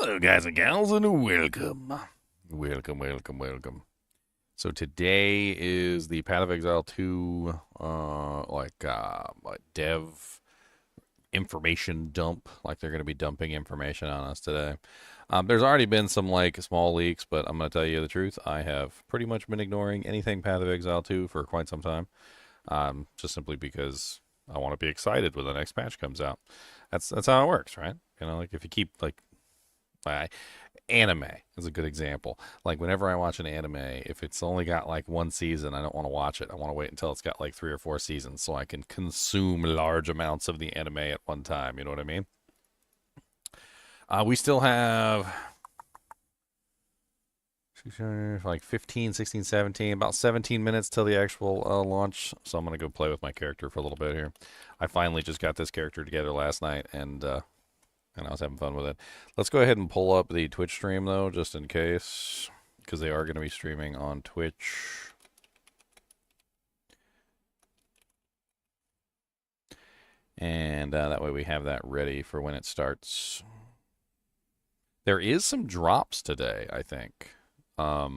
Hello, guys and gals, and welcome. Welcome. So today is the Path of Exile 2, dev information dump. Like they're going to be dumping information on us today. There's already been some like small leaks, but I'm going to tell you the truth. I have pretty much been ignoring anything Path of Exile 2 for quite some time. Just simply because I want to be excited when the next patch comes out. That's how it works, right? You know, like if you keep like anime is a good example. Like whenever I watch an anime, if it's only got like one season, I don't want to watch it. I want to wait until it's got like 3 or 4 seasons so I can consume large amounts of the anime at one time. You know what I mean? We still have like 15, 16, 17, about 17 minutes till the actual launch. So I'm going to go play with my character for a little bit here. I finally just got this character together last night and I was having fun with it. Let's go ahead and pull up the Twitch stream, though, just in case, because they are going to be streaming on Twitch. And that way we have that ready for when it starts. There is some drops today, I think. I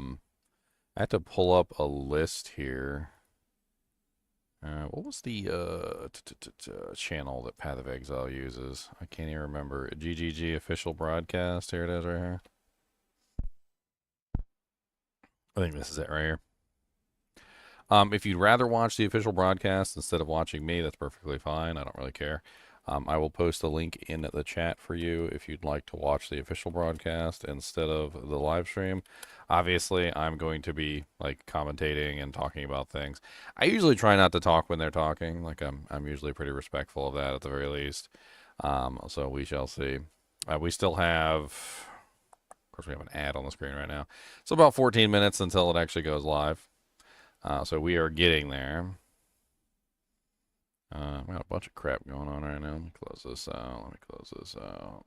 have to pull up a list here. What was the channel that Path of Exile uses? I can't even remember. GGG official broadcast. Here it is right here. I think this is it right here. If you'd rather watch the official broadcast instead of watching me, that's perfectly fine. I don't really care. I will post a link in the chat for you if you'd like to watch the official broadcast instead of the live stream. Obviously, I'm going to be like commentating and talking about things. I usually try not to talk when they're talking. Like I'm usually pretty respectful of that at the very least. So we shall see. We still have, of course, we have an ad on the screen right now. So about 14 minutes until it actually goes live. So we are getting there. We got a bunch of crap going on right now. Let me close this out.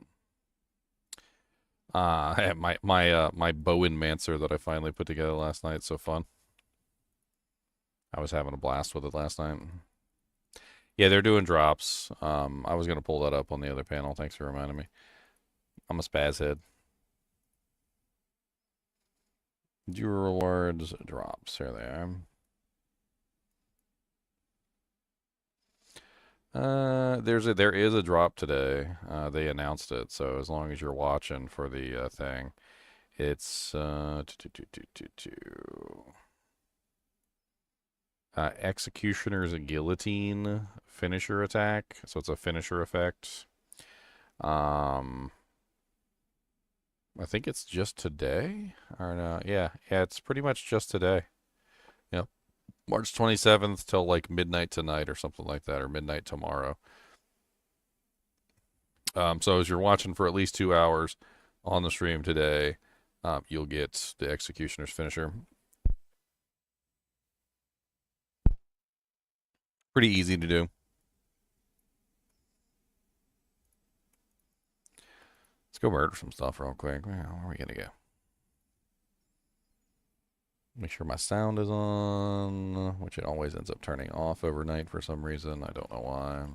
I have my Bowen Mancer that I finally put together last night. So fun. I was having a blast with it last night. Yeah, they're doing drops. I was gonna pull that up on the other panel. Thanks for reminding me. I'm a spaz head. Do rewards drops. Here they are. There is a drop today. They announced it, so as long as you're watching for the thing, it's Executioner's Guillotine finisher attack. So it's a finisher effect. I think it's just today, or no? Yeah, it's pretty much just today. Yep, March 27th till like midnight tonight or something like that, or midnight tomorrow. So as you're watching for at least 2 hours on the stream today, you'll get the Executioner's finisher. Pretty easy to do. Let's go murder some stuff real quick. Where are we gonna go? Make sure my sound is on, which it always ends up turning off overnight for some reason. I don't know why.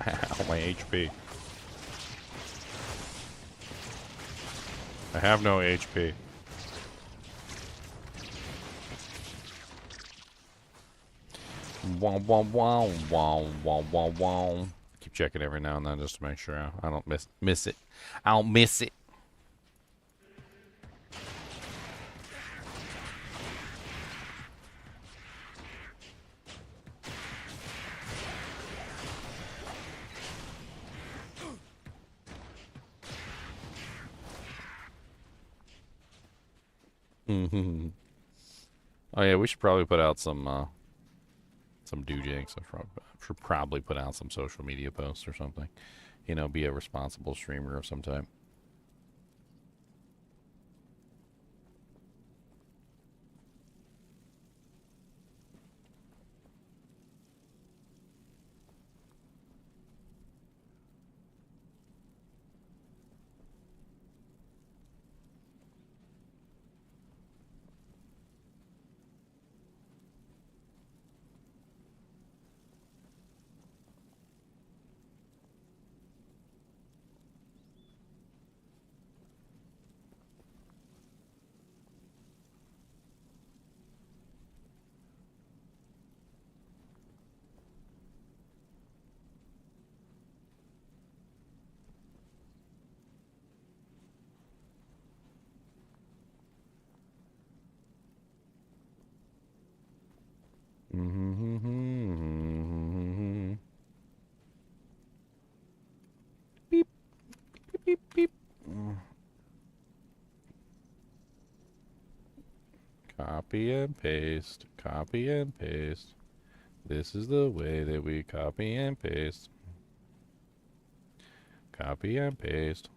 Ow, my HP. I have no HP. Wow, wow, wow, wow, wow, wow, wow. Keep checking every now and then just to make sure I don't miss it. I don't miss it. Oh yeah, we should probably put out some dujinks. I should probably put out some social media posts or something. You know, be a responsible streamer of some type. Copy and paste. Copy and paste. This is the way that we copy and paste. Copy and paste.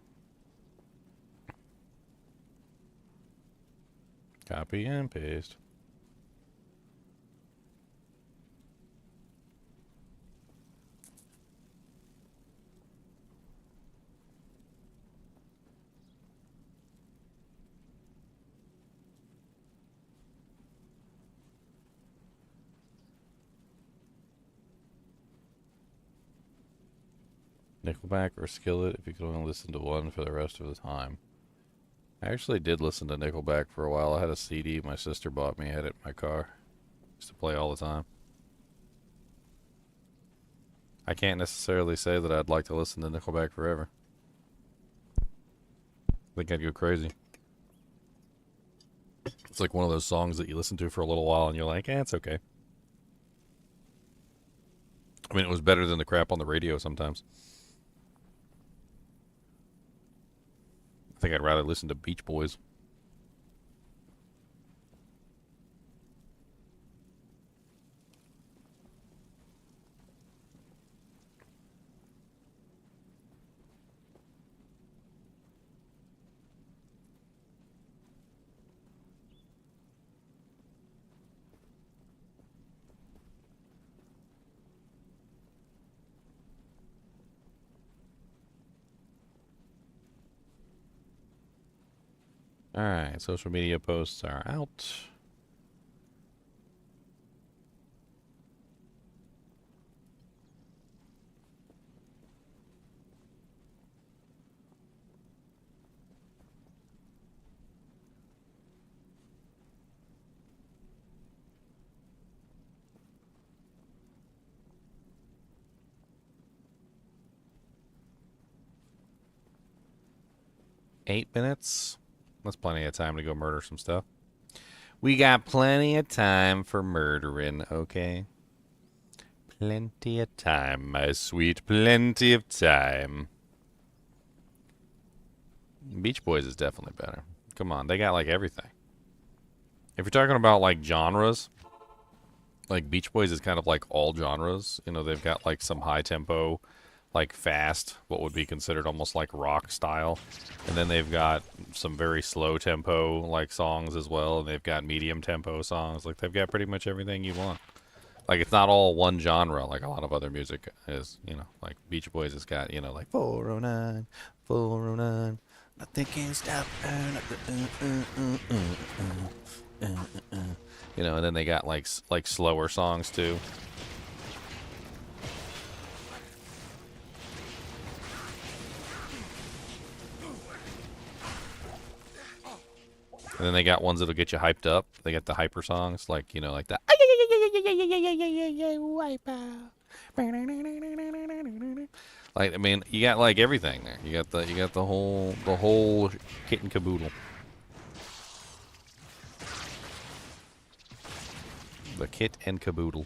Copy and paste. Nickelback or Skillet if you could only listen to one for the rest of the time. I actually did listen to Nickelback for a while. I had a CD my sister bought me. I had it in my car. Used to play all the time. I can't necessarily say that I'd like to listen to Nickelback forever. I think I'd go crazy. It's like one of those songs that you listen to for a little while and you're like, it's okay. I mean, it was better than the crap on the radio sometimes. I think I'd rather listen to Beach Boys. Alright, social media posts are out. $8 minutes. That's plenty of time to go murder some stuff. We got plenty of time for murdering, okay? Plenty of time, my sweet. Plenty of time. Beach Boys is definitely better. Come on, they got like everything. If you're talking about like genres, like Beach Boys is kind of like all genres. You know, they've got like some high tempo, like fast, what would be considered almost like rock style. And then they've got some very slow tempo like songs as well. And they've got medium tempo songs. Like they've got pretty much everything you want. Like it's not all one genre like a lot of other music is, you know, like Beach Boys has got, you know, like 409, 409, nothing can stop. You know, and then they got like slower songs too. And then they got ones that'll get you hyped up. They got the hyper songs, like, you know, like the wipe out. Like, I mean, you got like everything there. You got the whole kit and caboodle. The kit and caboodle.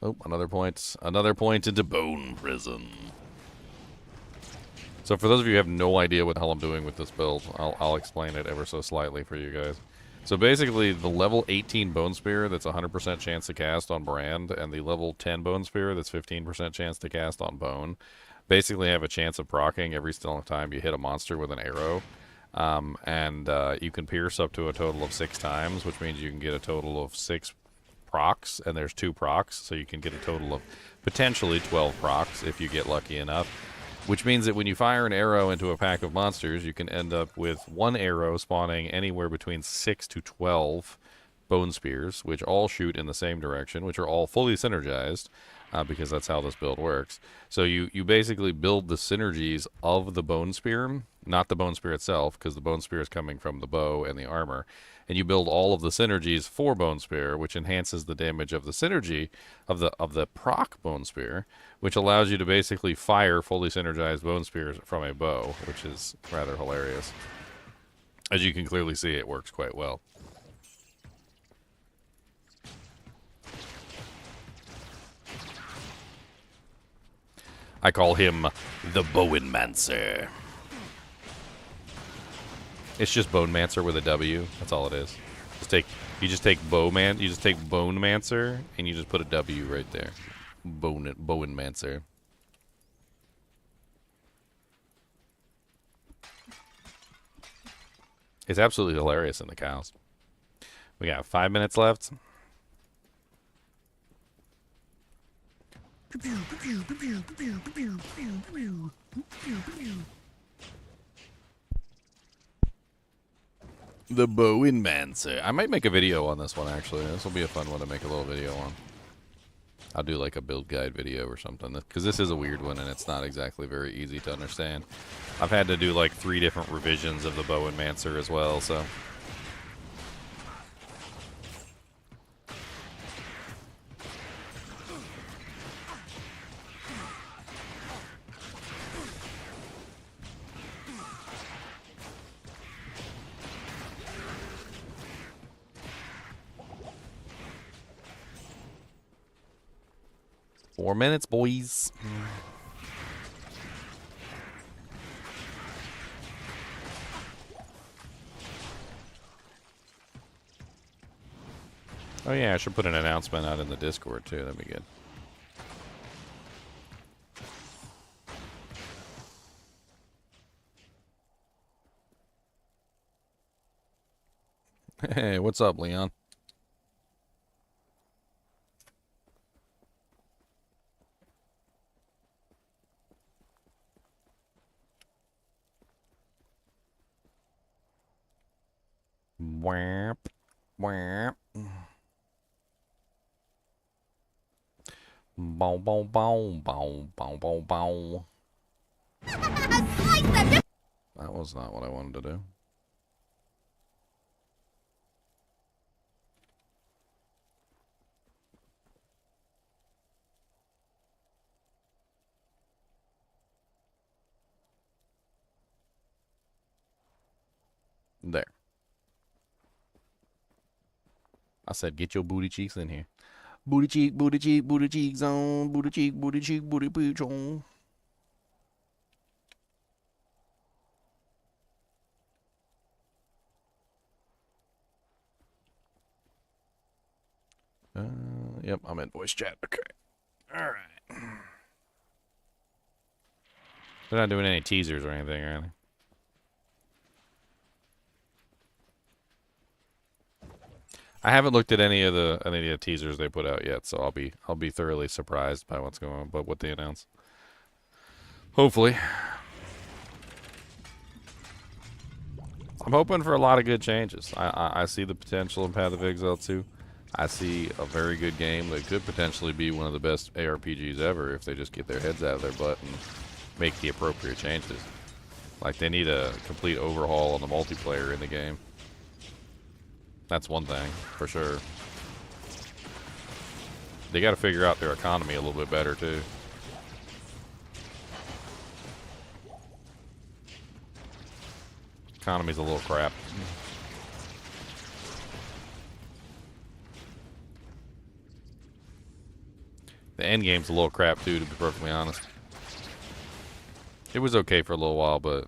Oh, another point into Bone Prison. So for those of you who have no idea what the hell I'm doing with this build, I'll explain it ever so slightly for you guys. So basically, the level 18 Bone Spear that's 100% chance to cast on Brand, and the level 10 Bone Spear that's 15% chance to cast on Bone, basically have a chance of proccing every single time you hit a monster with an arrow. You can pierce up to a total of 6 times, which means you can get a total of 6 procs, and there's 2 procs, so you can get a total of potentially 12 procs if you get lucky enough. Which means that when you fire an arrow into a pack of monsters, you can end up with 1 arrow spawning anywhere between 6 to 12 Bone Spears, which all shoot in the same direction, which are all fully synergized, because that's how this build works. So you basically build the synergies of the Bone Spear, not the Bone Spear itself, because the Bone Spear is coming from the bow and the armor. And you build all of the synergies for Bone Spear, which enhances the damage of the synergy of the proc Bone Spear, which allows you to basically fire fully synergized Bone Spears from a bow, which is rather hilarious. As you can clearly see, it works quite well. I call him the Bowenmancer. It's just Bonemancer with a W. That's all it is. You just take Bone Mancer, and you just put a W right there. Bone Mancer. It's absolutely hilarious in the cows. We got 5 minutes left. The Bowen Mancer. I might make a video on this one, actually. This will be a fun one to make a little video on. I'll do like a build guide video or something, because this is a weird one and it's not exactly very easy to understand. I've had to do like 3 different revisions of the Bowen Mancer as well, so. Four minutes, boys. Oh yeah, I should put an announcement out in the Discord too. That'd be good. Hey, what's up, Leon? Whap, whap. Bow, bow, bow, bow, bow, bow, bow. That was not what I wanted to do. There. I said, get your booty cheeks in here. Booty cheek, booty cheek, booty cheek zone. Booty cheek, booty cheek, booty peach on. Yep, I'm in voice chat. Okay. Alright. They're not doing any teasers or anything, are they? I haven't looked at any of the teasers they put out yet, so I'll be thoroughly surprised by what's going on, but what they announce. Hopefully. I'm hoping for a lot of good changes. I see the potential in Path of Exile 2. I see a very good game that could potentially be one of the best ARPGs ever if they just get their heads out of their butt and make the appropriate changes. Like, they need a complete overhaul on the multiplayer in the game. That's one thing, for sure. They got to figure out their economy a little bit better, too. Economy's a little crap. The endgame's a little crap, too, to be perfectly honest. It was okay for a little while, but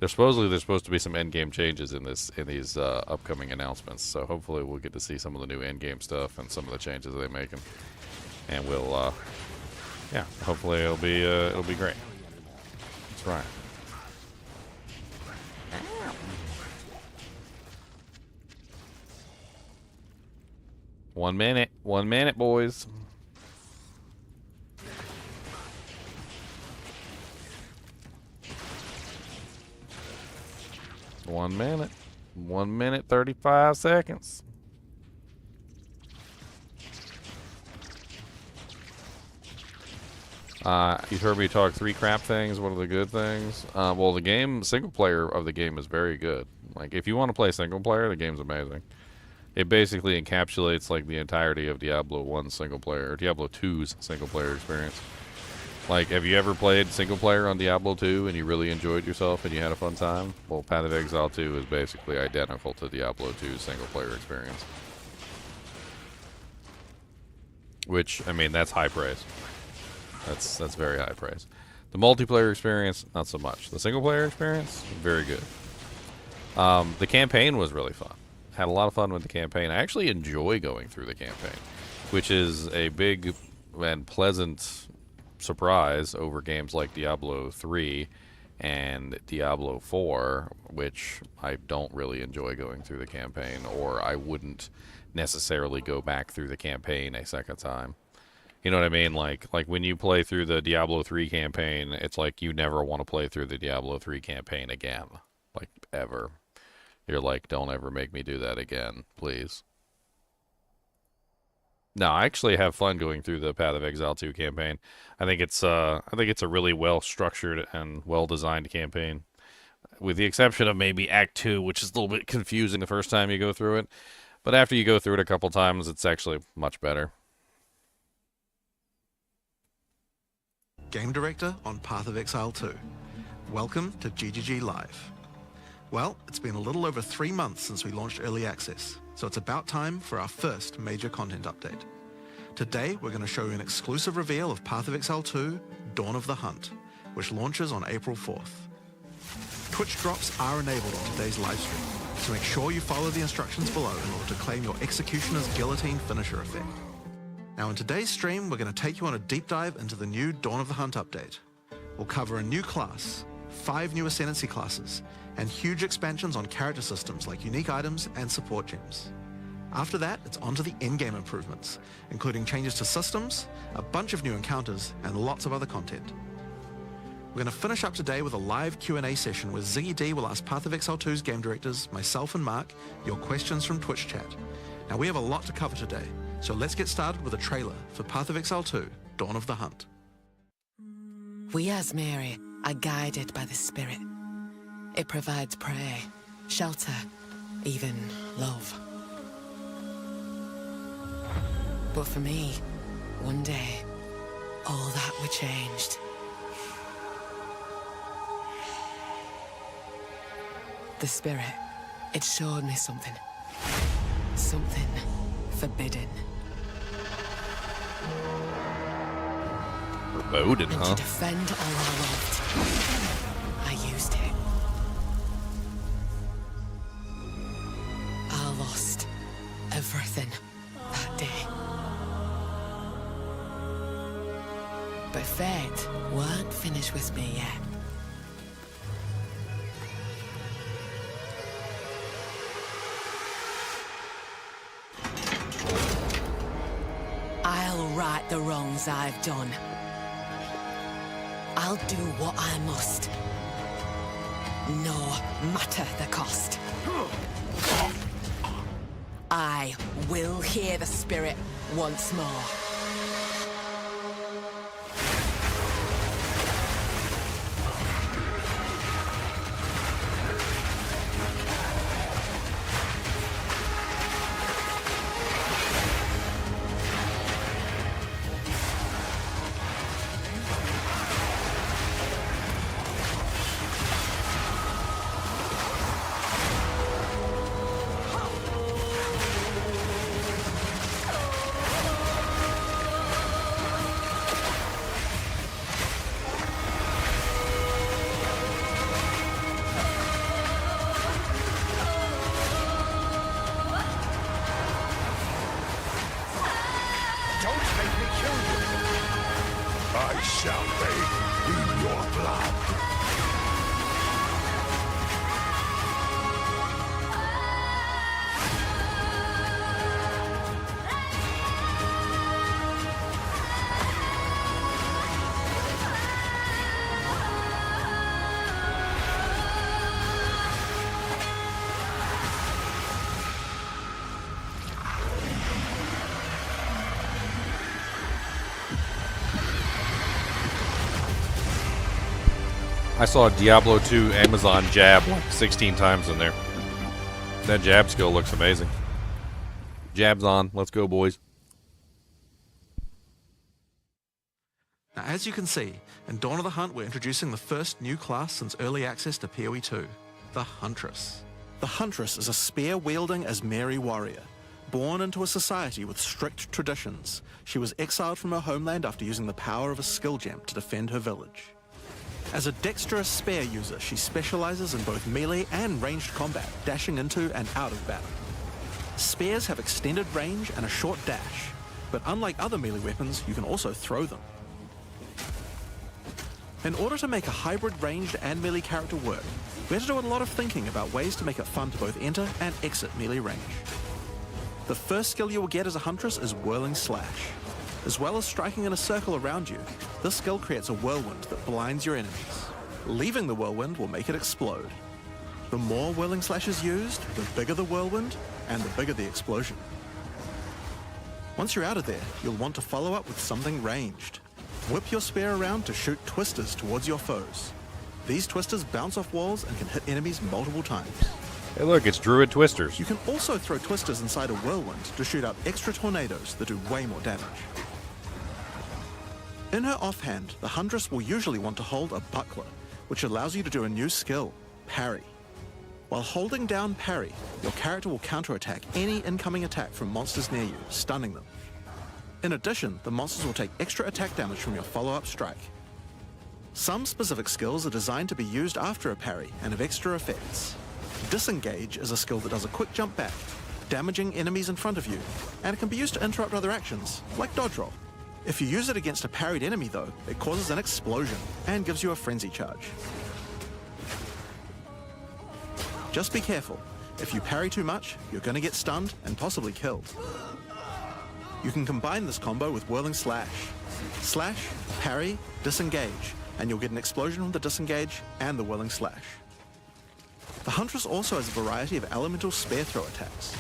there's supposed to be some endgame changes in these upcoming announcements. So hopefully we'll get to see some of the new endgame stuff and some of the changes they're making, and we'll yeah, hopefully it'll be great. That's right. One minute, boys. One minute, 35 seconds. You've heard me talk 3 crap things. What are the good things? Well, the single player of the game is very good. Like, if you want to play single player, the game's amazing. It basically encapsulates like the entirety of Diablo 1 single player, or Diablo 2's single player experience. Like, have you ever played single player on Diablo 2 and you really enjoyed yourself and you had a fun time? Well, Path of Exile 2 is basically identical to Diablo 2's single player experience. Which, I mean, that's high praise. That's very high praise. The multiplayer experience, not so much. The single player experience, very good. The campaign was really fun. had a lot of fun with the campaign. I actually enjoy going through the campaign, which is a big and pleasant surprise over games like Diablo 3 and Diablo 4, which I don't really enjoy going through the campaign, or I wouldn't necessarily go back through the campaign a second time. You know what I mean? Like when you play through the Diablo 3 campaign, it's like you never want to play through the Diablo 3 campaign again. Like, ever. You're like, don't ever make me do that again, please. No, I actually have fun going through the Path of Exile 2 campaign. I think it's a really well structured and well designed campaign. With the exception of maybe Act 2, which is a little bit confusing the first time you go through it. But after you go through it a couple times, it's actually much better. Game Director on Path of Exile 2. Welcome to GGG Live. Well, it's been a little over 3 months since we launched Early Access, so it's about time for our first major content update. Today, we're going to show you an exclusive reveal of Path of Exile 2, Dawn of the Hunt, which launches on April 4th. Twitch drops are enabled on today's livestream, so make sure you follow the instructions below in order to claim your Executioner's Guillotine finisher effect. Now in today's stream, we're going to take you on a deep dive into the new Dawn of the Hunt update. We'll cover a new class, 5 new Ascendancy classes, and huge expansions on character systems like unique items and support gems. After that, it's on to the endgame improvements, including changes to systems, a bunch of new encounters, and lots of other content. We're going to finish up today with a live Q&A session where Ziggy D will ask Path of Exile 2's game directors, myself and Mark, your questions from Twitch chat. Now we have a lot to cover today, so let's get started with a trailer for Path of Exile 2, Dawn of the Hunt. We Azmerian are guided by the spirit. It provides prey, shelter, even love. But for me, one day, all that were changed. The spirit, it showed me something. Something forbidden. Foreboding, and huh? to defend all I loved, I used it. I lost everything that day. But fate weren't finished with me yet. I'll right the wrongs I've done. I'll do what I must, no matter the cost. I will hear the spirit once more. I saw Diablo 2 Amazon jab like 16 times in there. That jab skill looks amazing. Jab's on. Let's go, boys. Now, as you can see, in Dawn of the Hunt, we're introducing the first new class since early access to PoE 2, the Huntress. The Huntress is a spear-wielding Azmerian warrior. Born into a society with strict traditions, she was exiled from her homeland after using the power of a skill gem to defend her village. As a dexterous spear user, she specializes in both melee and ranged combat, dashing into and out of battle. Spears have extended range and a short dash, but unlike other melee weapons, you can also throw them. In order to make a hybrid ranged and melee character work, we had to do a lot of thinking about ways to make it fun to both enter and exit melee range. The first skill you will get as a Huntress is Whirling Slash. As well as striking in a circle around you, this skill creates a whirlwind that blinds your enemies. Leaving the whirlwind will make it explode. The more Whirling Slash is used, the bigger the whirlwind, and the bigger the explosion. Once you're out of there, you'll want to follow up with something ranged. Whip your spear around to shoot twisters towards your foes. These twisters bounce off walls and can hit enemies multiple times. Hey, look, it's Druid Twisters. You can also throw twisters inside a whirlwind to shoot out extra tornadoes that do way more damage. In her offhand, the Huntress will usually want to hold a buckler, which allows you to do a new skill, Parry. While holding down Parry, your character will counterattack any incoming attack from monsters near you, stunning them. In addition, the monsters will take extra attack damage from your follow-up strike. Some specific skills are designed to be used after a parry and have extra effects. Disengage is a skill that does a quick jump back, damaging enemies in front of you, and it can be used to interrupt other actions, like dodge roll. If you use it against a parried enemy though, it causes an explosion and gives you a frenzy charge. Just be careful. If you parry too much, you're going to get stunned and possibly killed. You can combine this combo with Whirling Slash. Slash, parry, disengage, and you'll get an explosion from the disengage and the Whirling Slash. The Huntress also has a variety of elemental spear throw attacks.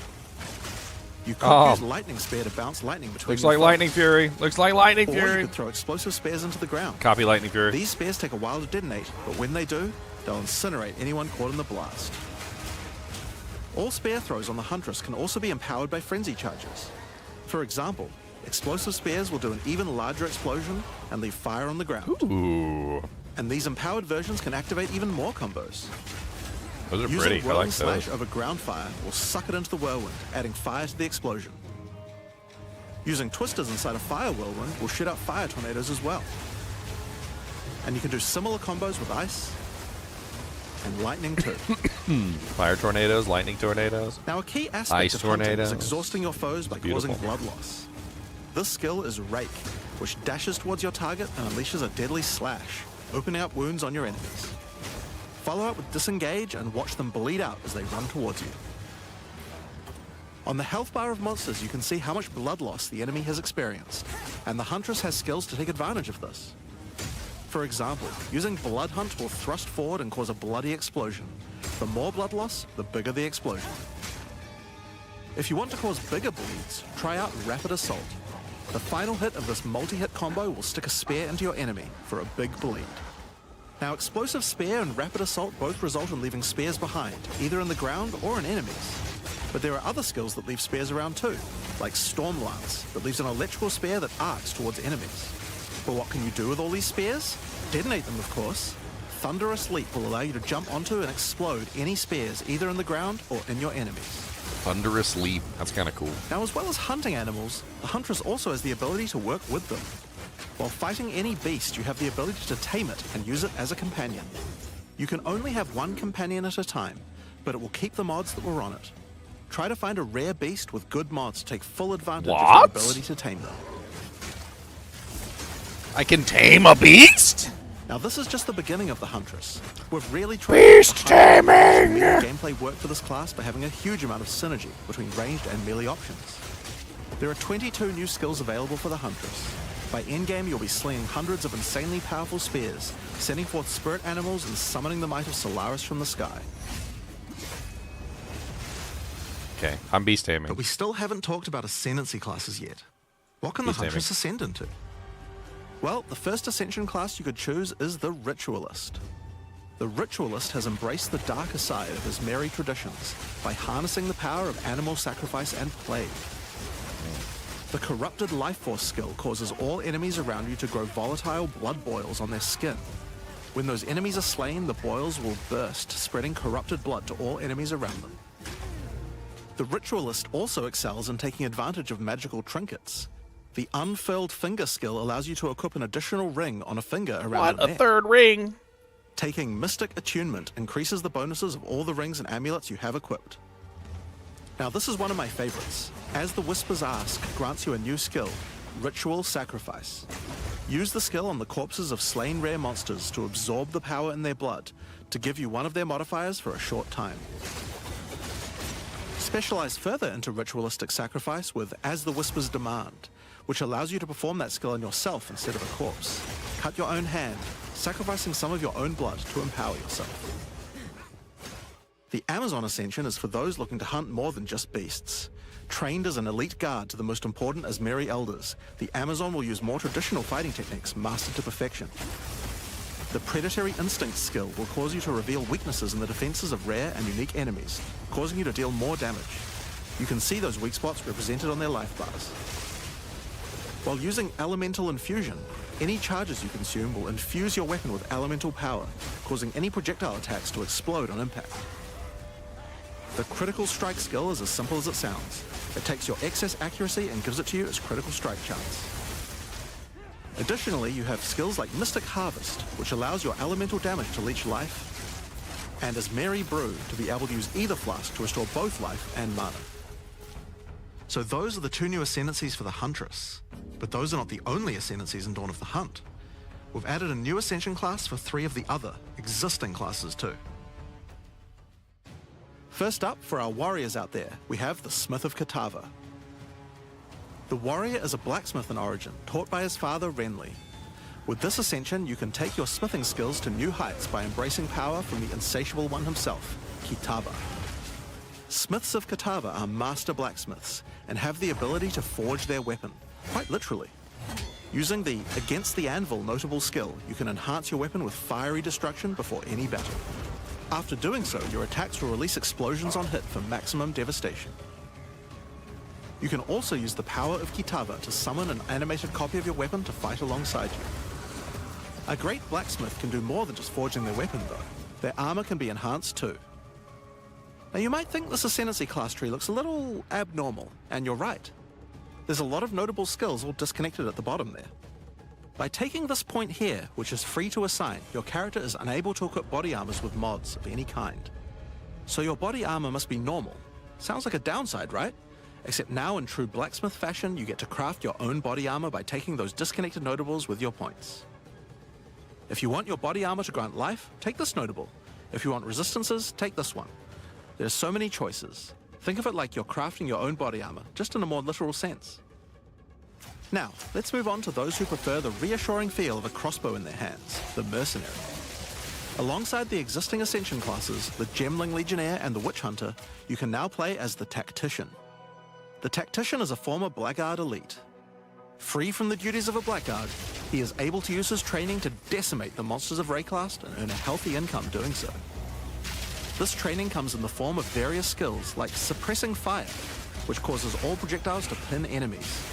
You could use Lightning Spear to bounce lightning between Looks like Lightning Fury. Looks like Lightning Or Fury. you could throw explosive spears into the ground. Copy Lightning Fury. These spears take a while to detonate, but when they do, they'll incinerate anyone caught in the blast. All spear throws on the Huntress can also be empowered by frenzy charges. For example, explosive spears will do an even larger explosion and leave fire on the ground. Ooh. And these empowered versions can activate even more combos. Those are Using pretty. I Whirling like Slash those. over ground fire will suck it into the whirlwind, adding fire to the explosion. Using twisters inside a fire whirlwind will shoot out fire tornadoes as well. And you can do similar combos with ice and lightning too. Fire tornadoes, lightning tornadoes. Now a key aspect Ice of hunting tornadoes. is exhausting your foes by causing Beautiful. blood loss. This skill is Rake, which dashes towards your target and unleashes a deadly slash, opening up wounds on your enemies. Follow up with Disengage and watch them bleed out as they run towards you. On the health bar of monsters, you can see how much blood loss the enemy has experienced, and the Huntress has skills to take advantage of this. For example, using Blood Hunt will thrust forward and cause a bloody explosion. The more blood loss, the bigger the explosion. If you want to cause bigger bleeds, try out Rapid Assault. The final hit of this multi-hit combo will stick a spear into your enemy for a big bleed. Now, Explosive Spear and Rapid Assault both result in leaving spears behind, either in the ground or in enemies. But there are other skills that leave spears around too, like Storm Lance, that leaves an electrical spear that arcs towards enemies. But what can you do with all these spears? Detonate them, of course. Thunderous Leap will allow you to jump onto and explode any spears either in the ground or in your enemies. Thunderous Leap. That's kind of cool. Now, as well as hunting animals, the Huntress also has the ability to work with them. While fighting any beast, you have the ability to tame it and use it as a companion. You can only have one companion at a time, but it will keep the mods that were on it. Try to find a rare beast with good mods to take full advantage of your ability to tame them. I can tame a beast? Now, this is just the beginning of the Huntress. We've really tried Beast to make taming! gameplay work for this class by having a huge amount of synergy between ranged and melee options. There are 22 new skills available for the Huntress. By endgame, you'll be slinging hundreds of insanely powerful spears, sending forth spirit animals and summoning the might of Solaris from the sky. Okay, I'm beast But taming. we still haven't talked about Ascendancy classes yet. What can Beast the Huntress ascend into? Well, the first Ascension class you could choose is the Ritualist. The Ritualist has embraced the darker side of his merry traditions by harnessing the power of animal sacrifice and plague. The Corrupted Life Force skill causes all enemies around you to grow volatile blood boils on their skin. When those enemies are slain, the boils will burst, spreading corrupted blood to all enemies around them. The Ritualist also excels in taking advantage of magical trinkets. The Unfurled Finger skill allows you to equip an additional ring on a finger around your neck. third ring? Taking Mystic Attunement increases the bonuses of all the rings and amulets you have equipped. Now this is one of my favorites. As the Whisper's Ask grants you a new skill, Ritual Sacrifice. Use the skill on the corpses of slain rare monsters to absorb the power in their blood to give you one of their modifiers for a short time. Specialize further into Ritualistic Sacrifice with As the Whisper's Demand, which allows you to perform that skill on yourself instead of a corpse. Cut your own hand, sacrificing some of your own blood to empower yourself. The Amazon Ascension is for those looking to hunt more than just beasts. Trained as an elite guard to the most important Azmeri elders, the Amazon will use more traditional fighting techniques mastered to perfection. The Predatory Instinct skill will cause you to reveal weaknesses in the defenses of rare and unique enemies, causing you to deal more damage. You can see those weak spots represented on their life bars. While using Elemental Infusion, any charges you consume will infuse your weapon with elemental power, causing any projectile attacks to explode on impact. The Critical Strike skill is as simple as it sounds. It takes your excess accuracy and gives it to you as critical strike chance. Additionally, you have skills like Mystic Harvest, which allows your elemental damage to leech life, and Azmeri Brew to be able to use either flask to restore both life and mana. So those are the 2 new Ascendancies for the Huntress, but those are not the only Ascendancies in Dawn of the Hunt. We've added a new Ascension class for 3 of the other existing classes too. First up, for our warriors out there, we have the Smith of Kitava. The warrior is a blacksmith in origin, taught by his father Renly. With this ascension, you can take your smithing skills to new heights by embracing power from the insatiable one himself, Kitava. Smiths of Kitava are master blacksmiths and have the ability to forge their weapon, quite literally. Using the Against the Anvil notable skill, you can enhance your weapon with fiery destruction before any battle. After doing so, your attacks will release explosions on hit for maximum devastation. You can also use the power of Kitava to summon an animated copy of your weapon to fight alongside you. A great blacksmith can do more than just forging their weapon though. Their armor can be enhanced too. Now you might think this Ascendancy class tree looks a little abnormal, and you're right. There's a lot of notable skills all disconnected at the bottom there. By taking this point here, which is free to assign, your character is unable to equip body armors with mods of any kind. So your body armor must be normal. Sounds like a downside, right? Except now in true blacksmith fashion, you get to craft your own body armor by taking those disconnected notables with your points. If you want your body armor to grant life, take this notable. If you want resistances, take this one. There's so many choices. Think of it like you're crafting your own body armor, just in a more literal sense. Now, let's move on to those who prefer the reassuring feel of a crossbow in their hands, the Mercenary. Alongside the existing Ascension classes, the Gemling Legionnaire and the Witch Hunter, you can now play as the Tactician. The Tactician is a former Blackguard elite. Free from the duties of a Blackguard, he is able to use his training to decimate the monsters of Rayclast and earn a healthy income doing so. This training comes in the form of various skills like Suppressing Fire, which causes all projectiles to pin enemies.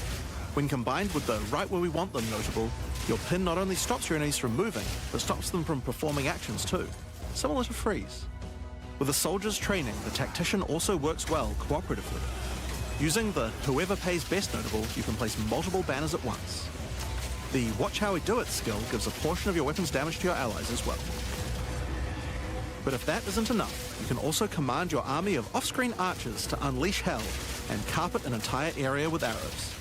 When combined with the Right Where We Want Them notable, your pin not only stops your enemies from moving, but stops them from performing actions too, similar to Freeze. With a soldier's training, the Tactician also works well cooperatively. Using the Whoever Pays Best notable, you can place multiple banners at once. The Watch How We Do It skill gives a portion of your weapon's damage to your allies as well. But if that isn't enough, you can also command your army of off-screen archers to unleash hell and carpet an entire area with arrows.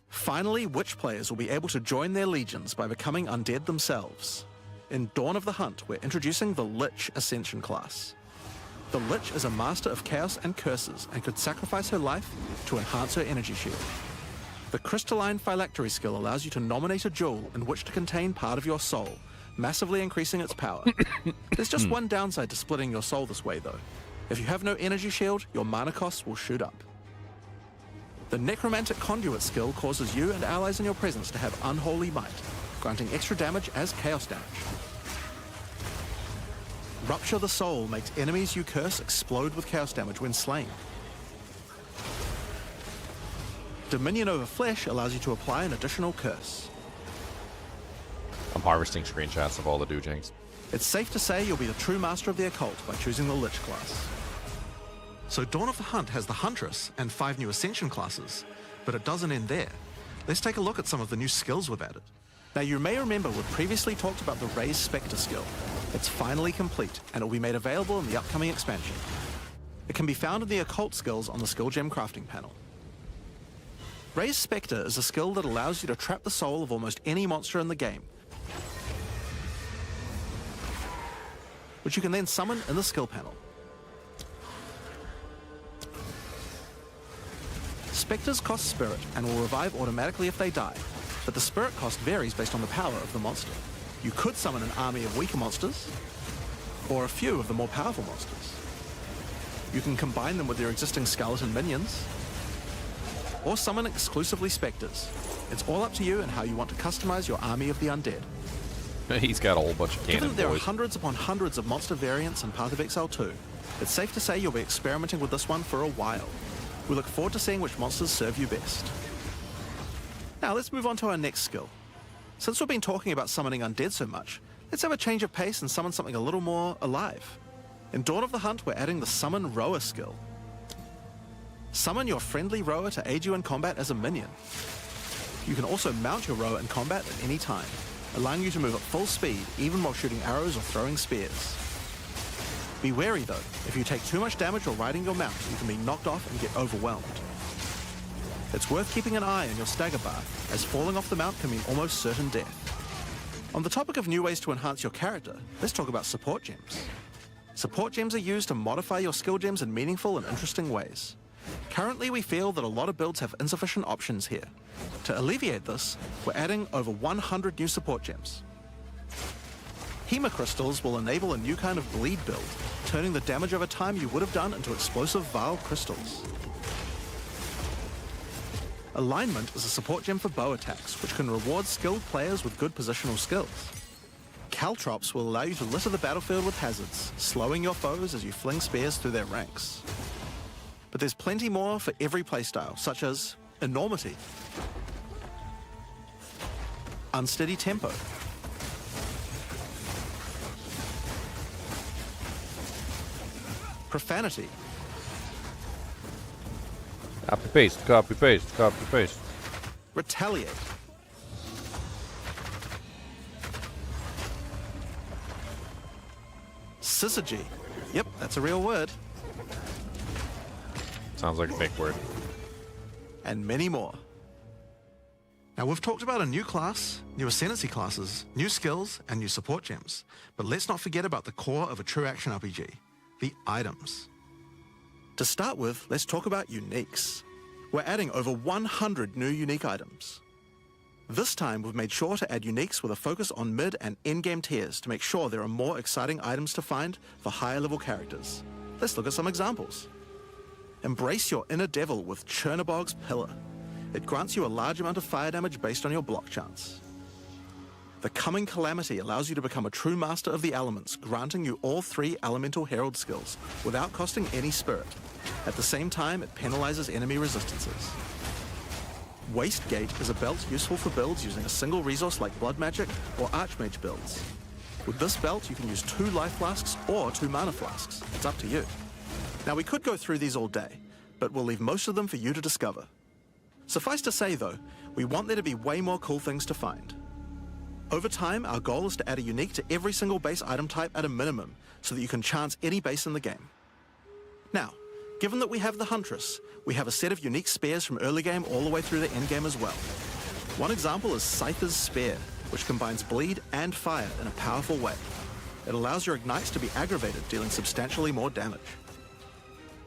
Finally, Witch players will be able to join their legions by becoming undead themselves. In Dawn of the Hunt, we're introducing the Lich Ascension class. The Lich is a master of chaos and curses and could sacrifice her life to enhance her energy shield. The Crystalline Phylactery skill allows you to nominate a jewel in which to contain part of your soul, massively increasing its power. There's just one downside to splitting your soul this way though. If you have no energy shield, your mana costs will shoot up. The Necromantic Conduit skill causes you and allies in your presence to have unholy might, granting extra damage as chaos damage. Rupture the Soul makes enemies you curse explode with chaos damage when slain. Dominion over Flesh allows you to apply an additional curse. I'm harvesting screenshots of all the doujings. It's safe to say you'll be the true master of the occult by choosing the Lich class. So Dawn of the Hunt has the Huntress and 5 new Ascension classes, but it doesn't end there. Let's take a look at some of the new skills we've added. Now you may remember we previously talked about the Raise Spectre skill. It's finally complete, and it will be made available in the upcoming expansion. It can be found in the occult skills on the skill gem crafting panel. Raise Spectre is a skill that allows you to trap the soul of almost any monster in the game, which you can then summon in the skill panel. Spectres cost spirit and will revive automatically if they die, but the spirit cost varies based on the power of the monster. You could summon an army of weaker monsters, or a few of the more powerful monsters. You can combine them with your existing skeleton minions, or summon exclusively spectres. It's all up to you and how you want to customize your army of the undead. He's got a whole bunch of cannon Given that there are boys. hundreds upon hundreds of monster variants in Path of Exile 2, it's safe to say you'll be experimenting with this one for a while. We look forward to seeing which monsters serve you best. Now let's move on to our next skill. Since we've been talking about summoning undead so much, let's have a change of pace and summon something a little more alive. In Dawn of the Hunt, we're adding the Summon Rower skill. Summon your friendly rower to aid you in combat as a minion. You can also mount your rower in combat at any time, allowing you to move at full speed even while shooting arrows or throwing spears. Be wary though, if you take too much damage while riding your mount, you can be knocked off and get overwhelmed. It's worth keeping an eye on your stagger bar, as falling off the mount can mean almost certain death. On the topic of new ways to enhance your character, let's talk about support gems. Support gems are used to modify your skill gems in meaningful and interesting ways. Currently, we feel that a lot of builds have insufficient options here. To alleviate this, we're adding over 100 new support gems. Hema crystals will enable a new kind of bleed build, turning the damage over time you would have done into explosive Vile crystals. Alignment is a support gem for bow attacks, which can reward skilled players with good positional skills. Caltrops will allow you to litter the battlefield with hazards, slowing your foes as you fling spears through their ranks. But there's plenty more for every playstyle, such as Enormity, Unsteady Tempo, Profanity, Copy paste, copy paste, copy paste. Retaliate, Syzygy. Yep, that's a real word. Sounds like a fake word. And many more. Now, we've talked about a new class, new Ascendancy classes, new skills, and new support gems. But let's not forget about the core of a true action RPG, the items. To start with, let's talk about uniques. We're adding over 100 new unique items. This time, we've made sure to add uniques with a focus on mid and endgame tiers to make sure there are more exciting items to find for higher level characters. Let's look at some examples. Embrace your inner devil with Chernobog's Pillar. It grants you a large amount of fire damage based on your block chance. The Coming Calamity allows you to become a true master of the elements, granting you all 3 Elemental Herald skills without costing any spirit. At the same time, it penalizes enemy resistances. Wastegate is a belt useful for builds using a single resource like Blood Magic or Archmage builds. With this belt, you can use 2 life flasks or 2 mana flasks. It's up to you. Now, we could go through these all day, but we'll leave most of them for you to discover. Suffice to say, though, we want there to be way more cool things to find. Over time, our goal is to add a unique to every single base item type at a minimum, so that you can chance any base in the game. Now, given that we have the Huntress, we have a set of unique spears from early game all the way through the endgame as well. One example is Scyther's Spear, which combines bleed and fire in a powerful way. It allows your ignites to be aggravated, dealing substantially more damage.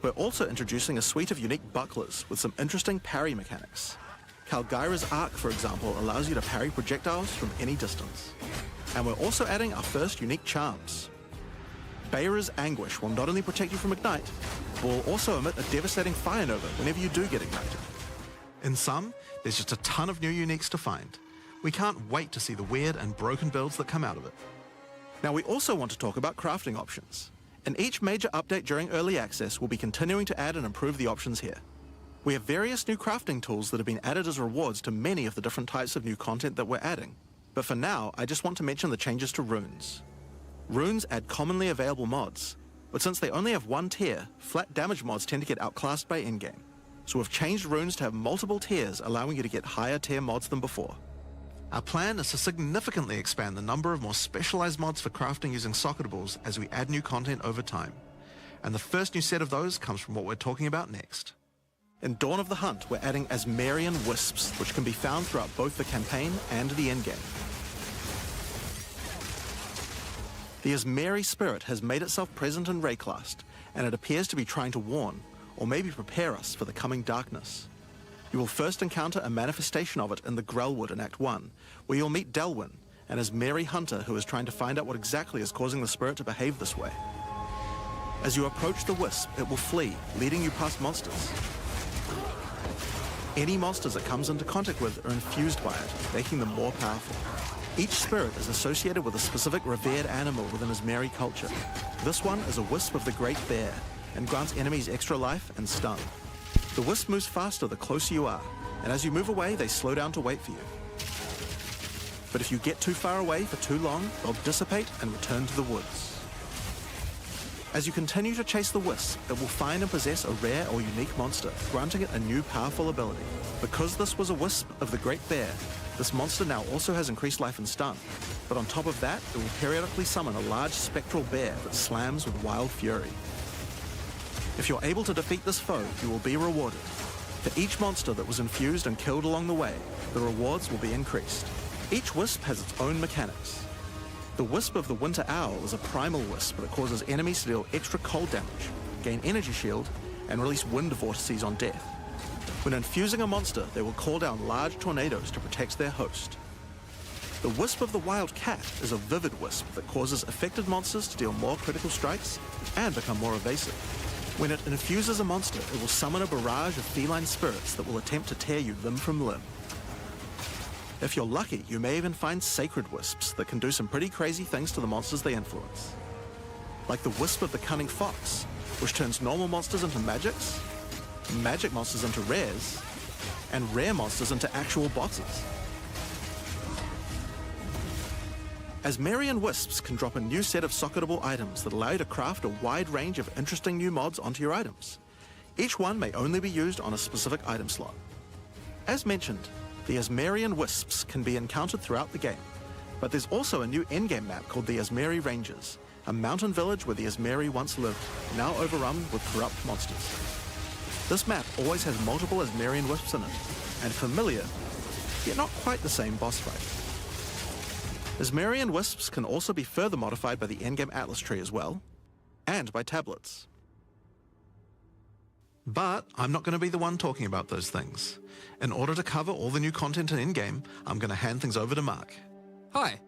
We're also introducing a suite of unique bucklers with some interesting parry mechanics. Kalgyra's Arc, for example, allows you to parry projectiles from any distance. And we're also adding our first unique charms. Bayra's Anguish will not only protect you from Ignite, but will also emit a devastating fire nova whenever you do get ignited. In sum, there's just a ton of new uniques to find. We can't wait to see the weird and broken builds that come out of it. Now, we also want to talk about crafting options. In each major update during early access, we'll be continuing to add and improve the options here. We have various new crafting tools that have been added as rewards to many of the different types of new content that we're adding. But for now, I just want to mention the changes to runes. Runes add commonly available mods, but since they only have 1 tier, flat damage mods tend to get outclassed by endgame. So we've changed runes to have multiple tiers, allowing you to get higher tier mods than before. Our plan is to significantly expand the number of more specialized mods for crafting using socketables as we add new content over time. And the first new set of those comes from what we're talking about next. In Dawn of the Hunt, we're adding Asmerian wisps, which can be found throughout both the campaign and the endgame. The Azmeri spirit has made itself present in Rayclast, and it appears to be trying to warn, or maybe prepare us for the coming darkness. You will first encounter a manifestation of it in the Grellwood in Act 1, where you'll meet Delwyn, an Azmeri hunter who is trying to find out what exactly is causing the spirit to behave this way. As you approach the wisp, it will flee, leading you past monsters. Any monsters it comes into contact with are infused by it, making them more powerful. Each spirit is associated with a specific revered animal within Azmeri culture. This one is a wisp of the Great Bear, and grants enemies extra life and stun. The wisp moves faster the closer you are, and as you move away, they slow down to wait for you. But if you get too far away for too long, they'll dissipate and return to the woods. As you continue to chase the wisp, it will find and possess a rare or unique monster, granting it a new powerful ability. Because this was a wisp of the Great Bear, this monster now also has increased life and stun. But on top of that, it will periodically summon a large spectral bear that slams with wild fury. If you're able to defeat this foe, you will be rewarded. For each monster that was infused and killed along the way, the rewards will be increased. Each wisp has its own mechanics. The Wisp of the Winter Owl is a primal wisp that causes enemies to deal extra cold damage, gain energy shield, and release wind vortices on death. When infusing a monster, they will call down large tornadoes to protect their host. The Wisp of the Wild Cat is a vivid wisp that causes affected monsters to deal more critical strikes and become more evasive. When it infuses a monster, it will summon a barrage of feline spirits that will attempt to tear you limb from limb. If you're lucky, you may even find sacred wisps that can do some pretty crazy things to the monsters they influence. Like the Wisp of the Cunning Fox, which turns normal monsters into magics, magic monsters into rares, and rare monsters into actual bosses. Asmerian wisps can drop a new set of socketable items that allow you to craft a wide range of interesting new mods onto your items. Each one may only be used on a specific item slot. As mentioned, the Azmerian wisps can be encountered throughout the game, but there's also a new endgame map called the Azmeri Ranges, a mountain village where the Azmeri once lived, now overrun with corrupt monsters. This map always has multiple Azmerian wisps in it, and familiar, yet not quite the same boss fight. Azmerian wisps can also be further modified by the endgame Atlas tree as well, and by tablets. But I'm not going to be the one talking about those things. In order to cover all the new content in Endgame, I'm going to hand things over to Mark. Hi,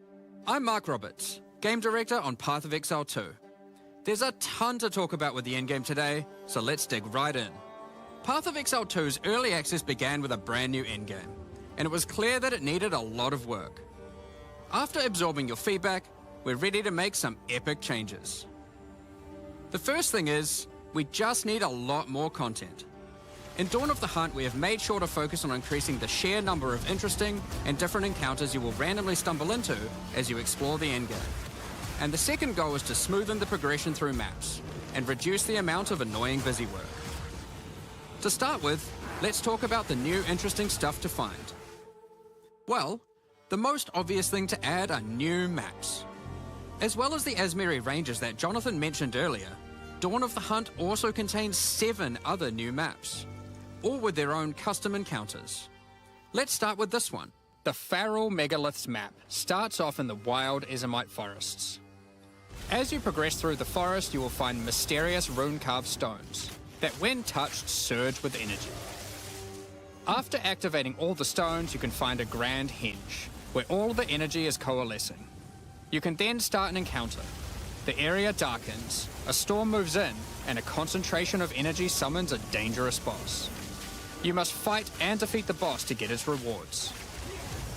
I'm Mark Roberts, Game Director on Path of Exile 2. There's a ton to talk about with the endgame today, so let's dig right in. Path of Exile 2's early access began with a brand new endgame, and it was clear that it needed a lot of work. After absorbing your feedback, we're ready to make some epic changes. The first thing is, we just need a lot more content. In Dawn of the Hunt, we have made sure to focus on increasing the sheer number of interesting and different encounters you will randomly stumble into as you explore the endgame. And the second goal is to smoothen the progression through maps and reduce the amount of annoying busy work. To start with, let's talk about the new interesting stuff to find. Well, the most obvious thing to add are new maps. As well as the Azmeri Ranges that Jonathan mentioned earlier, Dawn of the Hunt also contains 7 other new maps, all with their own custom encounters. Let's start with this one. The Feral Megaliths map starts off in the wild Ezomite forests. As you progress through the forest, you will find mysterious rune-carved stones that, when touched, surge with energy. After activating all the stones, you can find a grand henge, where all the energy is coalescing. You can then start an encounter. The area darkens, a storm moves in, and a concentration of energy summons a dangerous boss. You must fight and defeat the boss to get its rewards.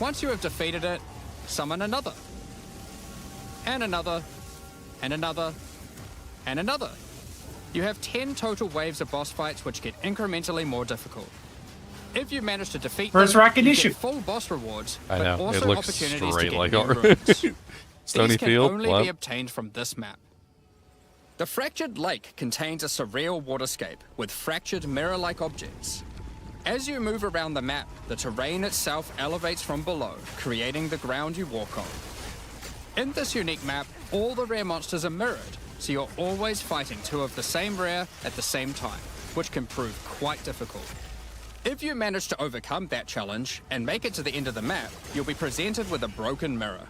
Once you have defeated it, summon another. And another. And another. And another. You have 10 total waves of boss fights which get incrementally more difficult. If you manage to defeat them, you get full boss rewards, but also it looks opportunities straight to get like new ours. runes. Stony These can Field? only What? be obtained from this map. The Fractured Lake contains a surreal waterscape with fractured mirror-like objects. As you move around the map, the terrain itself elevates from below, creating the ground you walk on. In this unique map, all the rare monsters are mirrored, so you're always fighting two of the same rare at the same time, which can prove quite difficult. If you manage to overcome that challenge and make it to the end of the map, you'll be presented with a broken mirror,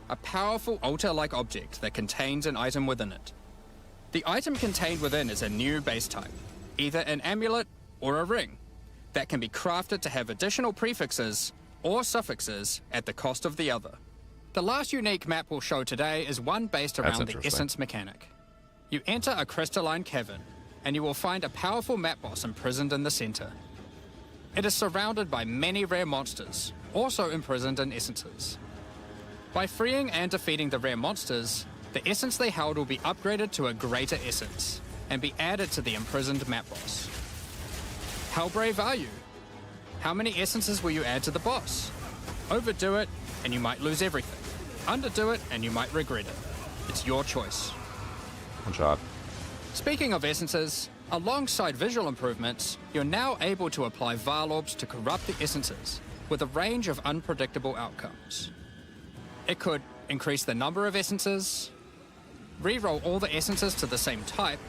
a powerful altar-like object that contains an item within it. The item contained within is a new base type, either an amulet or a ring, that can be crafted to have additional prefixes or suffixes at the cost of the other. The last unique map we'll show today is one based around the essence mechanic. You enter a crystalline cavern, and you will find a powerful map boss imprisoned in the center. It is surrounded by many rare monsters, also imprisoned in essences. By freeing and defeating the rare monsters, the essence they held will be upgraded to a greater essence, and be added to the imprisoned map boss. How brave are you? How many essences will you add to the boss? Overdo it, and you might lose everything. Underdo it, and you might regret it. It's your choice. One shot. Speaking of essences, alongside visual improvements, you're now able to apply Vaal Orbs to corrupt the essences, with a range of unpredictable outcomes. It could increase the number of essences, re-roll all the essences to the same type,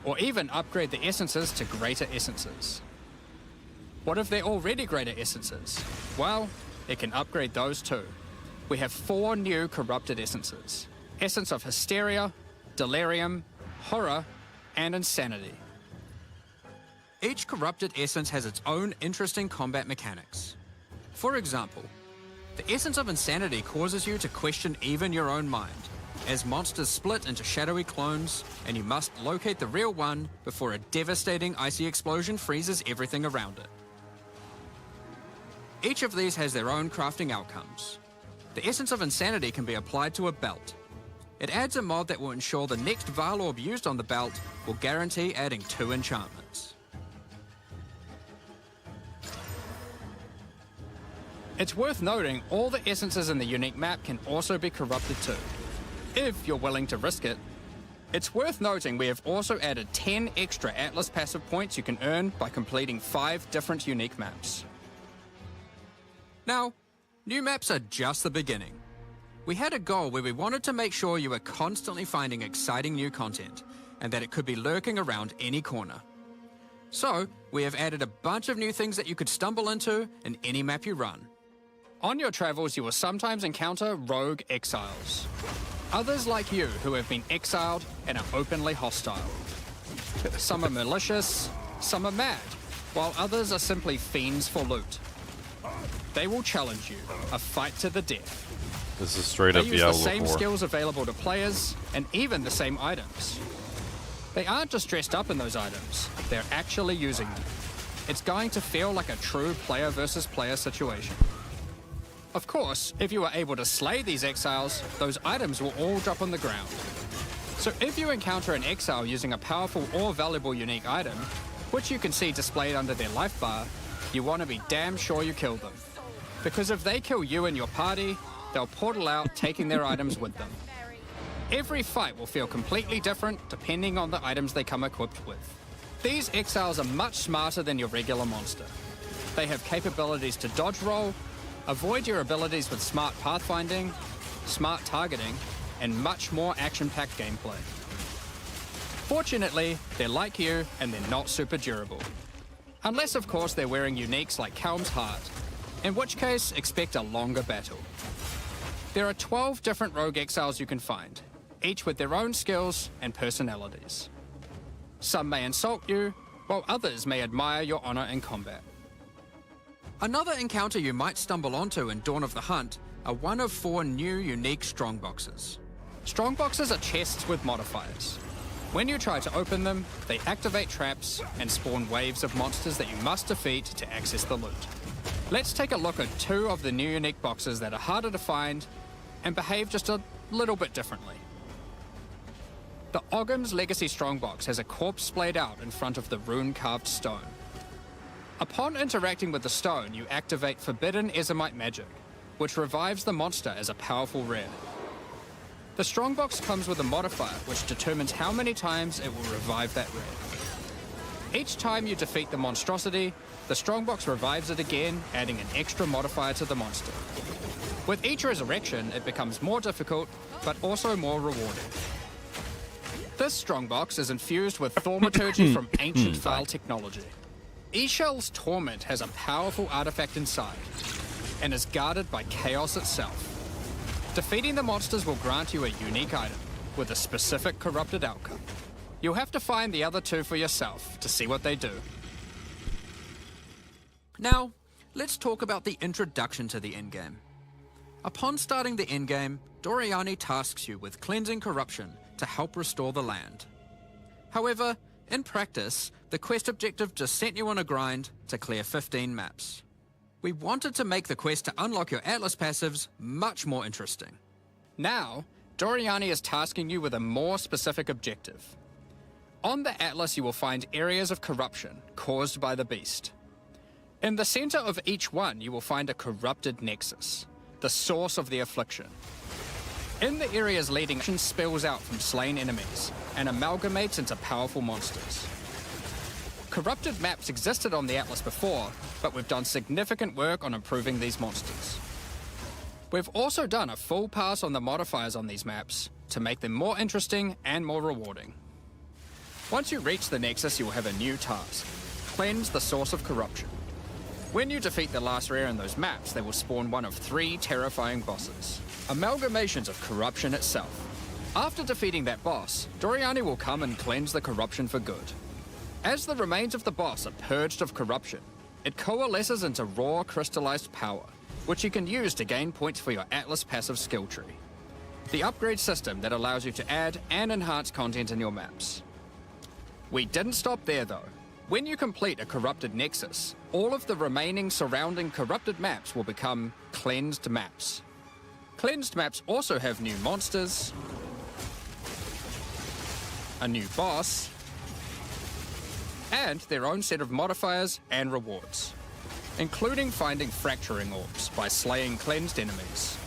or even upgrade the essences to greater essences. What if they're already greater essences? Well, it can upgrade those too. We have 4 new corrupted essences: Essence of Hysteria, Delirium, Horror, and Insanity. Each corrupted essence has its own interesting combat mechanics. For example, the Essence of Insanity causes you to question even your own mind, as monsters split into shadowy clones, and you must locate the real one before a devastating icy explosion freezes everything around it. Each of these has their own crafting outcomes. The Essence of Insanity can be applied to a belt. It adds a mod that will ensure the next Vaal Orb used on the belt will guarantee adding 2 enchantments. It's worth noting all the essences in the unique map can also be corrupted too, if you're willing to risk it. It's worth noting we have also added 10 extra Atlas passive points you can earn by completing 5 different unique maps. Now, new maps are just the beginning. We had a goal where we wanted to make sure you were constantly finding exciting new content, and that it could be lurking around any corner. So, we have added a bunch of new things that you could stumble into in any map you run. On your travels, you will sometimes encounter rogue exiles. Others like you who have been exiled and are openly hostile. Some are malicious, some are mad, while others are simply fiends for loot. They will challenge you, a fight to the death. This is straight up They use Diablo the same 4. skills available to players, and even the same items. They aren't just dressed up in those items, they're actually using them. It's going to feel like a true player versus player situation. Of course, if you are able to slay these exiles, those items will all drop on the ground. So if you encounter an exile using a powerful or valuable unique item, which you can see displayed under their life bar, you want to be damn sure you kill them. Because if they kill you and your party, they'll portal out, taking their items with them. Every fight will feel completely different depending on the items they come equipped with. These exiles are much smarter than your regular monster. They have capabilities to dodge roll, avoid your abilities with smart pathfinding, smart targeting, and much more action-packed gameplay. Fortunately, they're like you and they're not super durable. Unless, of course, they're wearing uniques like Helm's Heart, in which case, expect a longer battle. There are 12 different rogue exiles you can find, each with their own skills and personalities. Some may insult you, while others may admire your honor in combat. Another encounter you might stumble onto in Dawn of the Hunt are one of 4 new unique strongboxes. Strongboxes are chests with modifiers. When you try to open them, they activate traps and spawn waves of monsters that you must defeat to access the loot. Let's take a look at 2 of the new unique boxes that are harder to find and behave just a little bit differently. The Hogwarts Legacy Strongbox has a corpse splayed out in front of the rune-carved stone. Upon interacting with the stone, you activate Forbidden Ezomite magic, which revives the monster as a powerful rare. The Strongbox comes with a modifier which determines how many times it will revive that rare. Each time you defeat the monstrosity, the Strongbox revives it again, adding an extra modifier to the monster. With each resurrection, it becomes more difficult, but also more rewarding. This strongbox is infused with thaumaturgy from ancient file technology. Eshell's Torment has a powerful artifact inside and is guarded by chaos itself. Defeating the monsters will grant you a unique item with a specific corrupted outcome. You'll have to find the other two for yourself to see what they do. Now, let's talk about the introduction to the endgame. Upon starting the endgame, Doriani tasks you with cleansing corruption to help restore the land. However, in practice, the quest objective just sent you on a grind to clear 15 maps. We wanted to make the quest to unlock your Atlas passives much more interesting. Now, Doriani is tasking you with a more specific objective. On the Atlas, you will find areas of corruption caused by the beast. In the center of each one, you will find a corrupted nexus, the source of the affliction. In the areas leading, spills out from slain enemies and amalgamates into powerful monsters. Corrupted maps existed on the Atlas before, but we've done significant work on improving these monsters. We've also done a full pass on the modifiers on these maps to make them more interesting and more rewarding. Once you reach the Nexus, you will have a new task: cleanse the source of corruption. When you defeat the last rare in those maps, they will spawn one of 3 terrifying bosses, amalgamations of corruption itself. After defeating that boss, Doriani will come and cleanse the corruption for good. As the remains of the boss are purged of corruption, it coalesces into raw crystallized power, which you can use to gain points for your Atlas passive skill tree. The upgrade system that allows you to add and enhance content in your maps. We didn't stop there though. When you complete a corrupted nexus, all of the remaining surrounding corrupted maps will become cleansed maps. Cleansed maps also have new monsters, a new boss, and their own set of modifiers and rewards, including finding fracturing orbs by slaying cleansed enemies.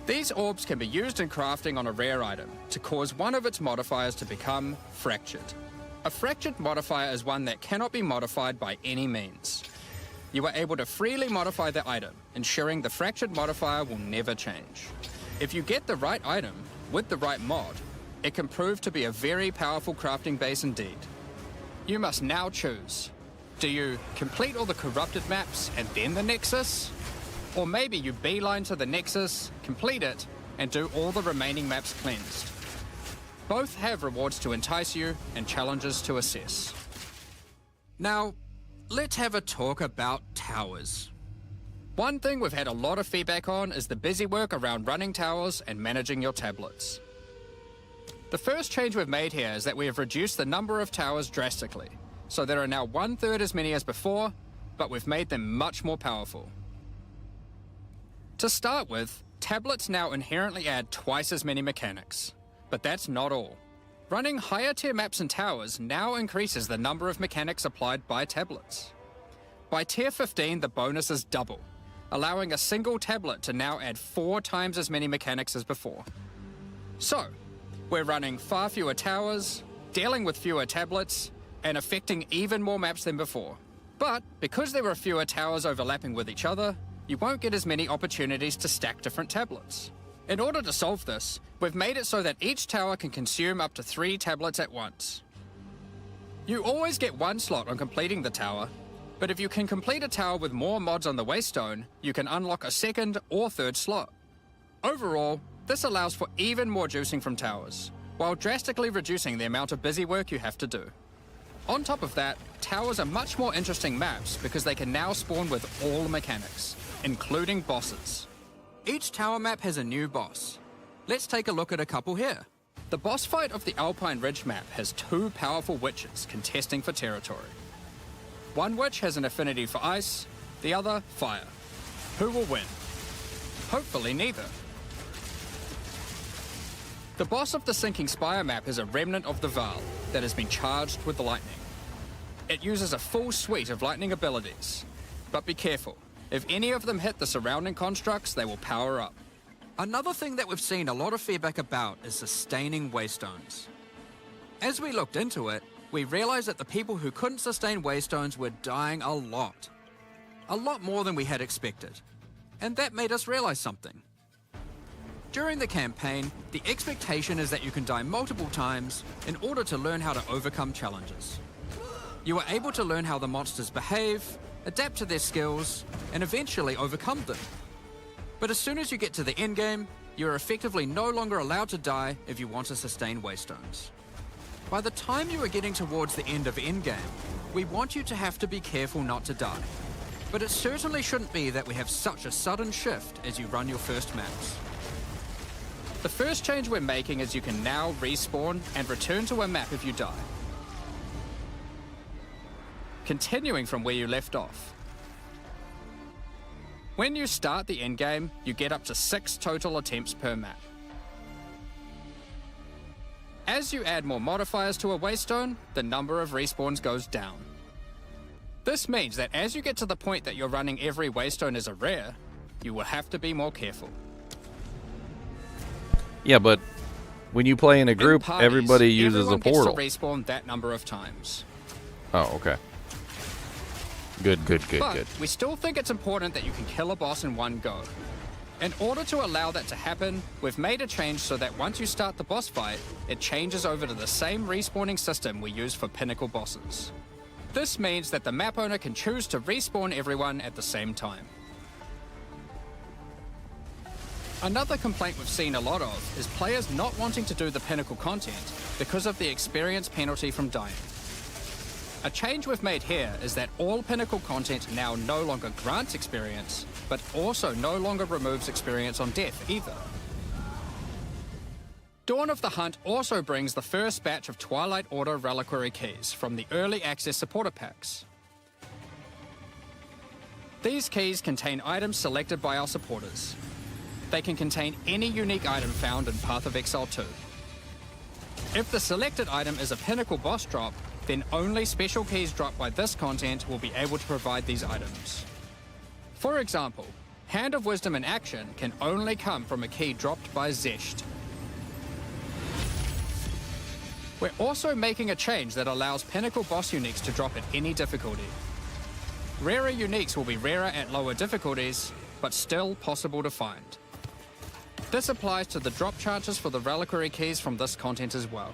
These orbs can be used in crafting on a rare item to cause one of its modifiers to become fractured. A fractured modifier is one that cannot be modified by any means. You are able to freely modify the item, ensuring the fractured modifier will never change. If you get the right item with the right mod, it can prove to be a very powerful crafting base indeed. You must now choose. Do you complete all the corrupted maps and then the Nexus? Or maybe you beeline to the Nexus, complete it, and do all the remaining maps cleansed. Both have rewards to entice you and challenges to assess. Now, let's have a talk about towers. One thing we've had a lot of feedback on is the busy work around running towers and managing your tablets. The first change we've made here is that we have reduced the number of towers drastically, so there are now 1/3 as many as before, but we've made them much more powerful. To start with, tablets now inherently add twice as many mechanics, but that's not all. Running higher tier maps and towers now increases the number of mechanics applied by tablets. By tier 15, the bonus is double, allowing a single tablet to now add 4 times as many mechanics as before. So, we're running far fewer towers, dealing with fewer tablets, and affecting even more maps than before. But because there are fewer towers overlapping with each other, you won't get as many opportunities to stack different tablets. In order to solve this, we've made it so that each tower can consume up to 3 tablets at once. You always get 1 slot on completing the tower, but if you can complete a tower with more mods on the Waystone, you can unlock a 2nd or 3rd slot. Overall, this allows for even more juicing from towers, while drastically reducing the amount of busy work you have to do. On top of that, towers are much more interesting maps because they can now spawn with all mechanics, including bosses. Each tower map has a new boss. Let's take a look at a couple here. The boss fight of the Alpine Ridge map has 2 powerful witches contesting for territory. One witch has an affinity for ice, the other fire. Who will win? Hopefully neither. The boss of the Sinking Spire map is a remnant of the Val that has been charged with lightning. It uses a full suite of lightning abilities, but be careful. If any of them hit the surrounding constructs, they will power up. Another thing that we've seen a lot of feedback about is sustaining Waystones. As we looked into it, we realized that the people who couldn't sustain Waystones were dying a lot. A lot more than we had expected. And that made us realize something. During the campaign, the expectation is that you can die multiple times in order to learn how to overcome challenges. You are able to learn how the monsters behave, adapt to their skills, and eventually overcome them. But as soon as you get to the endgame, you are effectively no longer allowed to die if you want to sustain waystones. By the time you are getting towards the end of endgame, we want you to have to be careful not to die. But it certainly shouldn't be that we have such a sudden shift as you run your first maps. The first change we're making is you can now respawn and return to a map if you die. Continuing from where you left off. When you start the endgame, you get up to 6 total attempts per map. As you add more modifiers to a waystone, the number of respawns goes down. This means that as you get to the point that you're running every waystone as a rare, you will have to be more careful. Yeah, but when you play in a group, parties, everybody uses a everyone portal. Gets to respawn that number of times. Oh, okay. Good. But we still think it's important that you can kill a boss in one go. In order to allow that to happen, we've made a change so that once you start the boss fight, it changes over to the same respawning system we use for pinnacle bosses. This means that the map owner can choose to respawn everyone at the same time. Another complaint we've seen a lot of is players not wanting to do the pinnacle content because of the experience penalty from dying. A change we've made here is that all pinnacle content now no longer grants experience, but also no longer removes experience on death either. Dawn of the Hunt also brings the first batch of Twilight Order reliquary keys from the early access supporter packs. These keys contain items selected by our supporters. They can contain any unique item found in Path of Exile 2. If the selected item is a pinnacle boss drop, then only special keys dropped by this content will be able to provide these items. For example, Hand of Wisdom in action can only come from a key dropped by Zesht. We're also making a change that allows pinnacle boss uniques to drop at any difficulty. Rarer uniques will be rarer at lower difficulties, but still possible to find. This applies to the drop chances for the reliquary keys from this content as well.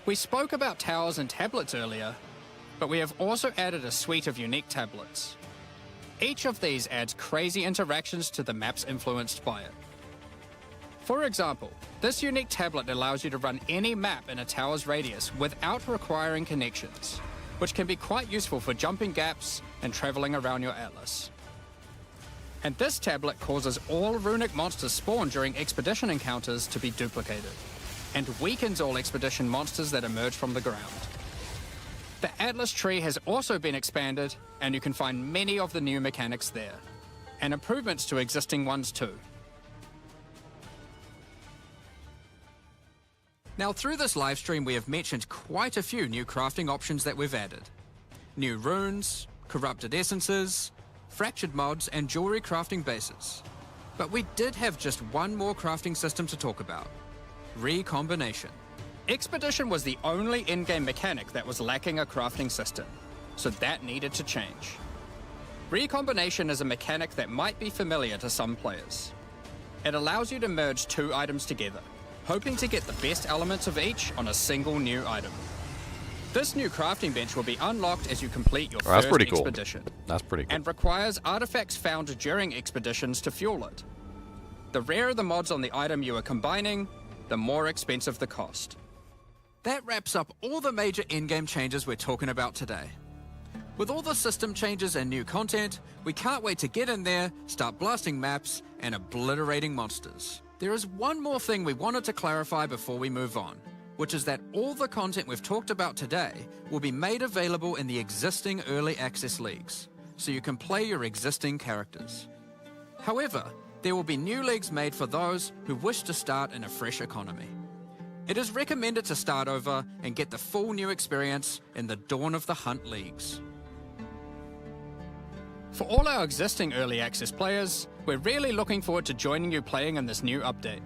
We spoke about towers and tablets earlier, but we have also added a suite of unique tablets. Each of these adds crazy interactions to the maps influenced by it. For example, this unique tablet allows you to run any map in a tower's radius without requiring connections, which can be quite useful for jumping gaps and traveling around your atlas. And this tablet causes all runic monsters spawned during expedition encounters to be duplicated, and weakens all expedition monsters that emerge from the ground. The Atlas tree has also been expanded, and you can find many of the new mechanics there, and improvements to existing ones too. Now through this livestream we have mentioned quite a few new crafting options that we've added. New runes, corrupted essences, fractured mods and jewelry crafting bases. But we did have just one more crafting system to talk about. Recombination. Expedition was the only in-game mechanic that was lacking a crafting system, so that needed to change. Recombination is a mechanic that might be familiar to some players. It allows you to merge 2 items together, hoping to get the best elements of each on a single new item. This new crafting bench will be unlocked as you complete your first expedition. That's pretty cool. And requires artifacts found during expeditions to fuel it. The rarer the mods on the item you are combining, the more expensive the cost. That wraps up all the major in-game changes we're talking about today. With all the system changes and new content, we can't wait to get in there, start blasting maps, and obliterating monsters. There is one more thing we wanted to clarify before we move on, which is that all the content we've talked about today will be made available in the existing early access leagues, so you can play your existing characters. However, there will be new leagues made for those who wish to start in a fresh economy. It is recommended to start over and get the full new experience in the Dawn of the Hunt leagues. For all our existing early access players, we're really looking forward to joining you playing in this new update.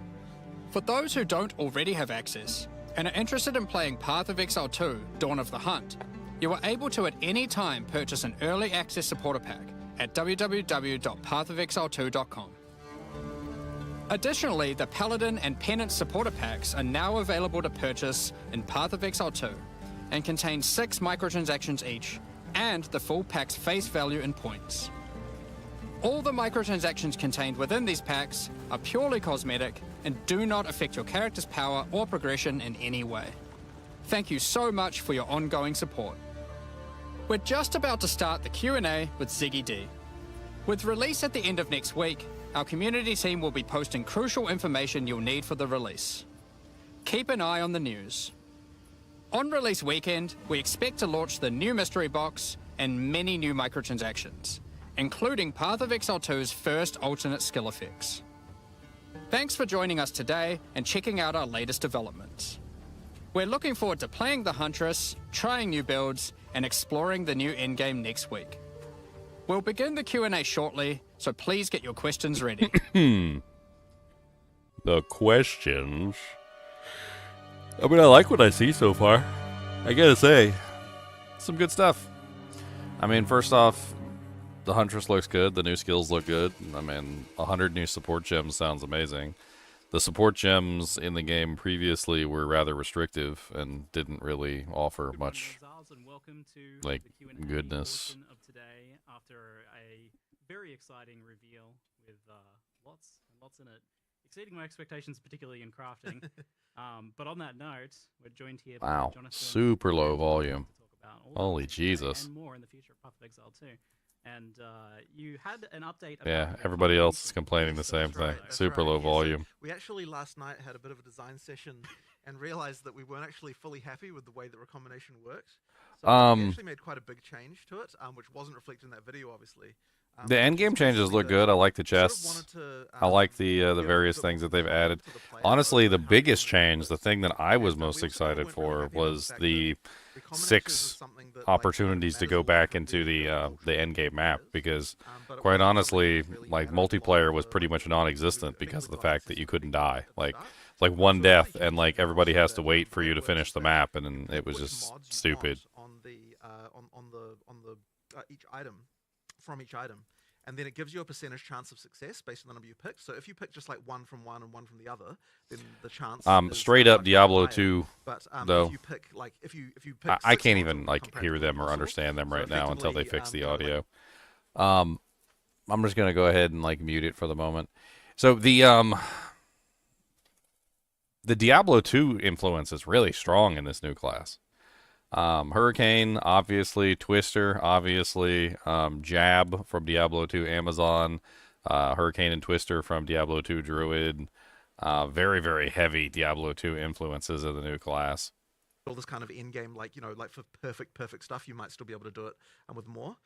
For those who don't already have access and are interested in playing Path of Exile 2, Dawn of the Hunt, you are able to at any time purchase an early access supporter pack at www.pathofexile2.com. Additionally, the Paladin and Penance supporter packs are now available to purchase in Path of Exile 2 and contain 6 microtransactions each and the full pack's face value in points. All the microtransactions contained within these packs are purely cosmetic and do not affect your character's power or progression in any way. Thank you so much for your ongoing support. We're just about to start the Q&A with Ziggy D. With release at the end of next week, our community team will be posting crucial information you'll need for the release. Keep an eye on the news. On release weekend, we expect to launch the new mystery box and many new microtransactions, including Path of Exile 2's first alternate skill effects. Thanks for joining us today and checking out our latest developments. We're looking forward to playing the Huntress, trying new builds, and exploring the new endgame next week. We'll begin the Q&A shortly, so please get your questions ready. The questions. I mean, I like what I see so far. I gotta say, some good stuff. I mean, first off, the Huntress looks good. The new skills look good. I mean, 100 new support gems sounds amazing. The support gems in the game previously were rather restrictive and didn't really offer much, like, goodness. Of today, after a very exciting reveal with lots and lots in it, exceeding my expectations, particularly in crafting. But on that note, we're joined here by Wow, Jonathan, super low volume. to talk about all Holy of this today Jesus. and more in the future of Path of Exile 2. And you had an update. About Yeah, your everybody else is contribution. complaining the Yes, same that's right, thing. that's Super right. low Yeah, so volume. we actually last night had a bit of a design session and realized that we weren't actually fully happy with the way the recombination worked. So we actually made quite a big change to it, which wasn't reflected in that video, obviously. The endgame changes look good. I like the sort of chests. wanted to, I like the give a various bit things more that they've added. to the player Honestly, the about how biggest they change, the work. thing that I was And, we most also excited weren't really for, happy about was fact the that recombinations is 6 something that, like, opportunities to matters go a lot back for into the ultra endgame map, players. because But it quite wasn't honestly, something that really like, mattered a lot multiplayer was for, pretty like, much the non-existent I think because of the we'd fact like that to you see couldn't something die. at the Like, start. like So one it was really death, and huge like and everybody also has to that wait the for way you it to works finish is the that map, you and can it was pick which just mods you stupid. want on the each item from each item, and then it gives you a percentage chance of success based on the number you pick. So if you pick just like one from one and one from the other, then the chance is Straight up much Diablo higher. 2, But though. if you pick like if you pick I 6 can't mods even of like hear compatible them or also, understand them so right now until they effectively, fix the you know, like, audio. I'm just gonna go ahead and like mute it for the moment. So the Diablo 2 influence is really strong in this new class. Hurricane, obviously. Twister, obviously. Jab from Diablo 2 Amazon. Hurricane and Twister from Diablo 2 Druid. Very, very heavy Diablo 2 influences in the new class. all this kind of end game, like, you know, like for perfect stuff, you might still be able to do it with more.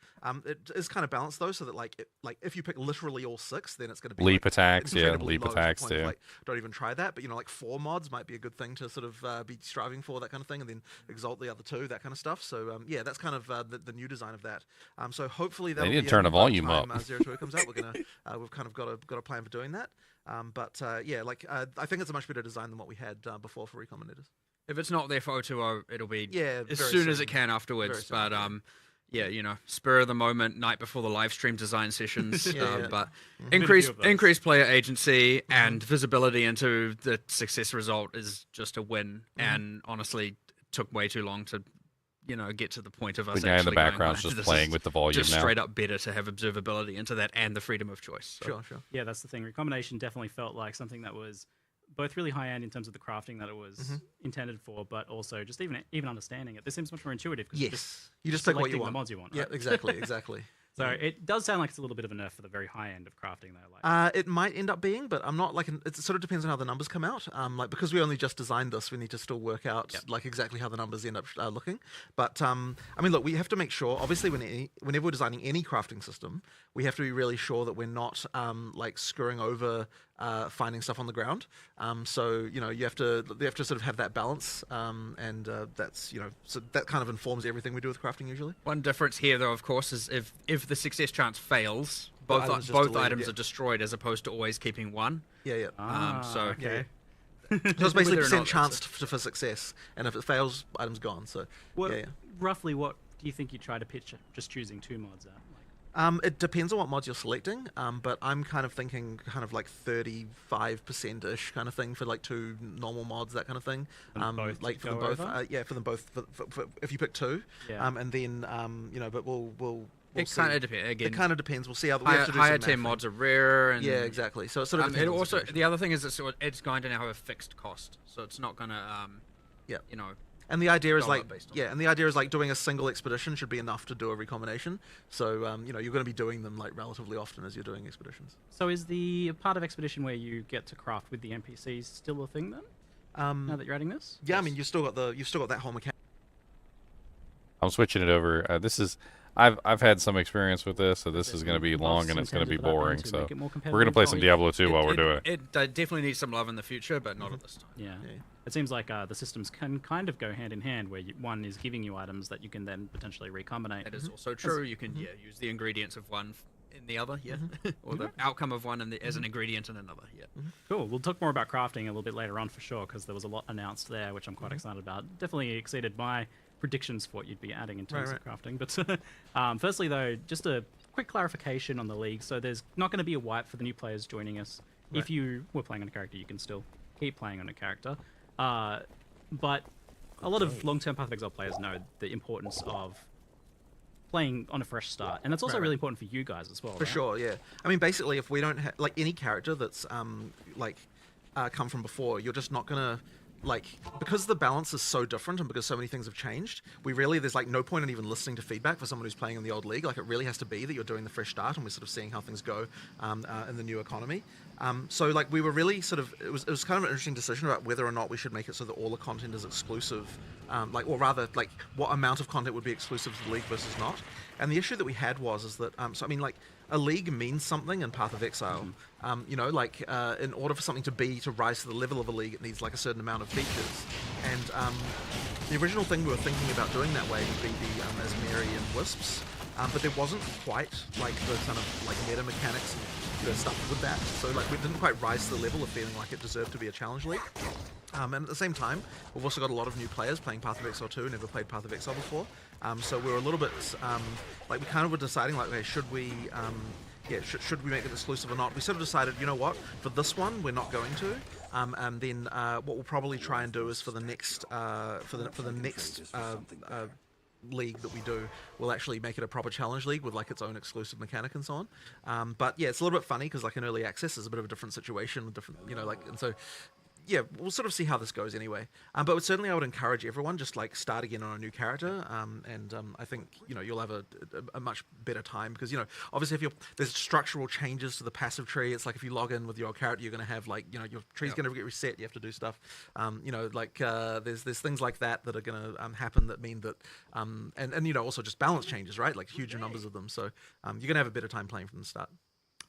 It is kind of balanced though, so that like if you pick literally all 6, then it's going to be Leap like, attacks, yeah, incredibly leap low to the attacks point of, too. like, don't even try that. But you know, like 4 mods might be a good thing to sort of be striving for, that kind of thing, and then exalt the other 2, that kind of stuff. So yeah, that's kind of the new design of that. So hopefully that'll need to be turn in the by volume time, up. Zero 2 comes out. We're gonna we've kind of got a plan for doing that. But yeah, like I think it's a much better design than what we had before for Recombinators. If it's not there for O2O, it'll be Yeah, as very soon as soon. it can afterwards. Very soon, But yeah. yeah, you know, spur of the moment, night before the live stream design sessions. Yeah. But Been a few of those. increased player agency and visibility into the success result is just a win. And honestly, took way too long to, you know, get to the point of us. The guy in the actually going, background's "Wow, just this playing is with the volume just now. straight up better to have observability into that and the freedom of choice." So. Sure. Yeah, that's the thing. Recombination definitely felt like something that was both really high end in terms of the crafting that it was intended for, but also just even understanding it. This seems much more intuitive because Yes, you just pick what you selecting want. the mods you want. Yeah, Right? exactly. So it does sound like it's a little bit of a nerf for the very high end of crafting, though. Like, It might end up being, but I'm not like it sort of depends on how the numbers come out. Like because we only just designed this, we need to still work out like exactly how the numbers end up looking. But I mean, look, we have to make sure. Obviously, whenever we're designing any crafting system, we have to be really sure that we're not like screwing over finding stuff on the ground. So you know, you have to sort of have that balance, and that's, you know, so that kind of informs everything we do with crafting usually. One difference here, though, of course, is if the success chance fails, The both item's just both deleted, items yeah. are destroyed as opposed to always keeping one. Yeah. So okay. So it's Whether basically or percent not chance for success, and if it fails, item's gone. So What, yeah. roughly, what do you think you try to pitch? Just choosing 2 mods out. Like, It depends on what mods you're selecting, but I'm kind of thinking kind of like 35%-ish kind of thing for like 2 normal mods, that kind of thing. And both like to for them go both, over? yeah, for them both. For if you pick 2, Yeah. and then but we'll It see. kind of depends. Again, It kind of depends. We'll see how we have to do higher some tier math mods thing. are rare, and Yeah, exactly. So it sort of it depends on the also situation. the other thing is it's going to now have a fixed cost, so it's not gonna Yeah. you know. And the idea is dollar like, based on yeah, and the idea is like doing a single expedition should be enough to do a recombination. So, you're going to be doing them like relatively often as you're doing expeditions. So is the part of Expedition where you get to craft with the NPCs still a thing then? Now that you're adding this? Yeah, I mean, you've still got that whole mechanic. I'm switching it over. I've had some experience with this, so this is going to be long and it's going to be boring. So we're going to play some Diablo 2 while we're doing it. It definitely needs some love in the future, but not at this time. Yeah. It seems like the systems can kind of go hand in hand, where one is giving you items that you can then potentially recombinate. That is also true. You can use the ingredients of one in the other, or the outcome of one as an ingredient in another. Cool. We'll talk more about crafting a little bit later on for sure, because there was a lot announced there, which I'm quite excited about. Definitely exceeded my predictions for what you'd be adding in terms of crafting. But firstly, though, just a quick clarification on the league. So there's not going to be a wipe for the new players joining us. If you were playing on a character, you can still keep playing on a character. But a lot of long-term Path of Exile players know the importance of playing on a fresh start, and that's also really important for you guys as well. For sure, yeah. I mean, basically, if we don't have like any character that's come from before, you're just not gonna because the balance is so different and because so many things have changed. There's like no point in even listening to feedback for someone who's playing in the old league. Like it really has to be that you're doing the fresh start, and we're sort of seeing how things go in the new economy. So like we were really sort of it was kind of an interesting decision about whether or not we should make it so that all the content is exclusive, or rather like what amount of content would be exclusive to the league versus not. And the issue that we had is that so I mean like a league means something in Path of Exile. In order for something to rise to the level of a league, it needs like a certain amount of features. And the original thing we were thinking about doing that way would be the Azmerian wisps. But there wasn't quite like the kind of like meta mechanics and stuff with that. So like we didn't quite rise to the level of feeling like it deserved to be a challenge league. And at the same time, we've also got a lot of new players playing Path of Exile 2 who never played Path of Exile before. So we were a little bit we kind of were deciding like, okay, should we should we make it exclusive or not? We sort of decided, you know what, for this one we're not going to. And then what we'll probably try and do is for the next league that we do, we'll actually make it a proper challenge league with like its own exclusive mechanic and so on. But yeah, it's a little bit funny because like in early access is a bit of a different situation with different, and so yeah, we'll sort of see how this goes anyway. But certainly I would encourage everyone just like start again on a new character. I think you'll have a much better time because obviously if there's structural changes to the passive tree. It's like if you log in with your old character, you're going to have like your tree's going to get reset. You have to do stuff. There's things like that are going to happen that mean that and also just balance changes, right? Like huge numbers of them. So you're going to have a better time playing from the start.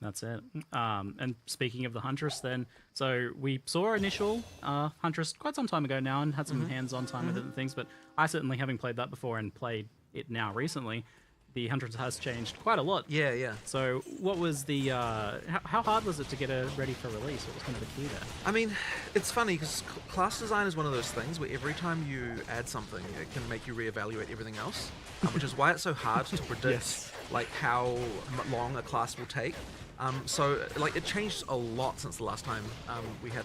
That's it. And speaking of the Huntress then, so we saw initial Huntress quite some time ago now and had some hands-on time with it and things, but I certainly, having played that before and played it now recently, the Huntress has changed quite a lot. Yeah. So what was the, how hard was it to get it ready for release? What was kind of the key there? I mean, it's funny because class design is one of those things where every time you add something, it can make you reevaluate everything else, which is why it's so hard to predict like how long a class will take. So like it changed a lot since the last time we had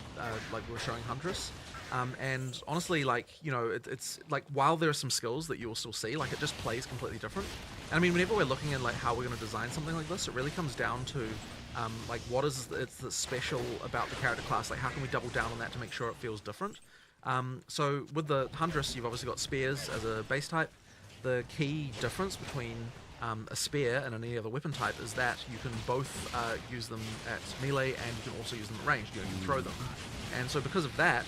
we were showing Huntress. And honestly, like, it's like while there are some skills that you will still see, like it just plays completely different. And I mean, whenever we're looking at like how we're going to design something like this, it really comes down to like what is the special about the character class? Like how can we double down on that to make sure it feels different? So with the Huntress, you've obviously got spears as a base type. The key difference between a spear and any other weapon type is that you can both use them at melee and you can also use them at range. You can throw them. And so because of that,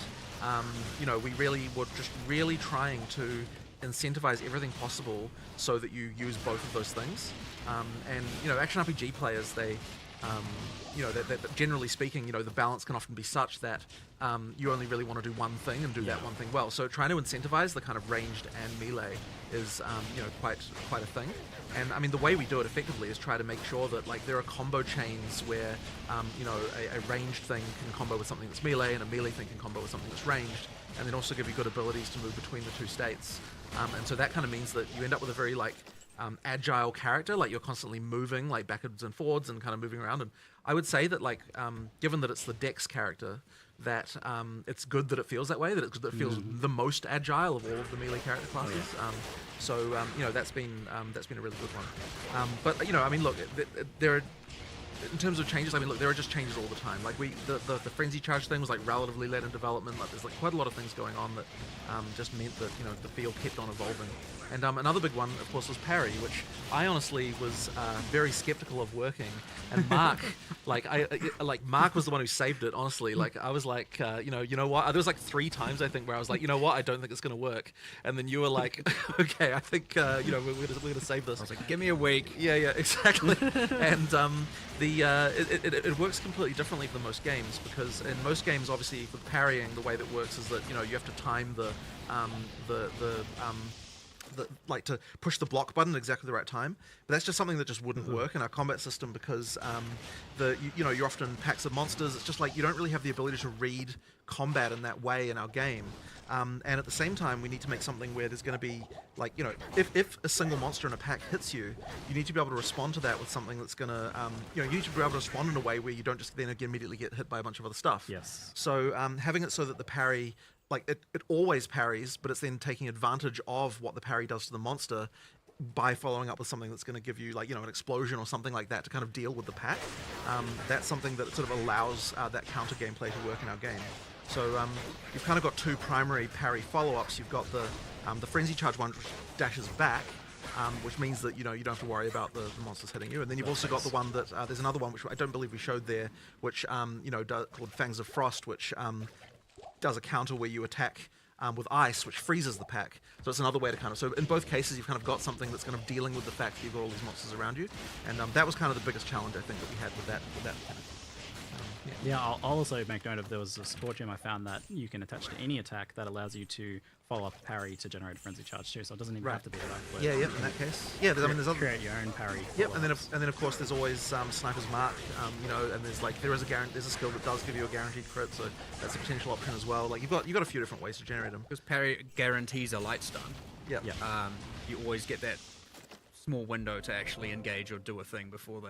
we really were just really trying to incentivize everything possible so that you use both of those things. Action RPG players, they generally speaking, the balance can often be such that you only really want to do one thing and do that one thing well. So trying to incentivize the kind of ranged and melee is, quite a thing. And I mean, the way we do it effectively is try to make sure that like there are combo chains where, a ranged thing can combo with something that's melee and a melee thing can combo with something that's ranged, and then also give you good abilities to move between the two states. And so that kind of means that you end up with a very like agile character. Like you're constantly moving like backwards and forwards and kind of moving around. And I would say that like given that it's the Dex character, that it's good that it feels that way. That it's good that it feels the most agile of all of the melee character classes. So you know that's been a really good one. But you know, I mean, look, there are. In terms of changes, I mean, look, there are just changes all the time. Like the frenzy charge thing was like relatively late in development. Like there's like quite a lot of things going on that just meant that the field kept on evolving. And another big one, of course, was parry, which I honestly was very skeptical of working. And Mark, Mark was the one who saved it. Honestly, like I was like, you know what? There was like 3 times I think where I was like, you know what? I don't think it's gonna work. And then you were like, okay, I think we're gonna save this. I was like, give me a week. Yeah, exactly. And it works completely differently for most games, because in most games, obviously, for parrying, the way that works is that you have to time like to push the block button at exactly the right time, but that's just something that just wouldn't work in our combat system, because you're often packs of monsters. It's just like you don't really have the ability to read combat in that way in our game. And at the same time, we need to make something where there's going to be, like, if a single monster in a pack hits you, you need to be able to respond to that with something that's going to, you need to be able to respond in a way where you don't just then immediately get hit by a bunch of other stuff. Yes. So having it so that the parry, like, it always parries, but it's then taking advantage of what the parry does to the monster by following up with something that's going to give you, like, an explosion or something like that to kind of deal with the pack. That's something that sort of allows that counter gameplay to work in our game. So you've kind of got 2 primary parry follow-ups. You've got the frenzy charge one, which dashes back, which means that you don't have to worry about the monsters hitting you. And then you've also got the one that there's another one which I don't believe we showed there, which called Fangs of Frost, which does a counter where you attack with ice, which freezes the pack. So it's another way to kind of... So in both cases, you've kind of got something that's kind of dealing with the fact that you've got all these monsters around you. And that was kind of the biggest challenge, I think, that we had with that mechanic. Yeah, I'll also make note of, there was a support gem I found that you can attach to any attack that allows you to follow up parry to generate a frenzy charge too, so it doesn't even have to be right. Yeah, in that case. Yeah, there's other... Create your own parry. Yep, and then of course there's always Sniper's Mark, and there's like there's a skill that does give you a guaranteed crit, so that's a potential option as well. Like you've got a few different ways to generate them. Because parry guarantees a light stun. Yeah. You always get that small window to actually engage or do a thing before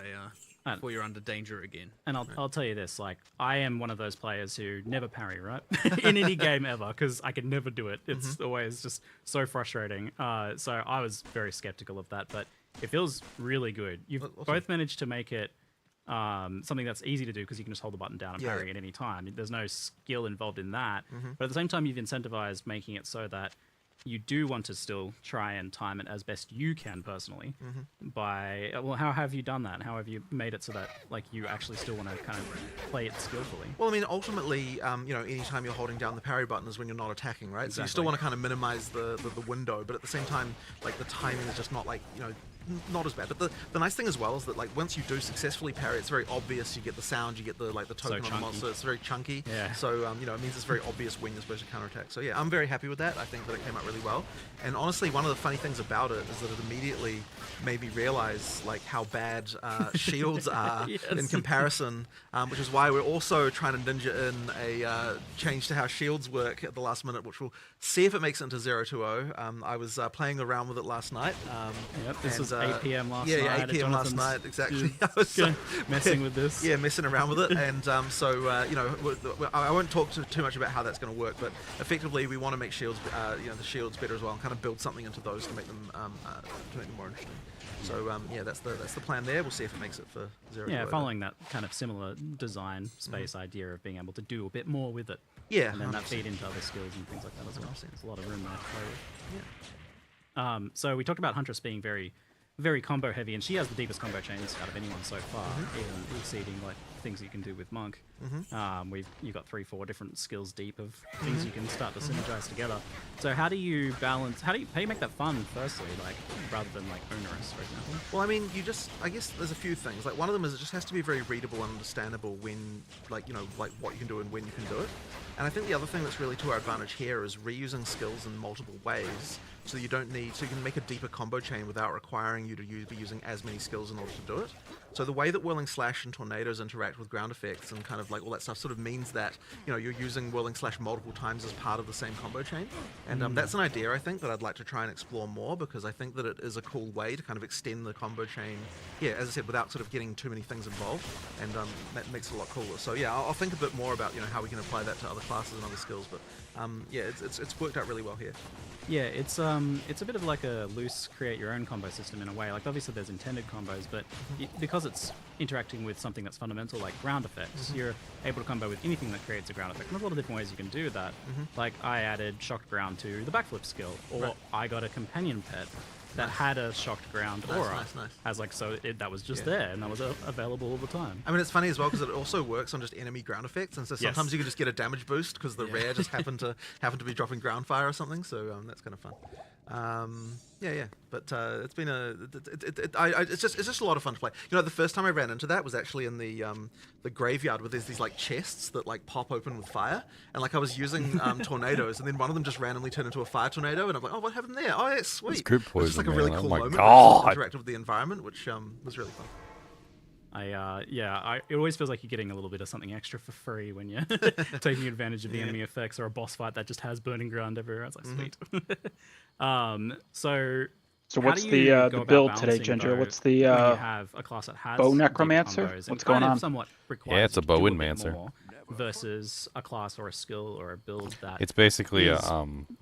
before you're under danger again. And I'll tell you this, like, I am one of those players who never parry, right? In any game ever, because I can never do it. It's always just so frustrating. So I was very skeptical of that, but it feels really good. You've both managed to make it something that's easy to do, because you can just hold the button down and parry at any time. There's no skill involved in that. But at the same time, you've incentivized making it so that you do want to still try and time it as best you can personally. By, well, how have you done that? How have you made it so that, like, you actually still want to kind of play it skillfully? Well, I mean, ultimately, anytime you're holding down the parry button is when you're not attacking, right? Exactly. So you still want to kind of minimize the window, but at the same time, like, the timing is just not, like, not as bad. But the nice thing as well is that, like, once you do successfully parry, it's very obvious. You get the sound, you get the token on the monster. It's very chunky. Yeah. So it means it's very obvious when you're supposed to counterattack. So yeah, I'm very happy with that. I think that it came out really well. And honestly, one of the funny things about it is that it immediately made me realize, like, how bad shields are in comparison, which is why we're also trying to ninja in a change to how shields work at the last minute, which we'll see if it makes it into 020. I was playing around with it last night. This was 8 p.m. last night. Yeah, 8 p.m. last night, exactly. I was messing with this. Yeah, messing around with it. And I won't talk too much about how that's going to work, but effectively we want to make shields, the shields better as well, and kind of build something into those to make them more interesting. So that's the plan there. We'll see if it makes it for 020. Yeah, following that kind of similar design space idea of being able to do a bit more with it. Yeah, and then 100%. that feed into other skills and things like that as well. 100%. There's a lot of room there to play with. Yeah. So we talked about Huntress being very, very combo heavy, and she has the deepest combo chains out of anyone so far, even exceeding, like, things you can do with Monk. You've got 3-4 different skills deep of things you can start to synergize together. So how do you balance? How do you make that fun? Firstly, like, rather than, like, onerous, for example. Well, I mean, I guess there's a few things. Like, one of them is it just has to be very readable and understandable when, like what you can do and when you can do it. And I think the other thing that's really to our advantage here is reusing skills in multiple ways, so you don't need, so you can make a deeper combo chain without requiring you to be using as many skills in order to do it. So the way that Whirling Slash and Tornadoes interact with ground effects and kind of like all that stuff sort of means that, you know, you're using Whirling Slash multiple times as part of the same combo chain. And that's an idea, I think, that I'd like to try and explore more, because I think that it is a cool way to kind of extend the combo chain, yeah, as I said, without sort of getting too many things involved, and that makes it a lot cooler. So yeah, I'll think a bit more about, you know, how we can apply that to other classes and other skills, but yeah, it's worked out really well here. Yeah, it's a bit of like a loose create your own combo system in a way. Like obviously there's intended combos, but because it's interacting with something that's fundamental like ground effects, you're able to combo with anything that creates a ground effect. And there's a lot of different ways you can do that. Like I added shocked ground to the backflip skill, or I got a companion pet that had a shocked ground aura. Nice. As like, so that was just there, and that was available all the time. I mean, it's funny as well because it also works on just enemy ground effects, and so sometimes you can just get a damage boost because the rare just happen to be dropping ground fire or something. So that's kind of fun. Yeah. But it's been it's just a lot of fun to play. You know, the first time I ran into that was actually in the graveyard where there's these like chests that like pop open with fire, and like I was using tornadoes, and then one of them just randomly turned into a fire tornado, and I'm like, oh, what happened there? Oh, yeah, sweet. It's group It was just like a poison, really man. cool Oh my moment. God. Where I interacted with the environment, which was really fun. It always feels like you're getting a little bit of something extra for free when you're taking advantage of the enemy effects, or a boss fight that just has burning ground everywhere. It's like sweet. So what's the build today, Ginger? What's the when you have a class that has bow deep necromancer? combos, What's it going kind of on? somewhat requires Yeah, it's a you to bow do bit enmancer. more versus a class or a skill or a build that It's basically is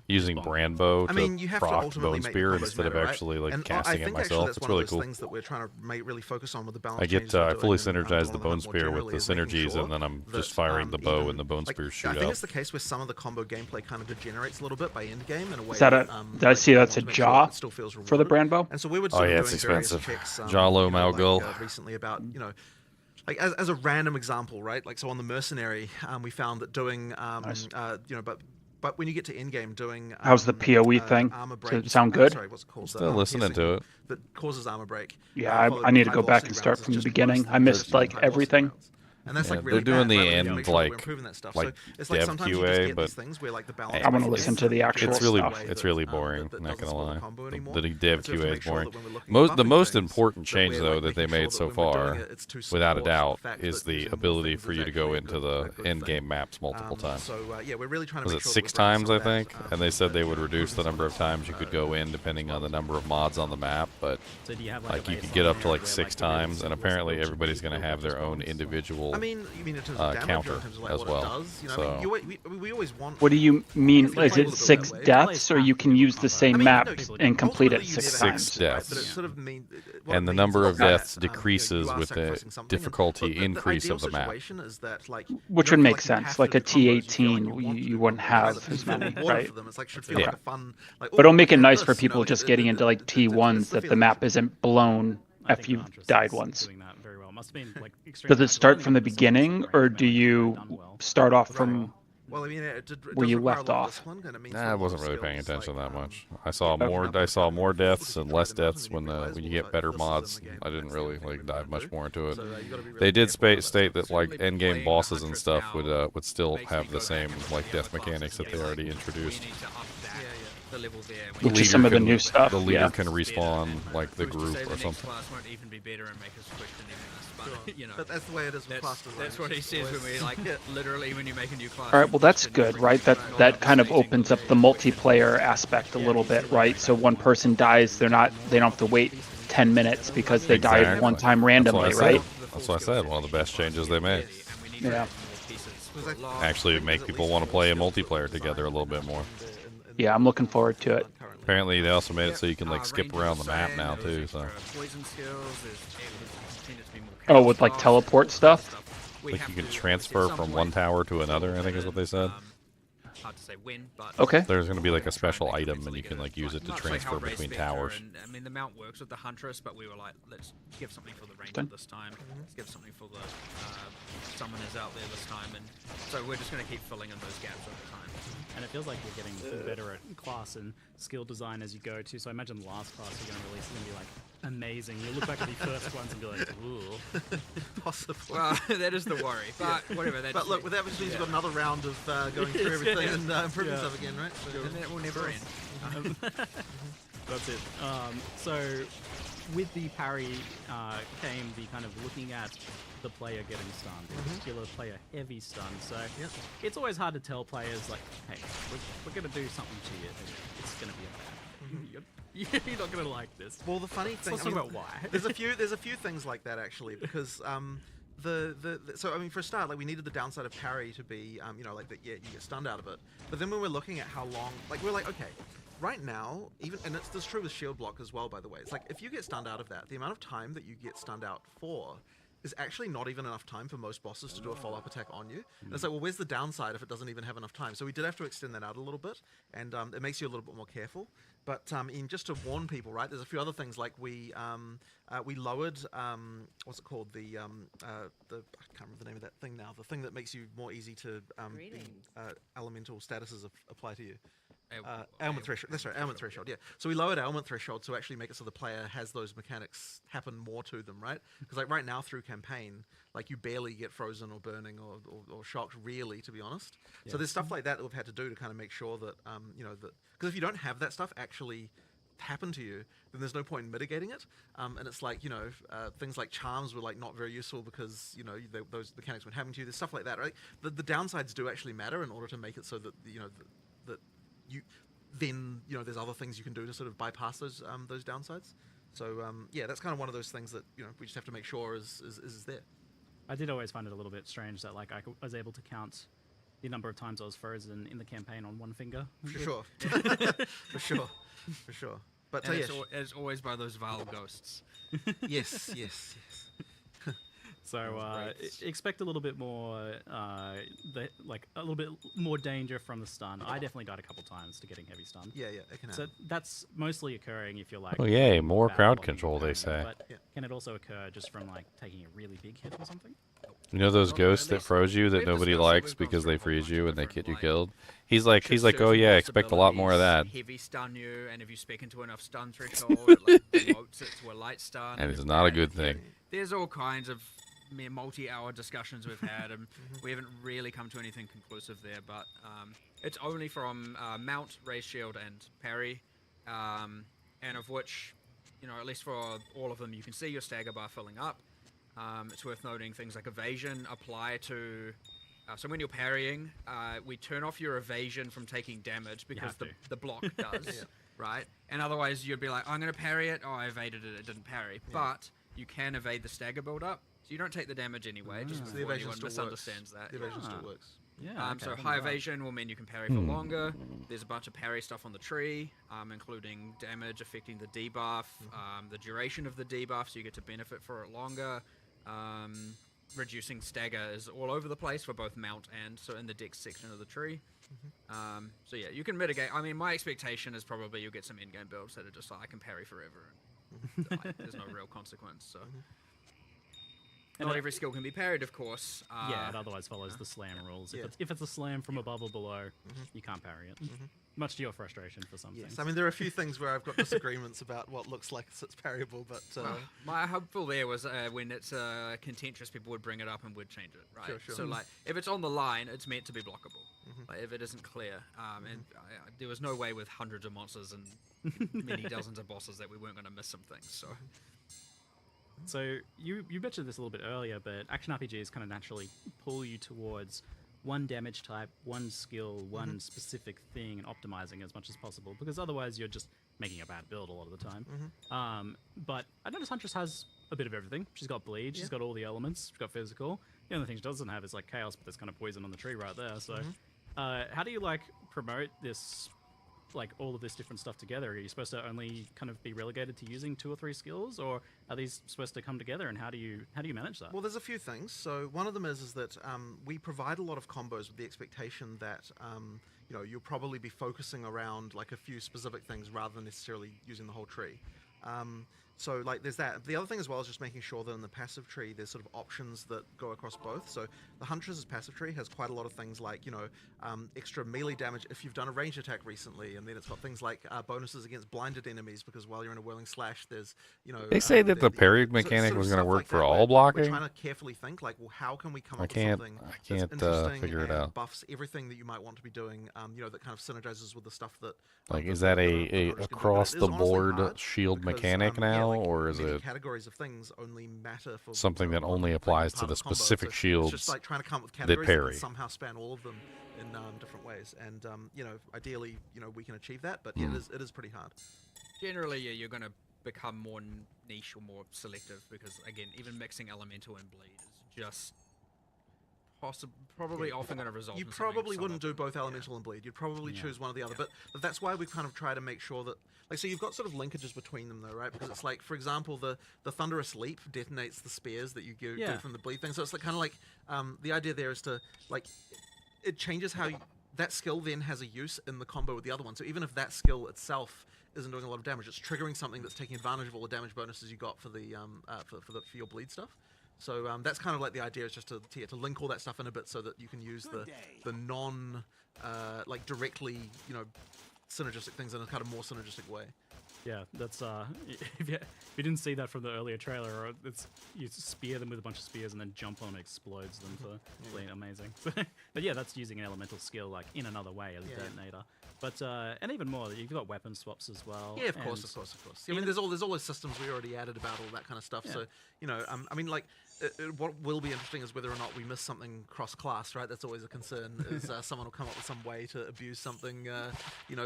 using brand bow I mean, you to have to proc ultimately bone make spear combos instead of matter, right? actually like And casting I it think actually myself. that's It's one really of those cool. things that we're trying to really focus on with the balance. I get changes we're I fully doing, and synergize the Dawn bone and Hunt more spear with the generally, is making synergies, sure and then I'm just that, firing the bow even, and the bone like, spears shoot I think out. it's the case where some of the combo gameplay kind of degenerates a little bit by endgame in a way. Is that a? Did I see we that's a want to make sure jaw it still feels for the rewarded. brand bow? And so we were Oh, sort yeah, of it's doing various expensive. checks, Jalo you know, Malgul. recently about, you know, like as a random example, right? Like so on the mercenary, we found that doing Nice. you know, but when you get to endgame, doing How's the PoE thing? armor Does break, it sound good? Sorry, what's it called? Still listening to it. That causes armor break. Yeah, followed I need to with go high back velocity and start rounds from is the just beginning. worse I than missed bursting like high velocity everything. rounds. And that's Yeah, like really they're doing bad, the right? We need to end, make sure that we're like- improving that stuff. like So it's like dev sometimes you QA, just get but these things where like the balance. I wanna makes listen sense to the and actual It's really stuff. it's really boring. that Not doesn't gonna support lie. the combo anymore. The dev And so we have to QA make is sure boring. that when we're looking at The buffing most things, important that change we're, though like, that they making sure made that so when we're doing far, it, it's to without a support doubt, the fact is that the using more ability things for is you to go actually a into good- the a good end thing. game maps multiple times. So yeah, we're really trying to Was make it sure 6 that we're bringing times, some I of that, think? And they said they would reduce the number of times you could go in depending on the number of mods on the map, but So do you have like a you could baseline get up to there like where, 6 the real times, and skill apparently selection everybody's is going to built have their own response? individual I mean, you mean in terms of damage, counter or in terms of like as what well. it does? You know, So- I mean, we always want. What do you mean? It's gonna Is play a it little bit 6 that way. deaths, or you can use the same I mean, map no, and complete it ultimately you 6 never times? Six have to, right? deaths. But it sort of and the number of deaths you know, decreases you are with the sacrificing something, and- difficulty but the increase ideal of the map. situation is that, like, you Which don't would feel make like you have sense. to Like do a combos, you feel like T18, you want to you do wouldn't combos, have but as you feel many, rewarded right? for them. It's like should feel Yeah. like a fun, like, But it'll "Ooh, make it I nice did for this," you know, people like, just getting into like it's T1s the that the feeling. map isn't blown I if think you've Huntress died is once. doing that very well. Must have been, like, extremely Does it hard to start learn from the against beginning, someone or who's do very you done well. start off Right. from? Well, I mean, where you left off? Nah, I wasn't really paying attention that much. I saw more deaths and less deaths when you get better mods. I didn't really like dive much more into it. They did state that like end game bosses and stuff would still have the same like death mechanics that they already introduced. Which is some of the new stuff, The leader yeah. can respawn like the group or something. But that's the way it is with class design. That's what he says when we like literally when you make a new class. All right, well that's good, right? That kind of opens up the multiplayer aspect a little bit, right? So one person dies, they don't have to wait 10 minutes because they died Exactly. one time That's what I randomly, said. right? That's what I said. One of the best changes they made. Yeah. Actually, make people want to play a multiplayer together a little bit more. Yeah, I'm looking forward to it. Apparently, they also made it so you can like skip around the map now too. So Oh, with like teleport stuff? like you can transfer from one tower to another. I think is what they said. Hard to say when, but Okay. There's going to be like a special item, and you can like use it to much like transfer how Race between Vector towers. And, I mean, the mount works with the Huntress, but we were like, let's give something for the Ranger Interesting. this time. Let's give something for the Summoners out there this time, and so we're just going to keep filling in those gaps over time. And it feels like you're getting better at class and skill design as you go too. So I imagine the last class you're going to release is going to be like amazing. You look back at the first ones and be like, ooh. Possibly. Well, that is the worry, but whatever. But look, with that, which means we've got another round of going through everything. and improve yourself again, right? So, And it will never end. That's it. So with the parry came the kind of looking at the player getting stunned, in particular player heavy stun. So it's always hard to tell players like, hey, we're going to do something to you. It's going to be bad. You're not going to like this. Well, the funny thing, Let's talk about why. there's a few things like that actually, because so I mean, for a start, like we needed the downside of parry to be you know, like that, yeah, you get stunned out of it. But then when we're looking at how long, like we're like, okay, right now, even, and it's true with shield block as well, by the way. It's like if you get stunned out of that, the amount of time that you get stunned out for is actually not even enough time for most bosses to do a follow-up attack on you. And it's like, well, where's the downside if it doesn't even have enough time? So we did have to extend that out a little bit, and it makes you a little bit more careful. But in just to warn people, right? There's a few other things like we lowered what's it called, the I can't remember the name of that thing now. The thing that makes you more easy to elemental statuses apply to you. Ailment threshold. That's right, ailment threshold. Yeah. So we lowered ailment threshold to actually make it so the player has those mechanics happen more to them, right? Because like right now through campaign, like you barely get frozen or burning or shocked, really, to be honest. Yeah. So there's stuff like that we've had to do to kind of make sure that you know, that, because if you don't have that stuff actually happen to you, then there's no point in mitigating it. And it's like, you know, things like charms were like not very useful because, you know, those mechanics weren't happening to you. There's stuff like that, right? The downsides do actually matter in order to make it so that, you know, that you then, you know, there's other things you can do to sort of bypass those downsides. So yeah, that's kind of one of those things that, you know, we just have to make sure is there. I did always find it a little bit strange that like I was able to count the number of times I was frozen in the campaign on one finger. For sure. For sure. But and it's always by those vile ghosts. yes. So expect a little bit more, a little bit more danger from the stun. I definitely died a couple times to getting heavy stun. Yeah, it can So happen. that's mostly occurring if you're like. Oh yay, more bad crowd blocking control, they say. But can it also occur just from like taking a really big hit or something? You know those Well, ghosts at that least froze you that we've nobody discussed it, likes we've gone because through they a whole freeze bunch you of and they different, get you like, killed? He's like, Shifts oh certain yeah, expect a lot more of that. possibilities, Heavy stun you, and if you speak into enough stun threshold, it like demotes it to a light stun. And it's not a good thing. There's all kinds of multi-hour discussions we've had, and we haven't really come to anything conclusive there. But it's only from mount, raise shield, and parry, and of which, you know, at least for all of them, you can see your stagger bar filling up. It's worth noting things like evasion apply to. So when you're parrying, we turn off your evasion from taking damage because the block does, right? And otherwise you'd be like, I'm going to parry it. Oh, I evaded it. It didn't parry. Yeah. But you can evade the stagger build-up, so you don't take the damage anyway. Just before anyone misunderstands that. The evasion still works. Yeah. So high evasion will mean you can parry for longer. There's a bunch of parry stuff on the tree, including damage affecting the debuff, the duration of the debuff, so you get to benefit for it longer. Reducing stagger is all over the place for both mount and so in the dex section of the tree. So yeah, you can mitigate. I mean, my expectation is probably you'll get some in-game builds that are just like, I can parry forever and die. There's no real consequence. So not every skill can be parried, of course. Yeah, it otherwise follows the slam rules. If it's a slam from above or below, you can't parry it. Much to your frustration for some things. I mean, there are a few things where I've got disagreements about what looks like it's parryable, but... my hopeful there was when it's contentious, people would bring it up and would change it, right? Sure. So, like, if it's on the line, it's meant to be blockable. Like, if it isn't clear. And there was no way with hundreds of monsters and many dozens of bosses that we weren't going to miss some things, so... So you mentioned this a little bit earlier, but action RPGs kind of naturally pull you towards one damage type, one skill, one specific thing, and optimizing as much as possible, because otherwise you're just making a bad build a lot of the time. But I noticed Huntress has a bit of everything. She's got bleed, she's got all the elements, she's got physical. The only thing she doesn't have is like chaos, but there's kind of poison on the tree right there. So how do you like promote this, like all of this different stuff together? Are you supposed to only kind of be relegated to using 2 or 3 skills, or are these supposed to come together, and how do you manage that? Well, there's a few things. So one of them is that we provide a lot of combos with the expectation that you know, you'll probably be focusing around like a few specific things rather than necessarily using the whole tree. So like there's that. The other thing as well is just making sure that in the passive tree there's sort of options that go across both. So the Huntress's passive tree has quite a lot of things like, extra melee damage if you've done a ranged attack recently, and then it's got things like bonuses against blinded enemies because while you're in a whirling slash, there's They say that the parry mechanic was going to work for all blocking. We're trying to carefully think like, well, how can we come up with something I can't that's interesting figure it and out. buffs everything that you might want to be doing, that kind of synergizes with the stuff that Is that a across the board shield mechanic now, or is it categories of things only matter for something that only applies to the specific shields it's just like trying to come up with that categories parry? that somehow span all of them in different ways, and ideally we can achieve that, but it is pretty hard. Generally, yeah, you're going to become more niche or more selective because, again, even mixing elemental and bleed is just probably often going to result. You in probably wouldn't do something both elemental and bleed. You'd probably choose one or the other. But that's why we kind of try to make sure that, so you've got sort of linkages between them, though, right? Because it's like, for example, the thunderous leap detonates the spears that you do from the bleed thing. So it's like kind of like the idea there is to it changes how that skill then has a use in the combo with the other one. So even if that skill itself isn't doing a lot of damage, it's triggering something that's taking advantage of all the damage bonuses you got for the for your bleed stuff. So that's kind of like the idea, is just to link all that stuff in a bit so that you can use the non directly synergistic things in a kind of more synergistic way. Yeah, that's if you didn't see that from the earlier trailer, you spear them with a bunch of spears and then jump on and explodes them for being amazing. But yeah, that's using an elemental skill like in another way as a detonator. But and even more, you've got weapon swaps as well. Yeah, of course. I mean, there's all those systems we already added about all that kind of stuff. Yeah. So what will be interesting is whether or not we miss something cross-class, right? That's always a concern. Is someone will come up with some way to abuse something,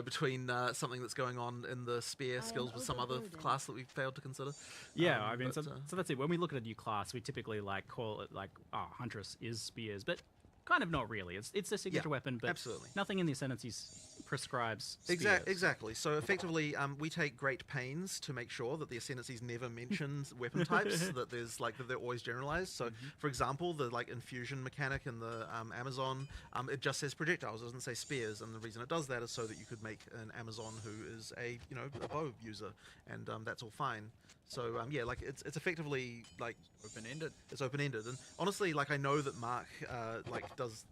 between something that's going on in the spear skills with some other class that we failed to consider. Yeah, I mean, so that's it. When we look at a new class, we typically call it Huntress is spears, but kind of not really. It's a signature weapon, but absolutely nothing in the Ascendancy prescribes spears. Exactly. So effectively, we take great pains to make sure that the Ascendancies never mentions weapon types, that there's that they're always generalized. So, for example, the infusion mechanic in the Amazon, it just says projectiles, it doesn't say spears, and the reason it does that is so that you could make an Amazon who is a bow user, and that's all fine. So it's effectively open-ended. It's open-ended, and honestly, I know that Mark does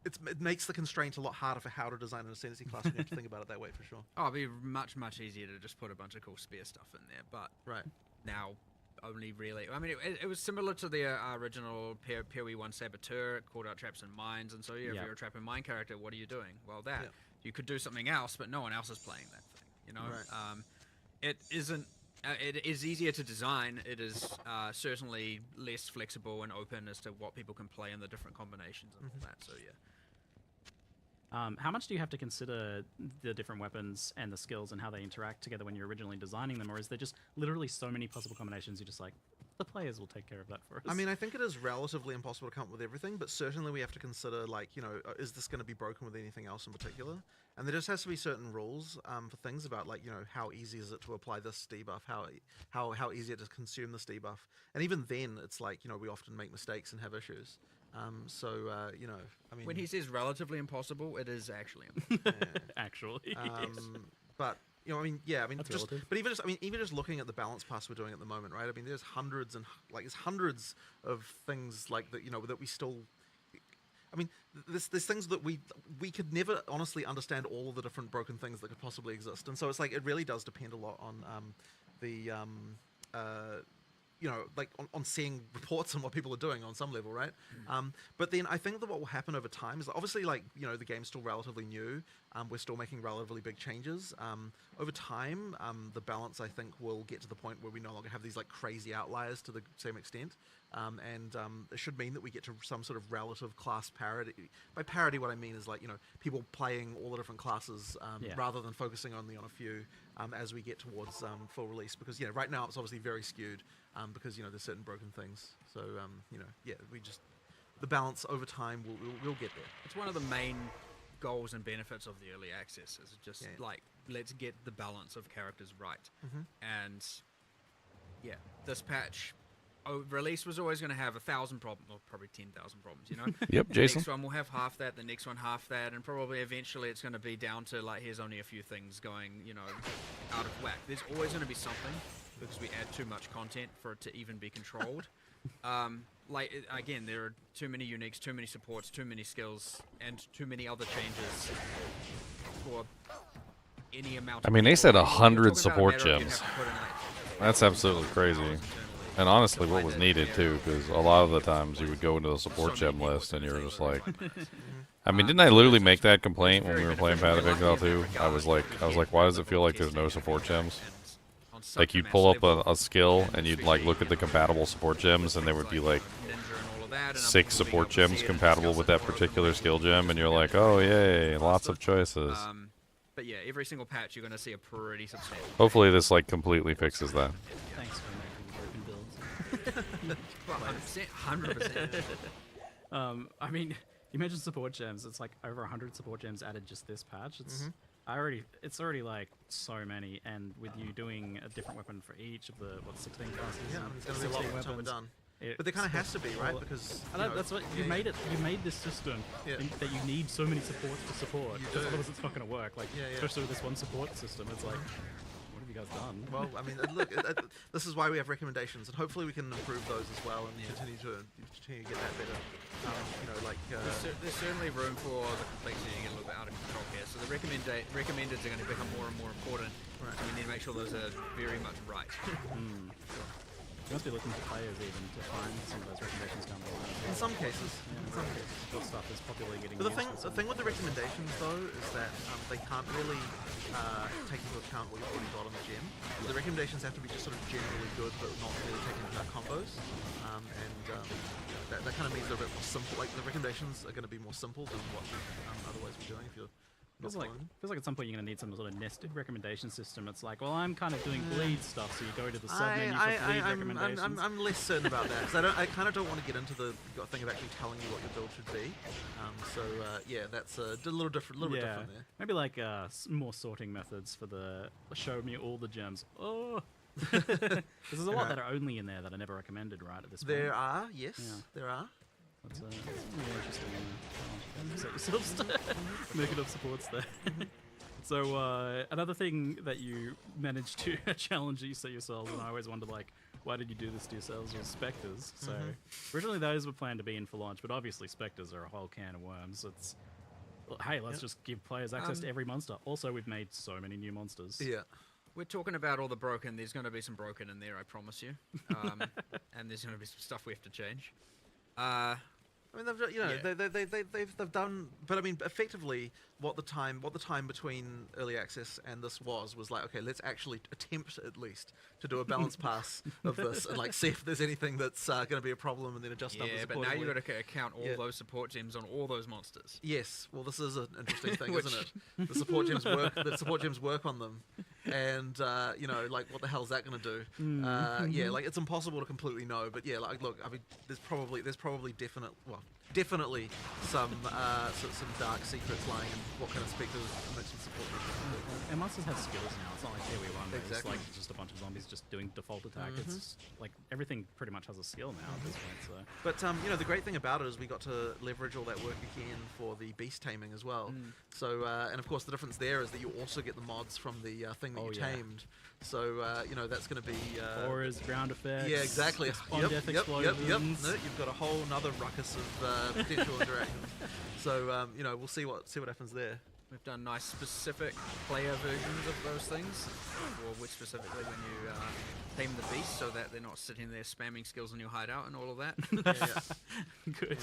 it makes the constraint a lot harder for how to design an Ascendancy class when you have to think about it that way, for sure. Oh, it'd be much easier to just put a bunch of cool spear stuff in there, but now only really. I mean, it was similar to the original PoE 1 Saboteur. It called out traps and mines, and so if you're a trap and mine character, what are you doing? Well, you could do something else, but no one else is playing that thing. It isn't. It is easier to design. It is certainly less flexible and open as to what people can play in the different combinations and all that. So yeah. How much do you have to consider the different weapons and the skills and how they interact together when you're originally designing them, or is there just literally so many possible combinations you're just the players will take care of that for us? I mean, I think it is relatively impossible to come up with everything, but certainly we have to consider is this going to be broken with anything else in particular? And there just has to be certain rules for things about how easy is it to apply this debuff, how easy it is to consume this debuff, and even then it's we often make mistakes and have issues. I mean, when he says relatively impossible, it is actually actually. But That's relative. But even just looking at the balance pass we're doing at the moment, right? I mean, there's hundreds of things that we still. I mean, there's things that we could never honestly understand all of the different broken things that could possibly exist, and so it's it really does depend a lot on on seeing reports on what people are doing on some level, right? But then I think that what will happen over time is obviously the game's still relatively new. We're still making relatively big changes. Over time, the balance I think will get to the point where we no longer have these crazy outliers to the same extent. And it should mean that we get to some sort of relative class parity. By parity, what I mean is people playing all the different classes rather than focusing only on a few as we get towards full release. Because right now it's obviously very skewed because there's certain broken things. So the balance over time we'll get there. It's one of the main goals and benefits of the early access is just let's get the balance of characters right. And this patch. Release was always going to have 1,000 problems, or probably 10,000 problems, Yep, Jason. The next one will have half that, the next one half that, and probably eventually it's going to be down to here's only a few things going, out of whack. There's always going to be something, because we add too much content for it to even be controlled. Again, there are too many uniques, too many supports, too many skills, and too many other changes for any amount. I mean, they said 100 support gems. That's absolutely crazy. And honestly, what was needed too, because a lot of the times you would go into the support gem list and you're just like, I mean, didn't I literally make that complaint when we were playing Path of Exile 2? I was like, why does it feel like there's no support gems? Like you'd pull up a skill and you'd like look at the compatible support gems and there would be like 6 support gems compatible with that particular skill gem, and you're like, oh yay, lots of choices. But yeah, every single patch you're going to see a pretty substantial. Hopefully this like completely fixes that. Thanks for making broken builds. 100%. I mean, you mentioned support gems. It's like over 100 support gems added just this patch. It's it's already like so many, and with you doing a different weapon for each of the 16 classes. Yeah, it's going to be a lot by the time we're done. But there kind of has to be, right? Because that's what you made it. You made this system that you need so many supports to support. Because otherwise, it's not going to work. Like especially with this one support system, it's like, what have you guys done? Well, I mean, look, this is why we have recommendations, and hopefully we can improve those as well and continue to get that better. There's certainly room for the complexity to get a little bit out of control here. So the recommendeds are going to become more and more important. Right. And we need to make sure those are very much right. You must be looking for players even to find some of those recommendations down the line. In some cases. Good stuff is popularly getting But used. the thing with the recommendations though is that they can't really take into account what you've already got on the gem. The recommendations have to be just sort of generally good, but not really taking into account combos. That kind of means they're a bit more simple. Like the recommendations are going to be more simple than what you otherwise be doing if you're. Feels like at some point you're going to need some sort of nested recommendation system. It's like, well, I'm kind of doing bleed stuff, so you go to the sub-menu for bleed recommendations. I'm less certain about that, because I kind of don't want to get into the thing of actually telling you what your build should be. Yeah, that's a little bit different there. Maybe like more sorting methods for the show me all the gems. Oh! There's a lot that are only in there that are never recommended, right, at this point. There are, yes, there are. That's really interesting. Set yourselves to make enough supports there. So another thing that you managed to challenge you set yourselves, and I always wonder, like, why did you do this to yourselves, was Spectres. So originally those were planned to be in for launch, but obviously Spectres are a whole can of worms. It's, hey, let's just give players access to every monster. Also, we've made so many new monsters. Yeah. We're talking about all the broken. There's going to be some broken in there, I promise you. And there's going to be some stuff we have to change. I mean, they've done, but I mean, effectively, what the time between early access and this was like, okay, let's actually attempt at least to do a balance pass of this and like see if there's anything that's going to be a problem and then adjust numbers accordingly. But now you've got to account all those support gems on all those monsters. Yes, well, this is an interesting thing, isn't it? The support gems work. The support gems work on them, and like, what the hell is that going to do? Yeah, like it's impossible to completely know. But yeah, like, look, I mean, there's probably definitely some dark secrets lying in what kind of Spectres merchant support. And monsters have skills now. It's not like here we run. Exactly. It's like just a bunch of zombies just doing default attack. It's like everything pretty much has a skill now at this point. So. But the great thing about it is we got to leverage all that work again for the beast taming as well. So and of course the difference there is that you also get the mods from the thing that you tamed. So that's going to be auras, ground effects. Yeah, exactly. Death explosions. No, you've got a whole another ruckus of potential interactions. So we'll see what happens there. We've done nice specific player versions of those things, or which specifically when you tame the beast, so that they're not sitting there spamming skills in your hideout and all of that. Good.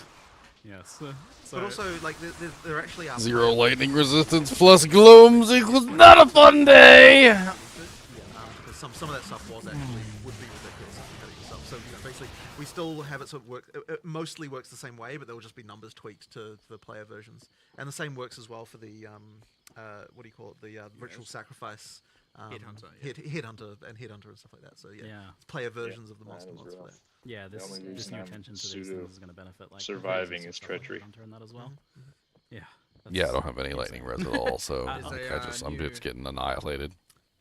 Yes. But also, like, there actually are 0 lightning resistance plus glooms equals not a fun day. Because some of that stuff would be ridiculous if you had it yourself. So basically, we still have it sort of work. It mostly works the same way, but there will just be numbers tweaked to the player versions, and the same works as well for the what do you call it? The ritual sacrifice. Headhunter, Headhunter and stuff like that. So player versions of the monster mods for that. Yeah, this new attention to these things is going to benefit. Like surviving is treachery. Hunter and that as well. Yeah. Yeah, I don't have any lightning res at all, so I'm just getting annihilated.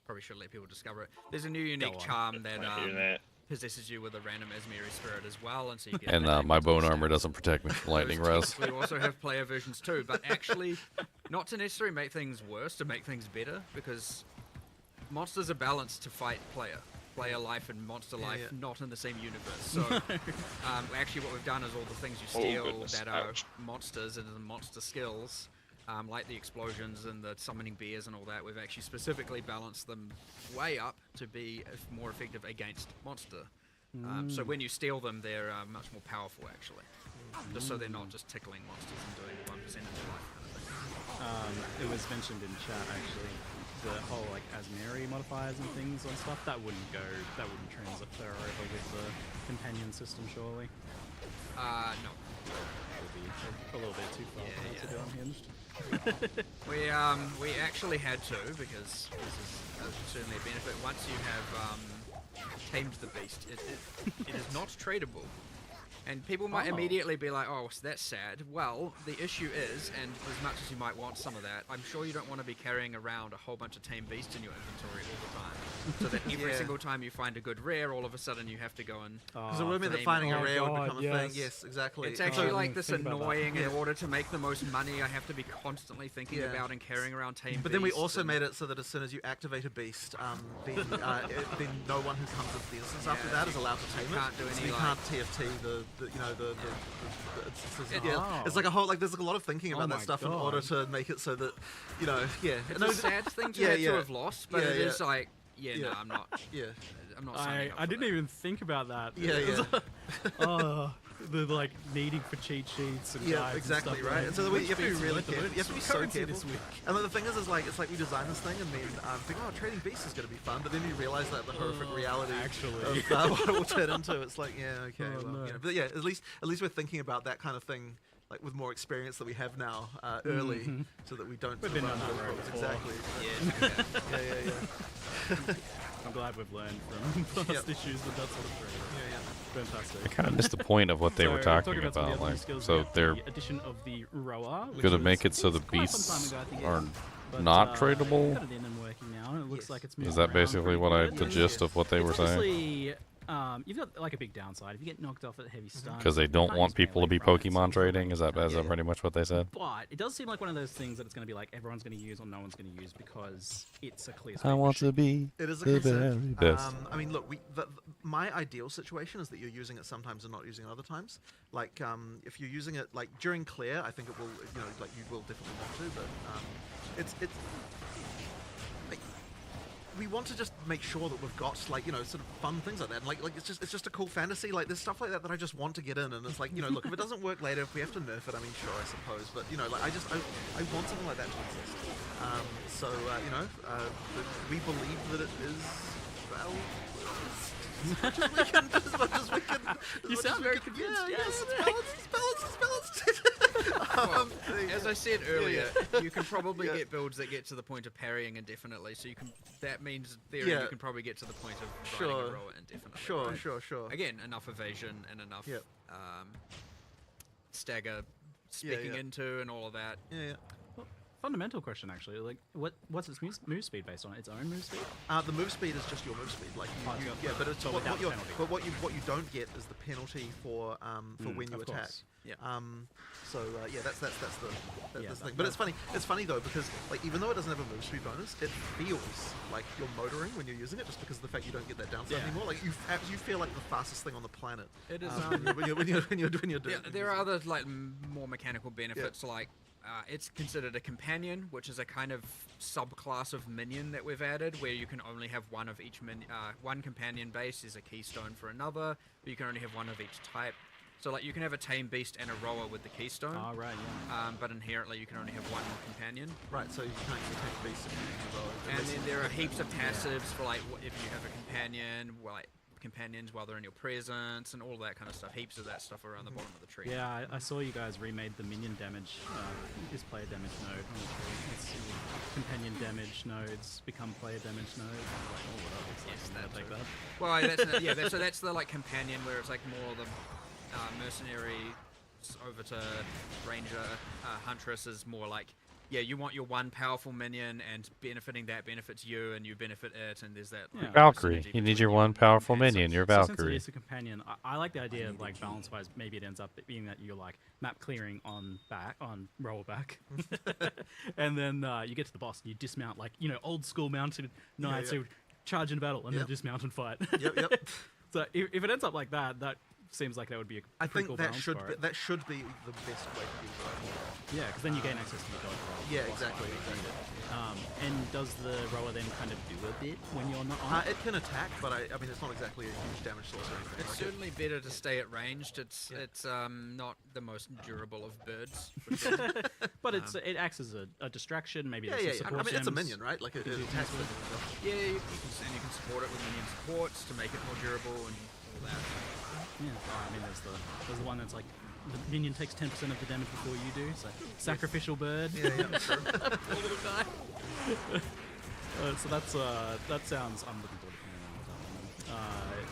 Probably should let people discover it. There's a new unique charm that possesses you with a random Azmerian spirit as well, and so you get. And my bone armor doesn't protect me from lightning res. We also have player versions too, but actually, not to necessarily make things worse, to make things better, because monsters are balanced to fight player. player life and monster life yeah. not in the same universe. So actually what we've done is all the things you steal goodness, that are ouch. monsters and the monster skills, like the explosions and the summoning bears and all that, we've actually specifically balanced them way up to be more effective against monster. So when you steal them, they're much more powerful actually. Just so they're not just tickling monsters and doing 1% of their life kind of thing. It was mentioned in chat actually, the whole like Azmerian modifiers and things and stuff that wouldn't transfer over with the companion system, surely. No. That would be a little bit too far for that to be unhinged. We actually had to, because this is certainly a benefit. Once you have tamed the beast, it is not tradable. And people might immediately be like, oh, so that's sad. Well, the issue is, and as much as you might want some of that, I'm sure you don't want to be carrying around a whole bunch of tame beasts in your inventory all the time. So that every single time you find a good rare, all of a sudden you have to go and... Because the rumor that finding a rare would become a thing. Yes, exactly. It's actually like this annoying, in Yeah. order to make the most money, I have to be constantly thinking about and carrying around tame beasts. But then we also made it so that as soon as you activate a beast, then no one who comes with the instance after that is allowed to tame it. Can't do So any, you like- can't TFT there's like a whole there's like a lot of thinking about that my stuff in God. order to make it so that It's a sad thing to have lost, but it is like, no, I'm not. Yeah. I'm not signing up I for didn't that. even think about that. Yeah. The like needing for cheat sheets and Yeah, guides exactly, and stuff. right. And so you have to be really careful. careful. You have to be so careful. This week. And then the thing is like it's like we designed this thing and then think, oh, trading beasts is going to be fun, but then you realize that the horrific reality actually. of what it will turn into. It's like, okay, Oh, well, no. but yeah, at least we're thinking about that kind of thing. Like with more experience that we have now, early, so that we don't. We've sort of been run down into that road those problems. before. Exactly. Yeah. I'm glad we've learned from past issues with that sort of thing. Fantastic. I kind of missed the point of what they were talking about. Some of the about. other Like, skills, so we have they're the addition of the rower, which gonna was make it so the quite some beasts time ago, I think, are but, not Got tradable. it in and working now, and it looks like it's moving Is that around basically pretty what good. the gist of what they were It's saying? obviously, you've got like a big downside if you get knocked off at heavy stun. Because they you don't can't want use people to melee be from it, so Pokemon it's trading. Is that yeah. pretty much what they said? But it does seem like one of those things that it's going to be like everyone's going to use or no one's going to use because it's a clear. I want to be It is a the concept. very best. I mean, look, my ideal situation is that you're using it sometimes and not using it other times. Like, if you're using it like during clear, I think it will, like you will definitely want to. But it's like, we want to just make sure that we've got like sort of fun things like that. And like it's just a cool fantasy. Like there's stuff like that I just want to get in. And it's like look, if it doesn't work later, if we have to nerf it, I mean, sure, I suppose. But like I want something like that to exist. We believe that it is as much as we can. As much as we can. You sound very convinced. Yes, it's balanced. Well, as I said earlier, you can probably get builds that get to the point of parrying indefinitely. So you can. That means in theory you can probably get to the point of riding a rower indefinitely. Sure. Again, enough evasion and enough stagger speaking into and all of that. Yeah. Fundamental question actually, like what's its move speed based on? Its own move speed? The move speed is just your move speed, like but it's So what without you penalty. what you don't get is the penalty for when you of attack. course. Yeah. That's the thing. But that- it's funny. It's funny though because like even though it doesn't have a move speed bonus, it feels like you're motoring when you're using it, just because of the fact you don't get that downside anymore. Like you feel like the fastest thing on the planet. It is. When you're doing. Yeah, there are other like more mechanical benefits, like it's considered a companion, which is a kind of subclass of minion that we've added, where you can only have one of each one companion base is a keystone for another, but you can only have one of each type. So like you can have a tame beast and a rower with the keystone. Oh right, yeah. But inherently you can only have one companion. Right, so you can't use attack beast if you use a rower. And then there are heaps of passives for like if you have a companion, like companions while they're in your presence and all that kind of stuff. Heaps of that stuff around the bottom of the tree. Yeah, I saw you guys remade the minion damage, this player damage node on the tree. It's companion damage nodes become player damage nodes. I'm like, oh, what else? Yes, I'll take that. Well, so that's the like companion where it's like more the mercenary over to ranger. Huntress is more like, you want your one powerful minion, and benefiting that benefits you, and you benefit it, and there's that. Like, Valkyrie. synergy You need between your you one and powerful handsome. minion. You're So since it Valkyrie. is a companion, I like the idea of like balance-wise, maybe it ends up being that you're like map clearing on rollback, and then you get to the boss and you dismount like old school mounted knights who charge in battle and Yep. then dismount and fight. Yep. So if it ends up like that, that seems like that would be a I pretty think cool that balance should for be, it. that should be the best way to use it. Yeah, because then you gain access to the dodge roll. Yeah, boss exactly. fight if you need it. And does the roller then kind of do a bit when you're not on? It can attack, but I mean it's not exactly a huge damage source or anything. It's like certainly better to stay at ranged. It's not the most durable of birds. for sure. But it acts as a distraction. Maybe Yeah, there's yeah. some I mean, support it's a gems. minion, right? Like it do attacks things with Yeah, you can support it with minion supports to make it more durable and all that. Yeah, I mean, there's the one that's like the minion takes 10% of the damage before you do. So sacrificial bird. Yeah, true. Poor little guy. So that sounds. I'm looking forward to playing around with that one.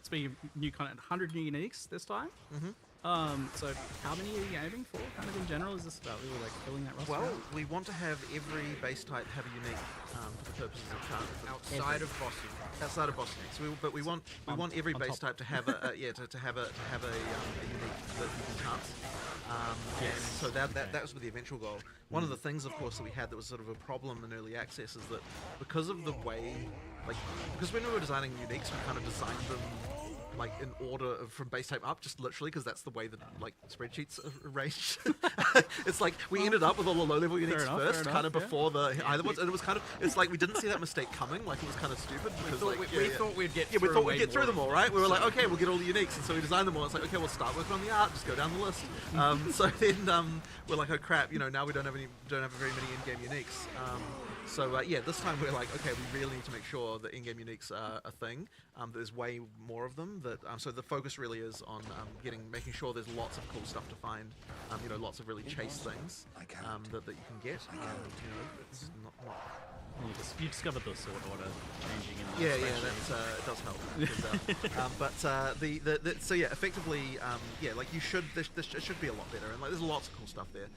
Speaking of new content, 100 new uniques this time. So how many are you aiming for? Kind of in general, is this about really like filling that roster? Well, out? we want to have every base type have a unique for the purposes of chance. Outside of boss units. Outside of boss uniques, but we want every on base top. type to have a to have a unique that you can chance. And so that was with the eventual goal. One of the things, of course, that we had that was sort of a problem in early access is that because of the way, because when we were designing uniques, we kind of designed them like in order from base type up, just literally because that's the way that like spreadsheets are arranged. It's like we ended up with all the low level uniques enough, first, fair kind of enough, yeah. before the high ones, and it was kind of it's like we didn't see that mistake coming. Like it was kind of stupid because We thought we'd get we through thought way we'd get through more them all, right? We were like, okay, we'll get all the uniques, and so we designed them all. It's like, okay, we'll start working on the art, just go down the list. So then we're like, oh crap, now we don't have very many in-game uniques. So this time we're like, okay, we really need to make sure that in-game uniques are a thing. There's way more of them. So the focus really is on making sure there's lots of cool stuff to find. Lots of really chase things that you can get. It's not You discovered the sword order changing in the yeah, spreadsheet. it does help. But effectively, like you should. This should be a lot better, and like there's lots of cool stuff there.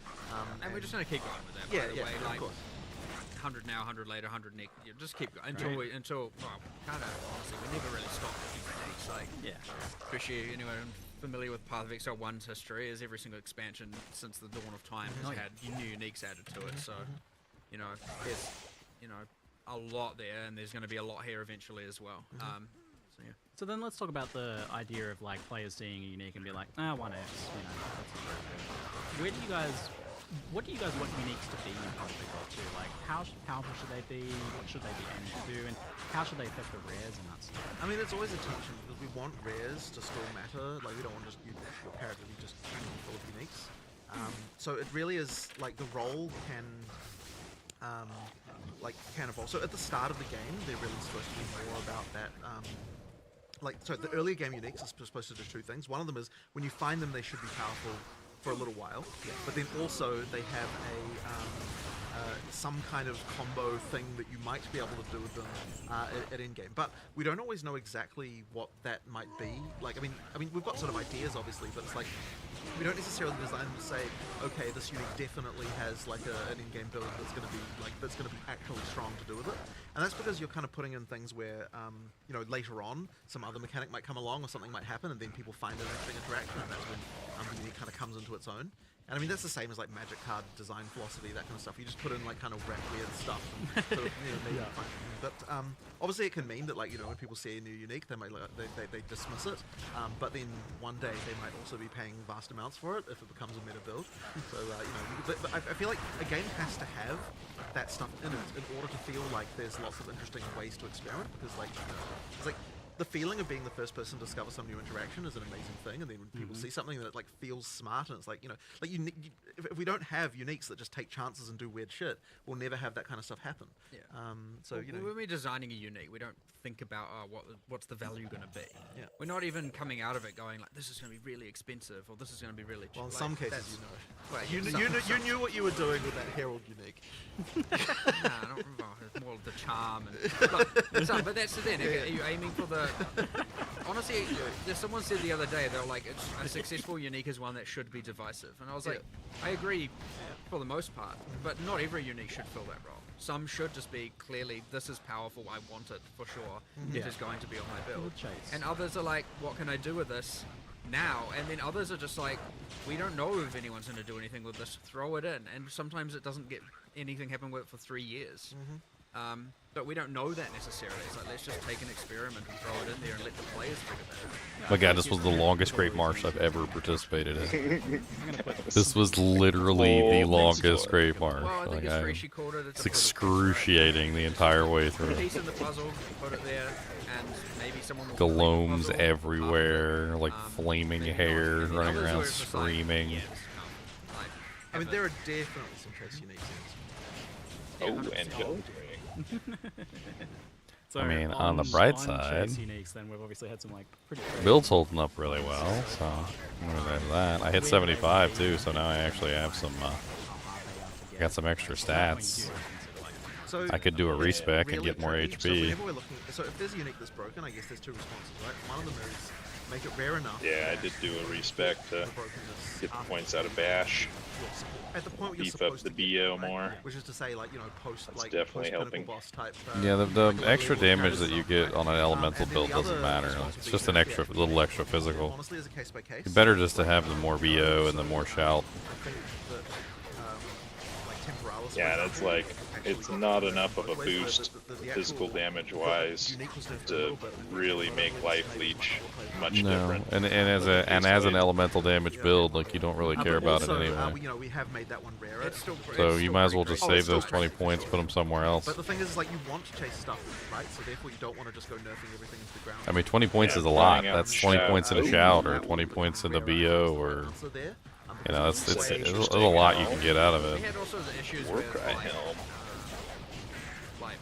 And we're just gonna keep going with that. Yeah, by the yeah, way. of Like, course. 100 now, 100 later, 100 next. Just keep going until kind of honestly, we never really stop looking for next. Like, Yeah. especially anyone familiar with Path of Exile 1's history, is every single expansion since the dawn of time has had new uniques added to it. So, there's a lot there, and there's going to be a lot here eventually as well. So yeah. So then let's talk about the idea of like players seeing a unique and be like, 1X, Where do you guys, what do you guys want uniques to be in Path of Exile 2? Like, how powerful should they be? What should they be aiming to do? And how should they affect the rares and that stuff? I mean, it's always a tension because we want rares to still matter. Like, we don't want just your character to be just full of uniques. So it really is like the role can evolve. So at the start of the game, they're really supposed to be more about that. So the earlier game uniques are supposed to do two things. One of them is when you find them, they should be powerful for a little while. But then also they have some kind of combo thing that you might be able to do with them at endgame. But we don't always know exactly what that might be. Like, I mean, we've got sort of ideas, obviously, but it's like we don't necessarily design them to say, okay, this unique definitely has like an in-game build that's going to be actually strong to do with it. And that's because you're kind of putting in things where, later on, some other mechanic might come along or something might happen, and then people find an interesting interaction, and that's when the unique kind of comes into its own. And I mean, that's the same as like Magic card design philosophy, that kind of stuff. You just put in like kind of weird stuff and sort of, maybe find something. But obviously it can mean that like, when people see a new unique, they might they dismiss it. But then one day they might also be paying vast amounts for it if it becomes a meta build. So, but I feel like a game has to have that stuff in it in order to feel like there's lots of interesting ways to experiment, because like, it's like, the feeling of being the first person to discover some new interaction is an amazing thing, and then when people see something that like feels smart, and it's like, if we don't have uniques that just take chances and do weird shit, we'll never have that kind of stuff happen. Yeah. So when we're designing a unique, we don't think about what's the value going to be. Yeah. We're not even coming out of it going like, this is going to be really expensive, or this is going to be really cheap. well, in like, some cases that's- Well, yeah, you knew what you were doing with that Herald unique. Nah, not it's more of the charm but that's the thing. Are you aiming for the? Honestly, someone said the other day, they were like, a successful unique is one that should be divisive, and I was like, I agree for the most part, but not every unique should fill that role. Some should just be clearly, this is powerful, I want it for sure. It is going to be on my build. Chase. And others are like, what can I do with this now? And then others are just like, we don't know if anyone's going to do anything with this, throw it in. And sometimes it doesn't get anything happen with it for 3 years. But we don't know that necessarily. It's like, let's just take an experiment and throw it in there and let the players figure that out. My God, this was the longest Great March I've ever participated in. This was literally the longest Great March. Well, I think Like, as Rishi called it, it's excruciating the entire way through. Piece in the puzzle, put it there, and maybe someone will complete the Galomes puzzle everywhere, after, like flaming hair, and running others around where it's just like, screaming. yes, like, I mean, there are definitely some Chase unique things. Oh, and Joe. So I mean, on the bright side, Chase uniques, then we've obviously had some like pretty build's holding up really well, so I'm gonna add that. I hit 75 too, so now I actually have some, got some extra stats. So I could do a respec and get more really, So, HP. whenever we're looking, so if there's a unique that's broken, I guess there's two responses, right? One of them is make it rare enough. Yeah, I did do a respec to get the points out of Bash. Yes. At the point where you're Beef up supposed the to get BO right? more. Which is to say, like, you know, post That's like definitely post helping. boss type. Yeah, the like, extra level damage that status you stuff, get right? on an elemental And then build the doesn't other matter. response It's would just be, an extra, yeah, little extra physical. Honestly, as a case by case. Better just to have the more BO and the more shout. I think that, like Temporalis, for Yeah, that's example, like, actually it's got not the enough of a both ways, boost the physical actual- damage wise unique was nerfed a to little bit. really make life leech much No, different. and as an elemental damage build, like you don't really care But about it also, anyway. you know, we have made that one rarer. It's still, So it's you still might as well pretty just great. save those 20 points, put them somewhere else. But the thing is, like, you want to chase stuff, right? So therefore, you don't want to just go nerfing everything into the ground. I mean, 20 points Yeah, is a lot. flying out That's 20 shout. points in a shout, or 20 points in a BO, or So there, you know, it's a lot you can get out of We it. had also the issues with Warcry like, Helm. like,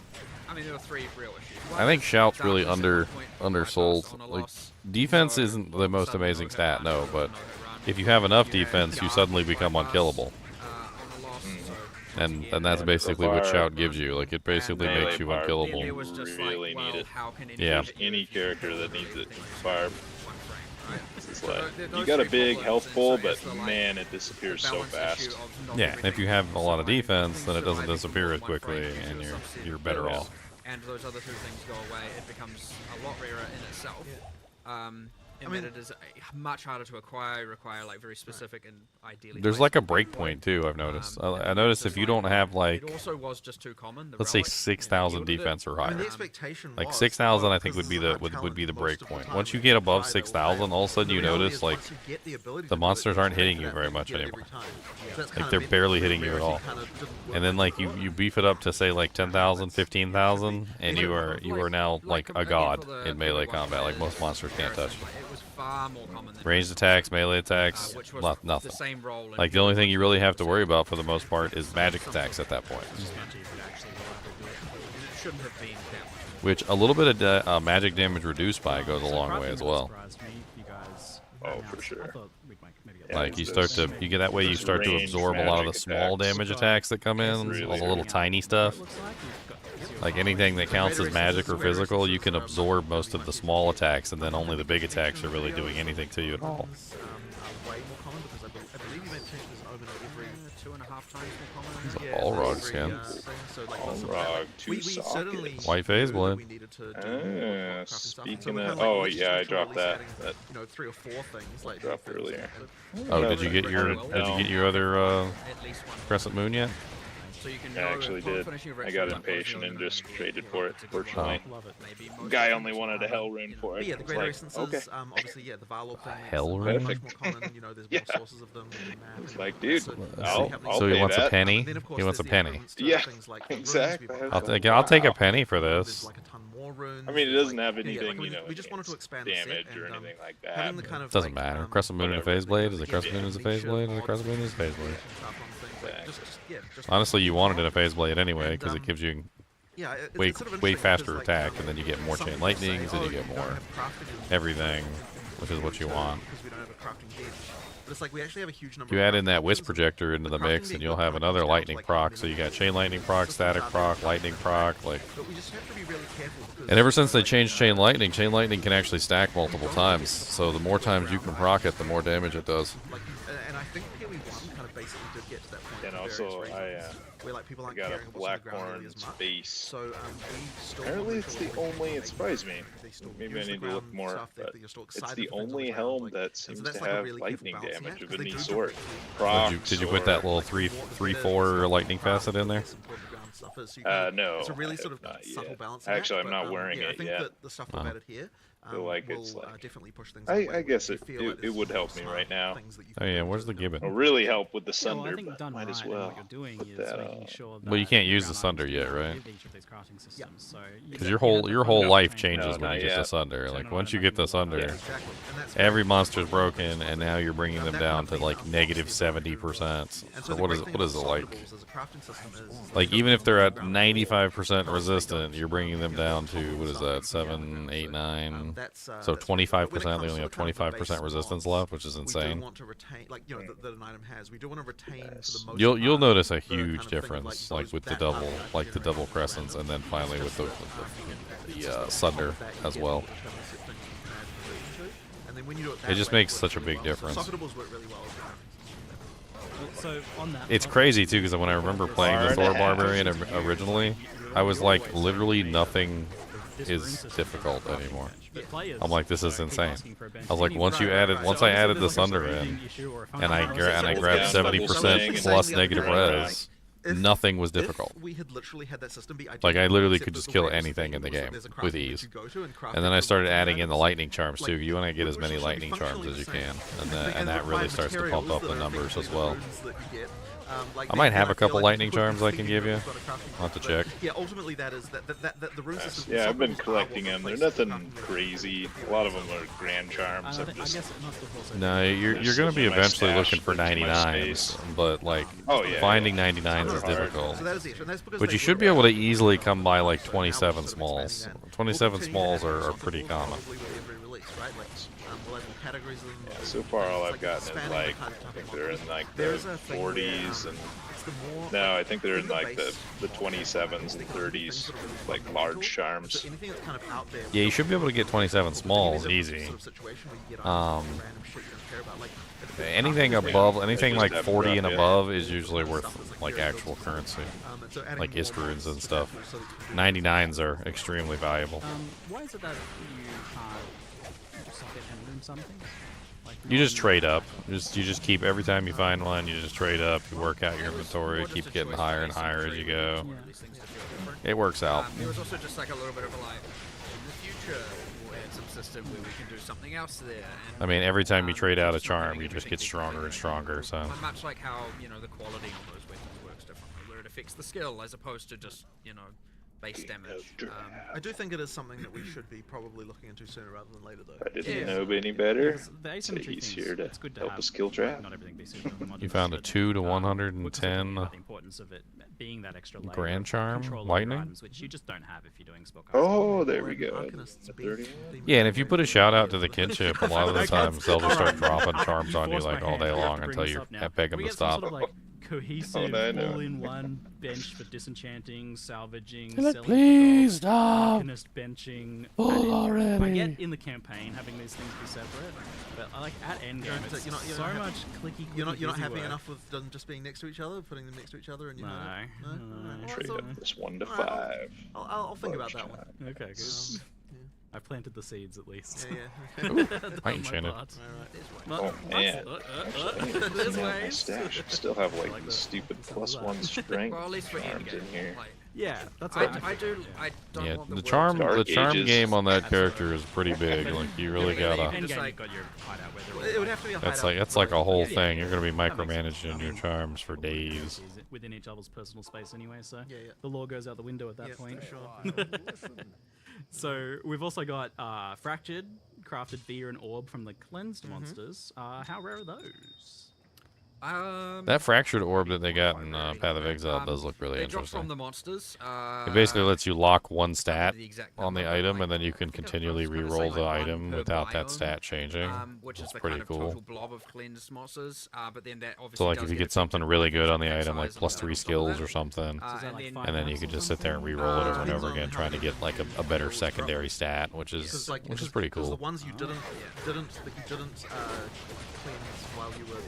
I mean, there were three real issues. I think shout's really Darkness at one point, undersold. on a Like, loss. defense So, isn't all the of a most sudden, amazing no stat, hit no, run, but no hit run. if you have enough You had defense, you Dark suddenly with become bypass, unkillable. on a loss, so once And again, that's and basically what fire. shout gives you. Like, it basically Melee makes you fire. then there unkillable. was just Really like, well, need it. how can Yeah. hit Any you character if that needs it things fire. one frame, right? It's So like, those you got a three big problems, health and pool, so but it's the, like, man, it disappears so balance fast. issue of not Yeah, and if everything you have a lot of surviving, defense, things then it doesn't surviving disappear as from one frame quickly, gives and you a you're subset better of off. and those other two things go away, it becomes a lot rarer in itself. In that it is much harder to acquire, require like very specific and ideally. There's placed like a gameplay. break point too, I've noticed. and I it's noticed just if you don't have like, it also was just too common. The let's say relic, 6,000 yielded it. defense or I mean, higher. the expectation Like was, 6,000, I because think would this be is the a hard would be the challenge break most of the point. time, Once you and get if above try, they'll 6,000, fail. all of a sudden The you reality notice is like once you get the ability the to do it, monsters aren't get hitting to you that very point, much you get it anymore. every time. So that's Like, kind they're of barely meant that hitting you at rarity all. kind of didn't work and then like before. you beef it up to say like 10,000, 15,000, and you are now like a god in melee combat. Like most monsters can't touch you. It was far more common than Ranged attacks, melee attacks, which was nothing. the same role. Like the only thing you really have to worry about for the most part is magic attacks at that point. It shouldn't have been that much. Which a little bit of magic damage reduced by goes a long way as well. Oh, for sure. Yeah, Like you it's start just- to get that way you just start to ranged absorb a lot of the magic small attacks. damage attacks that come in, Really all the little good. tiny stuff. Like anything that counts as magic or physical, you can absorb most of the small attacks, and then only the big attacks are really doing anything to you at all. Are way more common because I believe you mentioned there's an omen every 2.5 times more common. All every, rog skin. thing. So, like, All lots of rog, that. two We certainly sockets. White phase knew that blade. we needed to do crafting stuff. So speaking we're of- kinda like, oh, let's just yeah, I make sure dropped we're at that. least That adding, you know, 3 or 4 things like dropped defense earlier. and- Oh, Yeah, did you get your other At least one. crescent moon yet? So you can I know actually upon did. finishing a I retro, got like, impatient what and you're just gonna traded do, for it, it's a good fortunately. one. Maybe most Guy things only wanted a hell rune for But it. yeah, the It's greater like, essences, okay. obviously, yeah, the Valor thing. hell Much rune? more common, you know, there's Yeah. more sources of them in the map. It's and like, dude, so- I'll So he pay wants a that. penny. And then, of course, He wants a there's the penny. improvements to Yeah, things like the runes exactly. we've I'll got. I'll take a penny for There's this. like a ton more runes. I mean, it there's, doesn't like- have yeah, anything, like, you know, we just wanted to against expand the set damage or and, anything like having that. the kind of, Doesn't like, matter. Crescent moon and a whatever. phase blade is a yeah, crescent moon is a phase niche blade is a mods crescent moon is a phase and blade. stuff on things, like, just Honestly, you wanted in a phase blade anyway And, because it gives you yeah, way it's sort of way interesting faster because, like, attack, and then you get more some chain people say, lightnings, and you "Oh, get don't more have crafting in everything, which is what you want. because we don't have a crafting bench. But it's like we actually have a huge number You of add in crafting that wisp options, projector into the crafting mix, being and you'll good have comes another down to, lightning like, proc. So you got chain lightning proc, static proc, lightning proc, like. But we just have to be really careful because, And ever since they changed chain lightning can actually stack multiple times. So the more times you can proc it, the more damage it does. like, and I think PoE1 kind of basically did get to that point. And for also, various reasons, where like people I aren't got caring a what's on the ground nearly Blackhorn's as much. base. So we still Apparently wanna it's make the sure only, it surprised me. they still Maybe I use the need to look ground more, stuff, but you're still it's excited the for things on only the ground, helm like- that and so seems that's to like a have really careful lightning balancing damage act, of 'cause they any do sort. directly Proc, Did you put that little sword. 3-4 lightning facet in there? stuff is. So no, it's a really I sort of have not subtle yet. balance. Actually, I'm not wearing I it think yet. that the stuff we've added here feel like will it's like definitely push things. I guess it would help me right now. Oh yeah, where's the gibbon? It'll really help with the Yeah, well, I sunder, think but done might right, as and well. what you're doing put is that making on. sure that Well, you can't use the ground sunder items yet, can right? with each of these crafting systems. So Because your whole life changes No, when you not get the yet. sunder. Like Turn once on you get the making sunder, the Exactly. And that's every very- monster's broken, and now you're bringing them down to like negative 70%. And so Or the what great is thing what is it about like? soldables as a crafting system is Like they even don't if they're at ground 95% because resistant, they you're don't, bringing them you know, down to combo what is stuff that? you can get 7, around. 8, 9. That's, So that's very good. But when it 25%. They comes only to have the kind of the base 25% resistance spawns, left, which is we insane. do want to retain, like, you know, that an item has. We do want to retain for the most You'll part, notice a the kind huge of thing of, difference, like like with the that double, that like the double generation crescents, and then finally with the sunder sunder as well. It just makes such a big difference. Socketables work really well. So on that, It's crazy too, because when I remember playing the Thor Barbarian originally, I was like, literally nothing is difficult anymore. I'm like, this is insane. I was like, once I added the Sunder in, and I grabbed 70% plus negative res, nothing was difficult. If we had literally had that system be Like I literally except could that just the kill way it's anything in the configured was game there's a crafting with page ease. you go to and craft And then I different started weapon adding in the items. lightning charms Like, too. You want to get as which many is lightning charms functionally as you the can, same. and that really starts to pump up the numbers as well. Like I might have a feel couple like lightning you could charms I can configure give you. you've got a crafting I'll have to system. check. Yeah, ultimately that is that the rune system. Yeah, I've been Socketables are collecting what them. They're replaces the nothing crafting crazy. A lot of them are grand charms. I I'm guess just it must have also No, you're going to be in my eventually stash, looking for it's in my 99s, space. but like Oh, yeah, finding yeah. 99s is Hard. difficult. So that is the issue, and that's because But they you should were- be able to easily come by like So now we're 27 sort of smalls. expanding that. 27 We'll continue to smalls add are Socketables pretty common. probably with every release, right? Like, we'll add more categories of them. So far, all I've Like gotten is expanding the like, kind of I type think of they're in models. like There the is a thing where, 40s and it's the more, no, I think they're in the like base, the 27s and 30s, like large charms. So anything that's kind of out there. Yeah, you should be able to get 27 smalls Sort easy. of situation where you get Um, random shit you don't care about. Like, Anything above, anything just like haven't 40 dropped and yet. above is usually worth like actual currency. and so adding Like more Ist runes models and is stuff. helpful so that you can do 99s are extremely valuable. Why is it that you can't socket and room something? Like You just trade up. You just keep every time you find one, you just trade up. You work out your inventory, keep getting higher and higher as you go. It works out. There was also just like a little bit of a like, in the future, we'll add some system where we can do something else there. And, I mean, every time you trade out a it's not charm, having you just everything get be stronger and completely stronger. So And much like how, you know, the quality on those weapons works differently, where it affects the skill as opposed to just, you know, base damage. I do think it is something that we should be probably looking into sooner rather than later, though. I didn't Yeah. know any better. Because the So asymmetry he's things, here to it's good to help have, us kill like, trap. not everything be suited to the modules, you found a but, 2 to because of 110 the importance of it being that extra layer Grand of Charm control over lightning? items, which you just don't have if you're doing spellcasting. Oh, there Or we an go. Arcanist's A beak 31. theme Yeah, and if you put a with shout out the- to the kinship, a lot of the times they'll just start dropping charms on you like all day long until you beg them we to get some stop. sort of like cohesive, I know. all-in-one bench for disenchanting, salvaging, Can I selling please for stop? Arcanist benching. Full I already. get in the campaign having these things be separate, but I like at Endgame, You're it's not so happy- much clicky. You're not busy happy work. enough with them just being next to each other, putting them next to each other, and you know. No. Alright, well, Trade so- up this 1 to Alright, 5. I'll think about that one. Okay, good. Yeah. I planted the seeds at least. Yeah. Done I my enchanted. part. Alright. Well, Oh, man. There's There's my ways. stash. I still have like Like these that. stupid This is +1 that. strength Well, at least for charms in Endgame. here. Like, Yeah, that's I, what I do. I don't Yeah, want the world charm, to- Dark the charm Ages. game on that character is pretty big. Like you really Yeah, gotta. Just Endgame, like- you've got your hideout where they're Well, all it would have to be a That's hideout like a whole yeah. thing. You're gonna be That makes sense. micromanaging your charms for days. within each other's personal space anyway, so Yeah, yeah. the law goes out the window at that Yeah, point. for sure. So we've also got Fractured, crafted via an orb from the cleansed monsters. How rare are those? That fractured orb that they got in Path of Exile does look really They drop from interesting. the monsters. It basically lets you lock one stat the exact on the number, item, like, and then you I can think continually it's kinda re-roll saying, the like, one item per without that biome, stat changing. which That's is the pretty kind of cool. total blob of cleansed monsters. But then that obviously So like does if you get get something affected really by good on the attack item, like size plus and 3 on top of skills that. or something, So is that like and five and then you ounces could or just sit there and something? re-roll it over and Depends over on again, how trying to many get like a you better roll from. secondary stat, which Because is like pretty because the cool. ones you didn't cleanse while you were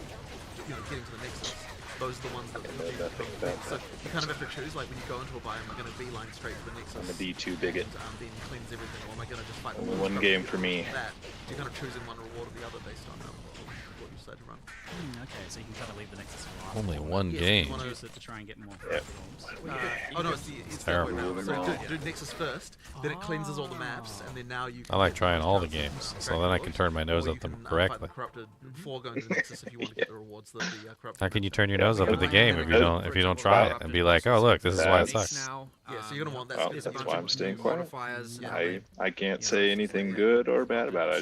getting to the nexus. Those are the ones that know nothing about so you kind of have to choose, like when you go into a biome, am I going to beeline straight to the nexus? I'm a D2 bigot. And, then cleanse everything, or am I going to just fight Only all the one stuff game that for me. That you're kind of choosing one reward or the other based on what you decide to run. Okay, so you can try to leave the Nexus alive. Only one Yes, game. you wanna- Use it to try and get more Yeah. Oh no, it's the terrible. other way around. So do Nexus first, then it cleanses all the maps, and then now you. I like trying all the games, so then I can turn my nose Or at you them can, fight correctly. the corrupted before going to Nexus if you want to get the rewards that the corrupted. How can you turn your nose up at the game if you don't try it and be like, oh look, this is why it sucks. Now, Yeah, so you're gonna want that. Well, There's that's a why bunch I'm of staying new quiet. modifiers. I can't say anything good or bad about it.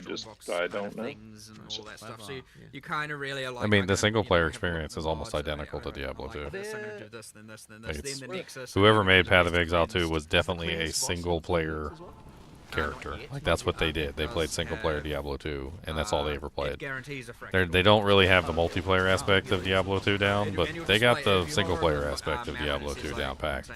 I don't know. Things and all that stuff. So you kind of really are like. I mean, the okay, single you know, player you have experience a is lot of almost mods, identical to okay, Diablo like 2. this, I'm gonna do this, then this, then Like, this, then the Nexus. Whoever and made then Path of the Exile 2 Nexus. was definitely a single player character. Like that's what they did. They played single player Diablo 2, and that's all they ever It played. guarantees a fraction. They don't really have the multiplayer aspect of Diablo 2 down, but they got the single player aspect of Diablo 2 down packed.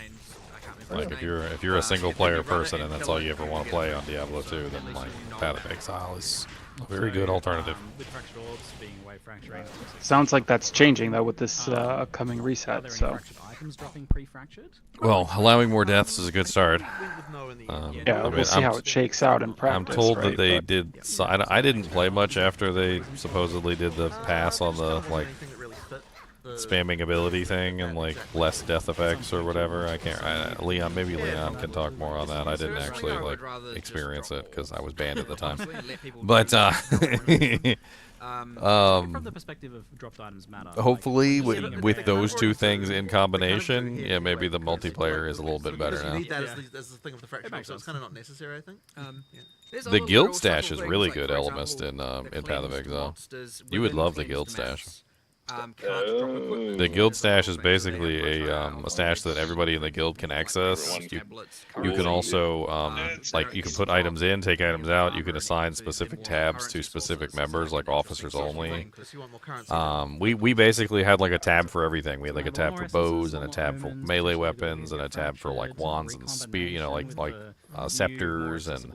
Like if you're a single player person and that's all you ever want to play on Diablo 2, then like Path of Exile is a very good alternative. With fractured orbs being way fracturing. Sounds like that's changing though with this upcoming Are reset. there any So fractured items dropping pre-fractured? Well, allowing more deaths is a good start. We would know in the end. yeah, I mean, we'll see how it shakes out in I'm practice. told right? that they But did. So I didn't play much after they supposedly did the pass on the like Anything that really fit the- spamming ability thing and like less death effects or whatever. I can't. Leon, maybe Leon can talk more on that. I didn't actually like experience it because I was banned at the time. But From the perspective of dropped items matter. hopefully like, with those two things in combination, yeah, maybe the multiplayer is a little bit better You now. need that as the thing of the fracture, makes so it's sense. kind of not necessary, I think. The guild stash is really good elements in Path of Exile. You would love the guild stash. The guild stash is basically a stash that everybody in the guild can access. You can also like you can put items in, take items out. You can assign specific tabs to specific members, like officers only. Because you want more currency. We basically had like a tab for everything. We had like a tab for bows and a tab for melee weapons and a tab for like wands and spear, you know, like scepters, and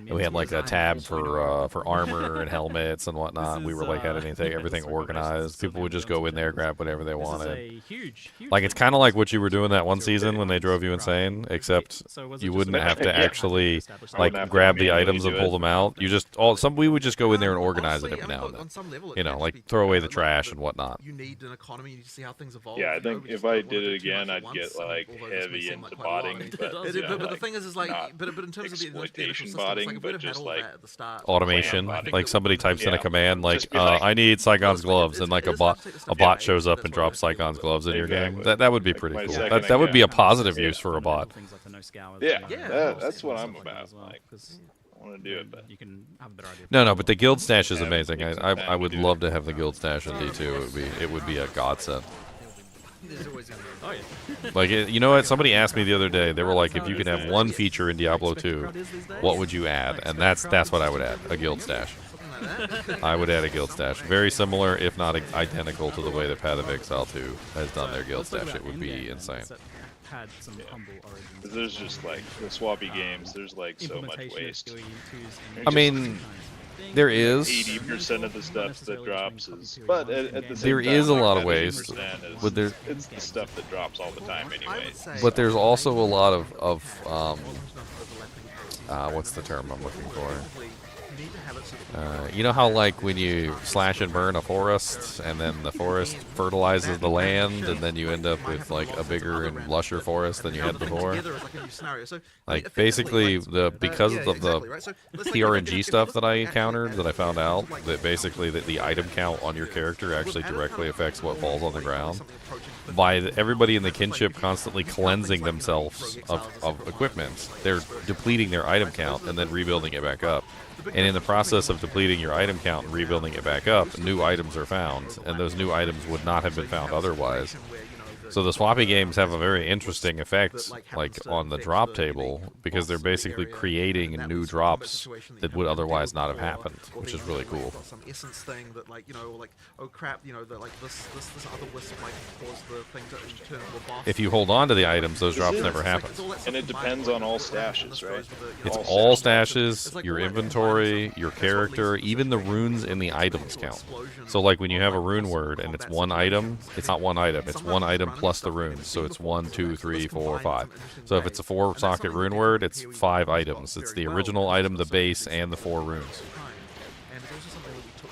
we had like a tab for armor and helmets and whatnot. We were like had everything organized. People would just go in there, grab whatever they wanted. Like it's kind of like what you were doing that one season when they drove you insane, except you wouldn't have to actually like grab the items and pull them out. You just we would just go in there and organize it every now and then. On some level, it You can know, actually like be throw away better, the trash but and whatnot. You need an economy. You need to see how things evolve. Yeah, I you know, think we if just I don't wanna did do it too much again, at I'd once, get and like although this may heavy seem into like quite a lot, botting, it but does, yeah, but the thing is like, not but in terms of the initial exploitation system, it's botting, like if but we'd have had just all like that at the start, Automation, Plan like somebody types in a Yeah. command like, Just be like- I need Saigon's gloves, and like it a is hard to take the bot stuff away, shows up that's and why drops I feel Saigon's that- gloves in your game. Exactly. That would be Like pretty my cool. second That would be a account. positive Yeah. use for a bot. Things like the no scours, Yeah, Yeah. that's what I'm stuff like that about. as well, Like, 'cause I want to do it, but you can have a better idea. No, but the guild stash is Yeah, amazing. take some I time would to do love it. to have the guild stash in D2. It would be a godsend. There's always gonna be- Oh yeah. Like you know what? Somebody asked me the other day. They were like, if you could have one feature in Diablo 2, what would you add? And that's what I would add. A guild stash. something like that. I would add a guild stash. Very similar, if not identical, to the way that Path of Exile 2 has done their guild Let's talk stash. about It would be Endgame, insane. that had some humble origins. 'cause there's just like the swappy games. There's like so much Implementation of waste. skill twos I mean, there is 80% of the stuff that drops is, but at the same There time, is a like, lot of 90% waste, is- but there- it's the stuff that drops all the time anyway. but there's also a lot of what's the term I'm looking for? You know how like when you slash and burn a forest and then the forest fertilizes the land and then you end up with like a bigger and lusher forest than you had before? Like basically because of the PRNG stuff that I encountered that I found out that basically that the item count on your character actually directly affects what falls on the ground. By everybody in the kinship constantly cleansing themselves of equipment, they're depleting their item count and then rebuilding it back up. And in the process of depleting your item count and rebuilding it back up, new items are found, and those new items would not have been found otherwise. So the swappy games have a very interesting effect, like on the drop table, because they're basically creating new drops that would otherwise not have happened, which is really cool. Some essence thing that like like oh crap that like this other wisp might cause the thing to turn into a boss. If you hold on to the items, those drops never happen. And it depends on all stashes, right? It's all stashes, your inventory, your character, even the runes in the items count. So like when you have a rune word and it's one item, it's not one item, it's one item plus the runes. So it's 1, 2, 3, 4, 5. So if it's a 4-socket rune word, it's 5 items. It's the original item, the base, and the 4 runes. And it's also something that we took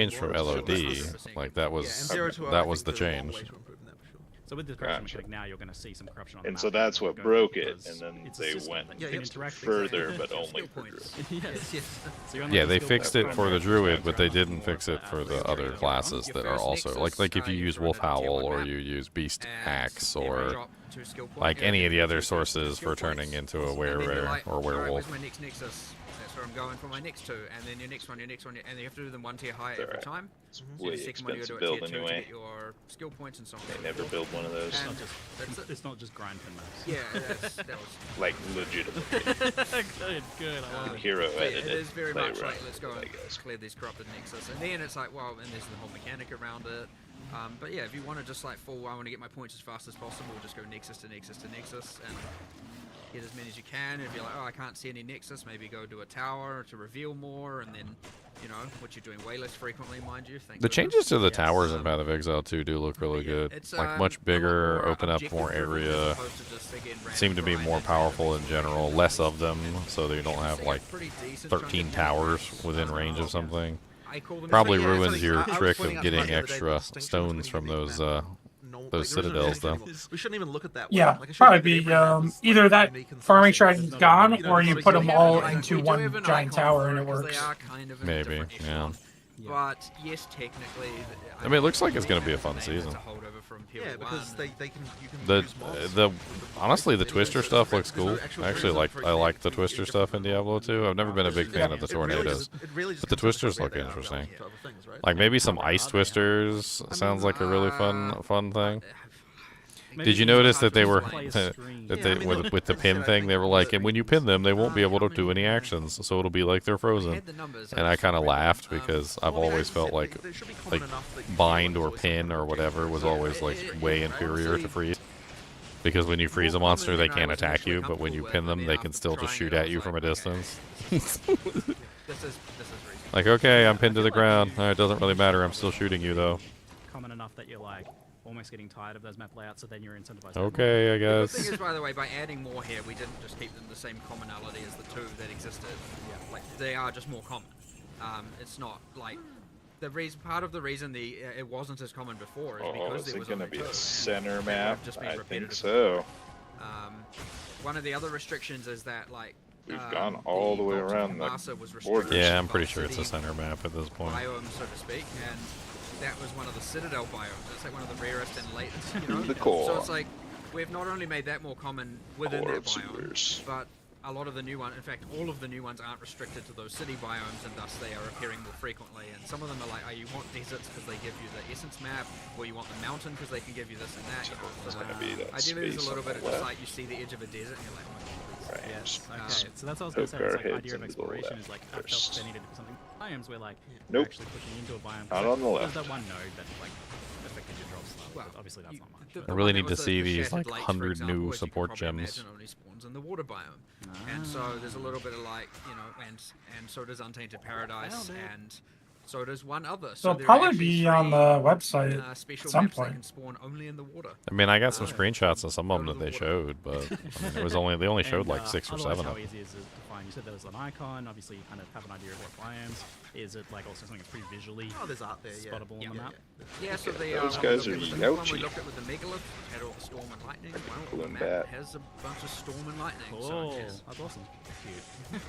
changed from LOD. Like that Yeah, and was 0 to O, I that think was the there's a long change. way to improve in that for sure. So with the corruption Gotcha. mechanic now, you're going to see some corruption on the And map. so that's that what go broke it, because and then it's a they system went that you Yeah, can yep. interact with. further, but only Skill for points. Drew. Yes. So you Yeah, unlock they skill fixed points it for the from druid, but they rounds, didn't more fix of it that for the later other on. classes Your that are first also Nexus, like if you you use throw it wolf in a tier howl one or map, you use beast and axe every or drop to a skill point, like you any of the get other 2 sources skill for turning points. into a And then you're were-rare like, or "Alright, werewolf. where's my next Nexus? That's where I'm going for my next 2, and then your next one, and you have to do them 1 tier higher every Alright. time. It's So way the second one you expensive go to a build tier 2 anyway. to get your skill points and so on. They and so never forth. build one of those. And It's that's it. it's not just grind pin maps. Yeah, that was. Like legitimately. good. I love it. Hero But yeah, edited. it is very much playwright, like let's go I and guess. clear these corrupted nexus, and then it's like, well, and there's the whole mechanic around it. But yeah, if you want to just like full, I want to get my points as fast as possible, just go nexus to nexus to nexus and get as many as you can. If you're like, oh, I can't see any nexus, maybe go to a tower to reveal more, and then, you know, what you're doing way less frequently, mind you. Thank The goodness. changes to the Yes. towers in Path of Exile 2 do look really Yeah, good. it's, Like a much lot bigger, more open up objective more driven as area. opposed to just, again, random Seem to be grind more and powerful in random general. grind. Less of them, so they don't So have you like get pretty decent chunk of 13 new towers maps. within range of something. I call them Probably Yeah, ruins it's your like, I was trick pointing of out getting the other day the extra distinction stones between from unique those map and those normal- like, there isn't a citadels, distinction though. anymore. We shouldn't even look at that. Yeah, way. Like, it should probably that be every map is, either like, that unique in some farming sense. strategy's gone, You know, or it's you not put a them huge all icon. into We do one have an giant icon tower for and it because works. They are kind of in Maybe, a different yeah. echelon. But yes, technically. I mean, it looks like it's gonna be a it's fun season. It's a holdover from Yeah, Period because 1. they can you can The use mods. the honestly the Videos, Twister so stuff there's looks no cool. actual I actually reason like for it I to like the be Twister stuff in Diablo 2. I've never been a big fan of the It really tornadoes, just- it really just but the comes down Twisters to how look they are interesting. relative to other things, right? Like maybe some How bad ice are they? twisters sounds like a really fun thing. Maybe Did you it's notice hard that they to were play a that stream. Yeah, I mean, look, with the like I pin said, I thing? think They were all like, the and when you pin them, they won't be able to how do any many- actions, so it'll be like they're I frozen. had the numbers, And I kind of just laughed read them. because I've Well, I mean, always as I felt said, like they should be common like enough that you bind feel or like it's pin always or something whatever was Yeah, always like way right, inferior to honestly- freeze. Because when you freeze a More monster, they common than I can't was attack initially you, but when you comfortable pin with, them, and they then can after still just trying shoot it, I at was you from a like, okay, distance. This is reasonable. Like, okay, I'm pinned to the ground. It doesn't really matter. I'm still shooting you though. Common enough that you're like almost getting tired of those map layouts, so then you're incentivized. Okay, I The good thing guess. is, by the way, by adding more here, we didn't just keep them the same commonality as the 2 that existed. Yeah. Like, they are just more common. It's not like the reason. Part of the reason it wasn't as common before is Oh, because is there it was gonna only be 2, a and center they would map? have just been I think repetitive. so. One of the other restrictions is that like We've gone all the way Vault of around the Masa was restricted borders. to Yeah, I'm the pretty sure it's a city center map at this point. biome, so to speak, and that was one of the Citadel biomes. It's like one of the rarest and latest, you know? The core. So it's like, we've not only made that more common within Core that of biome, sewers. but a lot of the new ones, in fact, all of the new ones aren't restricted to those city biomes, and thus they are appearing more frequently. And some of them are like, oh, you want deserts because they give you the essence map, or you want the mountain because they can give you this and that. You know? It's So gonna be that ideally, there's space a little on bit the of just left. like you see the edge of a desert, and you're like, oh my god. Right. Yes. Um, Okay. So that's what I was going to say. Poke It's our like the heads idea of into the exploration left is like I felt first. they needed to do something. Biomes where like you're Nope. actually pushing into a biome. Not on the There's left. that one node that like affected your drop stuff. Well, But obviously that's not much. the- but- the I really one that need to was see the these, Shattered like, Lakes, 100 for example, new as you can support probably gems. imagine, only spawns in the water biome. And so there's a little bit of like, you know, and so does Untainted Paradise, and so does one other. So They'll there are probably actually be on three, the website special at some maps that point. can spawn only in the water. I mean, I got some Uh, screenshots of some of them go that to they the showed, but I mean, it was only they only showed And, like 6 or otherwise 7 how of them. easy is it to find? You said there was an icon. Obviously, you kind of have an idea of what biomes. Is it like also something that's pretty visually Oh, there's art there, yeah. spottable on the map? Yeah, so the Those one guys we are looked at the one we ouchie. looked at with the megalith had all the storm and lightning. Well, the Balloon map bat. has a bunch of storm and lightning. Cool. So yes. That's awesome. Cute.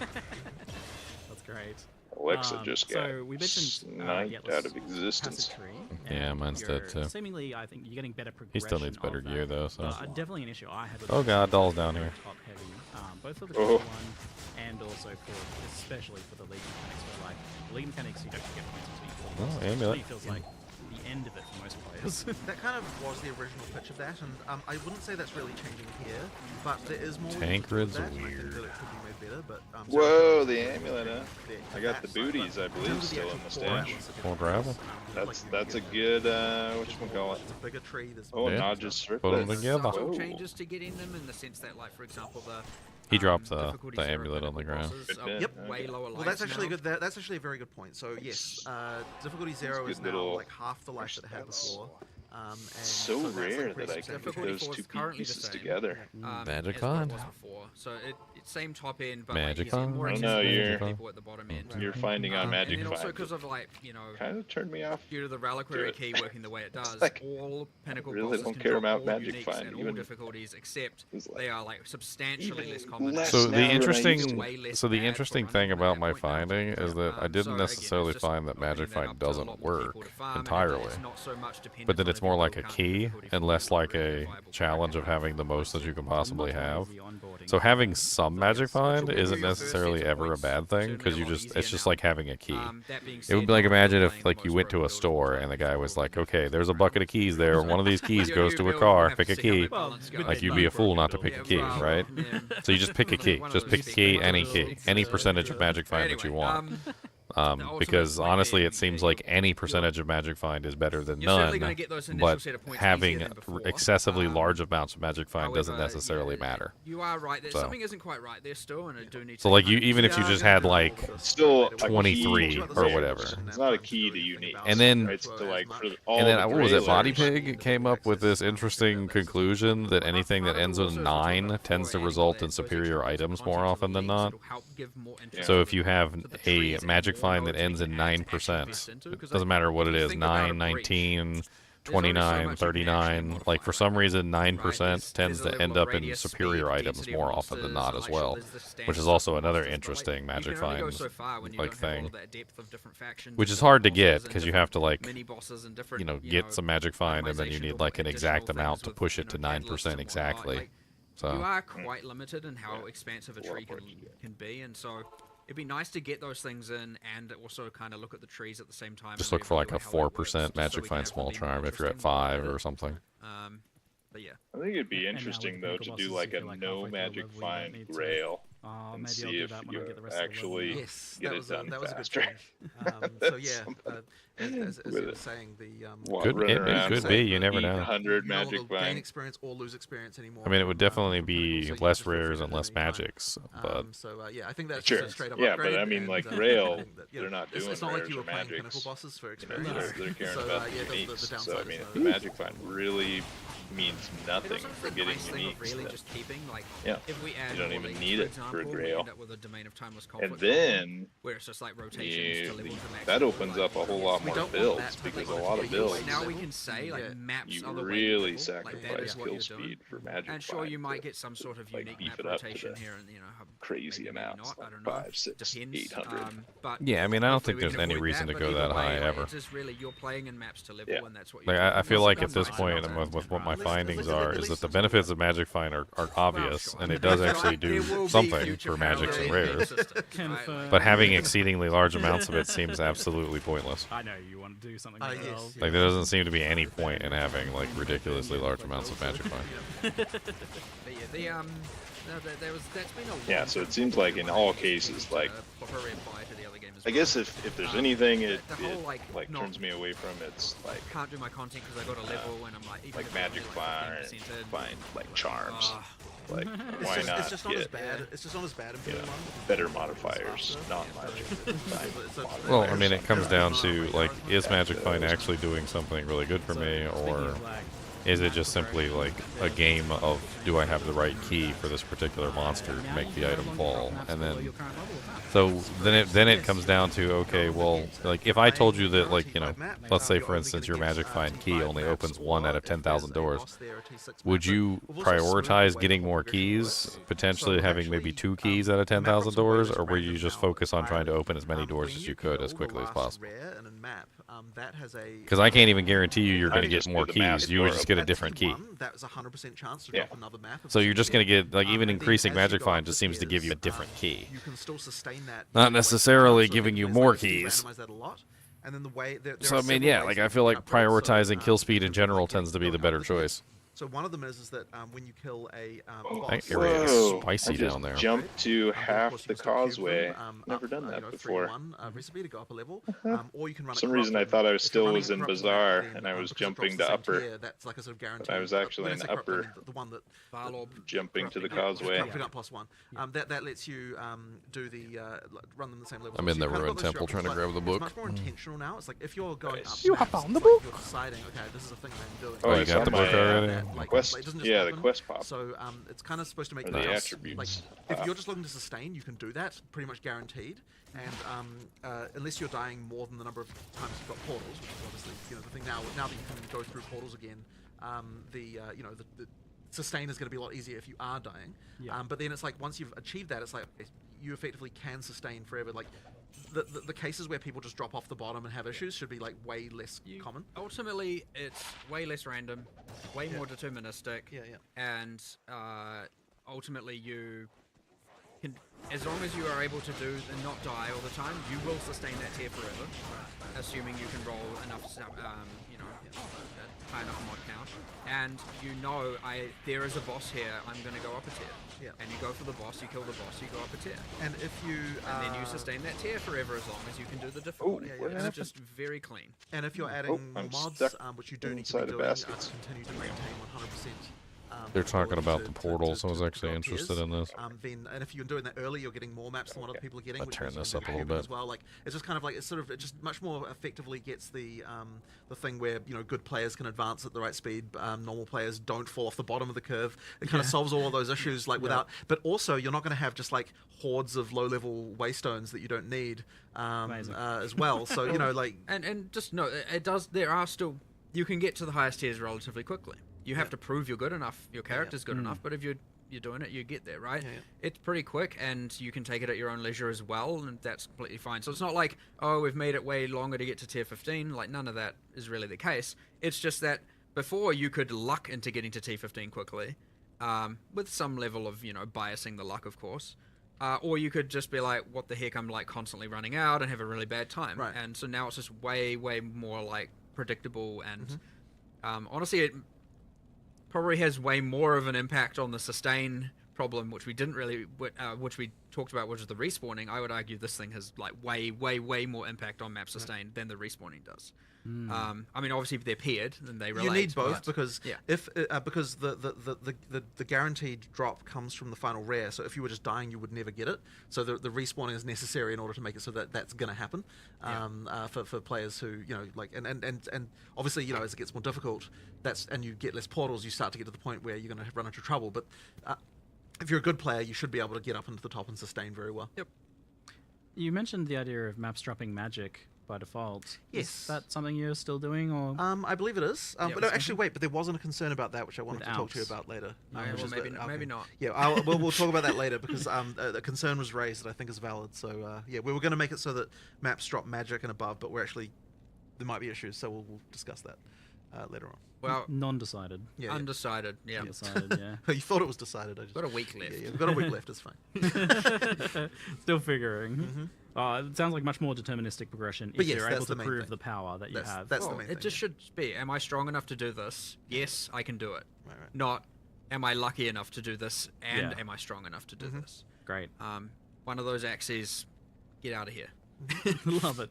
That's great. Alexa just got so we mentioned sniped out of existence. Passage tree, Yeah, and mine's dead, you're too. Seemingly, I think you're getting better progression. He still needs better of that. gear, though, so. Definitely an issue I had with Oh it god, is Doll's that down they're here. top heavy, both for the Oh. Tier 1 and also for, especially for the league mechanics, where like, the league mechanics you don't get points until you pull Oh, them. amulet. It feels like the end of it for most players. That kind of was the original pitch of that, and I wouldn't say that's really changing here, but there is more. Tancred's that, and I think weird. that it could be made better, but Whoa, Sarah- the amulet, huh? I got the booties, I believe, still in the stash. More gravel? That's a good, whatchamacallit. It's a bigger tree. There's Oh, Yeah. not just Put 'em circlets. together. Subtle Whoa. changes to getting them in the sense that, like, for example, the He dropped the difficulty the zero amulet on the critical ground. bosses are Good bit, way okay. lower Well, that's lives actually now. good. That's actually a very good point. So yes, difficulty zero good is now little like half the life that it had stats. before. And So that's, like, rare pretty that I can substantial. put those two pieces together. Magic as what Find. it was before. So it's same top end, but Magic like, Find. more I don't know, accessible you're- for people at the bottom end. You're finding on And Magic then also Find. because of like, you know, Kind of turned me off. due to the reliquary it. key working the way it does, like, all pinnacle really bosses don't can care drop about all Magic uniques Find, and all even- difficulties, except It's like- they are like substantially even less common. less So now the than I used interesting, to. Way less so the bad interesting for thing running about at my that point now. finding is that I didn't So again, necessarily it's just find that opening Magic that up Find to a doesn't lot more people work to farm, and entirely. it's not so much dependent But then on it's if more people like a can't do key difficulty and for less people like really a viable challenge of character. having the most that you can possibly have. The onboarding. So having some Magic Find So isn't your first necessarily set of ever a points bad thing certainly because a you lot just easier it's just now. like having a key. That being It would said, be like I'm imagine playing if the like you most went to a broken store builds and the of all guy time was for like, the okay, there's a game. bucket of keys there. One of these keys Your goes new to a build, car. you have Pick to a see how key. that balance goes. Like you'd be a fool not to pick a key, Well, right? yeah. So you just pick a key. One of Just those pick a big key, ones. any key, any percentage of Magic Find that you Anyway, want. the ultimate Because point honestly, being it seems that like any percentage of Magic Find is better than You're certainly none. gonna get those initial But set of points having easier than before. excessively large amounts of Magic Find doesn't However, necessarily yeah, matter. You are right. That So. something isn't quite right there still, and I do need So to. like you, even if you Yeah, just I'm gonna had do like all of this Still later. a 23 key or whatever. It's not a key to unique. And then- It's to like for all And then the what was it? gray Body layers. Pig came up with this interesting conclusion that anything that ends with 9 tends to result in superior items more often than not. So if you have a Magic Find that ends in 9%, it doesn't matter what it is, 9, 19, 29, 39, like for some reason 9% tends to end up in superior items more often than not as well, which is also another interesting Magic Find like thing, which is hard to get because you have to like, you know, get some Magic Find and then you need like an exact amount to push it to 9% exactly. You So are quite limited in how expansive a tree can be, and so it'd be nice to get those things in and also kind of look at the trees at the same time. just and look for like a reevaluate how it works, 4% just so Magic we can Find have small something more charm if you're at interesting 5 about or it. something. But yeah. I think it'd be And now interesting with though the to bosses, do you like a feel like no halfway through the Magic level, you don't Find need to- rail Oh, and maybe see I'll do if that when I you get the rest of the level. actually Yes, get that it was done that was a good faster. change. So yeah, as With you were it. saying, the Could- running it around could with be, you never know. 800 you no Magic longer gain Find. experience or lose experience anymore. I mean, it would from, definitely from be pinnacles, so you less just fulfill rares it and at less any time. magics, but So yeah, I think that's Sure. just a straight up Yeah, upgrade. but I mean, like, and, Rail, I think that, you they're know, not it's doing not like rares you or were playing magics. pinnacle bosses for You know, experience. they're caring So, about the yeah, those are uniques. the So I downsides mean, of if the those. Magic Find really means nothing It also for is the getting nice thing of uniques, really then just keeping, like, yeah, if we add you don't more even leagues, need for it for a example, we Grail. end up with a Domain of Timeless and Conflict then where it's just like rotations to level to max that level, opens like, up a whole lot We more don't want builds that to because be a like lot a of big builds now we can say like Yeah. maps you are the way to really go. Like, that sacrifice is what kill you're doing. speed for Magic And sure, Find you might to get some sort of like, unique beef map it up to rotation the here, and you know, crazy maybe amounts, not, I like don't know. 5, 6, Depends. 800. But yeah, I mean, I don't hopefully think we there's can any avoid reason to but go either that way, high like, ever. It's just really you're playing in maps to level, Yeah. and that's what Like you're doing. I feel like at That's this nice point, about and it. with what my At least- findings at are, least is that the some benefits sort of Magic Find are obvious, sure. and it does actually There do will be something future for magics and parallel rares. systems, right? Confirm. But having exceedingly large amounts of it seems absolutely pointless. I know you want to do something Yes, else. Like there doesn't seem to be any point in having like ridiculously large amounts of Magic Find. But yeah, that's been a long Yeah, so it time seems like in all cases, like, proper reply to the other game as I well. guess if there's anything it, the whole, it like not- turns me away from, it's like can't do my content because I got a level and I'm like even like if I'm Magic only, like, Find, 15% in, find like charms. ah, Like It's why just, not it's just not get as bad. It's just not as bad in you know, P1 because better it's modifiers, faster. not Magic Find modifiers. Well, I mean, it comes down to like, is Magic Find actually doing something really good for me, or is it just simply like a game of do I have the right key for this particular monster to make the item fall? And then, so then it comes down to, okay, well, like if I told you that, like, you know, let's say for instance your Magic Find key only opens 1 out of 10,000 doors, would you prioritize getting more keys, potentially having maybe 2 keys out of 10,000 doors, or would you just focus on trying to open as many doors as you could as quickly as possible? Because I can't even guarantee you're going to get more keys. You would just get a different key. That was a 100% chance to Yeah. drop another map. So you're just going to get, like, even And then increasing as you Magic go Find up just the seems to give you a tiers, different key. You can still sustain that. Not either way. necessarily So giving you there's, more like, you keys. randomize that a lot. And then the way there So are I mean, several yeah, ways like that I you feel can like upgrade, so, prioritizing kill speed in for general example, tends to be you'll the have better the choice. So one of them is that when you kill a Oh, boss, That area is whoa. spicy I just down there. jumped to then, of half course, you the can still cube causeway. them, Never up, done that 3 before. in 1 recipe to go up a level, or you can run For some it reason, I corrupted. thought I If you're still running was it in corrupted, Bazaar, then, and I was because it drops jumping the to same upper. tier, that's like a sort of guaranteed. I was actually when I in say corrupted, I upper. mean the one that Varlorb Jumping to the corrupting causeway. corrupting up +1. That lets you do the run them the same level. I'm in the ruined temple trying to grab the book. It's much more intentional now. It's like if you're going up, You maps, found the it's like book? You're deciding, okay, this is a thing I'm doing. Oh, you got the book already? Quest, it doesn't just yeah, the happen. quest pop. So it's kind of supposed to make Or the the house, attributes. like if you're just looking to sustain, you can do that pretty much guaranteed. And unless you're dying more than the number of times you've got portals, which is obviously the thing now. Now that you can go through portals again, the sustain is going to be a lot easier if you are dying. Yeah. But then it's like once you've achieved that, it's like you effectively can sustain forever. Like the cases where people just drop off the bottom and have issues should be like way less common. Ultimately, it's way less random, way more deterministic. Yeah. And ultimately, you can, as long as you are able to do and not die all the time, you will sustain that tier forever, assuming you can roll enough, high enough mod count. And there is a boss here, I'm going to go up a tier. Yeah. And you go for the boss, you kill the boss, you go up a tier. And if you And then you sustain that tier forever as long as you can do the difficulty. what It's happened? just very clean. And if you're adding more I'm mods, stuck which you do need to be inside a doing, basket. to continue to maintain 100%. They're talking ability about to- the to- portals. to- I was to actually go up interested tiers. in this. And if you're doing that early, you're getting more maps than what other people are getting. I'll which turn means you this can up do a little cubing bit. as well. Like it's just kind of like it just much more effectively gets the thing where good players can advance at the right speed, normal players don't fall off the bottom of the curve. It kind of solves all of those issues without. But also, you're not going to have just like hordes of low-level waystones that you don't need as well. So And just know, it does. There are still. You can get to the highest tiers relatively quickly. You have to prove you're good enough. Your character's good enough. But if you're doing it, you get there, right? Yeah. It's pretty quick, and you can take it at your own leisure as well, and that's completely fine. So it's not like, oh, we've made it way longer to get to tier 15. Like none of that is really the case. It's just that before you could luck into getting to tier 15 quickly, with some level of biasing the luck, of course. Or you could just be like, what the heck, I'm like constantly running out and have a really bad time. Right. And so now it's just way, way more like predictable and honestly it probably has way more of an impact on the sustain problem, which we didn't really, which we talked about, which is the respawning. I would argue this thing has like way, way, way more impact on map sustain than the respawning does. I mean, obviously, if they're paired, then they relate. you need both but- because if because the guaranteed drop comes from the final rare. So if you were just dying, you would never get it. So the respawning is necessary in order to make it so that that's going to happen for players who and obviously as it gets more difficult, and you get less portals, you start to get to the point where you're going to run into trouble. But if you're a good player, you should be able to get up into the top and sustain very well. Yep. You mentioned the idea of maps dropping magic by default. Yes. Is that something you're still doing, or I believe it is. Yeah, But no, actually, wait. But there wasn't a concern about that, which I wanted With to talk to you Alps. about later. Okay, which well, is maybe that- maybe not. Yeah, we'll talk about that later because a concern was raised that I think is valid. So we were going to make it so that maps drop magic and above, but there might be issues, so we'll discuss that later on. Well, non-decided? Yeah, undecided. Yeah. Undecided, yeah. You thought it was decided. I just Got a week left. Yeah, we've got a week left. It's fine. Still figuring. It sounds like much more deterministic progression But if yes, you're that's able to the main prove thing. the power that you have. That's the Well, main it thing. just should be, am I strong enough to do this? Yes, I can do it. Right. Not, am I lucky enough to do this, and Yeah. am I strong enough to do this? Great. One of those axes, get out of here. Love it.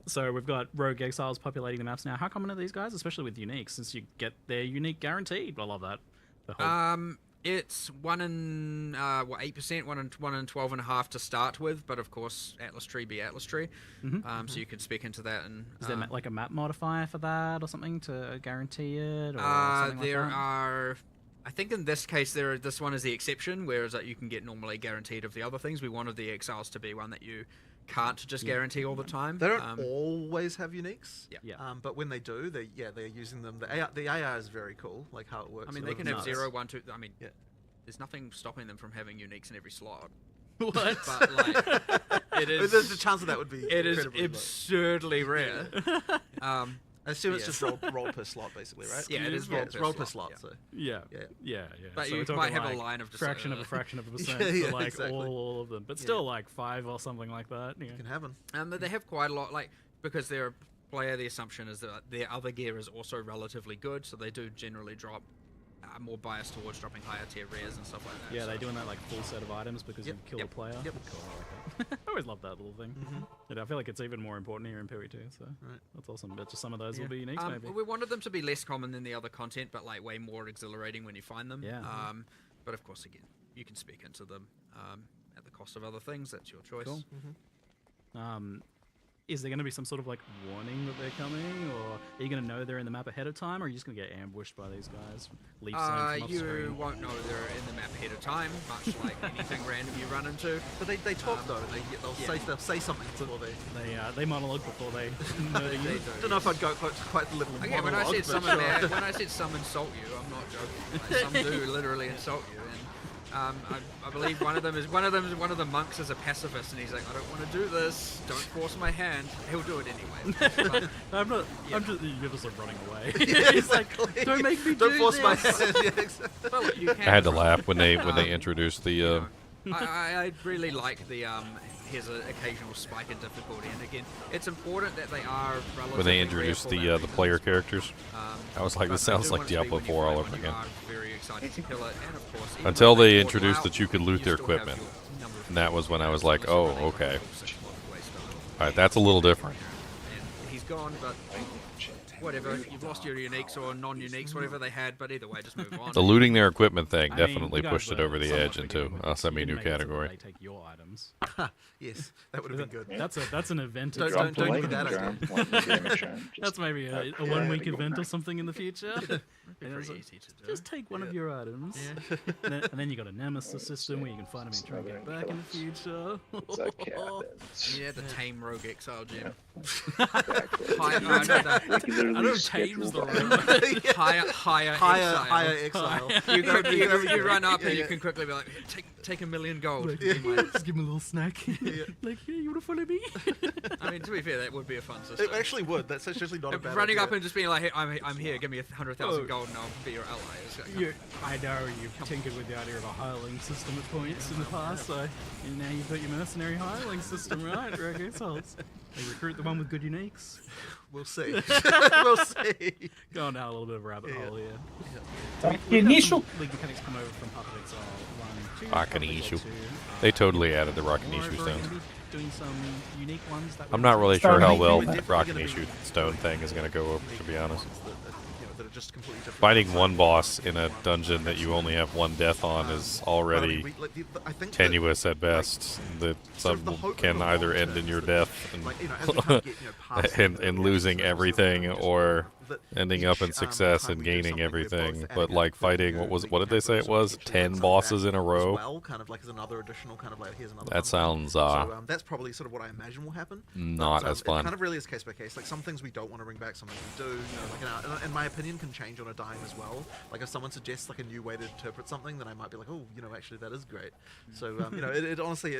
So we've got rogue exiles populating the maps now. How common are these guys, especially with unique, since you get their unique guaranteed? I love that. The whole It's 1 in 8%, 1 in 12.5 to start with, but of course Atlas Tree be Atlas Tree. So you could speak into that. And is there like a map modifier for that or something to guarantee it? Or something there like that? are. I think in this case, this one is the exception, whereas you can get normally guaranteed of the other things. We wanted the exiles to be one that you can't just guarantee all the time. They don't always have uniques. Yeah. But when they do, they're using them. The AI is very cool, like how it works. I mean, So they can it's have nuts. 0, 1, 2. I mean, Yeah. there's nothing stopping them from having uniques in every slot. What? But like, it is. The chance of that would be. It is incredibly low. absurdly rare. I assume it's Yeah. just roll per slot, basically, right? Yeah, it is it's roll roll per per slot, slot. yeah. So Yeah. But So you we're talking might have a like line of just, fraction of a fraction of a percent Yeah, for like exactly. all of them, but still like 5 or something like that. you can have them. But they have quite a lot, like because they're player, the assumption is that their other gear is also relatively good, so they do generally drop more biased towards dropping higher tier rares and stuff like that. Yeah, so. they're doing that like full set of items because you kill a player. Yep. Cool, I like that. I always love that little thing. And I feel like it's even more important here in PoE2, so that's awesome. But just some of those will be unique, maybe. We wanted them to be less common than the other content, but like way more exhilarating when you find them. Yeah. But of course, again, you can speak into them at the cost of other things. That's your choice. Cool. Is there going to be some sort of like warning that they're coming, or are you going to know they're in the map ahead of time, or are you just going to get ambushed by these guys? Leaf zone from off You screen? won't know they're in the map ahead of time, much like anything random you run into. But they talk though. They'll say something before they. They monologue before they murder you. I don't know if I'd go quite the level of Again, when I monologue, said but summon, sure. when I said some insult you, I'm not joking. Like, some do literally insult you, and I believe one of the monks is a pacifist, and he's like, I don't want to do this. Don't force my hand. He'll do it anyway. But, I'm not. I'm just. You're just like running away. Yeah, He's like, exactly. don't make me Don't do force my this. hand. Yeah, exactly. but look, you can I had to try. laugh when they introduced the. I really like the here's an occasional spike in difficulty, and again, it's important that they are relatively When they rare introduced for that the reason. player characters, I was like, But this I sounds do like want it to be Diablo when you 4 all find over one, you again. are very excited to kill it, and of course, even Until though they brought introduced out, that you could loot you their still have equipment. your number of And that was when I was like, so oh, they can okay. full 6 month waste time. All right, that's a little different. And he's gone, but whatever. You've lost your uniques or non-uniques, whatever they had, but either way, just move on. The looting their equipment thing I mean, definitely you guys pushed it were over the somewhat edge into forgiving with a this. You semi-new didn't make it so that category. They take your items. Yes, that would have been good. That's an event. Don't- at some don't point. give me that idea. That's maybe a 1 week event or something in the future. And it's Pretty like, easy to do. just take one of your items. And then you got a nemesis system where you can find them and try and get back in the future. Yeah, the tame rogue exile gem. Exactly. I know tame's the rogue. Higher exile. Exile. You run up and you can quickly be like, take $1 million gold. Just give me a little snack. Like, yeah, you want to follow me? I mean, to be fair, that would be a fun system. It actually would. That's actually not a bad Running idea. up and just being like, hey, I'm here, give me 100,000 gold and I'll be your ally. It's like, I know you've tinkered with the idea of a hireling system at points in the past, so now you've got your mercenary hireling system, right? Rogue Exiles. They recruit the one with good uniques. We'll see. We'll see. Going down a little bit of a rabbit hole here. Initial. League mechanics come over from Path of Exile 1, 2. Rock and Path of issue. Exile 2. They totally added the Rock and Moreover, Issue we're stones. gonna be doing some unique ones that I'm not really sure how well We're that definitely Rock and gonna Issue be- stone thing is going to go over, to be honest. Ones that are just completely different. Fighting one boss in a dungeon that you only have one death on is But I mean, already I think that, tenuous at best. That sort of some the hope can in the either long end term in your is that, death and, like, as we kind of get, past and the losing early everything, just or that ending up in each, success time and we do gaining something, we're everything. both But adding like up fighting, the what did they say it characters was? and 10 like bosses that in a as row? well, kind of like as another additional kind of like here's another. That fun thing. sounds So that's probably sort of what I imagine will happen. not as It fun. kind of really is case by case. Like some things we don't want to bring back, some things we do. And my opinion can change on a dime as well. Like if someone suggests like a new way to interpret something, then I might be like, oh, actually that is great. So it honestly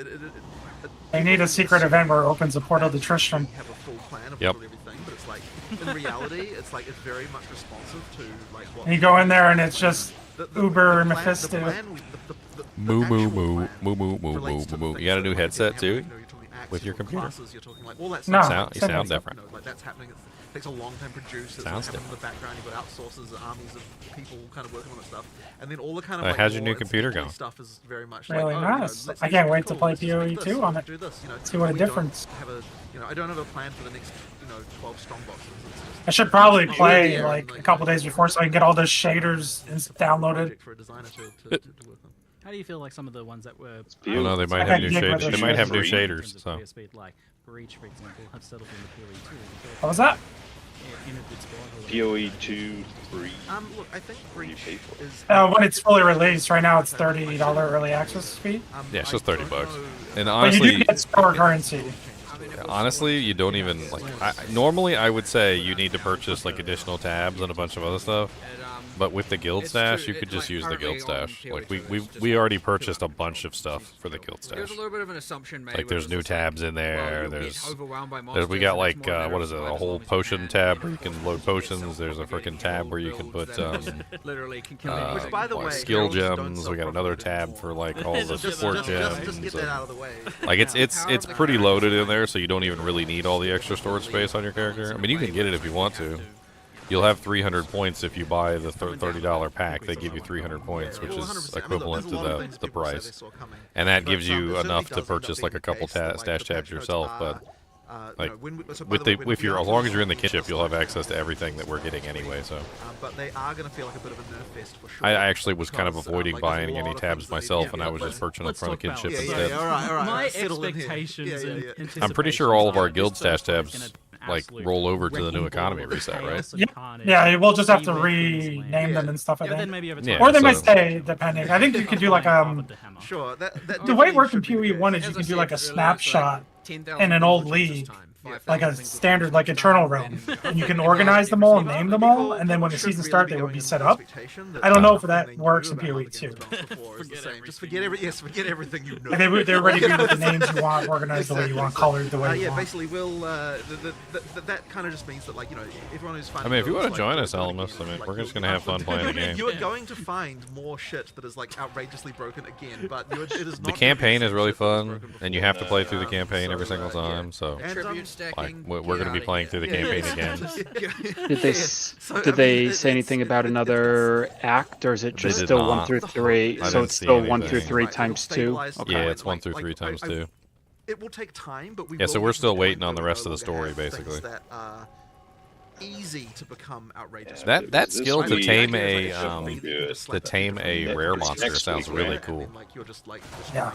They need a secret event where it opens a portal to Tristram. have a full plan of Yep. literally everything, but it's like in reality, it's very much responsive to like what. And you go in there and it's just Uber plan- Mephisto. the Moo, moo, actual moo, plan moo, moo, moo, relates moo, to moo. the You got a things new that, like, headset have, too? you're talking acts, With your you're talking computer? classes, you're talking like all that No, stuff. You sound different. Like that's happening. It takes a long time to produce. It's Sounds happening in the background. You've got outsources, armies of people kind of working on that stuff, and then all the kind of How's your more new computer incidental going? Stuff is very much Really like, nice. let's I do can't something wait to cool, play let's just make PoE2 this, on let's it. Do this, See what a we don't difference. Have a, I don't have a plan for the next 12 strong boxes. It's just I should probably Oh, play yeah, like like, a couple days before so I can get all those shaders downloaded. project for a designer to work on. How do you feel like some of the ones that were? I don't know. They might I have new can dig with shaders. the They might have new shaders. In shaders. terms of So player speed, like Breach, for example, have settled in the PoE 2. What was that? In a good spot. or whatever. PoE 2, 3. Look, I think What do you Breach pay for it? is. When it's fully released, right now it's $30 early access fee. yeah, it's I just 30 don't bucks. know- And But you honestly, do get store currency. honestly, you don't even like. Normally, I would say you need to purchase like additional tabs and a bunch of other stuff. but with the guild stash, you could just use the guild stash. Like we already purchased a bunch of stuff for the guild stash. There's a little bit of an assumption made. Like there's new tabs in there. We got like what is it? A whole potion tab where you can load potions. There's a freaking tab where you can put Which, by the way, skill Heralds don't gems. stop We got another tab for like all the support gems. Just get that out of the way. Like it's pretty loaded in there, so you don't even really need all the extra storage space on your character. I mean, you can get it if you want to. You'll have 300 points if you buy the $30 pack. They give you 300 points, which is equivalent to the price. And that gives you enough to purchase like a couple stash tabs yourself. But like if you're as long as you're in the kinship, you'll have access to everything that we're getting anyway. So. But they are going to feel like a bit of a nerf fest for sure. I actually was kind of avoiding buying any tabs myself, and I was just purchasing them from the kinship instead. All right. My expectations and I'm pretty sure all of our guild stash tabs like roll over to the new economy reset, right? Yeah, we'll just have to rename them and stuff. I think. Yeah, Or they might so- stay, depending. I think you can do like Sure. the way it worked in PoE 1 is you can do like a snapshot in an old league, like a standard, like Eternal Realm, and you can organize them all and name them all, and then when the season starts, they would be set up. I don't know if that works in PoE 2. Just forget everything you know. Like they're ready to be with the names you want, organized the way you want, colored the way you Yeah, want. basically, that kind of just means that, like, you know, everyone who's finding. I mean, if you want to like, join the us, ability Elemis, to, I mean, like, we're just build gonna have fun playing the game. You are going to find more shit that is like outrageously broken again, but it is not. The campaign is really fun, and you have to play through the campaign every single time. So, like, we're going to be playing through the campaign again. Did they say anything about another act, or is it just did still not. 1 through 3? I So didn't it's see still 1 through anything. 3 times 2. Okay. Yeah, it's 1 through 3 times 2. It will take time, but we Yeah, so will we're get to still the waiting point on the where rest of the we're story, gonna have things basically. that are easy to become outrageous. That This skill to week- tame Good. a rare monster next sounds week, really right? cool. Yeah.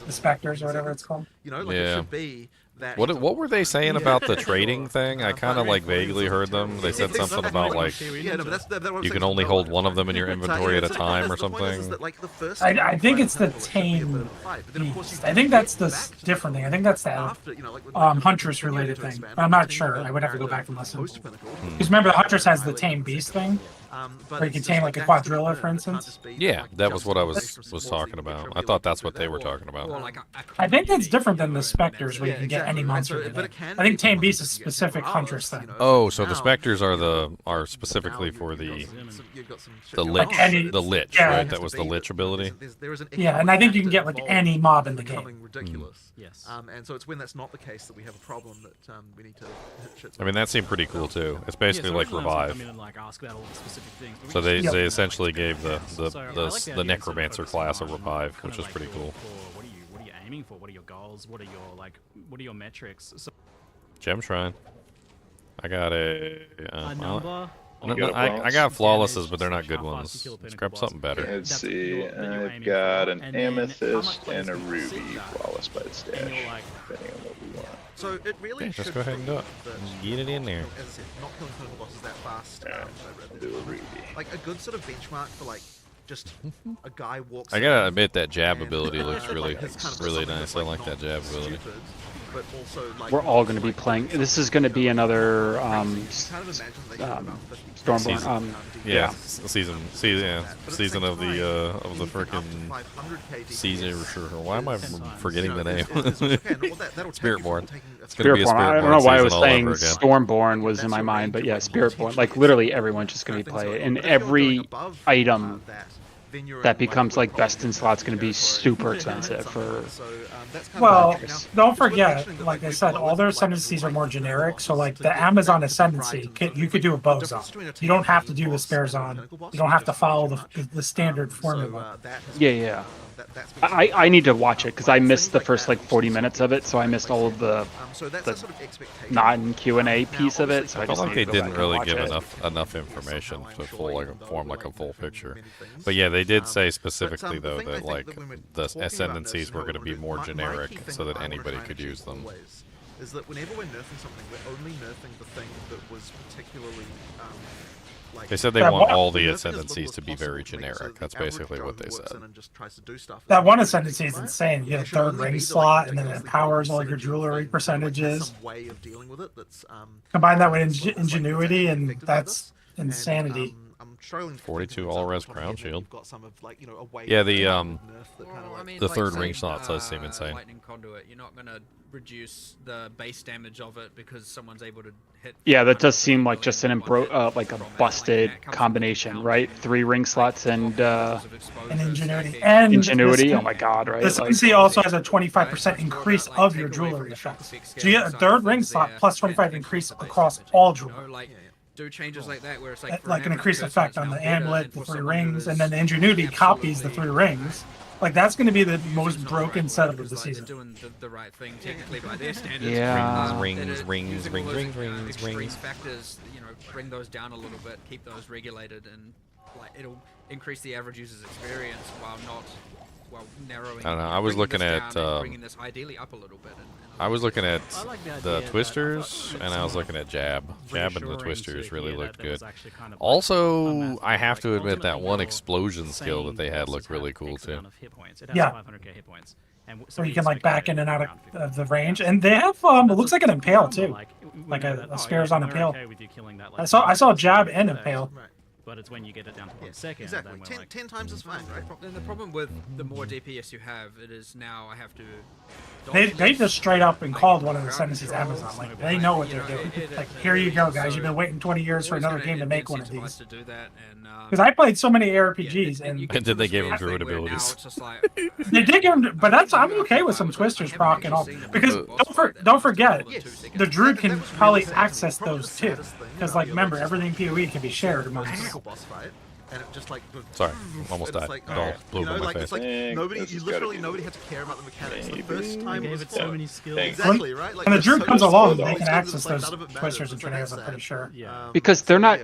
The Spectres or whatever it's called. You know, like Yeah. it should be that. What were they saying about the trading thing? I kind of like vaguely heard them. They said something about like Yeah, no, but that's what I'm you saying can is only no, hold like, one of them in your inventory at a time or the point is something. that, like, the first I think it's the fight should be a bit tame of a fight, but then, of course, you beast. I think that's the back to different thing. I think that's the after, you know, like, with Huntress related to thing. expand, But I'm not the sure. thing I would have to go about back and listen. post-pinnacle, Because remember, the Huntress has the tame beast thing. but Where you it's can just tame, like, a that's the quadrilla, point, for it can't instance. just be, Yeah, like, that was just what I based was from talking support, you about. can I be thought able that's to what do they that, were or, talking about. I think it's different than the Spectres, where you Yeah, can get any exactly. monster. And so- with but it. it can I think be Tame possible Beast is to get specific temporalis, Huntress you thing. know, Oh, so the now- specters are specifically for the the lich, any- the lich, yeah. right? That was the lich ability. Yeah, and I think you can get, like, any mob in the game. Ridiculous. Yes. And so it's when that's not the case that we have a problem that we need to hit shit. I mean, that seemed pretty cool too. It's basically like revive. So they Yep. they essentially gave the the necromancer class a revive, which was pretty cool. What are you aiming for? What are your goals? What are your metrics? So Gem shrine. I got a. a number. I got flawlesses, but they're not good ones. Let's grab something better. Let's see. I've got an amethyst and a ruby flawless by the stash, depending on what we want. So it really Yeah, should just go ahead and do it. that, Get it in there. As I said, not killing clinical bosses that fast. Yeah, I'll do a ruby. Like a good sort of benchmark for like just a guy walks. I gotta in admit that jab and, ability looks really, like, has kind of really something nice. that's, I like, like that jab not ability. stupid, but also, like, We're all going to be playing. This is going to be another kind of imagine they could have about 50 Stormborn. Season. Yeah, season of the frickin' 500k season. Why am I forgetting the name? Spiritborn. Spiritborn. It's gonna be a Spiritborn. I don't Spiritborn know why I was season all saying over again. Stormborn was in my mind, but yeah, Spiritborn. Like literally everyone's just going to be playing, and every item that becomes like best in slot's going to be super expensive for. Well, don't forget, like I said, all their ascendancies are more generic. So, like the Amazon ascendancy, you could do a Bozon. You don't have to do a Sparazon. You don't have to follow the standard formula. Yeah. I need to watch it because I missed the first like 40 minutes of it, so I missed all of the non-Q&A piece of it. So I I felt just like they need to go back didn't and really watch give it. enough information to form like a full picture. But yeah, they did say specifically though that like the ascendancies were going to be more generic, so that anybody could use them. Is that whenever we're nerfing something, we're only nerfing the thing that was particularly like. They said they want all the ascendancies to be very generic. That's basically what they said. That one ascendancy is insane. You get a third ring slot, and then it empowers all your jewelry percentages. Combine that with ingenuity, and that's insanity. struggling. 42 all-res crown shield. You've got some of, like, you know, away Yeah, the The third ring shot does seem insane. Lightning conduit, you're not gonna reduce the base damage of it because someone's able to hit. Yeah, that does seem like just an like a busted combination, right? 3 ring slots and ingenuity. And ingenuity. Oh my god, right? This MC also has a 25% increase of your jewelry effects. So you get a third ring slot plus 25 increase across all jewelry. Do changes like that where it's like, Like an increased effect on the amulet, the 3 rings, and then the ingenuity copies the 3 rings. Like, that's going to be the most broken setup of the season. Doing the right thing technically by their standards. Yeah. Rings. Extreme factors, you know, bring those down a little bit, keep those regulated, and like it'll increase the average user's experience while narrowing. I don't know. I was looking at bringing this ideally up a little bit. I was looking at the twisters, and I was looking at jab. Jab and the twisters really looked good. Also, I have to admit that one explosion skill that they had looked really cool too. Yeah. Where you can like back in and out of the range, and they have it looks like an impale too, like a spares on impale. I saw jab and impale. But it's when you get it down to 1 second. Exactly. Then we're 10 times is fine, right? And the problem with the more DPS you have, it is now I have to. They just straight up and called one of the Ascendancy's Amazon. Like, they know what they're doing. Like, here you go, guys. You've been waiting 20 years for another game to make one of these. Because I played so many ARPGs, and did they give him druid abilities? They did give him, but I'm okay with some twisters proc and all. Because don't forget, the druid can probably access those too. Because, like, remember, everything PoE can be shared amongst. Boss fight, and it just like sorry, almost died. Like, Doll blew by my face. It's like nobody had to care about the mechanics. The first time gave it so many skills. Exactly, right? Like, And the druid so comes many along, skills, they can all access skills, those like, none of it twisters and matters, tornadoes, I'm pretty sure. Yeah. Because they're not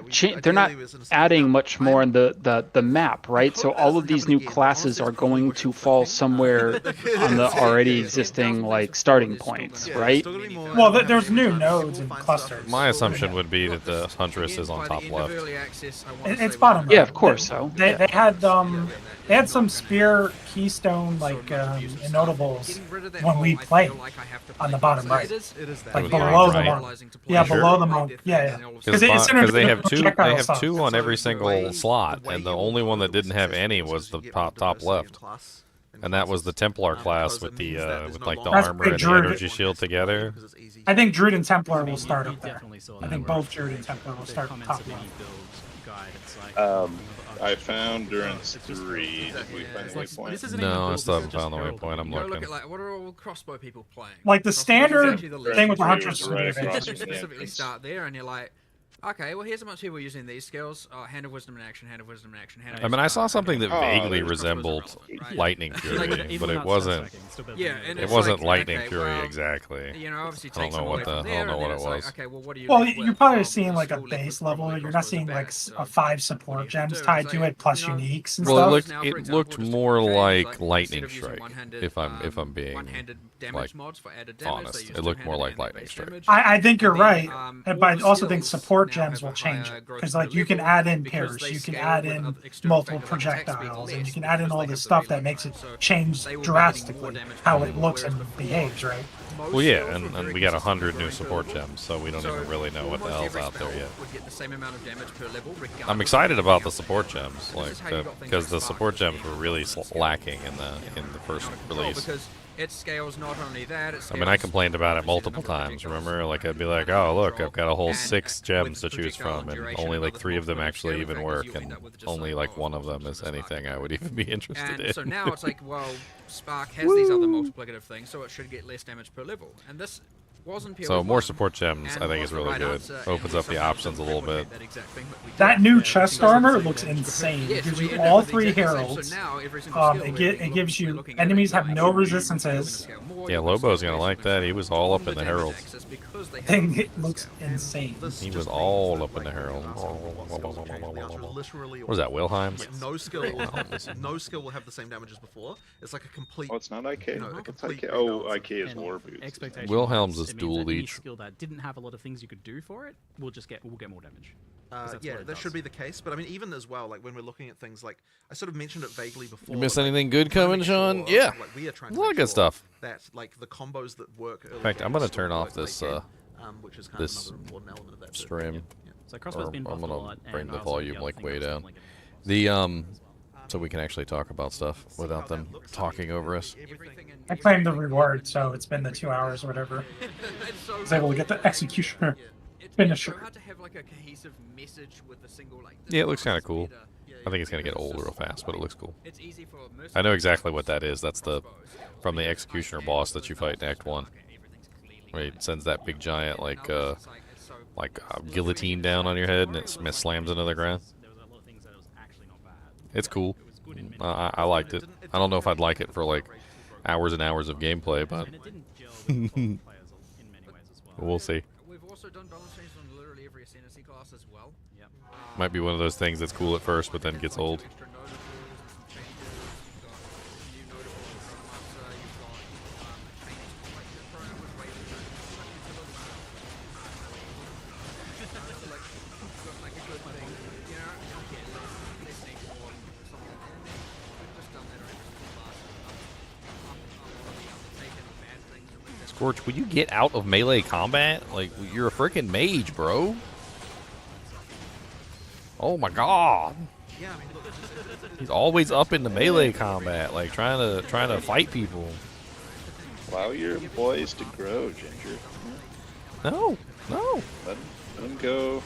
adding much more in the map, right? So all of these new classes are going to fall somewhere on the already existing like starting points, right? Well, there's new nodes and clusters. My assumption would be that the Huntress is on top left. It's bottom right. Yeah, of course. So They had some spear keystone like notables when we played on the bottom right, like below the mark. Yeah, below the mark. Yeah. Because they have two on every single slot, and the only one that didn't have any was the top left. And that was the Templar class with the like the armor and the energy shield together. I think Druid and Templar will start up there. I think both Druid and Templar will start top left. I found Durance 3. Did we find the waypoint? No, I still haven't found the waypoint. I'm looking. Look at like what are all crossbow people playing? Like the standard thing with the Huntress Huntress. right across You from the specifically entrance. start there, and you're like, okay, well here's a bunch of people using these skills. Oh, hand of wisdom in action, hand of wisdom in action. Hand of I mean, I saw something that Oh, vaguely there's resembled right? Lightning Fury, but it wasn't. Yeah, and It it's wasn't like, Lightning okay, Fury well, exactly. You know, obviously I don't take know some what away the- from I there, don't know and what then it it's like, was. okay, well, what do you Well, left you're with? probably Well, seeing like a still left base with level. probably You're not crossbows seeing back, like so a 5 what support do you gems do? tied It's to like, it plus you know, uniques and Well, it stuff. looked Now, for it example, looked just to more change, like instead Lightning of using Strike. one-handed, If I'm being one-handed damage like, mods for added damage, they honest, use it looked more two-handed like and Lightning base Strike. damage. I think you're And right, then, but I all the also think skills support now gems have will a change higher it growth because per like you can level add in because pairs, they you can scale add with in other external multiple factors like attacks being projectiles, and less you can add in because all they this have stuff the that makes it melee. So change they will be getting more drastically damage how per it level, looks whereas and before, behaves, right? most Well, yeah, skills were and very we got 100 consistent new going support forward. gems, so we don't So even really know what the almost hell's every out there spell yet. would get the same amount of damage per level, I'm regardless excited of about the skill. support gems, This is how you got things because the like support Spark, gems were really lacking in the first release. Because it scales not only that, it I mean, I scales complained about it obviously the multiple number of times. projectiles Remember, like I'd be and like, how "Oh, much look, control. I've got a whole And 6 with gems to choose projectile from, and duration only and like other 3 of them multiple actually scaling even factors, work, you end and up with just only like, like oh, one of them so is Spark anything I can would do even be interested And so in." now it's like, well, Spark has these other multiplicative things, so it should get less damage per level. And this wasn't So more POE1, support gems, and I think, was is the really right good. answer, and Opens we up the sometimes options a don't little bit. replicate that exact thing, but we That did. new Yeah, chest because armor it's looks like- insane. It Yes, gives we you ended up all with 3 exactly the same. heralds. So now every single skill It gives we're you looking at enemies it, have like, no you're gonna resistances. scale more, Yeah, you're Lobo's scale gonna less, like that. He was all up in the damage heralds. access because they have Thing limited looks scale. insane. He was all up in the herald. What was that, Wilhelm's? No skill will have the same damage as before. It's like a complete. Oh, it's not IK. No, a It's complete IK. Oh, rebalance. IK is And war boots. expectation Wilhelm's wise, is it means dual that any leech. skill that didn't have a lot of things you could do for it will get more damage. 'Cause that's Yeah, what it that does. should be the case. But I mean, even as well, like when we're looking at things like I sort of mentioned it vaguely before. You miss like, anything good trying to coming, make Sean? sure, Yeah. like, we are trying A to lot make of good sure stuff. That like the combos that work. In fact, I'm gonna turn off this which is kind this of another important element of that too. stream. Yeah. So crossbow's been buffed a lot. I'm gonna bring the also, volume yeah, like I think way I've down. something The so we can actually talk about stuff without them talking over us. I claimed the reward, so it's been the 2 hours or whatever. I was able to get the executioner finisher. Yeah, it looks kind of cool. I think it's gonna get old real fast, but it looks cool. I know exactly what that is. That's the from the executioner boss that you fight in Act 1. Where he sends that big giant guillotine down on your head and it slams into the ground. It's cool. I liked it. I don't know if I'd like it for like hours and hours of gameplay, but we'll see. Might be one of those things that's cool at first, but then gets old. Scorch, will you get out of melee combat? Like, you're a freaking mage, bro. Oh my god. He's always up in the melee combat, like trying to fight people. Allow your boys to grow, Ginger. No. Let them go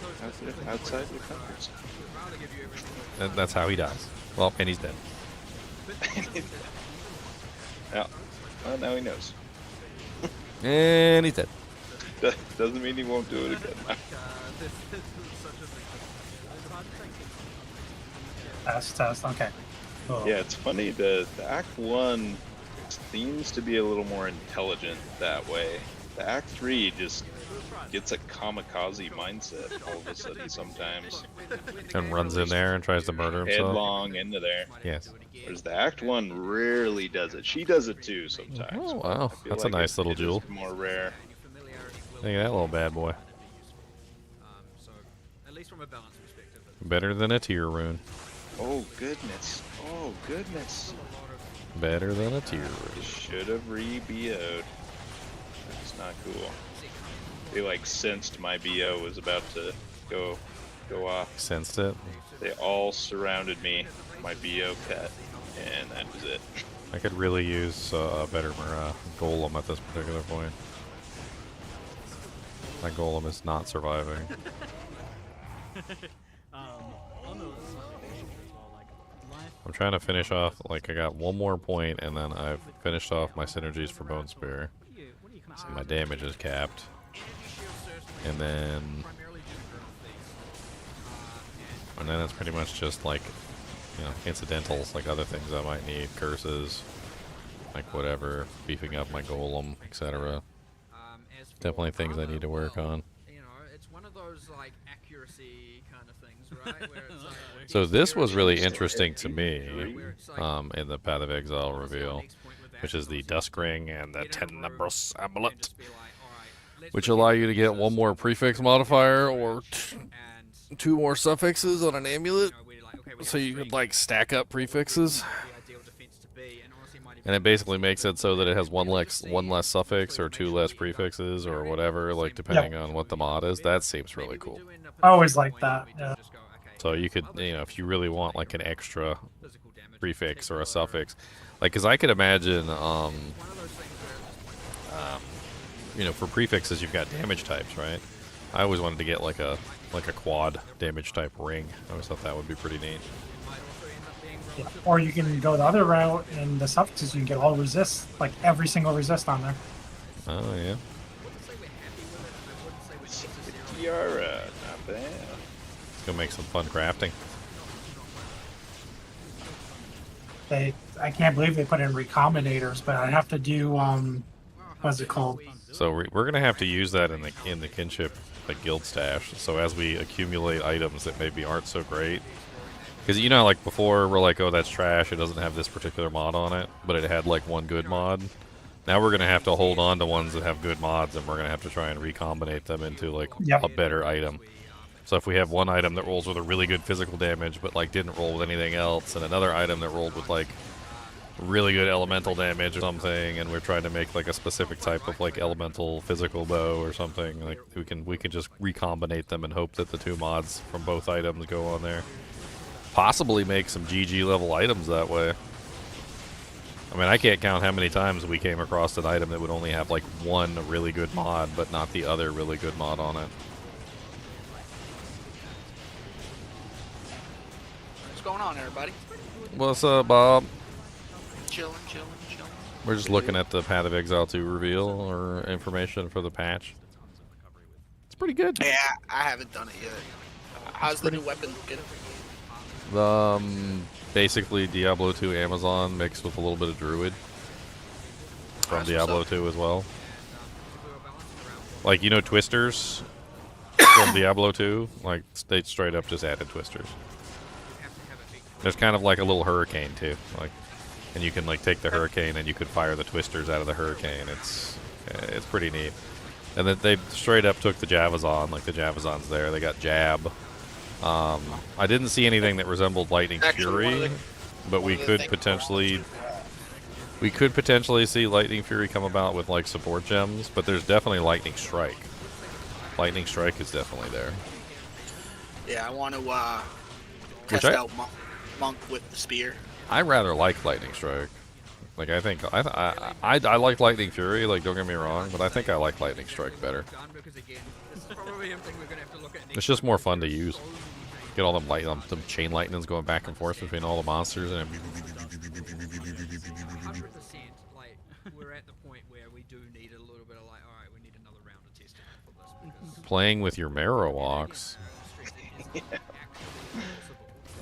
outside your comfort zone. That's how he dies. Well, and he's dead. Yeah. Well, now he knows. And he's dead. Doesn't mean he won't do it again. Test, okay. Cool. Yeah, it's funny. The Act 1 seems to be a little more intelligent that way. The Act 3 just gets a kamikaze mindset all of a sudden sometimes. And runs in there and tries to murder himself. Headlong into there. Yes. Whereas the Act 1 rarely does it. She does it too sometimes. Oh, wow. That's like a nice little jewel. More rare. Look at that little bad boy. Better than a tier rune. Oh, goodness. Oh, goodness. Better than a tier rune. Should have re-BO'd. That's not cool. They like sensed my BO was about to go off. Sensed it? They all surrounded me, my BO cut, and that was it. I could really use a better golem at this particular point. My golem is not surviving. I'm trying to finish off, like I got one more point and then I've finished off my synergies for Bone Spear. So my damage is capped. And then it's pretty much just like, you know, incidentals, like other things I might need, curses, like whatever, beefing up my golem, etc. Definitely things I need to work on. It's one of those like accuracy kind of things, right? Where it's like, so this was really interesting to me in the Path of Exile reveal, which is the Dusk Ring and the Tenebrous Amulet, which allow you to get one more prefix modifier or two more suffixes on an amulet, so you could like stack up prefixes. And it basically makes it so that it has one less suffix or two less prefixes or whatever, like depending on what the mod is. That seems really cool. I always like that. Yeah. So you could, you know, if you really want like an extra prefix or a suffix, like, because I could imagine, you know, for prefixes you've got damage types, right? I always wanted to get like a quad damage type ring. I always thought that would be pretty neat. Yeah. Or you can go the other route and the suffixes, you can get all resists, like every single resist on there. Oh yeah. Tiara, not bad. It's gonna make some fun crafting. I can't believe they put in recombinators, but I have to do what's it called? So we're gonna have to use that in the kinship, like guild stash. So as we accumulate items that maybe aren't so great, because you know, like before we're like, oh, that's trash. It doesn't have this particular mod on it, but it had like one good mod. Now we're gonna have to hold on to ones that have good mods, and we're gonna have to try and recombinate them into like a better item. So if we have one item that rolls with a really good physical damage, but like didn't roll with anything else, and another item that rolled with like really good elemental damage or something, and we're trying to make like a specific type of like elemental physical bow or something, like we can just recombinate them and hope that the 2 mods from both items go on there. Possibly make some GG level items that way. I mean, I can't count how many times we came across an item that would only have like 1 really good mod, but not the other really good mod on it. What's going on, everybody? What's up, Bob? Chilling. We're just looking at the Path of Exile 2 reveal or information for the patch. It's pretty good. Yeah, I haven't done it yet. How's the new weapon looking? Basically Diablo 2 Amazon mixed with a little bit of Druid from Diablo 2 as well. Like, you know, Twisters from Diablo 2? Like, they straight up just added Twisters. There's kind of like a little hurricane too, like, and you can like take the hurricane and you could fire the Twisters out of the hurricane. It's pretty neat. And then they straight up took the Javazon, like the Javazon's there. They got Jab. I didn't see anything that resembled Lightning Fury, but we could potentially see Lightning Fury come about with like support gems. But there's definitely Lightning Strike. Lightning Strike is definitely there. Yeah, I want to test out Monk with the spear. I rather like Lightning Strike. Like, I think I like Lightning Fury. Like, don't get me wrong, but I think I like Lightning Strike better. It's just more fun to use. Get all them chain lightnings going back and forth between all the monsters, and playing with your Marowaks.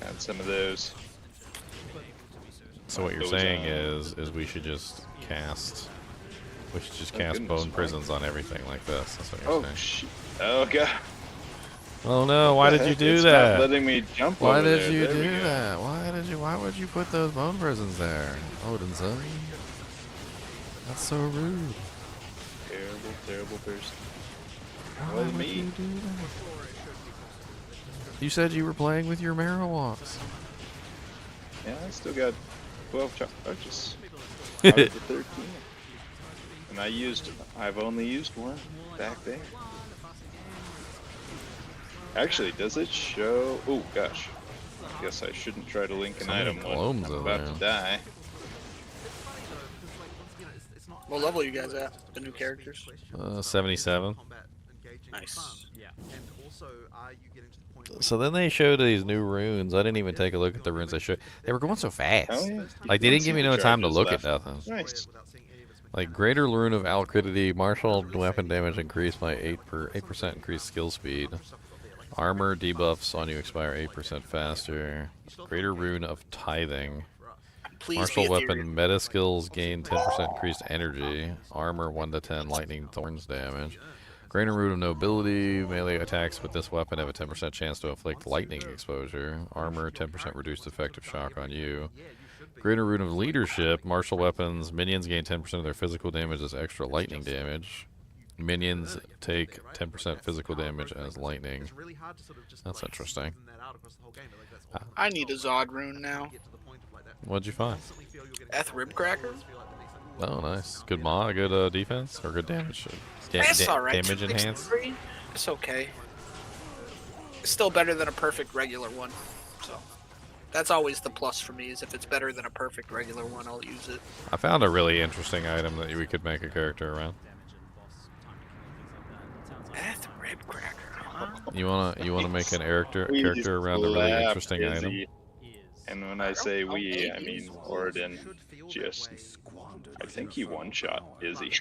Got some of those. So what you're saying is we should just cast Bone Prisons on everything like this. That's what you're saying. Oh god. Oh no! Why did you do it's that? Not letting me jump. Why over did there. you There we do go. that? Why would you put those Bone Prisons there, Odinson? That's so rude. Terrible person. Why Well, would me. you do that? You said you were playing with your Marowaks. Yeah, I still got 12 charges out of the 13. And I've only used 1 back there. Actually, does it show? Oh gosh. I guess I shouldn't try to link an item when I'm about to die. What level are you guys at? The new characters? 77. Nice. So then they showed these new runes. I didn't even take a look at the runes they showed. They were going so fast. Oh, yeah. Like, they didn't give me no time to look at left. nothing. Nice. Like, Greater Rune of Alcridity, martial weapon damage increased by 8% increased skill speed. Armor debuffs on you expire 8% faster. Greater Rune of Tithing. Martial weapon meta skills gain 10% increased energy. Armor 1 to 10 lightning thorns damage. Greater Rune of Nobility, melee attacks with this weapon have a 10% chance to inflict lightning exposure. Armor 10% reduced effective shock on you. Greater Rune of Leadership, martial weapons, minions gain 10% of their physical damage as extra lightning damage. Minions take 10% physical damage as lightning. That's interesting. I need a Zod rune now. What'd you find? Ribcracker? Oh, nice. Good mod, good defense, or good damage. It's alright. Damage enhanced. It's okay. It's still better than a perfect regular one. So that's always the plus for me, is if it's better than a perfect regular one, I'll use it. I found a really interesting item that we could make a character around. Ribcracker, huh? You wanna make an character around a really interesting item? And when I say we, I mean Oridon. I think he one-shot Izzy.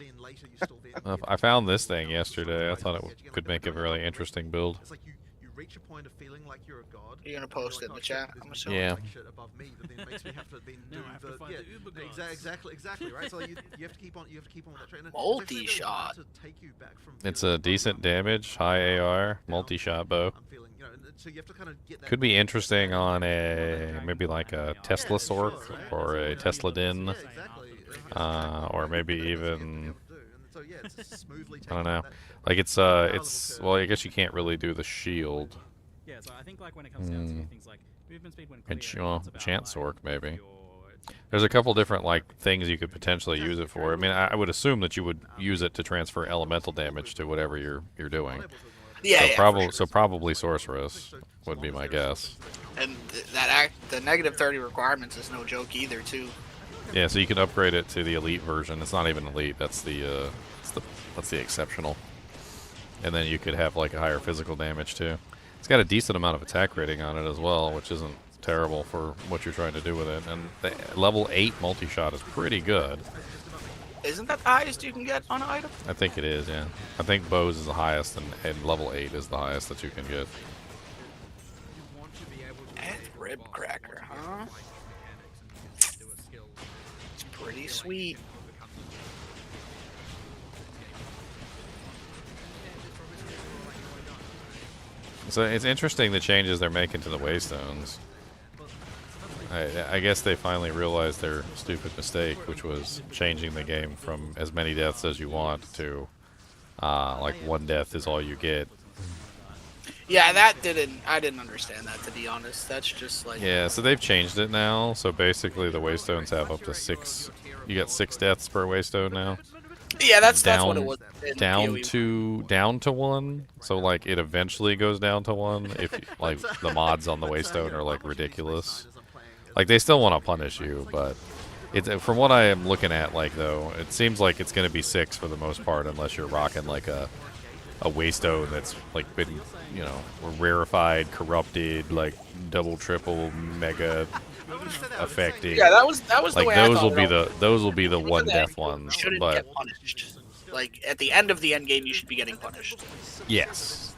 I found this thing yesterday. I thought it could make a really interesting build. You're gonna post it in the chat, I'm assuming? Yeah. Exactly, right? So you have to keep on with that train. Multi-shot. It's a decent damage, high AR, multi-shot bow. Could be interesting on maybe like a Tesla Sork or a Tesla Din, or maybe even I don't know. Like it's well, I guess you can't really do the shield. Yeah, so I think like when it comes down to things like movement speed when And Chant Sork maybe. There's a couple different like things you could potentially use it for. I mean, I would assume that you would use it to transfer elemental damage to whatever you're doing. Yeah, so probably sorceress would be my guess. And the negative 30 requirements is no joke either, too. Yeah, so you can upgrade it to the elite version. It's not even elite. That's the exceptional. And then you could have like a higher physical damage too. It's got a decent amount of attack rating on it as well, which isn't terrible for what you're trying to do with it. And the level 8 multi-shot is pretty good. Isn't that the highest you can get on an item? I think it is, yeah. I think bows is the highest, and level 8 is the highest that you can get. And rib cracker, huh? It's pretty sweet. So it's interesting the changes they're making to the waystones. I guess they finally realized their stupid mistake, which was changing the game from as many deaths as you want to like one death is all you get. Yeah, I didn't understand that, to be honest. That's just like... Yeah, so they've changed it now. So basically the waystones have up to 6... You get 6 deaths per waystone now. Yeah, that's what it was. Down to 1. So like it eventually goes down to 1 if like the mods on the waystone are like ridiculous. Like they still want to punish you, but from what I am looking at, like though, it seems like it's going to be 6 for the most part, unless you're rocking like a waystone that's like been, you know, rarefied, corrupted, like double, triple, mega affecting. Yeah, that was like the way those I thought those will be the one death ones, shouldn't but get punished. Like at the end of the end game, you should be getting punished. yes,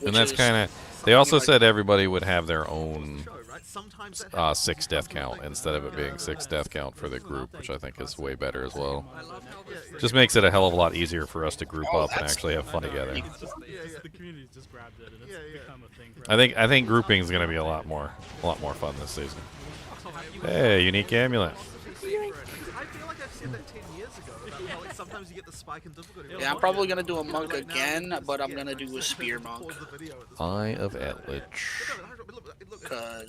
and that's kind of. They also said everybody would have their own 6 death count instead of it being 6 death count for the group, which I think is way better as well. Just makes it a hell of a lot easier for us to group up and actually have fun together. I think grouping is going to be a lot more fun this season. Hey, unique amulet. Yeah, I'm probably gonna do a monk again, but I'm gonna do a spear monk. Eye of Etlich.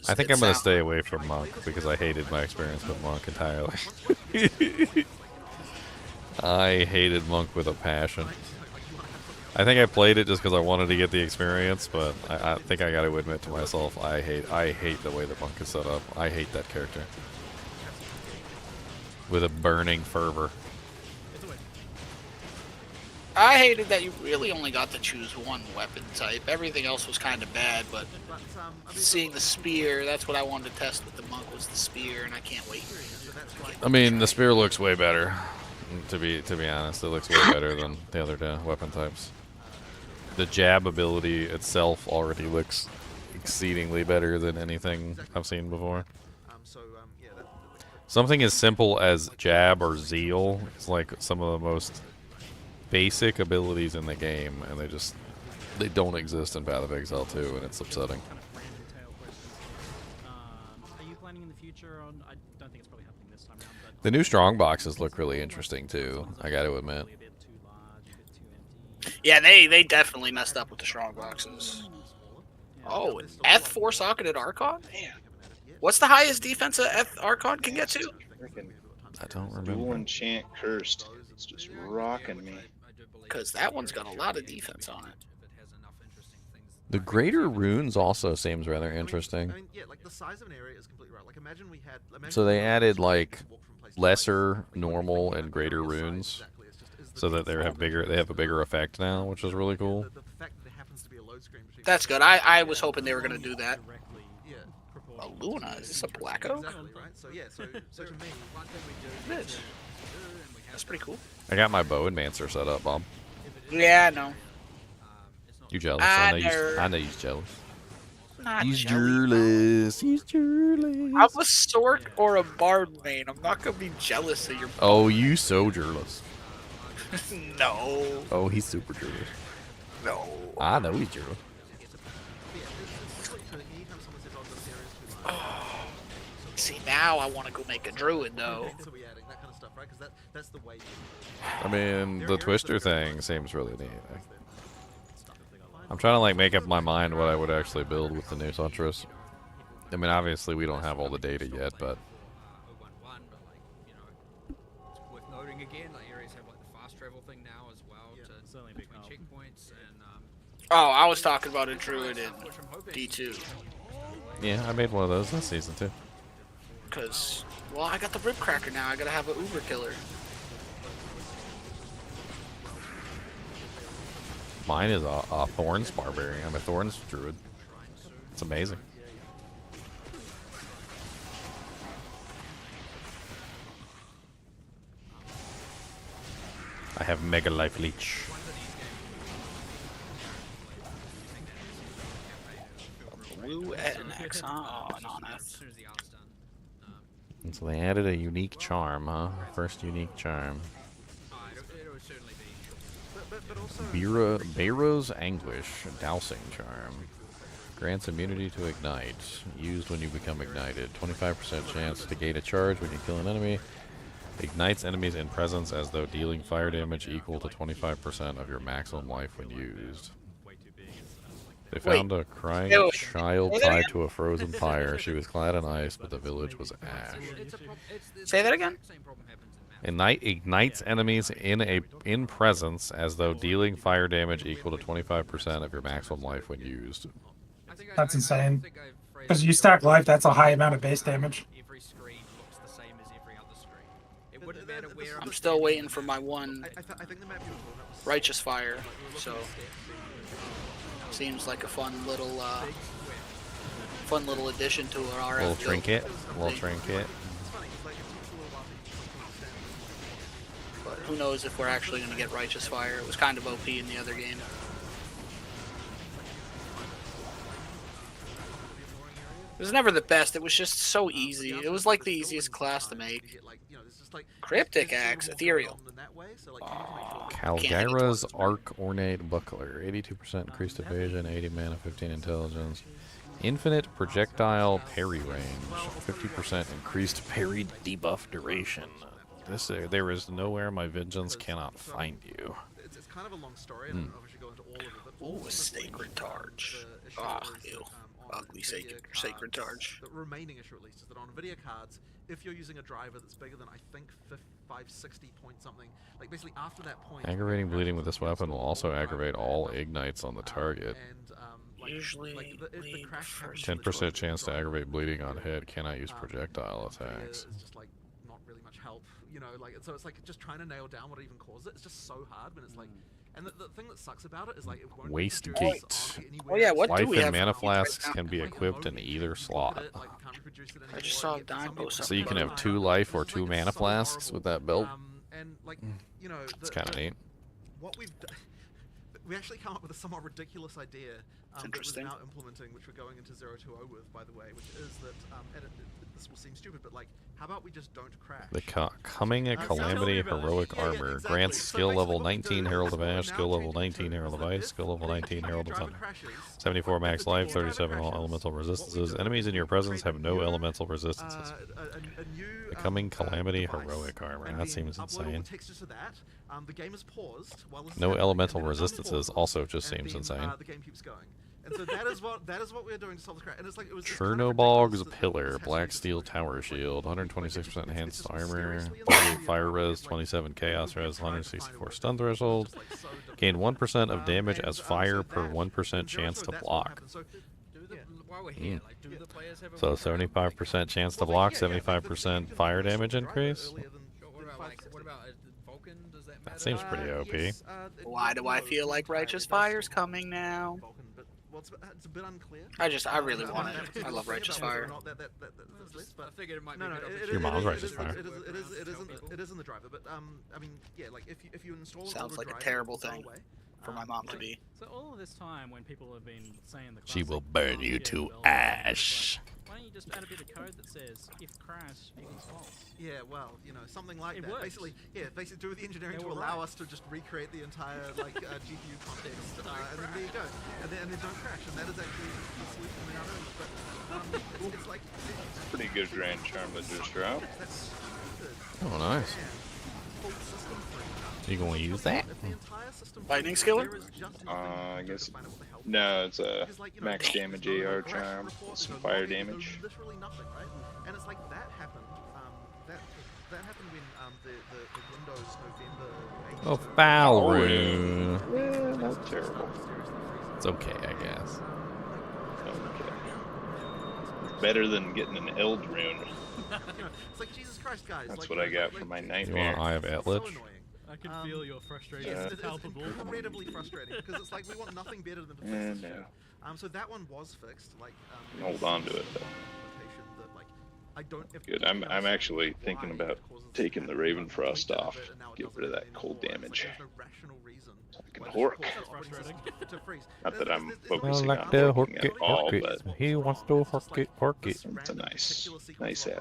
I think I'm gonna stay away from monk because I hated my experience with monk entirely. I hated monk with a passion. I think I played it just because I wanted to get the experience, but I think I got to admit to myself, I hate the way the monk is set up. I hate that character with a burning fervor. I hated that you really only got to choose one weapon type. Everything else was kind of bad, but seeing the spear, that's what I wanted to test with the monk, was the spear, and I can't wait. I mean, the spear looks way better. To be honest, it looks way better than the other weapon types. The jab ability itself already looks exceedingly better than anything I've seen before. Something as simple as jab or zeal is like some of the most basic abilities in the game, and they don't exist in Path of Exile 2, and it's upsetting. Are you planning in the future on? I don't think it's probably happening this time around, but The new strong boxes look really interesting too, I got to admit. Yeah, they definitely messed up with the strong boxes. Oh, an F4 socketed Archon? Man. What's the highest defense a Archon can get to? I don't remember. Dual enchant cursed. It's just rocking me. Because that one's got a lot of defense on it. The greater runes also seems rather interesting. So they added like lesser, normal, and greater runes, so that they have a bigger effect now, which is really cool. That's good. I was hoping they were going to do that. A Luna, is this a Black Oak? It is. That's pretty cool. I got my bow and mancer set up, Bob. Yeah, I know. You jealous? I know you're jealous. Not He's jealous. jealous. He's jealous. I'm a Sork or a Bard main. I'm not going to be jealous of your... Oh, you so jealous. No. Oh, he's super jealous. No. I know he's jealous. See, now I want to go make a druid, though. I mean, the twister thing seems really neat. I'm trying to like make up my mind what I would actually build with the new Huntress. I mean, obviously we don't have all the data yet, but again, like areas have like the fast travel thing now as well certainly between big help. checkpoints and. Oh, I was talking about a druid in D2. Yeah, I made one of those this season too. Because, well, I got the rib cracker now. I gotta have an Uber killer. Mine is a Thorns Barbarian. I'm a Thorns Druid. It's amazing. I have Mega Life Leech. Blue at an X on us. And so they added a unique charm, huh? First unique charm. Beiro's Anguish, Dousing Charm. Grants immunity to ignite. Used when you become ignited. 25% chance to gain a charge when you kill an enemy. Ignites enemies in presence as though dealing fire damage equal to 25% of your maximum life when used. They found a crying child tied to a frozen pyre. She was clad in ice, but the village was ash. Say that again? Ignites enemies in presence as though dealing fire damage equal to 25% of your maximum life when used. That's insane. Because you stack life, that's a high amount of base damage. I'm still waiting for my one righteous fire, so seems like a fun little addition to our Little trinket. But who knows if we're actually going to get righteous fire. It was kind of OP in the other game. It was never the best. It was just so easy. It was like the easiest class to make. Cryptic Axe, Ethereal. Calgara's Arc Ornate Buckler. 82% increased evasion, 80 mana, 15 intelligence. Infinite projectile parry range. 50% increased parry debuff duration. There is nowhere my vengeance cannot find you. It's kind of a long story, and I don't know if we should go into all of it. But Ooh, a Sacred Targe. Ah, ew. Ugly sacred Targe. The remaining issue, at least, is that on video cards, if you're using a driver that's bigger than, I think, 560 point something, like basically after that point... Aggravating bleeding with this weapon will also aggravate all ignites on the target. Usually, 10% chance to aggravate bleeding on head. Cannot use projectile attacks. It's just like not really much help, you know. Like so, it's like just trying to nail down what even caused it. It's just so hard when it's like. And the thing that sucks about it is like it won't Waste Gate. Oh yeah, what Life do we have? and mana flasks can be equipped in either slot. I just saw a dime post. So you can have 2 life or 2 mana flasks with that build. And like you know, it's kind of neat. What we've we actually come up with a somewhat ridiculous idea that we're now implementing, which we're going into 020 with, by the way, which is that, and this will seem stupid, but like, how about we just don't crash? The Coming Calamity Heroic Armor exactly. grants skill level 19 Herald of Ash, skill level 19 Herald of Ice, skill level 19 Herald of Thunder. 74 max life, 37 all elemental resistances. Enemies in your presence have no elemental resistances. The Coming Calamity Heroic Armor. That seems insane. The game is paused while this No elemental resistances also just seems insane. The game keeps going. And so that is what we're doing to solve this crash. And it's like it was Chernobog's Pillar, Black Steel Tower Shield, 126% enhanced armor, 38 fire res, 27 chaos res, 164 stun threshold. Gain 1% of damage as fire per 1% chance to block. So 75% chance to block, 75% fire damage increase. That seems pretty OP. Why do I feel like Righteous Fire's coming now? It's a bit unclear. I really want it. I love Righteous Fire. I figured it might be. Your mom's Righteous Fire. It is in the driver, but I mean, yeah, like if you install. Sounds like a terrible thing for my mom to be. So all of this time, when people have been saying the she will burn you to ash. Why don't you just add a bit of code that says if crash equals false? Yeah, well, you know, something like that. Basically do the engineering to allow us to just recreate the entire like GPU context, and then there you go, and then don't crash, and that is actually the solution we are doing. But it's like pretty good Grand Charm to just drop. Oh, nice. You gonna use that? Lightning Skiller? I guess. No, it's a max damage AR charm with some fire damage. Literally nothing, right? And it's like that happened. That that happened when the Windows November. Oh, foul rune. Yeah, not terrible. It's okay, I guess. Okay. Better than getting an Eld rune. It's like, Jesus Christ, guys. That's like, what I got for my You nightmare. want Eye of Etlich? I can feel your frustration. Yes, It's it's palpable. incredibly frustrating because it's like we want nothing better than to fix this shit. So that one was fixed. Like, Hold on to it though. that, like, I don't. Good. I'm actually thinking about taking the Ravenfrost off. Get rid of that cold damage. So I can hork. Not that I'm focusing on horking at all, but he wants to hork it. it's a nice add.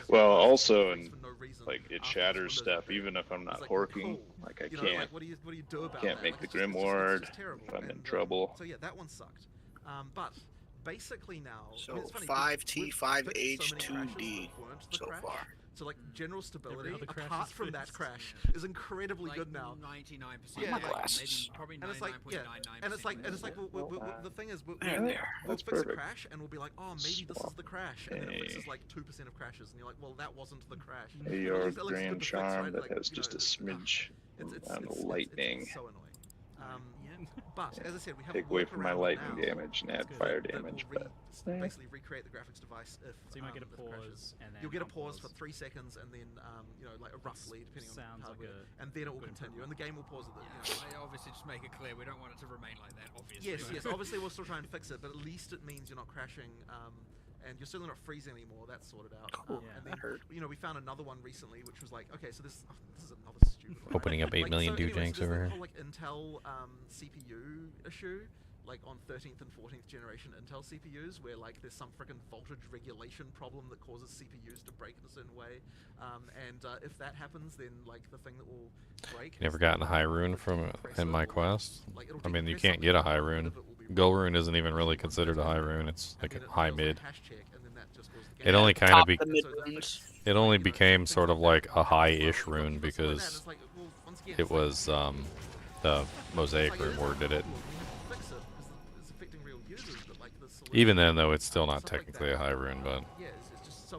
Well, also, and like it shatters stuff. Even if I'm not horking, like I can't make the Grimward if I'm in trouble. So yeah, that one sucked. But basically now, So 5T, 5H, 2D so far. So like general stability, apart from that crash, is incredibly good now. 99%. Yeah, my like, glasses. Probably and it's like, yeah, and it's like, the thing is, we'll That's fix a perfect. crash, and we'll be like, oh, maybe this is the crash, and then it fixes like 2% of crashes, and you're like, well, that wasn't the crash. Your At least it looks good Grand to fix, Charm right? that Like, has you just know, a smidge amount of lightning. It's so annoying. But as I said, we have Take a away from my workaround lightning now damage and add good. fire that will damage, but basically recreate the graphics device if So you might get a if pause, crashes. and then You'll get a unpause. pause for 3 seconds, and then you know, like roughly depending Sounds on like hardware, a and then it will good continue, and the game will pause at the. I obviously just make it clear we don't want it to remain like that, obviously. Yes. Obviously, we'll still try and fix it, but at least it means you're not crashing, and you're certainly not freezing anymore. That's sorted out. Cool. And That then, hurt. you know, we found another one recently, which was like, okay, so this is another stupid one. Opening up 8 million Dujangs so over there's here. the whole, like Intel CPU issue, like on 13th and 14th generation Intel CPUs, where like there's some freaking voltage regulation problem that causes CPUs to break in a certain way, and if that happens, then like the thing that will break. You never is gotten a the high rune from compressor in my will, quest? like, it'll I mean, you decompress can't get a something, high and rune. part of it will be Gull removed, rune isn't even and really then considered a high rune. It's like then a it high fails the mid. hash check, and then that just goes the It game. only kind Top of the mid runes. it only became sort of like a high-ish rune because it was the Mosaic rune word did it. Even then, though, it's still not technically a high rune, but it's just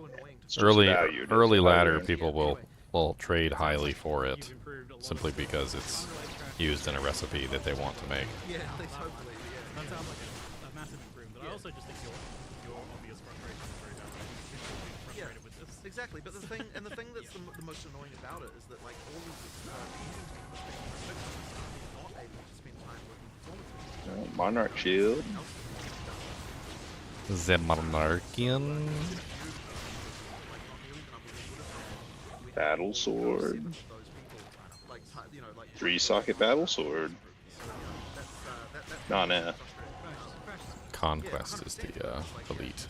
early valued as a high ladder rune. people will trade highly for it simply because it's used in a recipe that they want to make. Yeah, at least hopefully, yeah. That sounds like a massive improvement, but I also just think your obvious frustration is very valid. You're frustrated with this. Exactly, but the thing that's the most annoying about it is that like all of this not able to spend time working performance. Monarch Shield. The Monarchian. Battle Sword. 3-socket Battle Sword. Non-F. Conquest is the elite.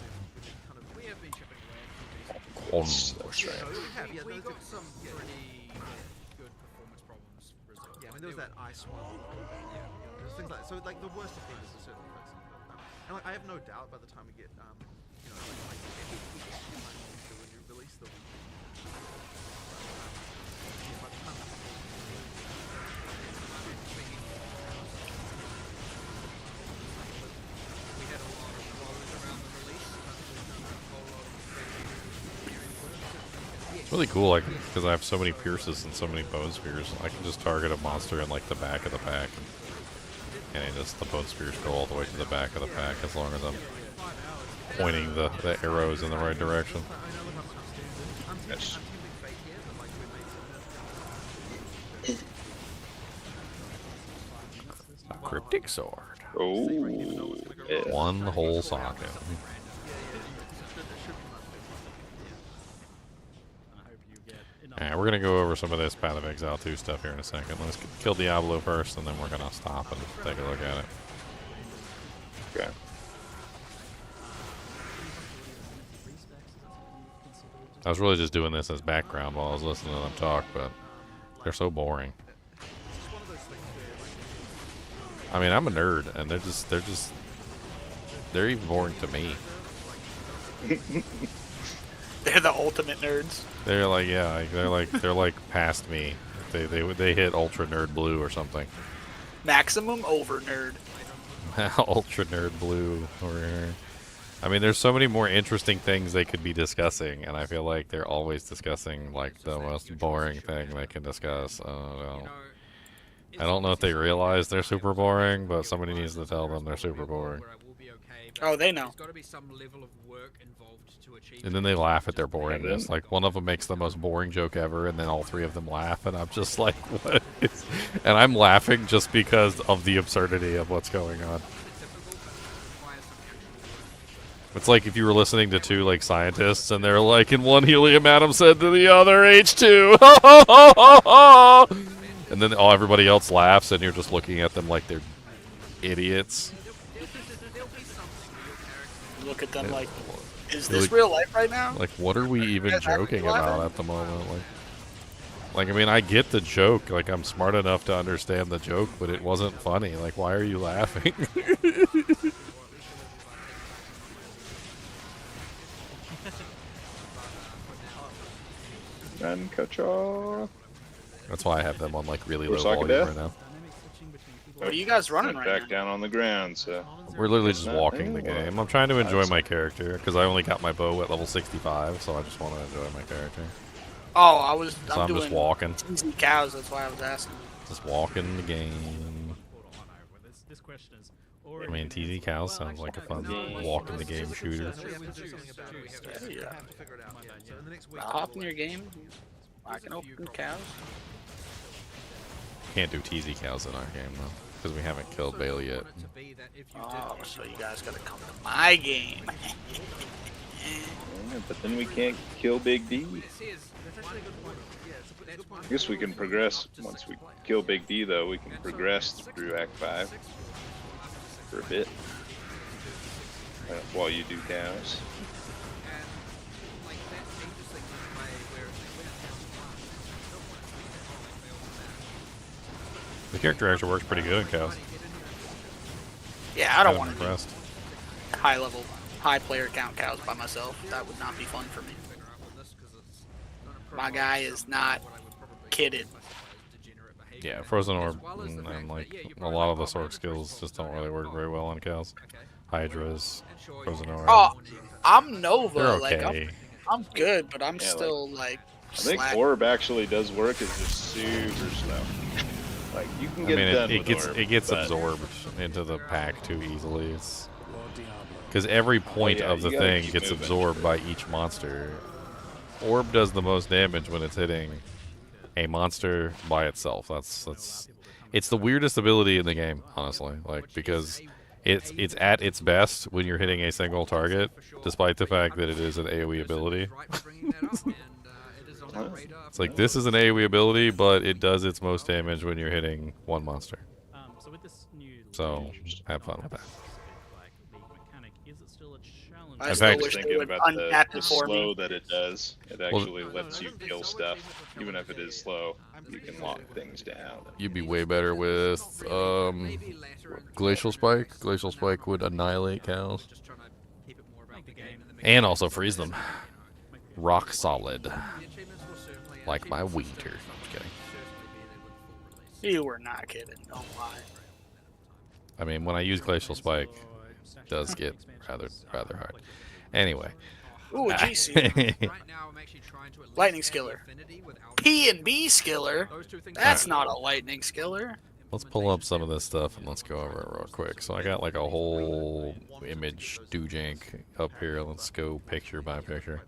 That's right. We got some pretty good performance problems resolved. Yeah, I mean there was that ice one. There's things like so like the worst offenders are certainly fixing. And like I have no doubt by the time we get you know like when you release them. By the time We had a lot of woes around the release. It's really cool, like, because I have so many pierces and so many bone spears. I can just target a monster in like the back of the pack, and just the bone spears go all the way to the back of the pack as long as I'm pointing the arrows in the right direction. Yes. A cryptic sword. Oh, yeah. One whole socket. Alright, we're gonna go over some of this Path of Exile 2 stuff here in a second. Let's kill Diablo first, and then we're gonna stop and take a look at it. Okay. I was really just doing this as background while I was listening to them talk, but they're so boring. I mean, I'm a nerd, and they're even boring to me. They're the ultimate nerds. They're like, yeah, they're like past me. They hit Ultra Nerd Blue or something. Maximum over nerd. Ultra Nerd Blue over here. I mean, there's so many more interesting things they could be discussing, and I feel like they're always discussing like the most boring thing they can discuss. I don't know if they realize they're super boring, but somebody needs to tell them they're super boring. Oh, they know. And then they laugh at their boringness. Like, one of them makes the most boring joke ever, and then all three of them laugh, and I'm just like, what is... And I'm laughing just because of the absurdity of what's going on. It's like if you were listening to two, like, scientists, and they're like, and one helium atom said to the other, H2! And then everybody else laughs, and you're just looking at them like they're idiots. Look at them like, is this real life right now? Like, what are we even joking about at the moment? Like, I mean, I get the joke. Like, I'm smart enough to understand the joke, but it wasn't funny. Like, why are you laughing? And Kacha. That's why I have them on, like, really low volume right now. What are you guys running right now? Back down on the ground, so... We're literally just walking the game. I'm trying to enjoy my character, because I only got my bow at level 65, so I just want to enjoy my character. Oh, I'm just walking. Easy cows, that's why I was asking. Just walking the game. I mean, TZ Cows sounds like a fun walk in the game shooter. Yeah. I'll hop in your game. I can open cows. Can't do TZ Cows in our game, though, because we haven't killed Bailey yet. Oh, so you guys gotta come to my game. Yeah, but then we can't kill Big D. I guess we can progress. Once we kill Big D, though, we can progress through Act 5 for a bit while you do cows. The character actually works pretty good in cows. Yeah, I don't want to impressed. High level, high player count cows by myself. That would not be fun for me. My guy is not kidded. Yeah, Frozen Orb and like a lot of the sword skills just don't really work very well on cows. Hydras, Frozen Orb. Oh, I'm Nova. They're okay. Like I'm good, but I'm still like. I think Orb actually does work. It's just super slow. Like you can get it done with Orb, it gets absorbed into the pack too easily. Because every point of the thing gets absorbed by each monster. Orb does the most damage when it's hitting a monster by itself. It's the weirdest ability in the game, honestly. Like, because it's at its best when you're hitting a single target, despite the fact that it is an AoE ability. It's like, this is an AoE ability, but it does its most damage when you're hitting one monster. So, have fun with that. I in still fact, wish thinking would about untap the it for slow me. that it does, it actually lets you kill stuff. Even if it is slow, you can lock things down. You'd be way better with Glacial Spike. Glacial Spike would annihilate cows. And also freeze them. Rock solid. Like my wiener. I'm kidding. You were not kidding, don't lie. I mean, when I use Glacial Spike, it does get rather hard. Anyway. Ooh, a GC. Lightning Skiller. P and B Skiller? That's not a lightning skiller. Let's pull up some of this stuff and let's go over it real quick. So I got like a whole image doojank up here. Let's go picture by picture.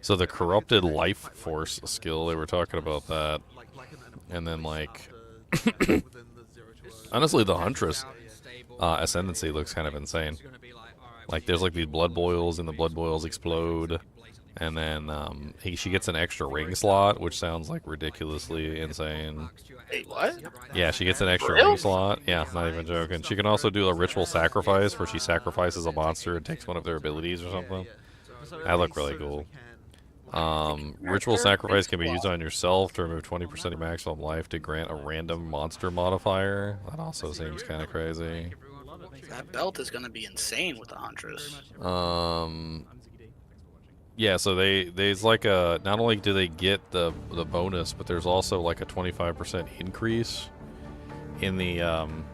So the Corrupted Life Force skill, they were talking about that. And then like, honestly, the Huntress Ascendancy looks kind of insane. Like there's like these blood boils and the blood boils explode. And then she gets an extra ring slot, which sounds like ridiculously insane. Wait, what? Yeah, she gets an extra ring slot. Yeah, not even joking. She can also do a ritual sacrifice where she sacrifices a monster and takes one of their abilities or something. That look really cool. Ritual sacrifice can be used on yourself to remove 20% of your maximum life to grant a random monster modifier. That also seems kind of crazy. That belt is going to be insane with the Huntress. Yeah, so there's like a, not only do they get the bonus, but there's also like a 25% increase in the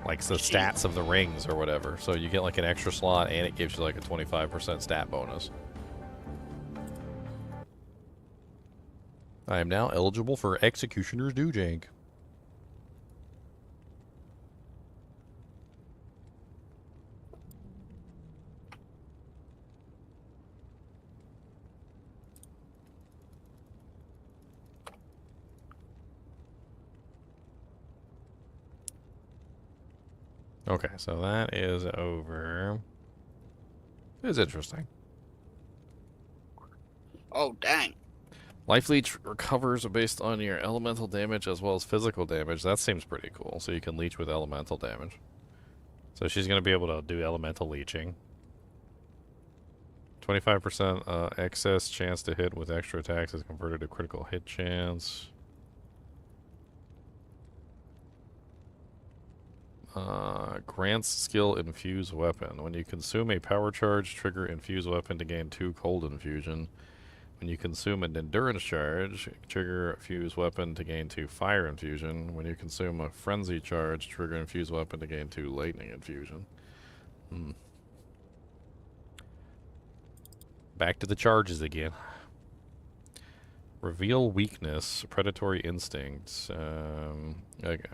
like the stats of the rings or whatever. So you get like an extra slot, and it gives you like a 25% stat bonus. I am now eligible for Executioner's Dewjank. Okay, so that is over. It's interesting. Oh, dang. Life Leech recovers based on your elemental damage as well as physical damage. That seems pretty cool. So you can leech with elemental damage. So she's going to be able to do elemental leeching. 25% excess chance to hit with extra attacks is converted to critical hit chance. Grants skill infuse weapon. When you consume a power charge, trigger infuse weapon to gain 2 cold infusion. When you consume an endurance charge, trigger fuse weapon to gain 2 fire infusion. When you consume a frenzy charge, trigger infuse weapon to gain 2 lightning infusion. Back to the charges again. Reveal weakness, predatory instincts.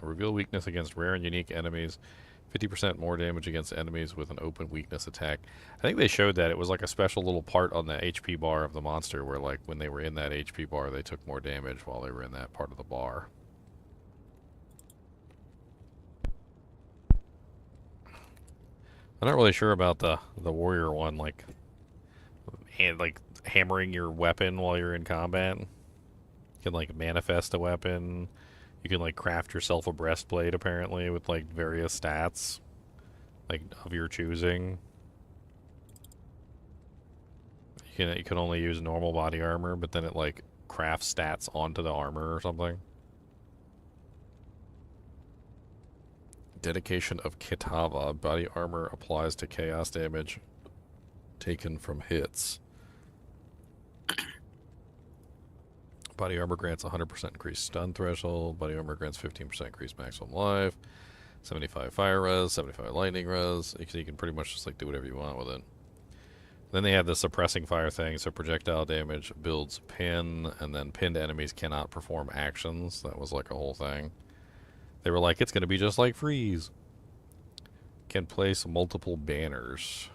Reveal weakness against rare and unique enemies. 50% more damage against enemies with an open weakness attack. I think they showed that it was like a special little part on the HP bar of the monster where like when they were in that HP bar they took more damage while they were in that part of the bar. I'm not really sure about the warrior one, like hammering your weapon while you're in combat. You can like manifest a weapon. You can like craft yourself a breastplate apparently with like various stats like of your choosing. You can only use normal body armor, but then it like crafts stats onto the armor or something. Dedication of Kitava. Body armor applies to chaos damage taken from hits. Body armor grants 100% increased stun threshold. Body armor grants 15% increased maximum life. 75 fire res, 75 lightning res. So you can pretty much just like do whatever you want with it. Then they have the suppressing fire thing, so projectile damage builds pin, and then pinned enemies cannot perform actions. That was like a whole thing. They were like, it's going to be just like freeze. Can place multiple banners.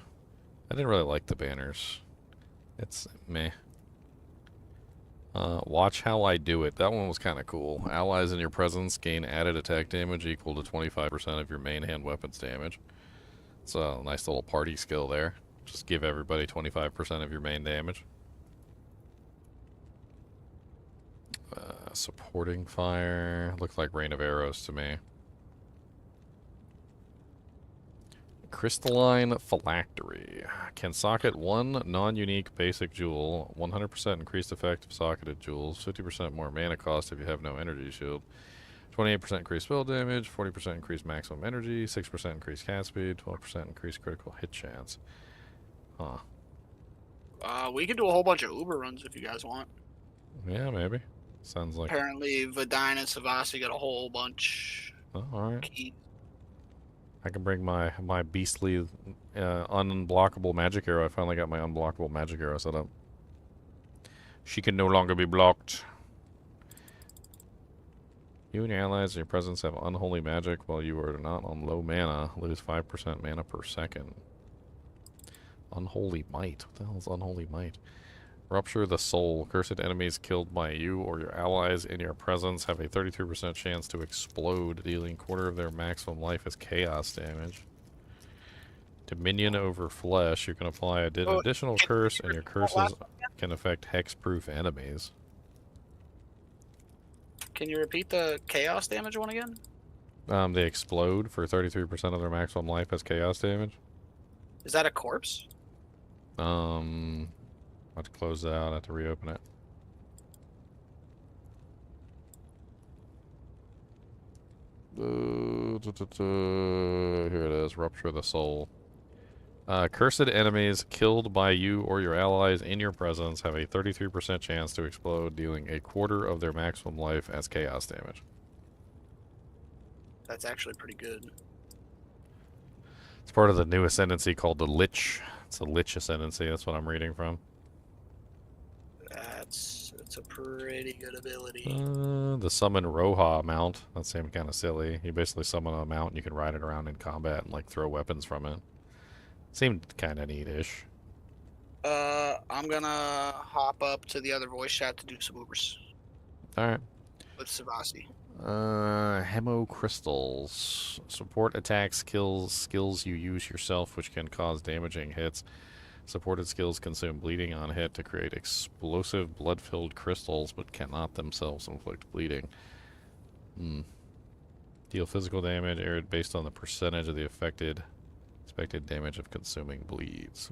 I didn't really like the banners. It's meh. Watch how I do it. That one was kind of cool. Allies in your presence gain added attack damage equal to 25% of your main hand weapons damage. It's a nice little party skill there. Just give everybody 25% of your main damage. Supporting fire. Looks like rain of arrows to me. Crystalline Phylactery. Can socket one non-unique basic jewel, 100% increased effect of socketed jewels, 50% more mana cost if you have no energy shield, 28% increased spell damage, 40% increased maximum energy, 6% increased cast speed, 12% increased critical hit chance. Huh. We could do a whole bunch of Uber runs if you guys want. Yeah, maybe. Sounds like... Apparently, Vidine and Savasi got a whole bunch. Oh, alright. Key. I can bring my beastly unblockable magic arrow. I finally got my unblockable magic arrow set up. She can no longer be blocked. You and your allies in your presence have unholy magic while you are not on low mana. Lose 5% mana per second. Unholy might. What the hell is unholy might? Rupture the soul. Cursed enemies killed by you or your allies in your presence have a 33% chance to explode, dealing quarter of their maximum life as chaos damage. Dominion over flesh. You can apply an additional curse, and your curses can affect hex-proof enemies. Can you repeat the chaos damage one again? They explode for 33% of their maximum life as chaos damage. Is that a corpse? I have to close that out. I have to reopen it. Here it is. Rupture the soul. Cursed enemies killed by you or your allies in your presence have a 33% chance to explode, dealing a quarter of their maximum life as chaos damage. That's actually pretty good. It's part of the new Ascendancy called the Lich. It's a Lich Ascendancy. That's what I'm reading from. That's a pretty good ability. The Summon Roha mount. That seemed kind of silly. You basically summon a mount and you can ride it around in combat and like throw weapons from it. Seemed kind of neatish. I'm gonna hop up to the other voice chat to do some Ubers. Alright. With Savasi. Hemo Crystals. Support attacks, skills you use yourself, which can cause damaging hits. Supported skills consume bleeding on hit to create explosive, blood-filled crystals, but cannot themselves inflict bleeding. Deal physical damage based on the percentage of the expected damage of consuming bleeds.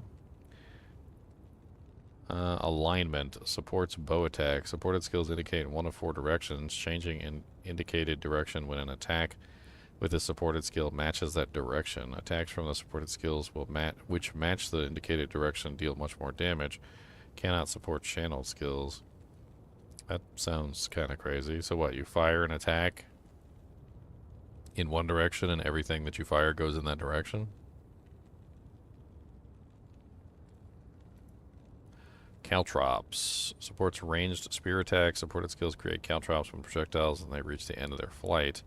Alignment. Supports bow attack. Supported skills indicate one of 4 directions. Changing in indicated direction when an attack with a supported skill matches that direction. Attacks from the supported skills which match the indicated direction deal much more damage. Cannot support channeled skills. That sounds kind of crazy. So what, you fire an attack in one direction and everything that you fire goes in that direction? Caltrops. Supports ranged spear attacks. Supported skills create caltrops when projectiles and they reach the end of their flight.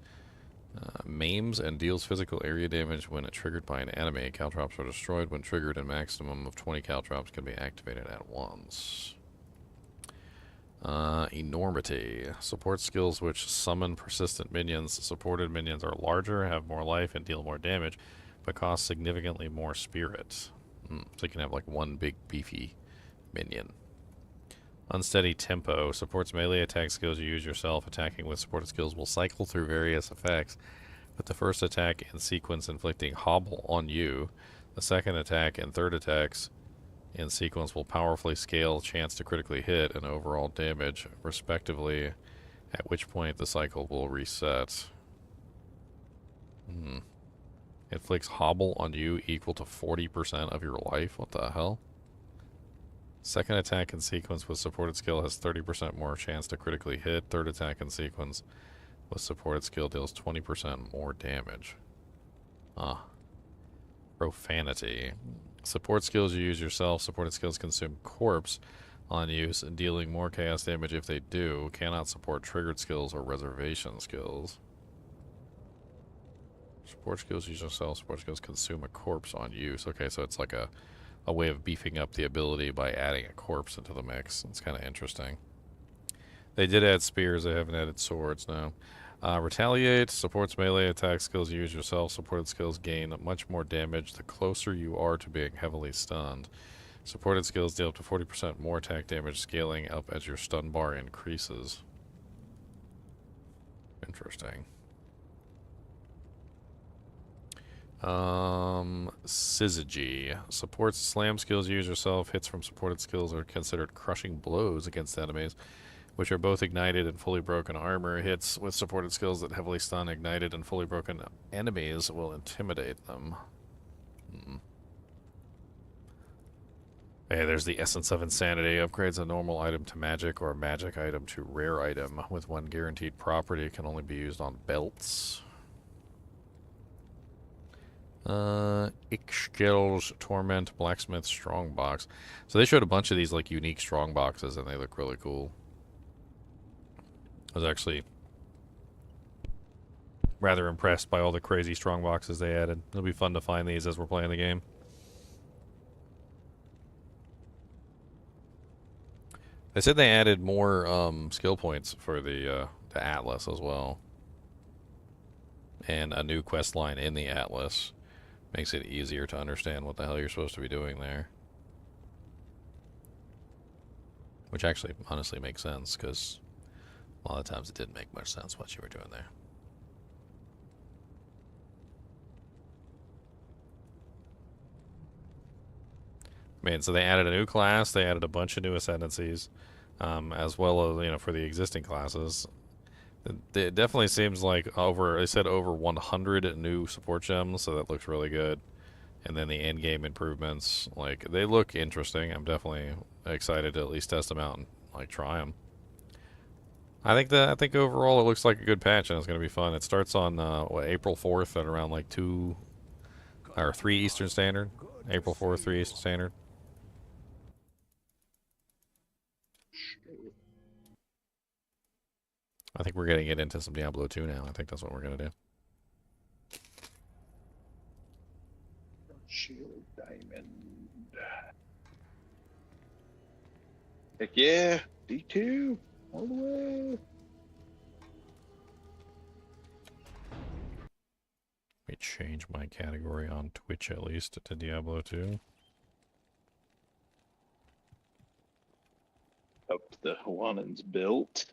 Maims and deals physical area damage when triggered by an enemy. Caltrops are destroyed when triggered, and maximum of 20 caltrops can be activated at once. Enormity. Supports skills which summon persistent minions. Supported minions are larger, have more life, and deal more damage, but cost significantly more spirit. So you can have like one big beefy minion. Unsteady tempo. Supports melee attack skills you use yourself. Attacking with supported skills will cycle through various effects, with the first attack in sequence inflicting hobble on you. The second attack and third attacks in sequence will powerfully scale chance to critically hit and overall damage, respectively, at which point the cycle will reset. Inflicts hobble on you equal to 40% of your life. What the hell? Second attack in sequence with supported skill has 30% more chance to critically hit. Third attack in sequence with supported skill deals 20% more damage. Profanity. Support skills you use yourself. Supported skills consume corpse on use, dealing more chaos damage if they do. Cannot support triggered skills or reservation skills. Support skills use yourself. Support skills consume a corpse on use. Okay, so it's like a way of beefing up the ability by adding a corpse into the mix. It's kind of interesting. They did add spears. They haven't added swords now. Retaliate. Supports melee attack skills you use yourself. Supported skills gain much more damage the closer you are to being heavily stunned. Supported skills deal up to 40% more attack damage, scaling up as your stun bar increases. Interesting. Syzygy. Supports slam skills you use yourself. Hits from supported skills are considered crushing blows against enemies, which are both ignited and fully broken armor. Hits with supported skills that heavily stun ignited and fully broken enemies will intimidate them. Hey, there's the Essence of Insanity. Upgrades a normal item to magic or a magic item to rare item with one guaranteed property. It can only be used on belts. Ixchil's Torment Blacksmith Strongbox. So they showed a bunch of these like unique strong boxes and they look really cool. I was actually rather impressed by all the crazy strong boxes they added. It'll be fun to find these as we're playing the game. They said they added more skill points for the Atlas as well. And a new quest line in the Atlas. Makes it easier to understand what the hell you're supposed to be doing there. Which actually, honestly, makes sense, because a lot of times it didn't make much sense what you were doing there. Man, so they added a new class, they added a bunch of new ascendancies, as well as, you know, for the existing classes. It definitely seems like they said over 100 new support gems, so that looks really good. And then the endgame improvements, like, they look interesting. I'm definitely excited to at least test them out and, like, try them. I think overall it looks like a good patch and it's going to be fun. It starts on April 4th at around like 2 or 3 Eastern Standard. April 4th, 3 Eastern Standard. I think we're going to get into some Diablo 2 now. I think that's what we're going to do. Shield Diamond. Heck yeah, D2 all the way. Let me change my category on Twitch at least to Diablo 2. Up the Hwanan's built.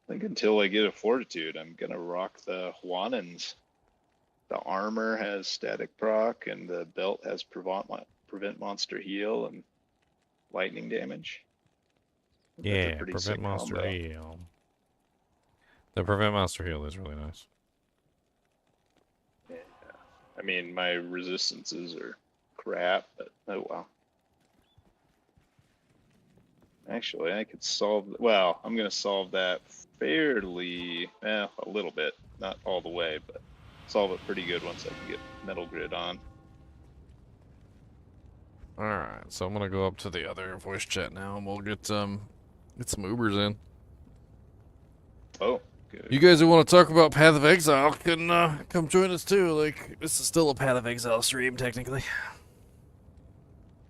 I think until I get a Fortitude, I'm gonna rock the Hwanans. The armor has static proc, and the belt has prevent monster heal and lightning damage. Yeah, prevent monster heal. The prevent monster heal is really nice. Yeah. I mean, my resistances are crap, but oh well. Actually, I could solve. Well, I'm gonna solve that fairly, a little bit, not all the way, but solve it pretty good once I can get Metal Grid on. Alright, so I'm gonna go up to the other voice chat now and we'll get some Ubers in. Oh, good. You guys who want to talk about Path of Exile can come join us too. Like, this is still a Path of Exile stream, technically.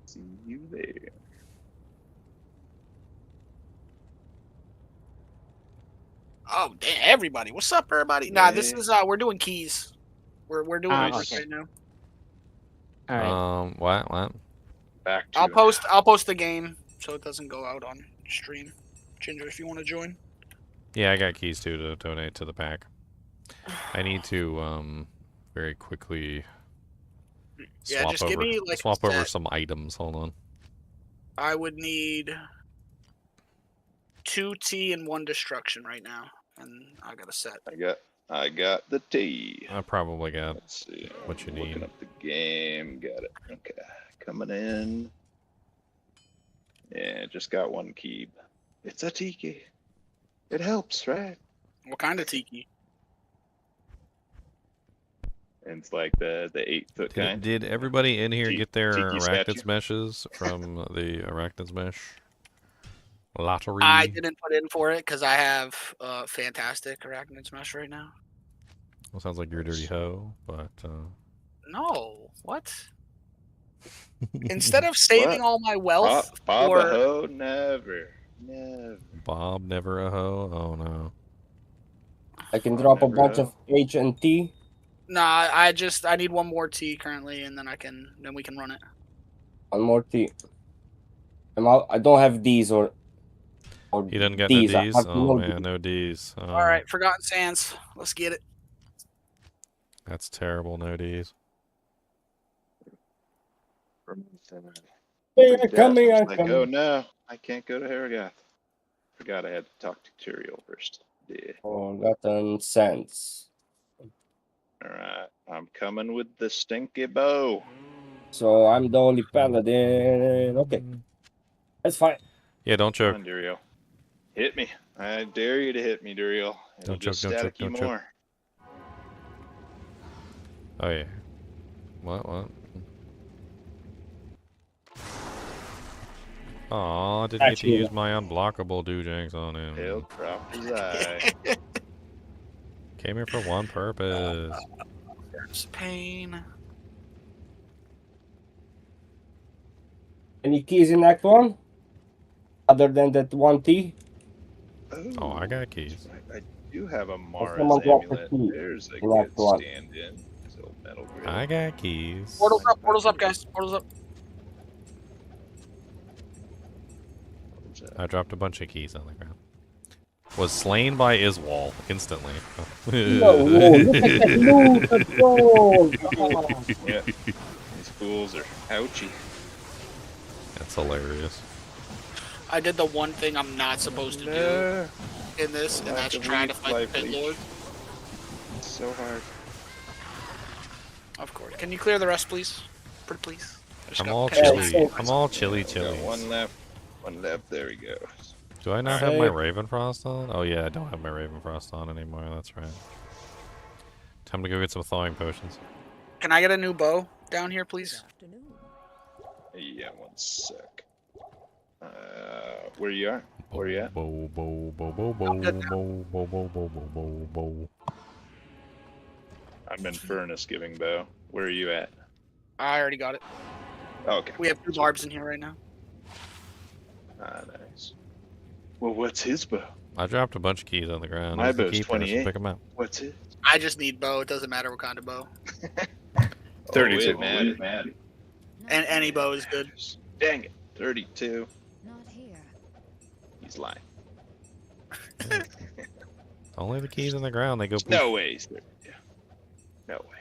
See you there. Oh, damn, everybody. What's up, everybody? Nah, this is, we're doing keys. We're doing this right now. Alright. What? Back to I'll post the game so it doesn't go out on stream. Ginger, if you want to join. Yeah, I got keys too to donate to the pack. I need to very quickly swap over some items. Hold on. I would need 2 T and 1 destruction right now, and I got a set. I got the T. I probably got Let's see what you need. Looking up the game. Got it. Okay, coming in. Yeah, just got 1 key. It's a tiki. It helps, right? What kind of tiki? And it's like the 8-foot kind. Did everybody in here get their tiki Arachnids statue? meshes from the Arachnids mesh lottery? I didn't put in for it because I have fantastic Arachnid Smash right now. Well, sounds like you're a dirty hoe, but No, what? Instead of saving all my wealth Bob for... a hoe, never. Bob never a hoe. Oh no. I can drop a bunch of H and T. Nah, I need 1 more T currently, and then we can run it. 1 more T. I don't have D's or You didn't get D's. no D's? Oh man, no D's. Oh, All right, Forgotten Sands. Let's get it. that's terrible. No D's. Oh no, I can't go to Harrogath. Forgot I had to talk to Tyrael first. Yeah. Forgotten Sands. Alright, I'm coming with the stinky bow. So I'm the only paladin. Okay. That's fine. Yeah, don't choke. Come on, Duriel. Hit me. I dare you to hit me, Duriel. It'll Don't choke, just don't choke, static you don't choke. more. Oh yeah. What? Aw, I didn't get to use my unblockable doojanks on him. He'll drop his eye. Came here for one purpose. There's pain. Any keys in Act 1? Other than that 1 T? Oh, I got keys. I do have a Mara's someone drop the amulet. key There's a in Act good 1. stand-in. So Metal Grid. I got keys. Portals up, guys. Portals up. I dropped a bunch of keys on the ground. Was slain by Iswal instantly. No, look at that move, control. Yeah, these fools are ouchy. That's hilarious. I did the one thing I'm not supposed to do in this, and that's try to fight the Pit Lord. It's so hard. Of course. Can you clear the rest, please? Pretty please. I'm all chilly. I'm all chilly. Got one left. One left. There we go. Do I not have my Ravenfrost on? Oh yeah, I don't have my Ravenfrost on anymore. That's right. Time to go get some thawing potions. Can I get a new bow down here, please? Yeah, one sec. Where you at? Where you at? Bow, bow, bow, bow, bow, bow, bow, bow, bow, bow, bow. I'm in Furnace giving bow. Where are you at? I already got it. Okay. We have 2 barbs in here right now. Ah, nice. Well, what's his bow? I dropped a bunch of keys on the ground. My Who's the bow's keeper? 28. Pick them up. What's it? I just need bow. It doesn't matter what kind of bow. 32. Mad. And any bow is good. Dang it. 32. Not here. He's lying. Only the keys on the ground. They go poof. No way. Yeah. No way.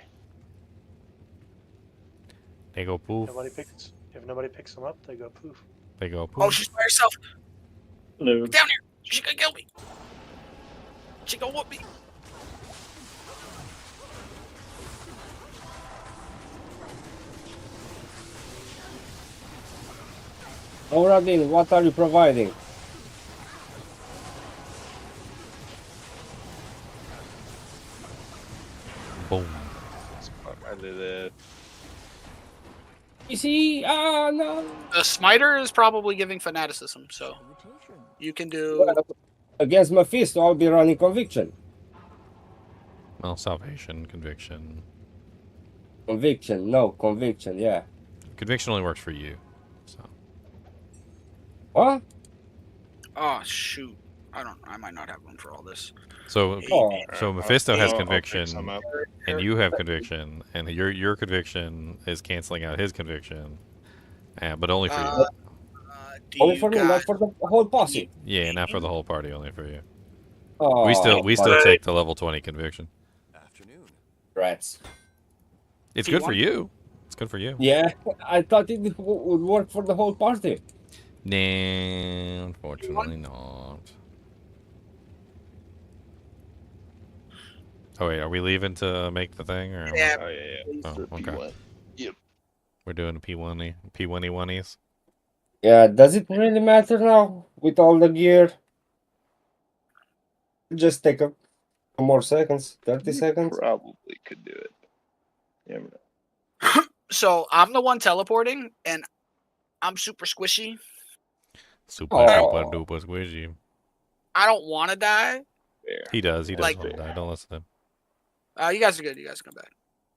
They go poof. If nobody picks them up, they go poof. They go poof. Oh, she's by herself. Hello. Get down here. She gonna kill me. She gonna whoop me. Auradin, what are you providing? Boom. I did it. You see? Ah, no. The smiter is probably giving fanaticism, so you can do. Well, against Mephisto, I'll be running conviction. Well, salvation, conviction. Conviction, no, conviction, yeah. Conviction only works for you. So. What? Oh shoot! I might not have room for all this. So, Oh. so Mephisto has I'll conviction, pick some up. and you have conviction, and your conviction is canceling out his conviction, but only for you. Only for me, not for the whole posse. Yeah, not for the whole party, only for you. Oh, we still take the level 20 conviction. Rats. It's good for you. It's good for you. Yeah, I thought it would work for the whole party. Nah, unfortunately not. Oh wait, are we leaving to make the thing? Or... Yeah. Oh, yeah. Oh, okay. P1. Yep. We're doing P1-1s. Yeah, does it really matter now with all the gear? Just take a more seconds, 30 seconds. Probably could do it. Yeah. So I'm the one teleporting, and I'm super squishy. Super duper squishy. I don't want to die. He does. He does Like- want to die. Don't listen to him. You guys are good. You guys come back.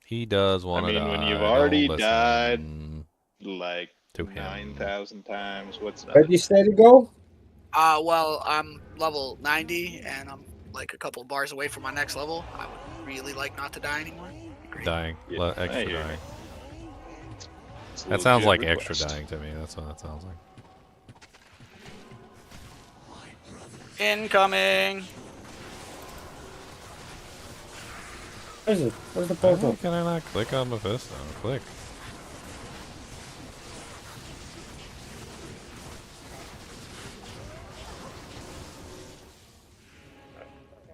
He does want to die. when you've Don't already listen died like to him. 9,000 times, what's that? Ready, steady, go? Well, I'm level 90, and I'm like a couple bars away from my next level. I would really like not to die anymore. Dying. Yeah, I Extra hear dying. It's a That sounds like legit extra request. dying to me. That's what that sounds like. Incoming. Where's it? Where's the Why portal? can I not click on Mephisto? Click.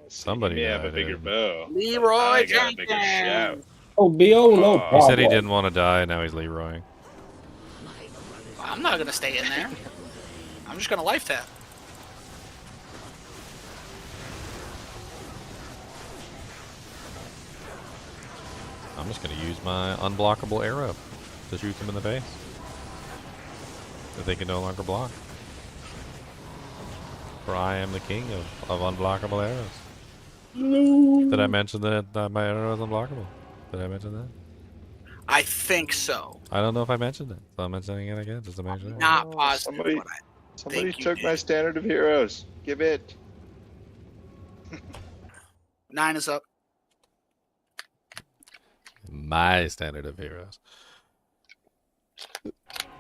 Somebody You may have died, a bigger dude. bow. Leroy I got a bigger shout. Jenkins. Oh, BO, no He problem. He said he didn't want to die, now he's Leroying. I'm not gonna stay in there. I'm just gonna life tap. I'm just going to use my unblockable arrow to shoot them in the face. That they can no longer block. For I am the king of unblockable arrows. No. Did I mention that my arrow is unblockable? Did I mention that? I think so. I don't know if I mentioned it, so I'm mentioning it again just to make sure. Not positive. Somebody, but somebody think you took my did. standard of heroes. Give it. 9 is up. My standard of heroes.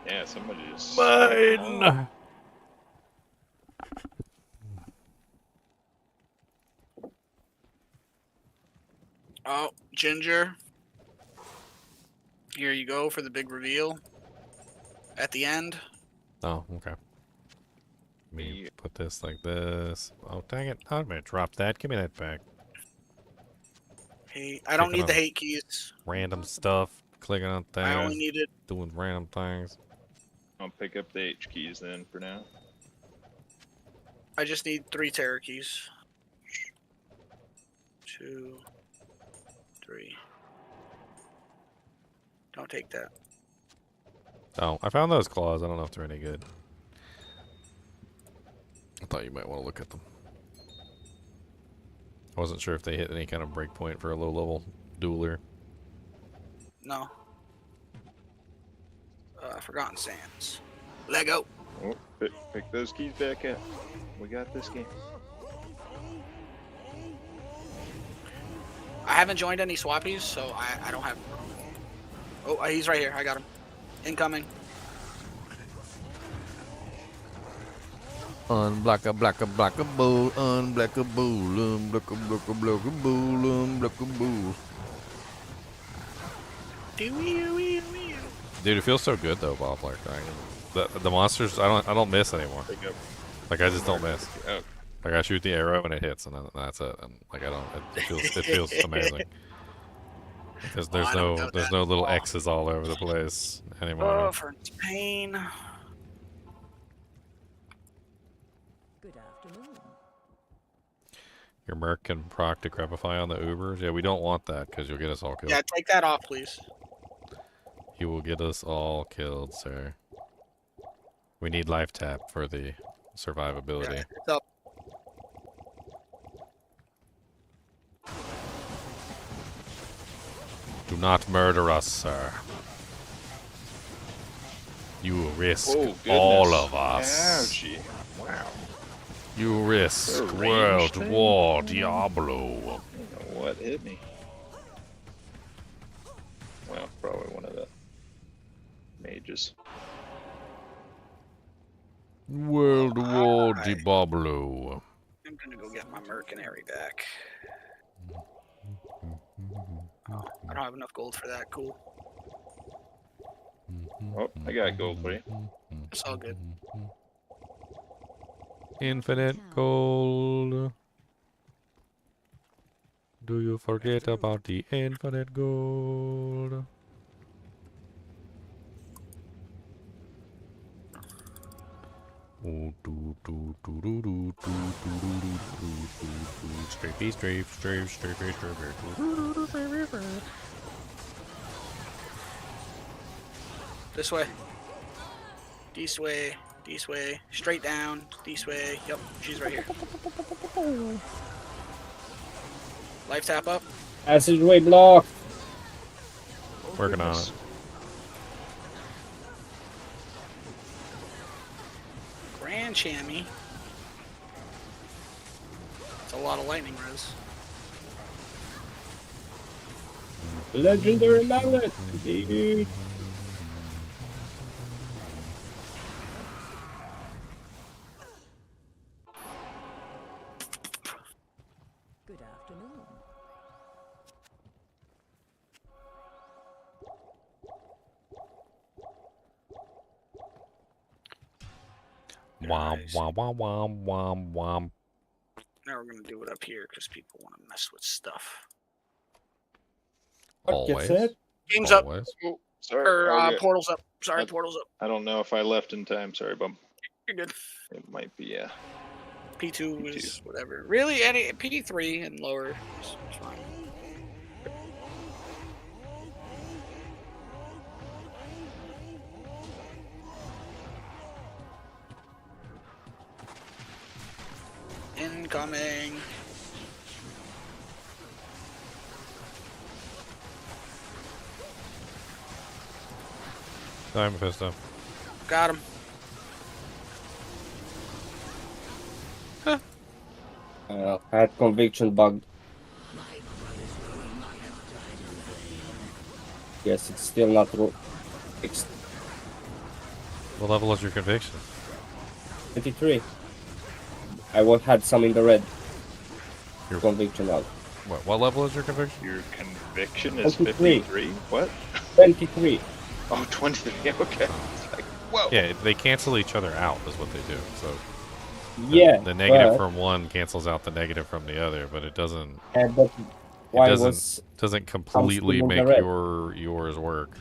Yeah, somebody just. Mine! Oh, Ginger. Here you go for the big reveal. At the end. Oh, okay. Let me put this like this. Oh, dang it. I'm going to drop that. Give me that back. Hey, I don't Picking need the up hate keys. Random stuff. Clicking on things. I only needed. Doing random things. I'll pick up the H keys then for now. I just need 3 terror keys. 2, 3. Don't take that. Oh, I found those claws. I don't know if they're any good. I thought you might want to look at them. I wasn't sure if they hit any kind of breakpoint for a low-level dueler. No. Forgotten Sands. Lego. Oh, pick those keys back up. We got this game. I haven't joined any swappies, so I don't have... Oh, he's right here. I got him. Incoming. Unblock a block a block a bull, unblock a bull, unblock a block a block a bull, unblock a bull. Dude, it feels so good though, Bob. Like the monsters, I don't miss anymore. Like I just don't miss. Like I shoot the arrow and it hits, and then that's it. And like I don't, it feels amazing. There's no little X's all over the place anymore. Oh, for pain. Good afternoon. Your merc can proc decrepify on the Ubers. Yeah, we don't want that because you'll get us all killed. Yeah, take that off, please. You will get us all killed, sir. We need life tap for the survivability. Yeah, it's up. Do not murder us, sir. You risk all of us. Ouchie. Wow. You risk World War Diablo. I don't know what hit me. Well, probably one of the mages. World War Diablo. I'm gonna go get my mercenary back. Oh, I don't have enough gold for that. Cool. Oh, I got gold for you. It's all good. Infinite gold. Do you forget about the infinite gold? Strafey, strafe. This way. This way. This way. Straight down. This way. Yep, she's right here. Life tap up. Passageway block. Working on it. Grand Chamois. It's a lot of lightning res. Legendary mallet. Dude. Good afternoon. Womp, womp, womp, womp, womp, womp. Now we're gonna do it up here because people want to mess with stuff. Always. Game's up. Oh, sorry. Or portal's up. Sorry, portal's up. I don't know if I left in time. Sorry, bum. You're good. It might be, yeah. P2 is whatever. Really, any P3 and lower is fine. Incoming. Time Mephisto. Got him. I had conviction bugged. Yes, it's still not fixed. What level is your conviction? 23. I had some in the red. Your conviction out. What level is your conviction? Your conviction is 23. 53? What? 23. Oh, 23. Okay. It's like, whoa. Yeah, they cancel each other out is what they do. So Yeah. the negative from one cancels out the negative from the other, but it doesn't. But why doesn't completely make yours work.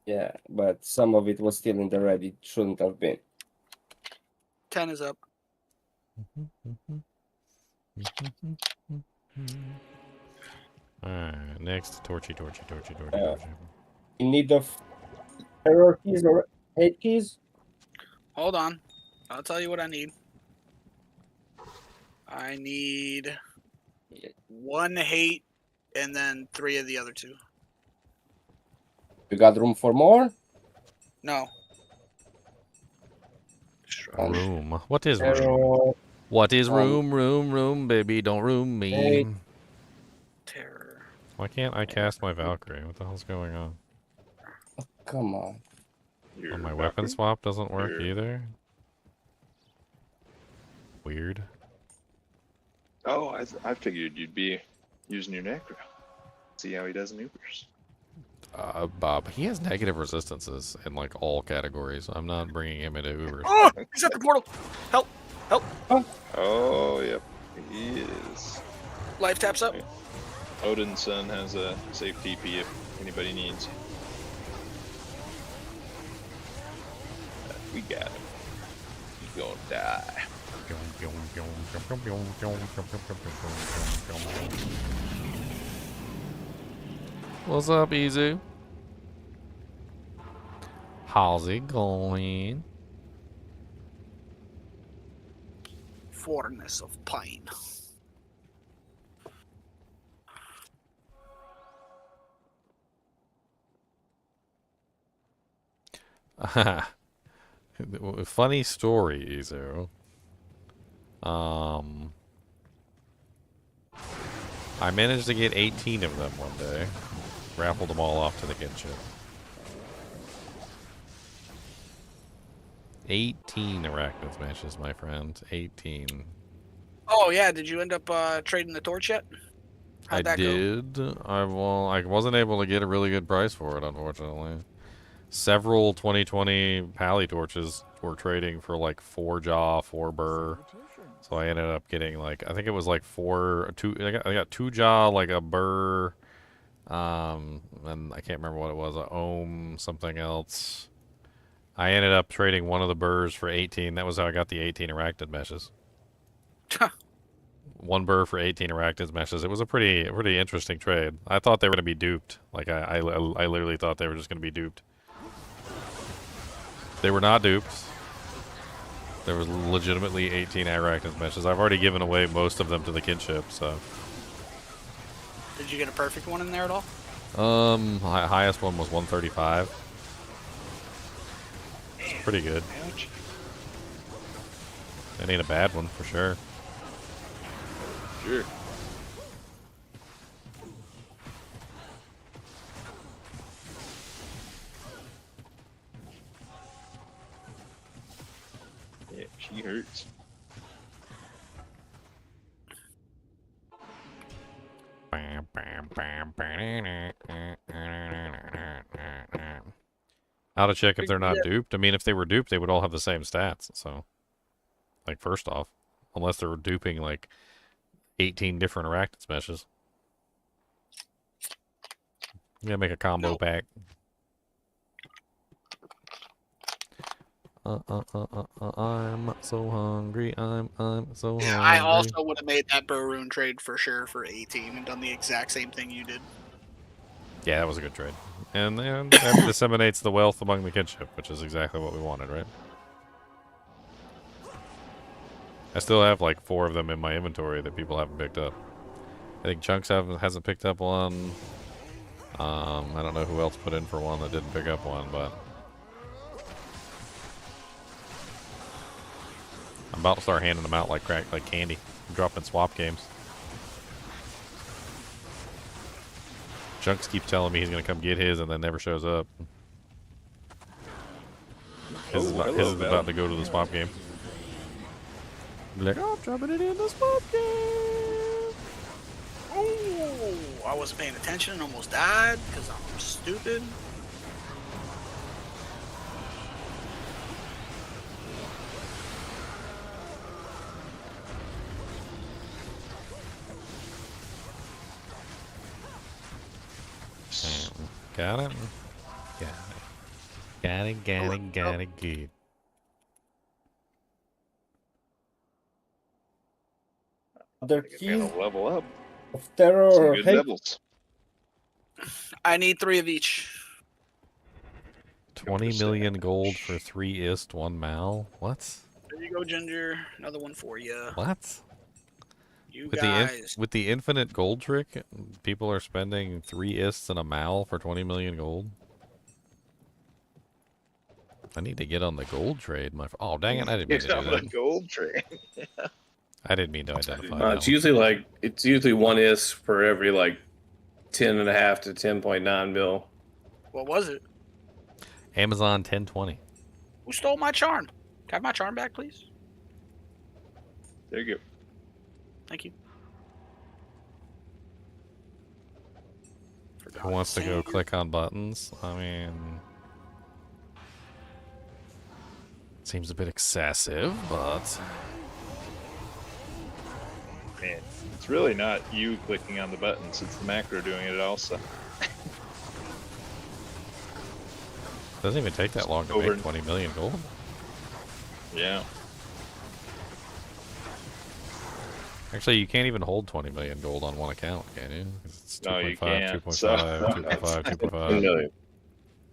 Yeah, but some of it was still in the red. It shouldn't have been. 10 is up. Alright, next, torchy. You need the error keys or hate keys? Hold on. I'll tell you what I need. I need 1 hate and then 3 of the other 2. You got room for more? No. Room. What is room? Error. What is room, baby? Don't room me. Hate. Terror. Why can't I cast my Valkyrie? What the hell's going on? Come on. Oh, my weapon swap doesn't work either? Weird. Oh, I figured you'd be using your necro. See how he does in Ubers. Bob, he has negative resistances in like all categories. I'm not bringing him into Ubers. Oh, he's at the portal. Help! Help! Oh, yep. He is. Life taps up. Odin's son has a safe TP if anybody needs. We got him. He's gonna die. What's up, Izu? How's it going? Forness of Pain. Funny story, Izu. I managed to get 18 of them one day. Raffled them all off to the kinship. 18 arachnid smashes, my friend. 18. Oh yeah, did you end up trading the torch yet? How'd that did. I wasn't able to get a really good price for it, unfortunately. Several 2020 Pally torches were trading for like 4 jaw, 4 burr. So I ended up getting like, I think it was like 2. I got 2 jaw, like a burr, and I can't remember what it was, a ohm, something else. I ended up trading one of the burrs for 18. That was how I got the 18 arachnid meshes. 1 burr for 18 arachnid meshes. It was a pretty interesting trade. I thought they were going to be duped. Like I literally thought they were just going to be duped. They were not duped. There was legitimately 18 arachnid meshes. I've already given away most of them to the kinship, so. Did you get a perfect one in there at all? Highest one was 135. It's pretty good. That ain't a bad one for sure. Sure. Yeah, she hurts. How to check if they're not duped? I mean, if they were duped, they would all have the same stats. So, like, first off, unless they were duping like 18 different arachnid smashes. You gotta make a combo pack. I'm so hungry. I'm so hungry. Yeah, I also would have made that Burroon trade for sure for 18 and done the exact same thing you did. Yeah, that was a good trade. And that disseminates the wealth among the kinship, which is exactly what we wanted, right? I still have like 4 of them in my inventory that people haven't picked up. I think Chunks hasn't picked up one. I don't know who else put in for one that didn't pick up one, but I'm about to start handing them out like candy. I'm dropping swap games. Chunks keeps telling me he's gonna come get his and then never shows up. His is about to go to the swap game. Be like, oh, I'm dropping it in the swap game. Oh, I wasn't paying attention and almost died because I'm stupid. Got it. Got it. Good. Other Gotta keys level up. of terror Some or good hate. levels. I need 3 of each. 20 million gold for 3 ist, 1 mal. What? There you go, Ginger. Another one for you. What? You With guys. with the infinite gold trick, people are spending 3 ists and a mal for 20 million gold. I need to get on the gold trade. Oh, dang it! I didn't mean to do that. The gold trade. I didn't mean to identify that. It's usually like it's usually 1 ist for every like 10.5 to 10.9 mil. What was it? Amazon 1020. Who stole my charm? Can I have my charm back, please? There you go. Thank you. Who wants to go click on buttons? I mean, seems a bit excessive, but Man, it's really not you clicking on the buttons, it's the macro doing it also. doesn't even take that long to make 20 million gold. Yeah. Actually, you can't even hold 20 million gold on one account, can you? It's 2.5, No, you can't. 2.5, So- 2.5, 2.5. 10 million.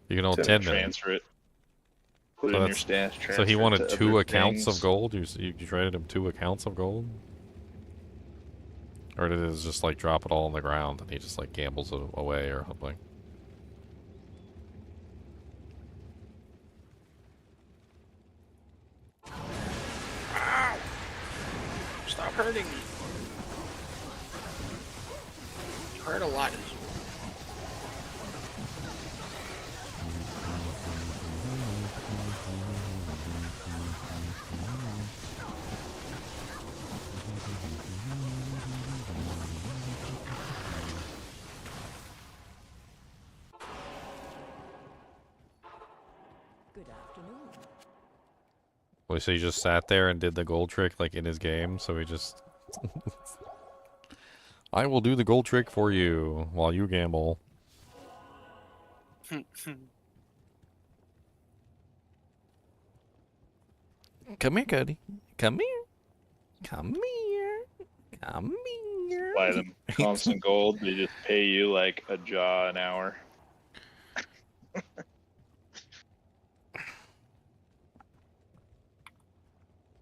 You can hold 10 million. Transfer it. Put it So in your that's- stash. So Transfer he it wanted to 2 other accounts things. of gold? You traded him 2 accounts of gold? Or did it just like drop it all on the ground and he just like gambles it away or something? Ow! Stop hurting me. You hurt a lot. Good afternoon. Well, so he just sat there and did the gold trick like in his game, so he just... I will do the gold trick for you while you gamble. Come here, Cody. Come here. Come here. Come here. Buy them constant gold, they just pay you like a jaw an hour.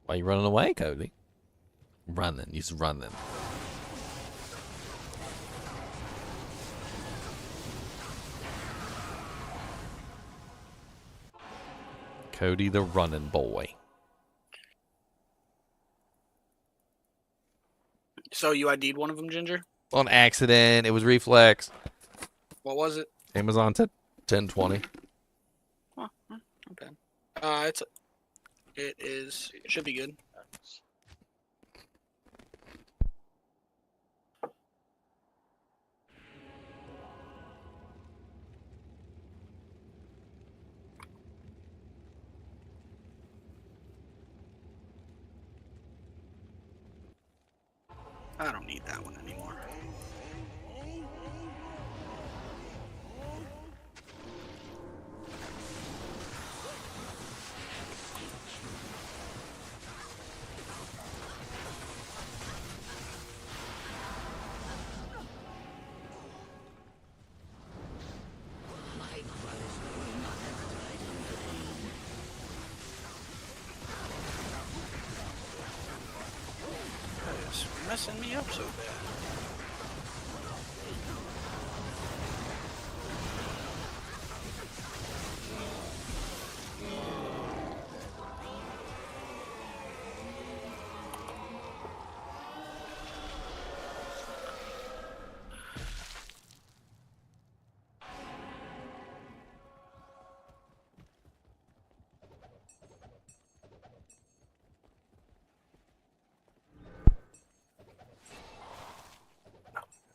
Why you running away, Cody? Running. He's running. Cody the running boy. So you ID'd one of them, Ginger? On accident. It was reflex. What was it? Amazon 1020. Oh, okay. It should be good. I don't need that one anymore. It's messing me up so bad.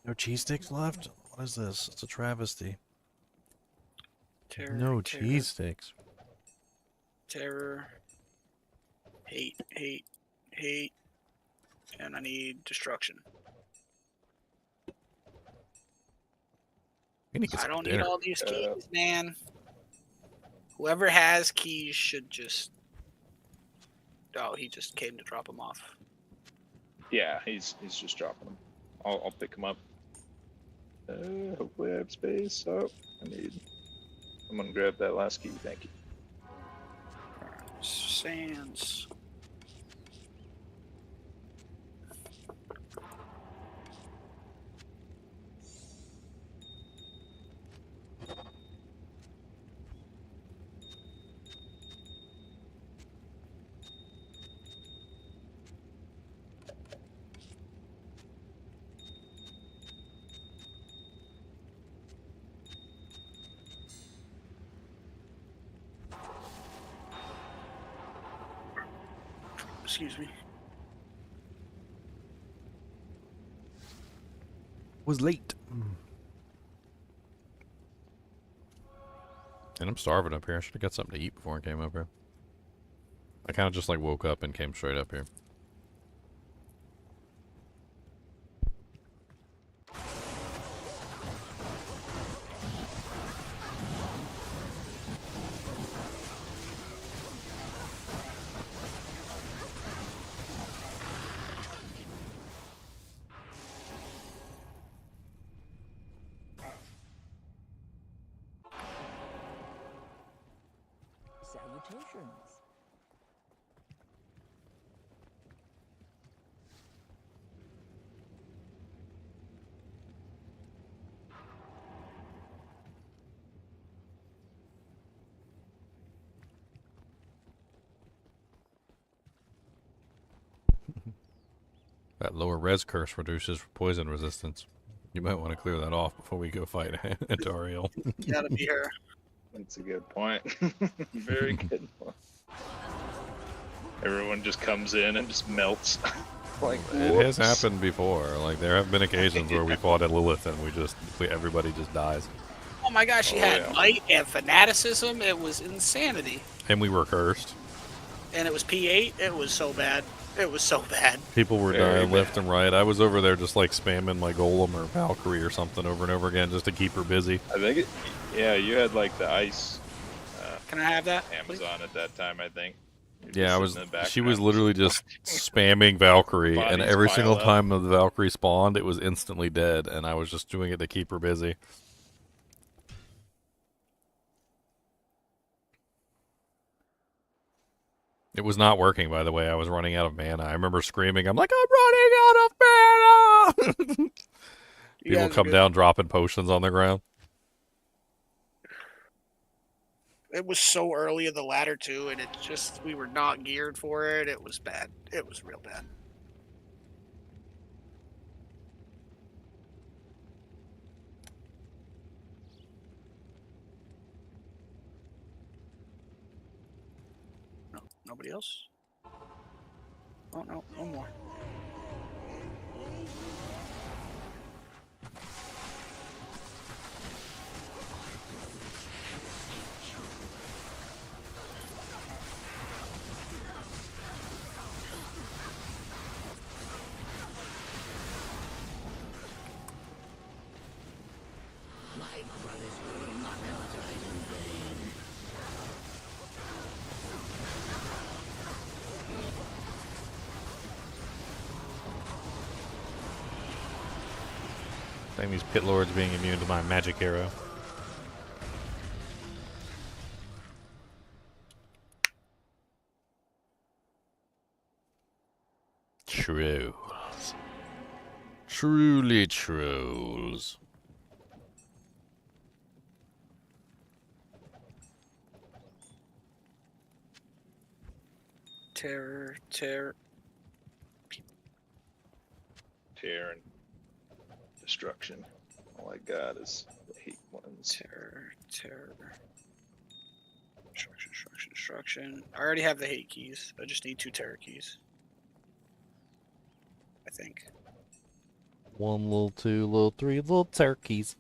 No cheese sticks left? What is this? It's a travesty. Terror, No terror, cheese sticks. terror, hate, and I need destruction. I don't need all these keys, man. Whoever has keys should just... Oh, he just came to drop them off. Yeah, he's just dropping them. I'll pick him up. Hopefully I have space. Oh, I'm gonna grab that last key. Thank you. Sands. Excuse me. Was late. And I'm starving up here. I should have got something to eat before I came up here. I kind of just like woke up and came straight up here. Salutations. That lower res curse reduces poison resistance. You might want to clear that off before we go fight Antariel. Gotta be here. That's a good point. Very good point. Everyone just comes in and just melts. Like, it has happened before. Like, there have been occasions where we fought at Lilith and everybody just dies. Oh my gosh, she had might and fanaticism. It was insanity. And we were cursed. And it was P8. It was so bad. It was so bad. People were dying left and right. I was over there just like spamming my Golem or Valkyrie or something over and over again just to keep her busy. I think yeah, you had like the ice. Can I have that? Amazon at that time, I think. Yeah, she was literally just spamming Valkyrie, and every single time the Valkyrie spawned, it was instantly dead, and I was just doing it to keep her busy. It was not working, by the way. I was running out of mana. I remember screaming, I'm like, I'm running out of mana! People come down dropping potions on the ground. It was so early in the ladder, too, and we were not geared for it. It was bad. It was real bad. No, nobody else? Oh, no, one more. Saying these pit lords being immune to my magic arrow. Trolls. Truly trolls. Terror. Tear and destruction. All I got is the hate ones. Terror. Destruction. I already have the hate keys. I just need 2 terror keys. I think. 1, little 2, little 3, little turkeys.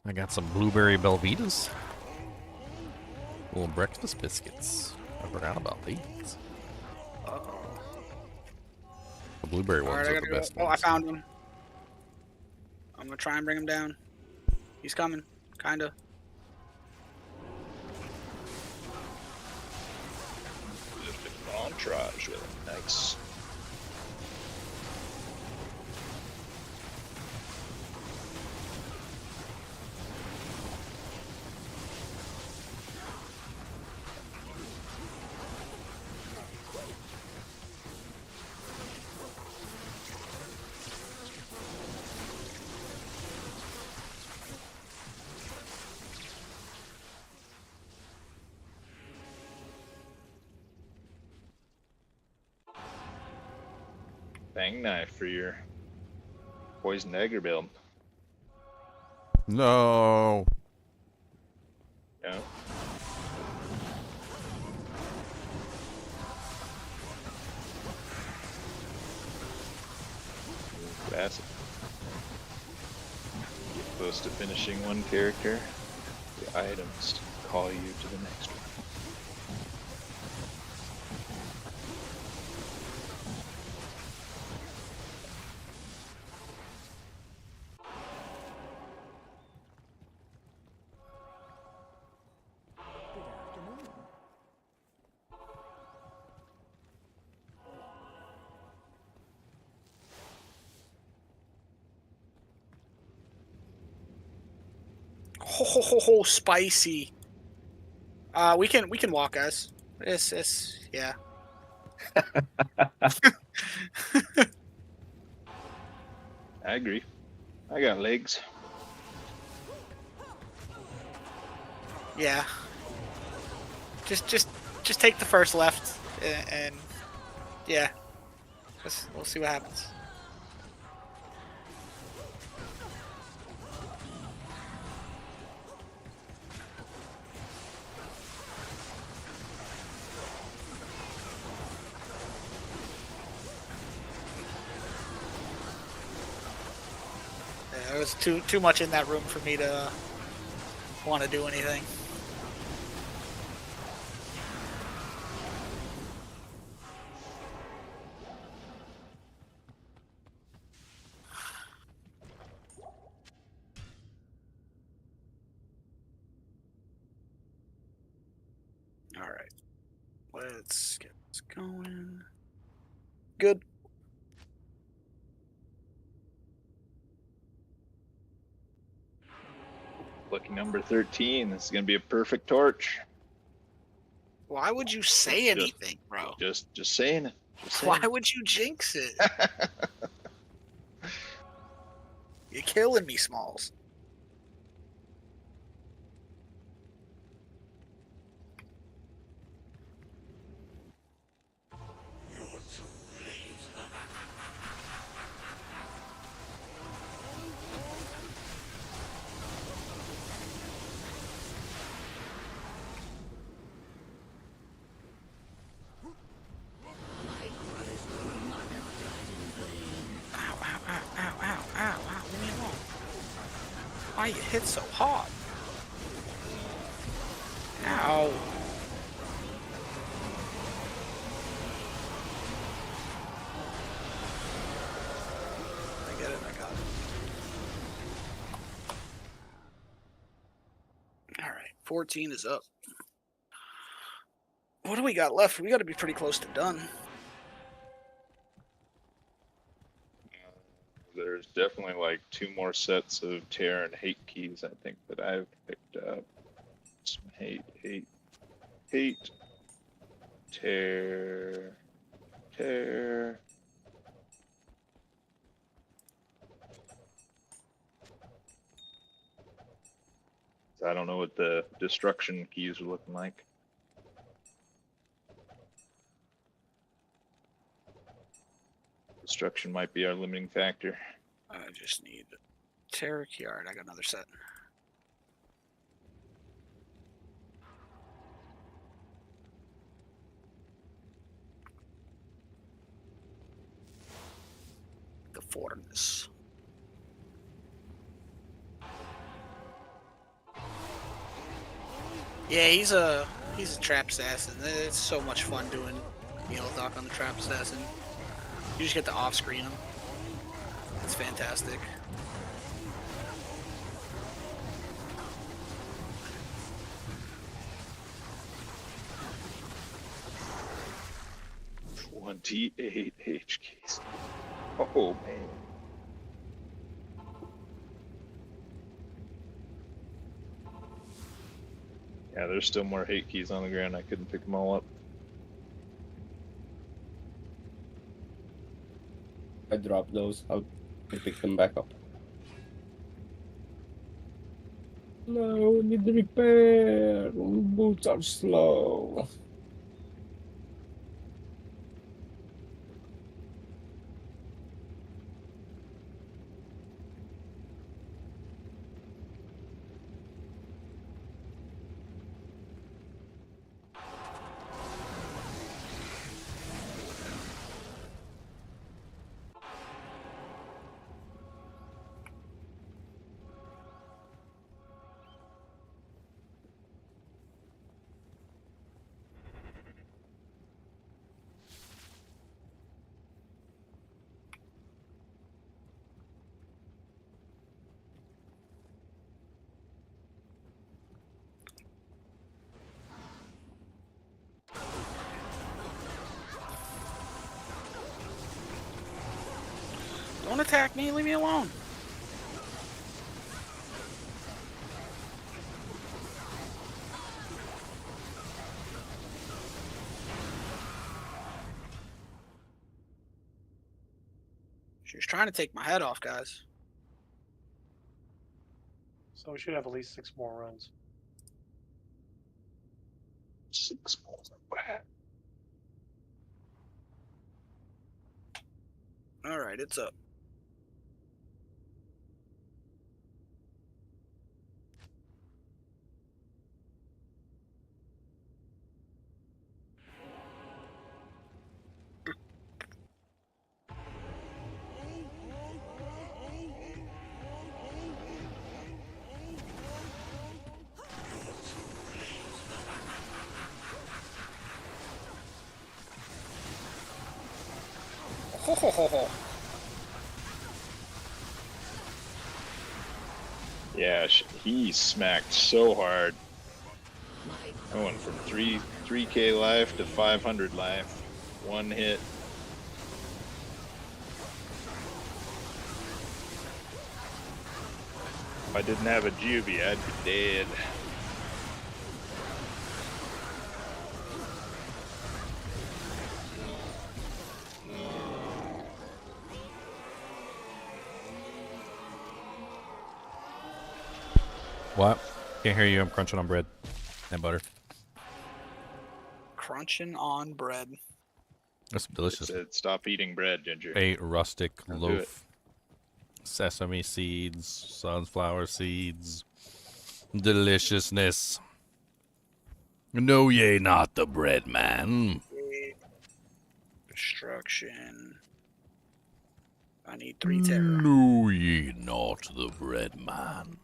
I got some blueberry Belvitas. Little breakfast biscuits. I forgot about these. The blueberry ones Alright, I are gotta the go. best Oh, I ones. found him. I'm gonna try and bring him down. He's coming, kinda. Entourage, really nice. Bang knife for your poison dagger build. No. Yeah. Fast. Get close to finishing one character. The items call you to the next one. Ho, spicy. We can walk, guys. It's yeah. I agree. I got legs. Yeah. Just take the first left, and yeah. We'll see what happens. There was too much in that room for me to want to do anything. All right, let's get this going. Good. Lucky number 13. This is gonna be a perfect torch. Why would you say anything, bro? Just saying it. Just saying Why would you jinx it? You're killing me, Smalls. Why you hit so hard? Ow. I get it, I got it. Alright, 14 is up. What do we got left? We gotta be pretty close to done. There's definitely like 2 more sets of tear and hate keys, I think, that I've picked up. Some hate, tear. I don't know what the destruction keys are looking like. Destruction might be our limiting factor. I just need Terrac Yard. I got another set. The Fortress. Yeah, he's a He's a trap assassin. It's so much fun doing Yellow Dock on the trap assassin. You just get to off-screen him. It's fantastic. $28 HKs. Oh man. Yeah, there's still more hate keys on the ground. I couldn't pick them all up. I dropped those. I'll pick them back up. No, need the repair. Boots are slow. Don't attack me, leave me alone. She was trying to take my head off, guys. So we should have at least 6 more runs. 6 more. Alright, it's up. Ho ho ho ho. Yeah, he smacked so hard. Going from 3k life to 500 life. One hit. If I didn't have a juvie, I'd be dead. What? Can't hear you. I'm crunching on bread and butter. Crunching on bread. That's delicious. It said, stop eating bread, Ginger. A rustic Don't do loaf. Sesame seeds, sunflower seeds. Deliciousness. Know ye not the bread man? Destruction. I need 3 terror. Know ye not the bread man?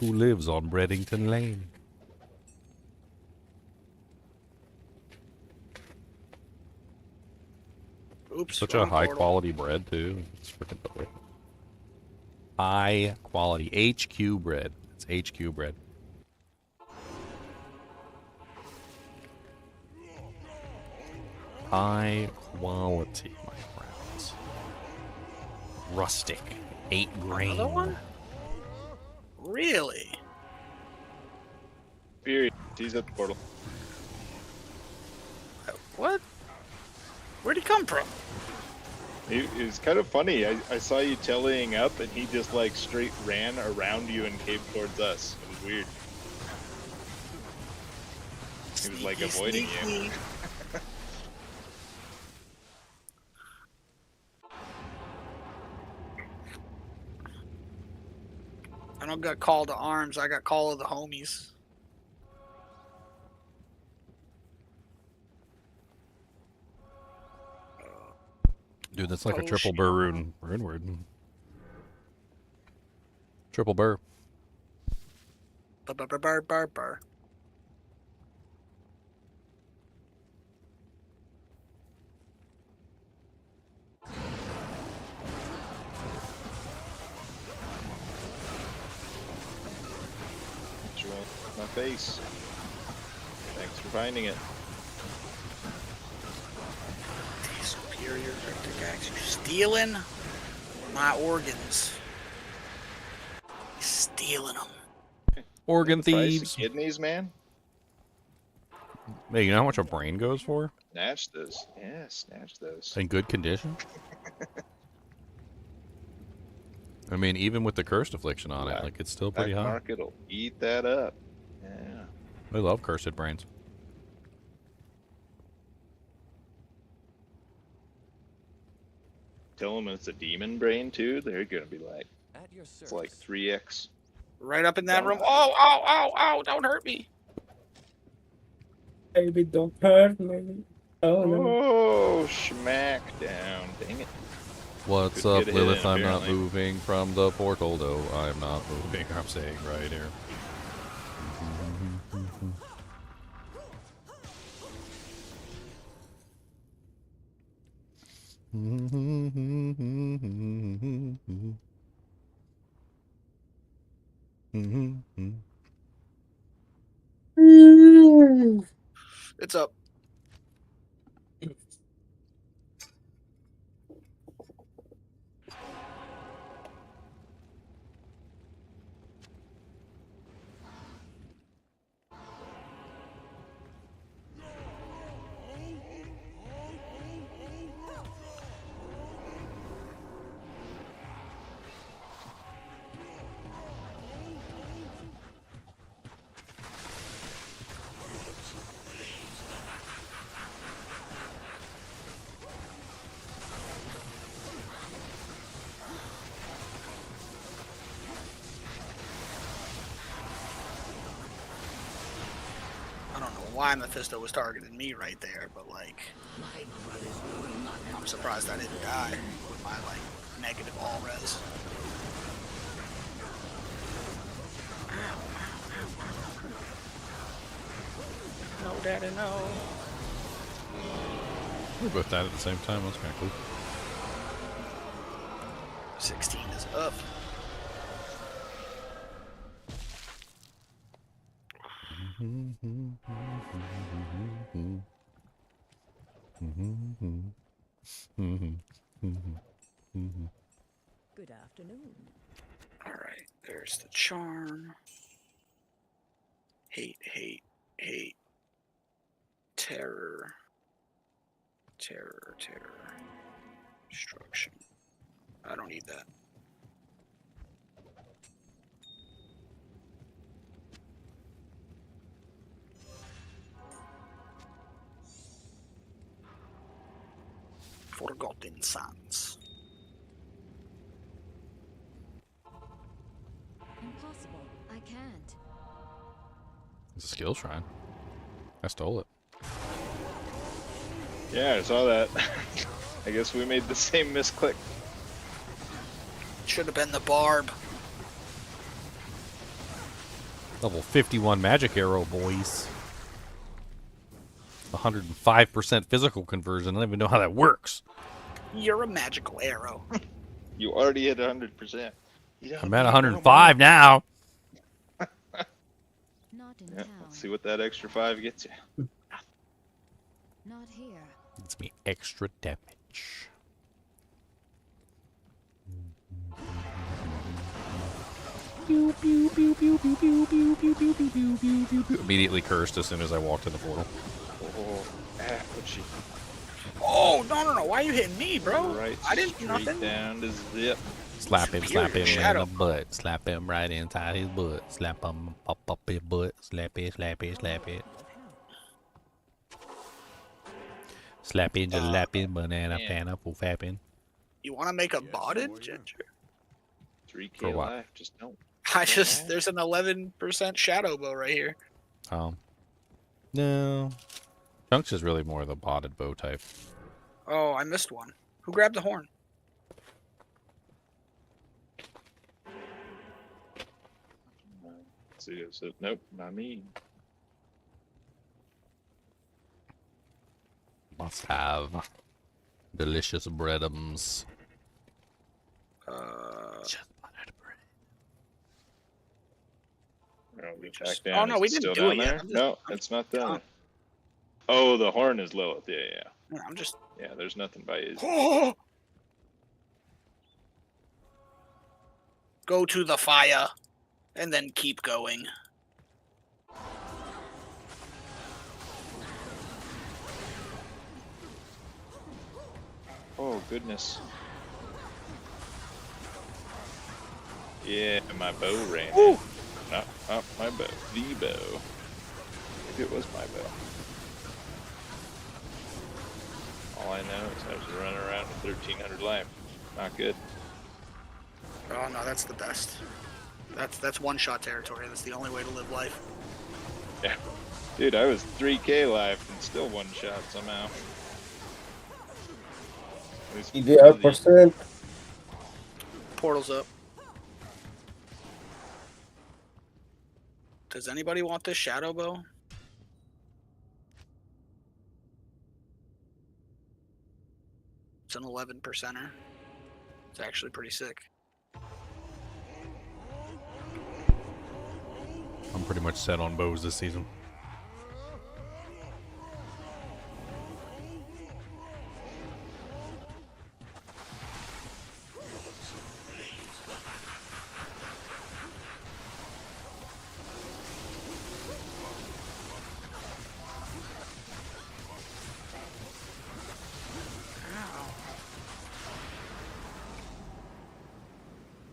Who lives on Breddington Lane? Oops. Such a high quality bread too. It's freaking delicious. High quality HQ bread. It's HQ bread. High quality, my friends. Rustic. 8 grain. Another one? Really? Fury, he's at the portal. What? Where'd he come from? It was kind of funny. I saw you tellying up, and he just like straight ran around you and came towards us. It was weird. He was like avoiding you. I don't got call to arms. I got call of the homies. Dude, that's like a triple burr rune word. Triple burr. Burr. My face. Thanks for finding it. Superior pickaxe. You're stealing my organs. You're stealing them. Organ Price of thieves. kidneys, man. Hey, you know how much a brain goes for? Snatch those. Yeah, snatch those. In good condition? I mean, even with the cursed affliction on it, like, it's still pretty Black high. market will eat that up. Yeah. I love cursed brains. Tell them it's a demon brain too. They're gonna be like, it's like 3x. Right up in that room. Oh, don't hurt me. Baby, don't hurt me. Oh, no. Oh, smack down. Dang it. What's Couldn't up, get a hit Lilith? in, I'm not apparently. moving from the portal, though. I'm not moving. I'm staying right here. It's up. I don't know why Mephisto was targeting me right there, but like, I'm surprised I didn't die with my like negative all res. No, daddy, no. We both died at the same time. That's kind of cool. 16 is up. Good afternoon. Alright, there's the charm. Hate. Terror. Destruction. I don't need that. Forgotten Sands. Impossible. I can't. It's a skill shrine. I stole it. Yeah, I saw that. I guess we made the same misclick. Should have been the barb. Level 51 magic arrow, boys. 105% physical conversion. I don't even know how that works. You're a magical arrow. You already hit 100%. I'm at 105 now. Not in Yeah, town. let's see what that extra 5 gets you. Not here. It's me extra damage. Immediately cursed as soon as I walked in the portal. What'd she? Oh, no. Why are you hitting me, bro? Right, I didn't do straight nothing. down to zip. Slap him in Shadow. the butt. Slap him right inside his butt. Slap him up his butt. Slap it. Slap it, just lap it, banana, man. pineapple, fapping. You want to make a botted, Ginger? 3k For what? life, just don't. There's an 11% shadow bow right here. No. Chunks is really more the botted bow type. Oh, I missed one. Who grabbed the horn? Tuxedo said, nope, not me. Must have delicious breadums. Oh, we back Oh down. no, Is we it didn't still do down it yet. there? No, it's not done. Oh, the horn is Lilith. Yeah, yeah. Yeah, I'm just. Yeah, there's nothing by Izzy. Go to the fire, and then keep going. Oh, goodness. Yeah, my bow ran in. Not my bow. The bow. Maybe it was my bow. All I know is I was running around with 1,300 life. Not good. Oh no, that's the best. That's one-shot territory. That's the only way to live life. Yeah. Dude, I was 3k life and still one shot somehow. EDR%. Portal's up. Does anybody want this shadow bow? It's an 11%er. It's actually pretty sick. I'm pretty much set on bows this season.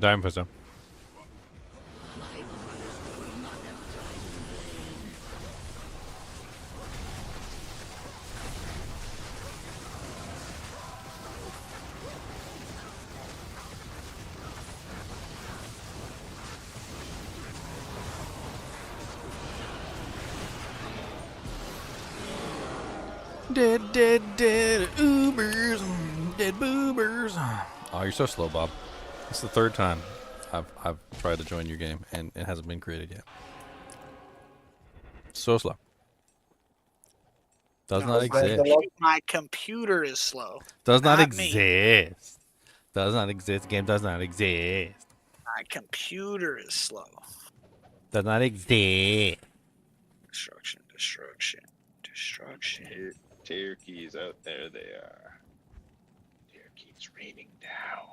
Diamond puts down. Dead Ubers, dead boobers. Oh, you're so slow, Bob. It's the third time I've tried to join your game and it hasn't been created yet. So slow. Does not exist. My computer is slow. Does not me. exist. Does not exist. Game does not exist. My computer is slow. Does not exist. Destruction, destruction, destruction. Cherokee out there, they are. Cherokee's raining down.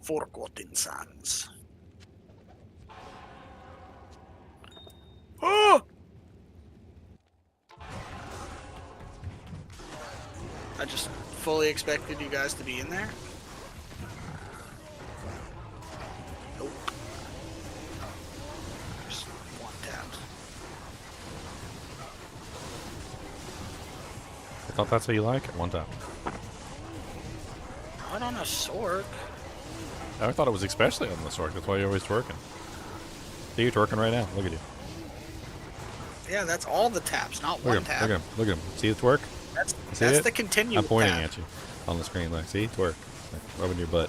Forgotten Sands. Oh! I just fully expected you guys to be in there. Nope. Just one tap. I thought that's how you like it. One time. Not on a sword. I thought it was especially on the sword. That's why you're always twerking. See, you're twerking right now. Look at you. Yeah, that's all the taps, not Look one at him. tap. Look at him. Look at him. See the twerk? That's the continue. I'm pointing tap. at you on the screen. Like, see, twerk. Like, rubbing your butt.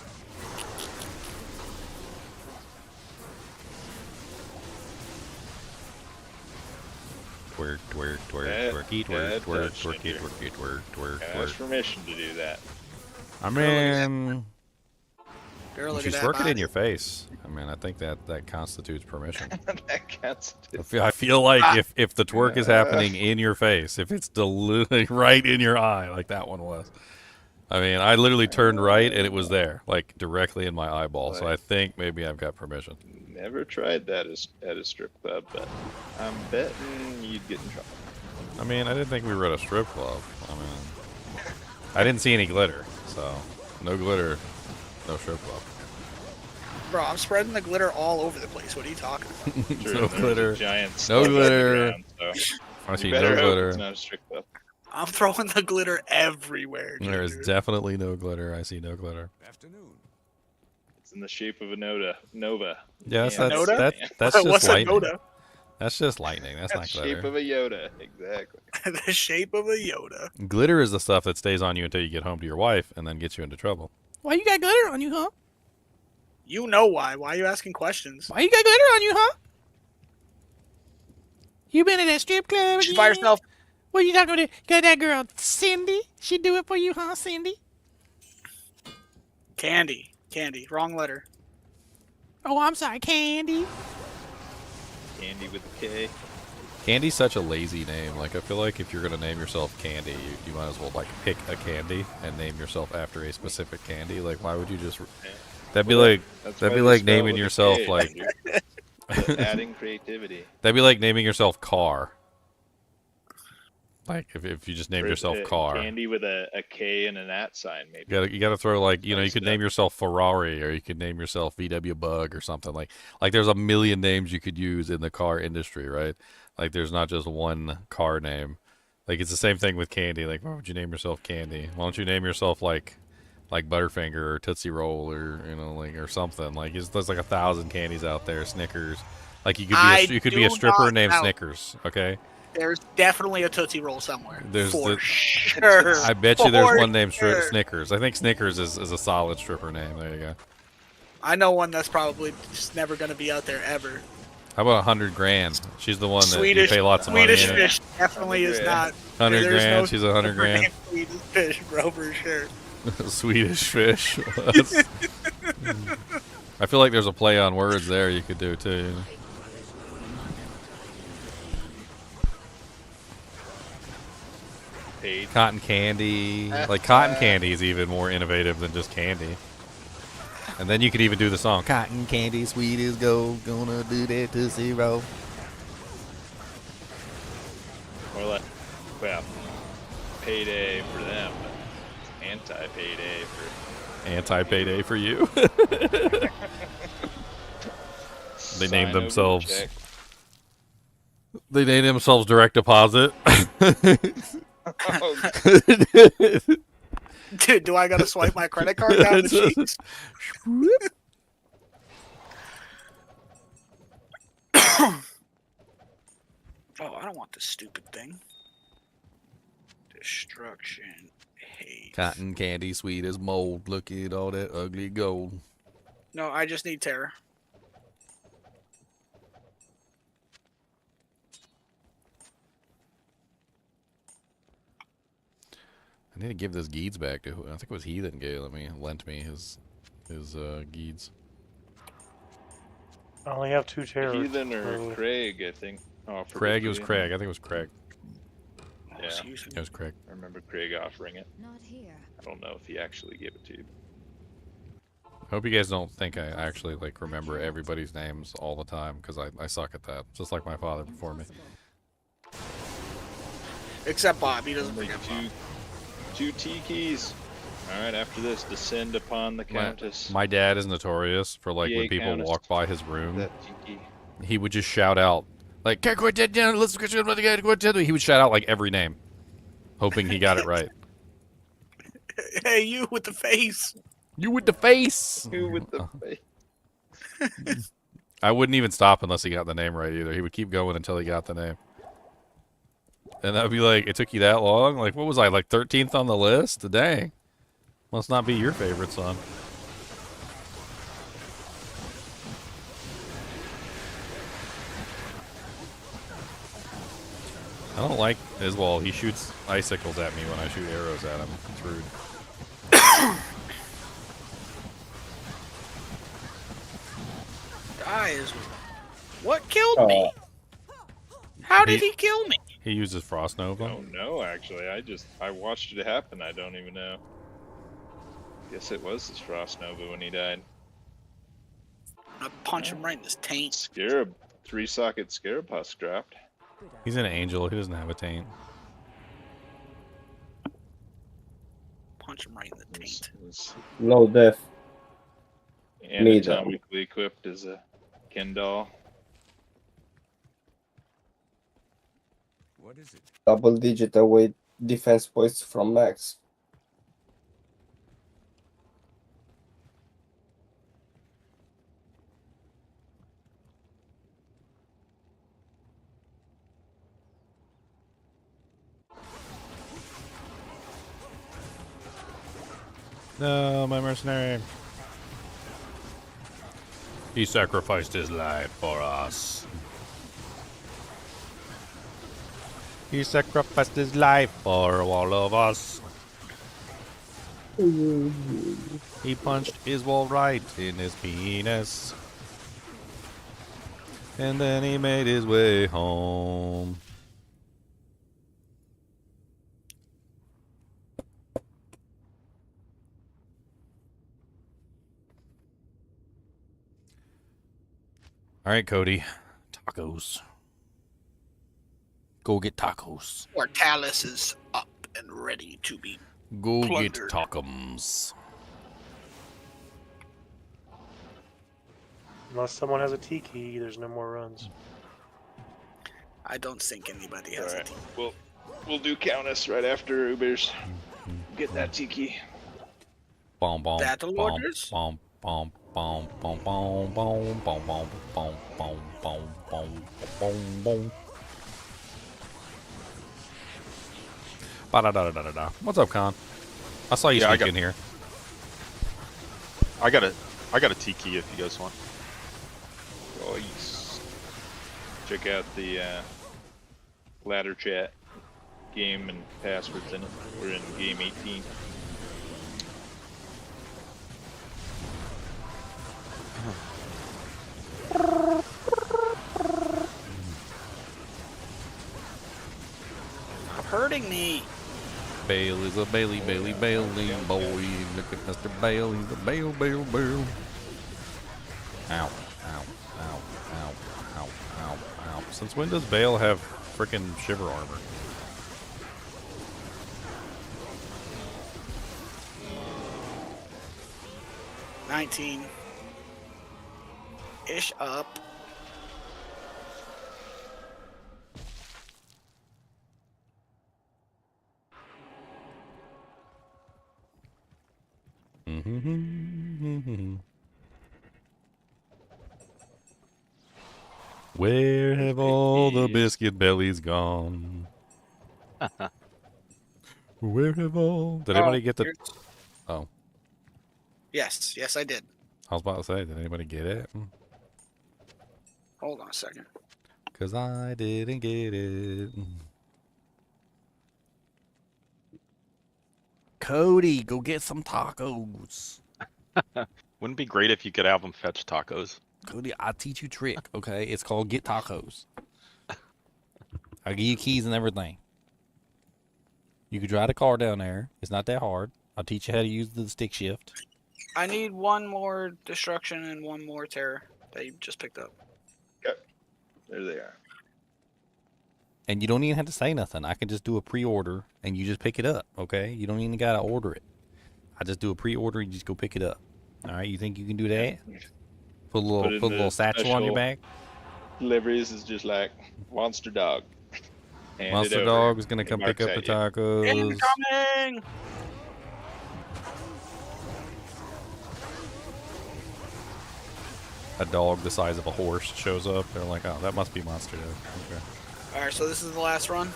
Twerk, twerk, twerk, twerky, twerk, twerk, twerky, twerky, twerk, twerk, Ask twerk. permission to do that. I mean, Girl, look she's at that twerking in body. your face. I mean, I think that constitutes permission. That constitutes. I feel like if the twerk is happening in your face, if it's right in your eye, like that one was. I mean, I literally turned right and it was there, like directly in my eyeball. So I think maybe I've got permission. Never tried that at a strip club, but I'm betting you'd get in trouble. I mean, I didn't think we were at a strip club. I mean, I didn't see any glitter, so no glitter, no strip club. Bro, I'm spreading the glitter all over the place. What are you talking about? No glitter. Giant No slug glitter. on the ground, so I see you no better hope glitter. It's not a strip club. I'm throwing the glitter everywhere. There is dude. definitely no glitter. I see no glitter. It's in the shape of a Nova. Yes, Yeah. Noda? that's just What's lightning. a Noda? That's just lightning. That's not shape glitter. of a Yoda, exactly. The shape of a Yoda. Glitter is the stuff that stays on you until you get home to your wife and then gets you into trouble. Why you got glitter on you, huh? You know why. Why are you asking questions? Why you got glitter on you, huh? You been in that strip club She's by herself. What you talking about? Got that girl, Cindy? She do it for you, huh, Cindy? Candy. Candy. Wrong letter. Oh, I'm sorry, Candy. Candy with a K. Candy's such a lazy name. Like, I feel like if you're going to name yourself Candy, you might as well, like, pick a candy and name yourself after a specific candy. Like, why would you just... That'd be like naming yourself, like... adding creativity. That'd be like naming yourself Car. Like, if you just named yourself Car. Candy with a K and an @ sign, maybe. You gotta throw, like, you know, you could name yourself Ferrari, or you could name yourself VW Bug or something. Like there's a million names you could use in the car industry, right? Like, there's not just one car name. Like, it's the same thing with candy. Like, why would you name yourself Candy? Why don't you name yourself, like Butterfinger or Tootsie Roll, or, you know, like, or something. Like, there's like 1,000 candies out there. Snickers. Like, you could be a stripper named Snickers, okay? There's definitely a Tootsie Roll somewhere. There's sure. I bet you there's one named Snickers. I think Snickers is a solid stripper name. There you go. I know one that's probably just never going to be out there ever. How about 100 grand? She's the one that Swedish, you pay lots of money. Swedish fish definitely is not. 100 grand. No She's 100 grand. Swedish fish, bro, for sure. Swedish fish. I feel like there's a play on words there you could do too. You know? Cotton candy. Like, cotton candy is even more innovative than just candy. And then you could even do the song, cotton candy, sweet as gold, gonna do that to zero. Or like, well, payday for them, but anti-payday for... Anti-payday for you? They named themselves... They named themselves Direct Deposit. Dude, do I gotta swipe my credit card down the cheeks? Oh, I don't want this stupid thing. Destruction. Hate. Cotton candy, sweet as mold. Look at all that ugly gold. No, I just need terror. I need to give this Geeds back to who? I think it was Heathen gave lent me his Geeds. I only have 2 terrors. Heathen or Craig, I think. Oh, Craig, it was Craig. I think it was Craig. Yeah, it was Craig. I remember Craig offering it. Not here. I don't know if he actually gave it to you. I hope you guys don't think I actually, like, remember everybody's names all the time, because I suck at that, just like my father before me. Except Bob, he doesn't forget Bob. 2 Tikis. Alright, after this, descend upon the Countess. My dad is notorious for, like, when people Countess. walk by his room, That Tiki. he would just shout out, like, he would shout out, like, every name, hoping he got it right. Hey, you with the face. You with the face. You with the face. I wouldn't even stop unless he got the name right either. He would keep going until he got the name. And I'd be like, it took you that long? Like, what was I, like 13th on the list? Dang. Must not be your favorite song. I don't like Iswal. He shoots icicles at me when I shoot arrows at him. It's rude. Guys, what killed me? How did he kill me? He uses Frost Nova. Oh no, actually, I watched it happen. I don't even know. Guess it was his Frost Nova when he died. I punch him right in his taint. Scarab, 3-socket Scarab Husk dropped. He's an angel. He doesn't have a taint. Punch him right in the taint. No death. Anatomically equipped as a Ken doll. What is it? Double-digit away defense points from max. No, my mercenary. He sacrificed his life for us. He sacrificed his life for all of us. He punched his wall right in his penis. And then he made his way home. All right, Cody. Tacos. Go get tacos. Mortalis is up and ready to be Go plundered. get tacos. Unless someone has a T-key, there's no more runs. I don't think anybody has Alright, a we'll do Countess right after Ubers. Get that tiki. Bomb, bomb, Battle bomb, orders? bomb, bomb, bomb, bomb, bomb, bomb, bomb, bomb, bomb, bomb, bomb, bomb, bomb, bomb. Ba-da-da-da-da-da. What's up, Con? I saw you sneak in here. I got a tiki if you guys want. Nice. Check out the ladder chat. Game and passwords in it. We're in game 18. Stop hurting me. Bailey's a Bailey, Bailey, Bailey, boy. Look at Mr. Bailey, the Bail, Bail, Bail. Ow, ow, ow, ow, ow, ow, ow. Since when does Bale have frickin' shiver armor? Ish up. Where have all the biscuit bellies gone? Where have all... Did anybody get the... Oh. Yes, I did. I was about to say, did anybody get it? Hold on a second. Because I didn't get it. Cody, go get some tacos. Wouldn't it be great if you could have them fetch tacos? Cody, I'll teach you a trick, okay? It's called get tacos. I'll give you keys and everything. You can drive the car down there. It's not that hard. I'll teach you how to use the stick shift. I need one more destruction and one more terror that you just picked up. Okay. There they are. And you don't even have to say nothing. I can just do a pre-order and you just pick it up, okay? You don't even gotta order it. I just do a pre-order and you just go pick it up. All right, you think you can do that? Put a little satchel on your back. Deliveries is just like Monster Dog. Monster Dog is gonna come pick up the tacos. Incoming! A dog the size of a horse shows up. They're like, oh, that must be Monster Dog. Okay. Alright, so this is the last run?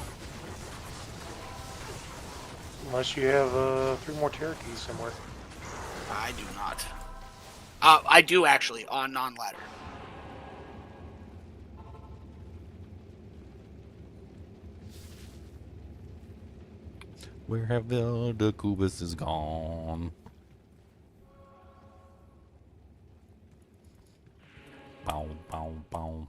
Unless you have 3 more terror keys somewhere. I do not. I do actually, on non-ladder. Where have the Cubuses gone? Bow, bow, bow.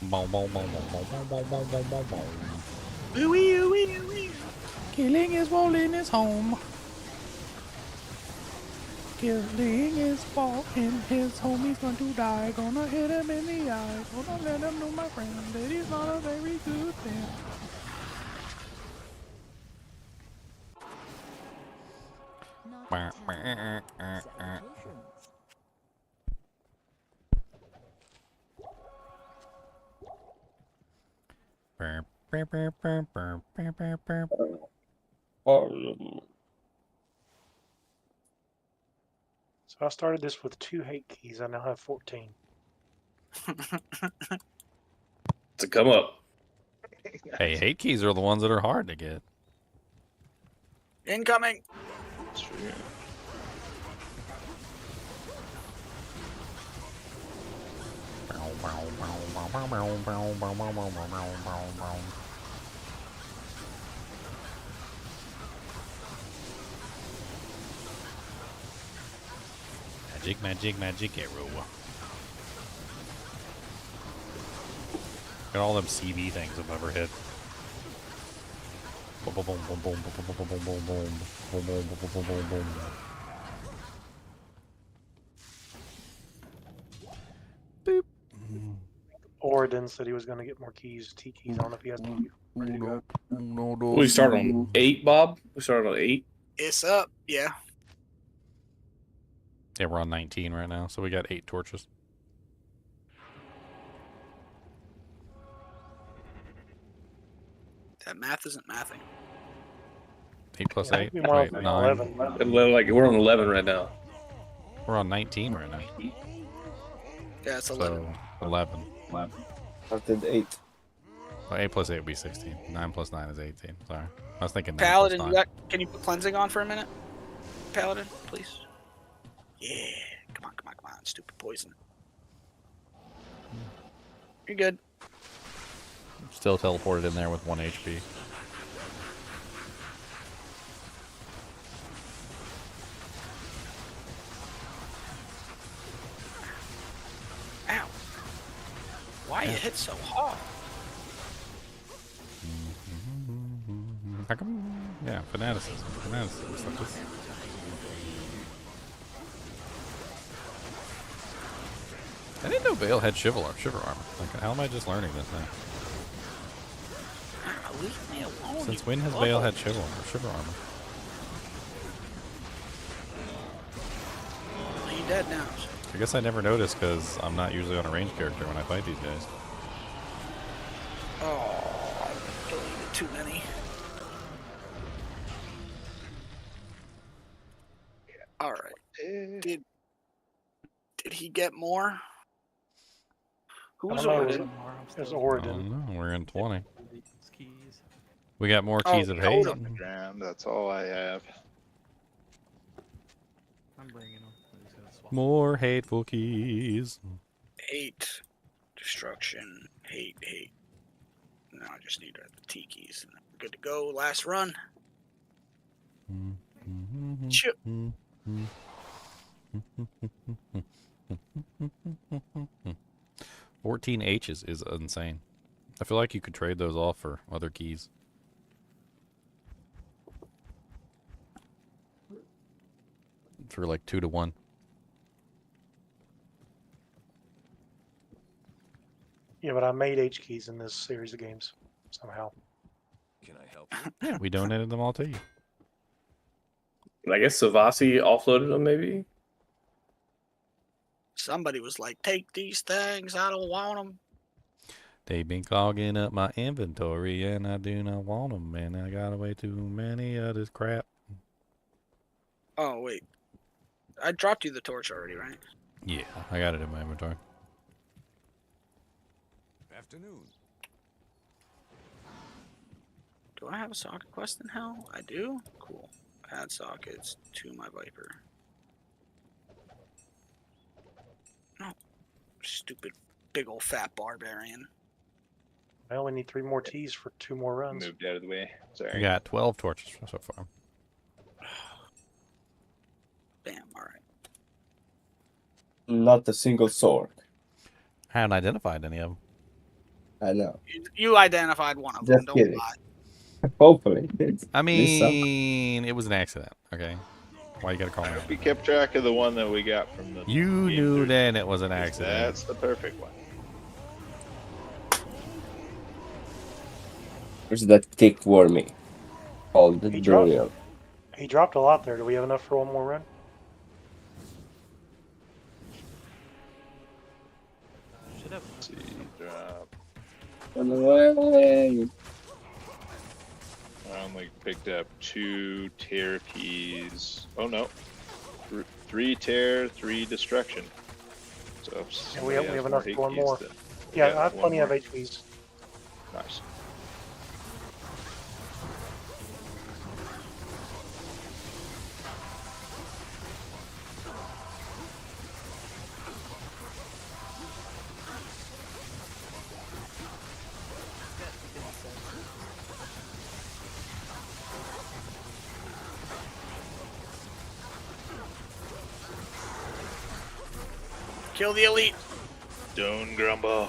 Bow, bow, bow, bow, bow, bow, bow, bow, bow, bow. Ooey, ooey, ooey. Killing is rolling his home. Killing is falling. His homie's going to die. Gonna hit him in the eye. Gonna let him know, my friend, that he's not a very good thing. So I started this with 2 hate keys. I now have 14. To come up. Hey, hate keys are the ones that are hard to get. Incoming. That's true. Magic, magic, magic arrow. Got all them CV things I've ever hit. Boom, boom, boom, boom, boom, boom, boom, boom, boom, boom, boom, boom, boom, boom, boom. Boop. Oridon said he was going to get more keys, T keys. I don't know if he has to. Ready to go. We start on 8, Bob. We started on 8. It's up. Yeah. Yeah, we're on 19 right now, so we got 8 torches. That math isn't mathing. 8 plus I 8. think we want Wait, 9. 11, like we're on 11 right now. We're on 19 right now. Yeah, it's 11. So 11. I did 8. Well, 8 plus 8 would be 16. 9 plus 9 is 18. Sorry. I was thinking 9 Paladin, plus you 9. can you put cleansing on for a minute? Paladin, please. Yeah. Come on, come on, come on. Stupid poison. You're good. Still teleported in there with 1 HP. Ow. Why you hit so hard? How come? Yeah, fanaticism. Fanaticism. Stuff just... I didn't know Vale had shiver armor. Like, how am I just learning this now? Leave me alone. Since when has Vale had shiver armor? Well, you dead now. I guess I never noticed because I'm not usually on a ranged character when I fight these guys. Oh, I deleted too many. All right. Did he get more? Who was Oridon? It was Oridon. No, we're in 20. We got more keys of hate. That's all I have. I'm bringing them. More hateful keys. Hate, destruction, hate. Now I just need the T keys. Good to go. Last run. Chip. 14 H's is insane. I feel like you could trade those off for other keys. For like 2 to 1. Yeah, but I made H keys in this series of games somehow. Can I help Yeah, we donated them all to you. I guess Savasi offloaded them, maybe? Somebody was like, take these things. I don't want them. They've been clogging up my inventory, and I do not want them, man. I got way too many of this crap. Oh, wait. I dropped you the torch already, right? Yeah, I got it in my inventory. Afternoon. Do I have a socket quest in hell? I do? Cool. Add sockets to my Viper. No. Stupid big old fat barbarian. I only need 3 more T's for 2 more runs. Moved out of the way. Sorry. We got 12 torches so far. Damn, alright. Not a single sword. I haven't identified any of them. I know. You identified one of them, Just don't kidding. lie. Hopefully. I mean, it was an accident, okay? Why you gotta call me out? We kept track of the one that we got from the. You knew then it was an accident. That's the perfect one. Where's that tick wormy? Called the Dorian. He dropped a lot there. Do we have enough for one more run? Should have. Let's see, drop. On the way. I only picked up 2 tear keys. Oh no, 3 tear, 3 destruction. So if Yeah, we have somebody has enough hate for one keys, more. then- Yeah, I have one plenty of more. HPs. Nice. Kill the elite. Stone Grumble.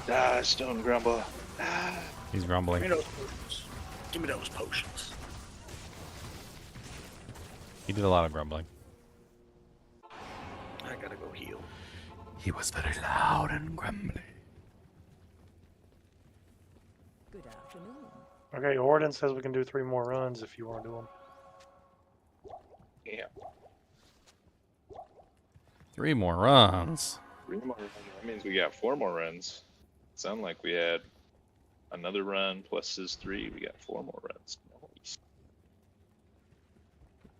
Ah, Stone Grumble. Ah. He's grumbling. Give me those potions. Give me those potions. He did a lot of grumbling. I gotta go heal. He was very loud and grumbly. Good afternoon. Okay, Orden says we can do 3 more runs if you want to do them. Yeah. 3 more runs. 3 more runs. That means we got 4 more runs. Sound like we had another run plus his 3. We got 4 more runs. Nice.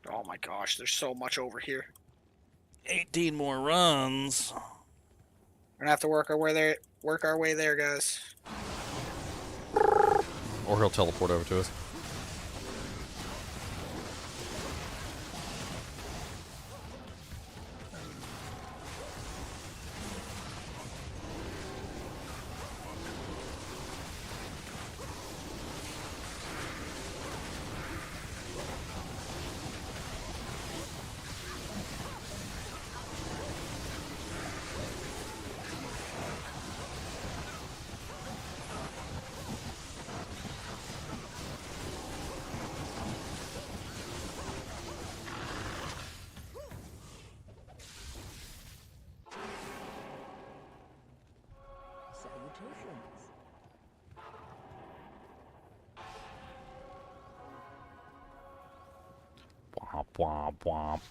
Oh my gosh, there's so much over here. 18 more runs. We're gonna have to work our way there. Work our way there, guys. Or he'll teleport over to us. Salutations. Womp, womp, womp.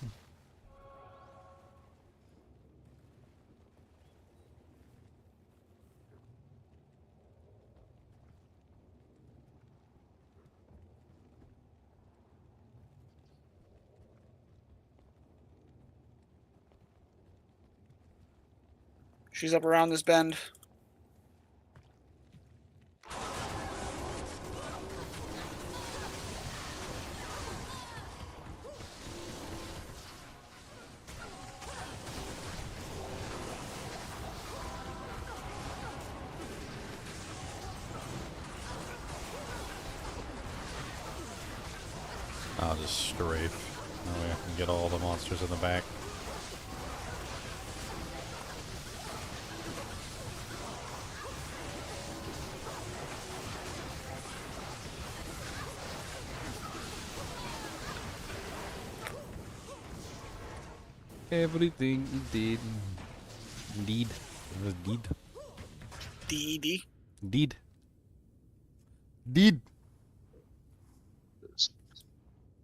She's up around this bend. I'll just strafe. That way I can get all the monsters in the back. Everything did. Indeed. It was deed. D-E-D? Deed. Deed.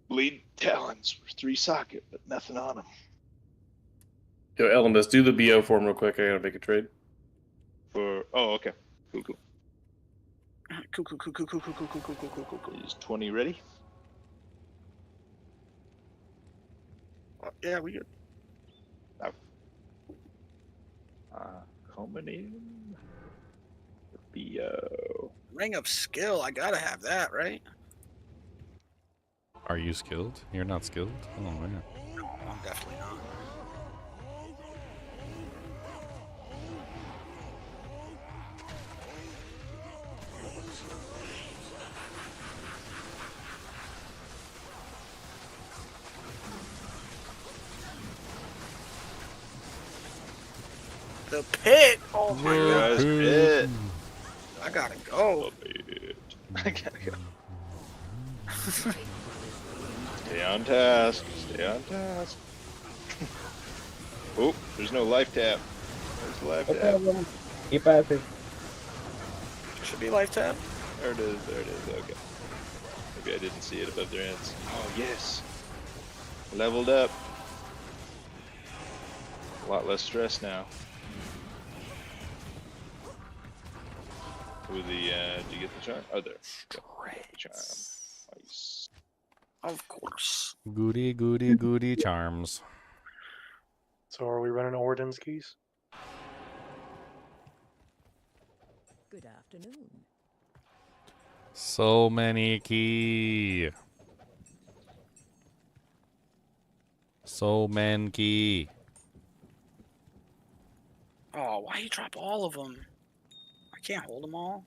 Bleed talons for 3 socket, but nothing on them. Yo, Elemis, do the BO form real quick. I gotta make a trade. For okay, cool. Cool. Is 20 ready? Yeah, we good. Coming in. BO. Ring of skill. I gotta have that, right? Are you skilled? You're not skilled? Oh, man. No, I'm definitely not. The pit. Oh my god. Pit. I gotta go. I gotta go. Stay on task. Stay on task. Oh, there's no life tap. There's the life tap. Keep passing. Should be life tap. There it is. There it is. Okay. Maybe I didn't see it above their heads. Oh yes. Leveled up. A lot less stress now. With the, do you get the charm? Oh, there. Got the charm. Nice. Of course. Goody, goody, goody charms. So are we running Orden's keys? Good afternoon. So many key. So many key. Oh, why you drop all of them? I can't hold them all.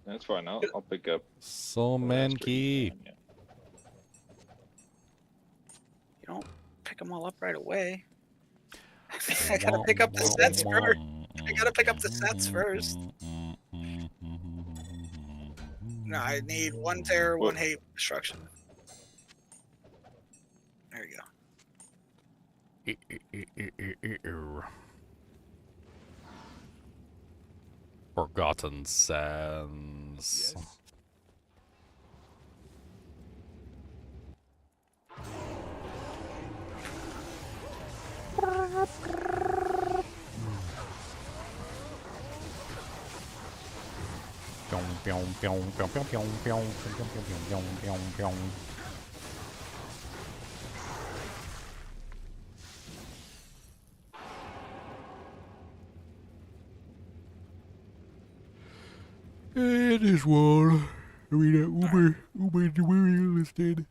That's fine. I'll pick up. So many key. You don't pick them all up right away. I gotta pick up the sets first. I gotta pick up the sets first. No, I need 1 terror, 1 hate, destruction. There you go. Forgotten Sands. It is one. I mean, Uber listed.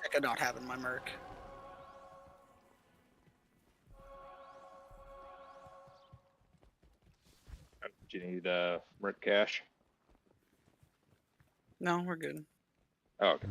Sick of not having my merc. Do you need merc cash? No, we're good. Oh, okay.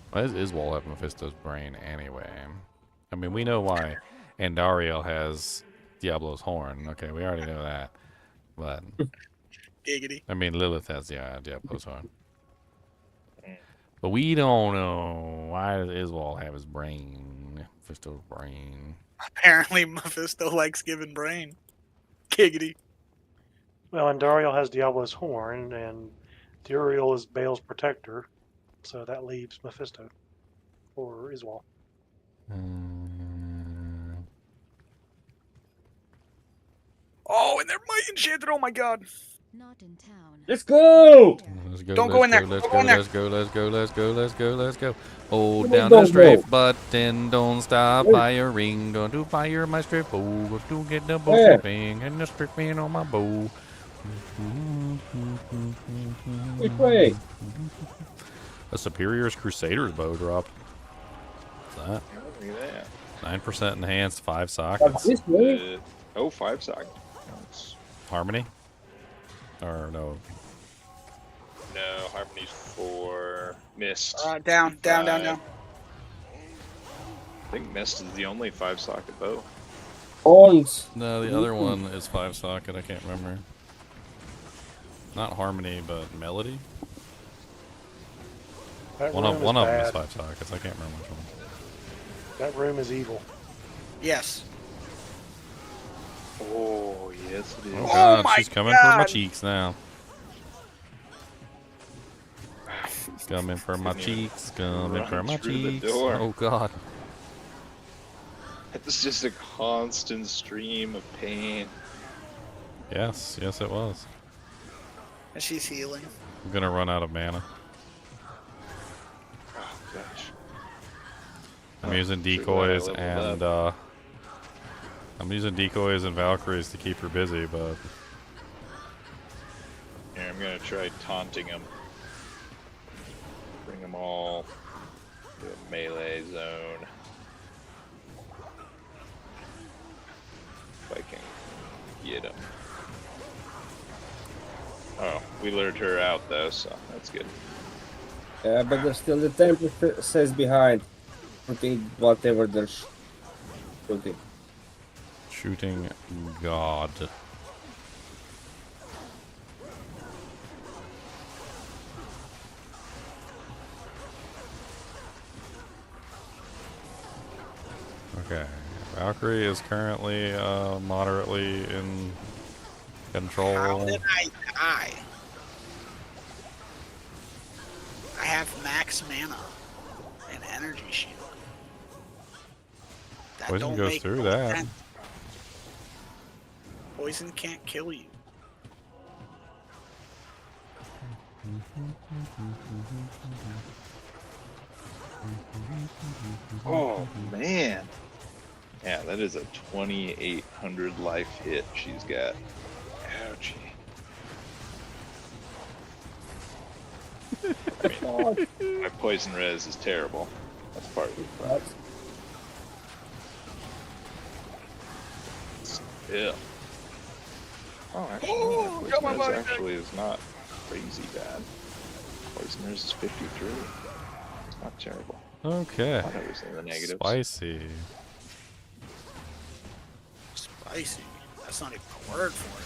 Why does Iswal have Mephisto's brain anyway? I mean, we know why Andariel has Diablo's horn. Okay, we already know that. But Giggity. I mean, Lilith has Diablo's horn. But we don't know why does Iswal have his brain, Mephisto's brain. Apparently, Mephisto likes giving brain. Giggity. Well, Andariel has Diablo's horn, and Duriel is Bale's protector, so that leaves Mephisto or Iswal. Oh, and they're might enchanted. Oh my god. Not in town. Let's go! Let's go. Don't go in there. Let's Don't go. go in there. Let's go. Let's go. Let's go. Let's go. Let's go. Hold Come on, down don't the strafe go. button. Don't stop Hey. firing. Going to fire my strafe bow. Going to get the bow Hey. stripping and the stripping on my bow. Which way? A Superior's Crusader's bow drop. What's that? Look at that. 9% enhanced, 5 But sockets. this way? Oh, 5 sockets. Harmony? Or no? No, Harmony's 4. Mist. Down. 5. I think Mist is the only 5 socket bow. Horns. No, the other one is 5 socket. I can't remember. Not Harmony, but Melody. That One room of them is bad. 5 sockets. I can't remember which one. That room is evil. Yes. Oh, yes it is. Oh god, my she's coming for my God. cheeks now. Coming for my Didn't cheeks, coming run for my through the cheeks. door. Oh god. It's just a constant stream of pain. Yes, yes it was. And she's healing. I'm gonna run out of mana. Oh, gosh. I'm using Should glad I decoys leveled and I'm using decoys and Valkyries to keep her busy, but Here, I'm gonna try taunting him. Bring them all to a melee zone. If I can get him. Oh, we lured her out though, so that's good. Yeah, but there's still the temper says behind. Putting whatever they're shooting. shooting god. Okay, Valkyrie is currently moderately in control. How did I die? I have max mana and energy shield. That Poison don't goes make through no that. sense. Poison can't kill you. Oh man. Yeah, that is a 2,800 life hit she's got. Ouchie. I mean, my poison res is terrible. That's part of the problem. Yeah. Oh, actually, poison res actually is not crazy bad. Poison res is 53. It's not terrible. Okay. I thought it was in the negatives. Spicy. Spicy. That's not even a word for it.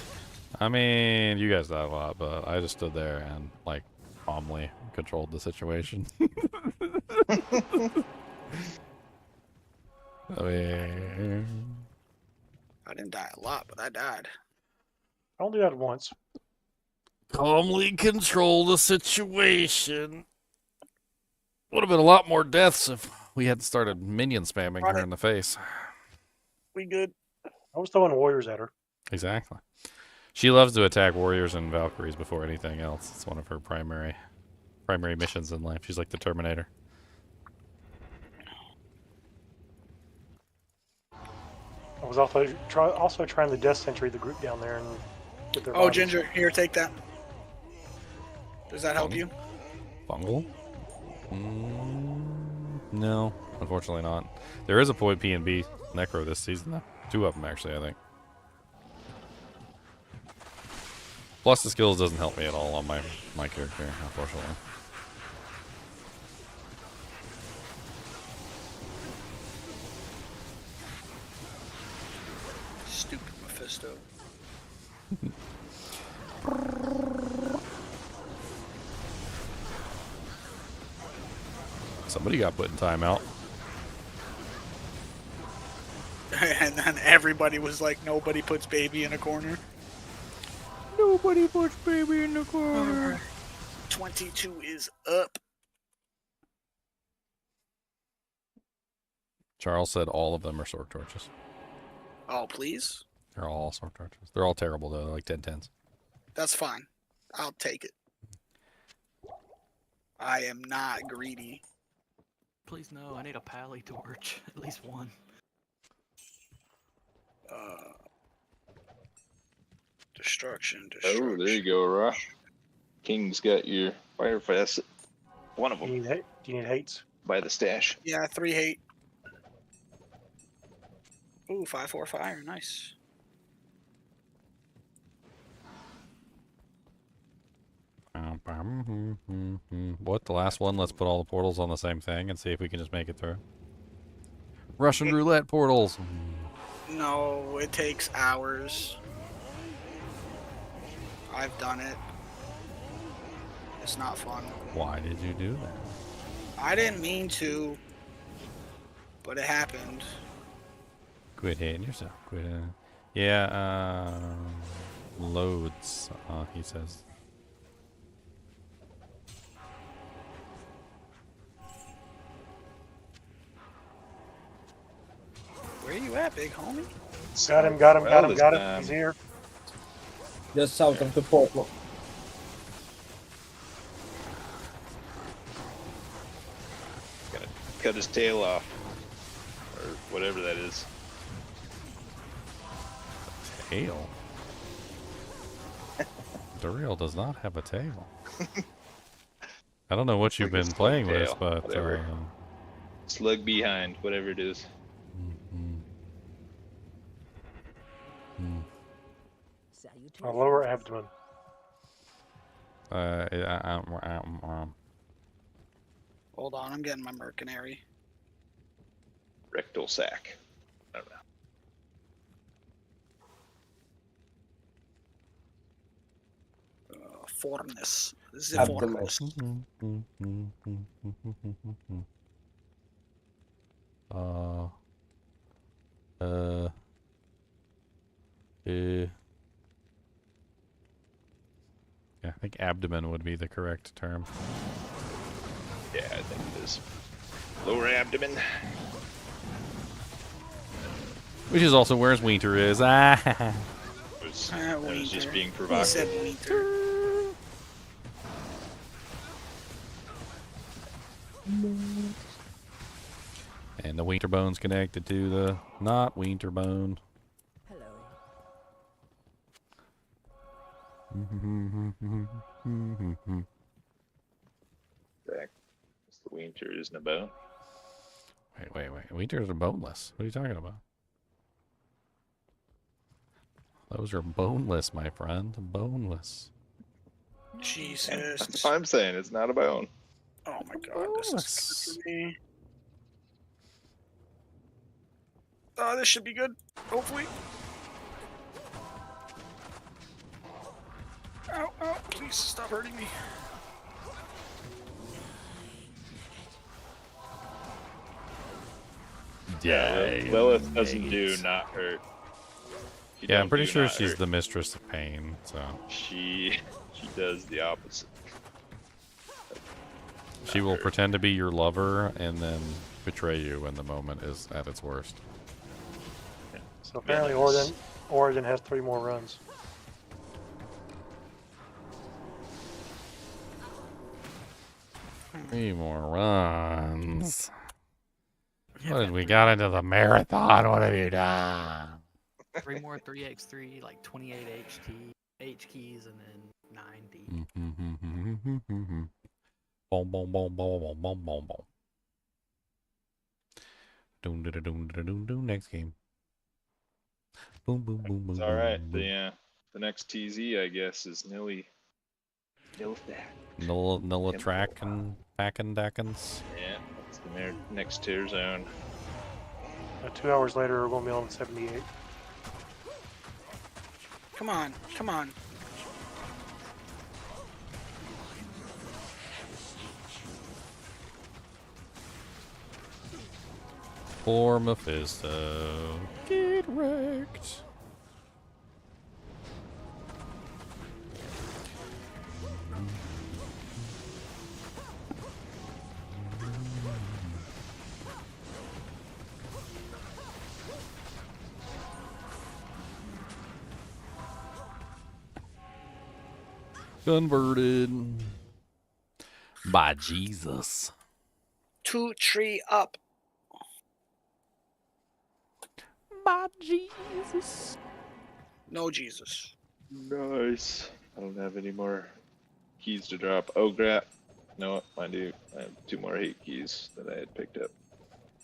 I mean, you guys died a lot, but I just stood there and, like, calmly controlled the situation. I mean... I didn't die a lot, but I died. I only died once. Calmly control the situation. Would have been a lot more deaths if we hadn't started minion spamming her in the face. We good? I was throwing warriors at her. Exactly. She loves to attack warriors and Valkyries before anything else. It's one of her primary missions in life. She's like the Terminator. I was also trying the Death Sentry, the group down there, and get their bodies. Ginger, here, take that. Does that help you? Fungal? No, unfortunately not. There is a P and B Necro this season, though. 2 of them, actually, I think. Plus, the skills doesn't help me at all on my character, unfortunately. Stupid Mephisto. Somebody got put in timeout. And then everybody was like, nobody puts baby in a corner. Nobody puts baby in the corner. 22 is up. Charles said all of them are Sork Torches. Oh, please? They're all Sork Torches. They're all terrible, though. They're like 10/10s. That's fine. I'll take it. I am not greedy. Please no, I need a pally torch. At least one. Destruction. Oh, there you go, Rush. King's got your fire facet. One of them. Do you need hates? By the stash. Yeah, 3 hate. Ooh, 5/4 fire. Nice. What, the last one? Let's put all the portals on the same thing and see if we can just make it through. Russian roulette portals. No, it takes hours. I've done it. It's not fun. Why did you do that? I didn't mean to, but it happened. Quit hating yourself. Quit. Yeah. Loads. He says. Where you at, big homie? Got him. He's here. Just south of the portal. Gotta cut his tail off. Or whatever that is. Tail? Duriel does not have a tail. I don't know what you've been playing with, but... Slug behind, whatever it is. Lower abdomen. Hold on, I'm getting my mercenary. Rectal sac. I don't know. Formness. This is a formness. Yeah, I think abdomen would be the correct term. Yeah, I think it is. Lower abdomen. Which is also where his wiener is. Ah. I was just being provocative. He said wiener. And the wiener bone's connected to the not wiener bone. Hello. Back. The winter isn't a bone. Wait. Winters are boneless. What are you talking about? Those are boneless, my friend. Boneless. Jesus. That's what I'm saying. It's not a bone. Oh my god, this is good for me. Oh, this should be good. Hopefully. Ow, ow, please stop hurting me. Yeah, Lilith doesn't do not hurt. Yeah, I'm pretty sure she's the mistress of pain, so. She does the opposite. She will pretend to be your lover and then betray you when the moment is at its worst. So apparently Origin has 3 more runs. Three more runs. What did we got into the marathon? What have you done? 3 more 3x3, like 28 H keys, and then 90. Boom, boom, boom, boom, boom, boom, boom, boom. Doom, da, da, doom, da, da, doom, doom. Next game. Boom, boom, boom, boom. It's all right. The next TZ, I guess, is Nilly. Nilla track and Dackins. Yeah, that's the next tier zone. 2 hours later, we're going to be on 78. Come on, come on. Poor Mephisto. Get wrecked. Converted by Jesus. 2 tree up. By Jesus. No Jesus. Nice. I don't have any more keys to drop. Oh, crap. No, I do. I have 2 more hate keys that I had picked up.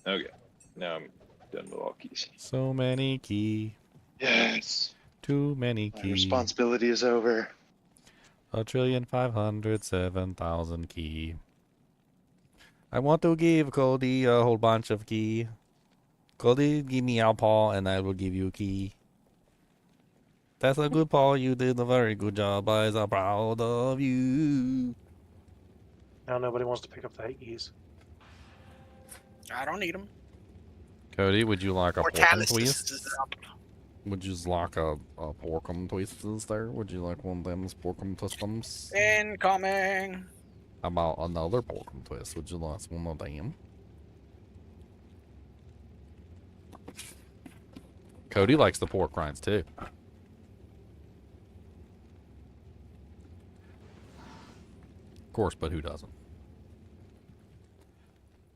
Okay. Now I'm done with all keys. So many key. Yes. Too many My key. responsibility is over. 1,507,000 key. I want to give Cody a whole bunch of key. Cody, give me our paw and I will give you a key. That's a good paw. You did a very good job. I'm so proud of you. Now nobody wants to pick up the hate keys. I don't need them. Cody, would you like a Mortalis porkum twist? is up. Would you like a porkum twist there? Would you like one of them porkum twistums? Incoming. How about another porkum twist? Would you like one of them? Cody likes the pork rinds too. Of course, but who doesn't?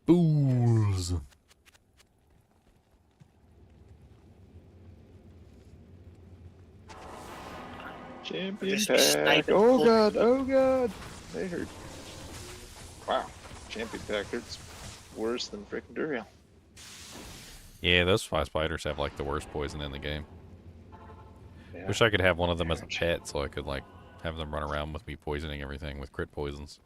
Fools. Champion Just pack. sniping Oh full- god, oh god. They hurt. Wow. Champion pack hurts worse than frickin' Duriel. Yeah, those fly spiders have like the worst poison in the game. Yeah. Wish I could have one of them as a pet so I could like have them run around with me poisoning everything with crit poisons.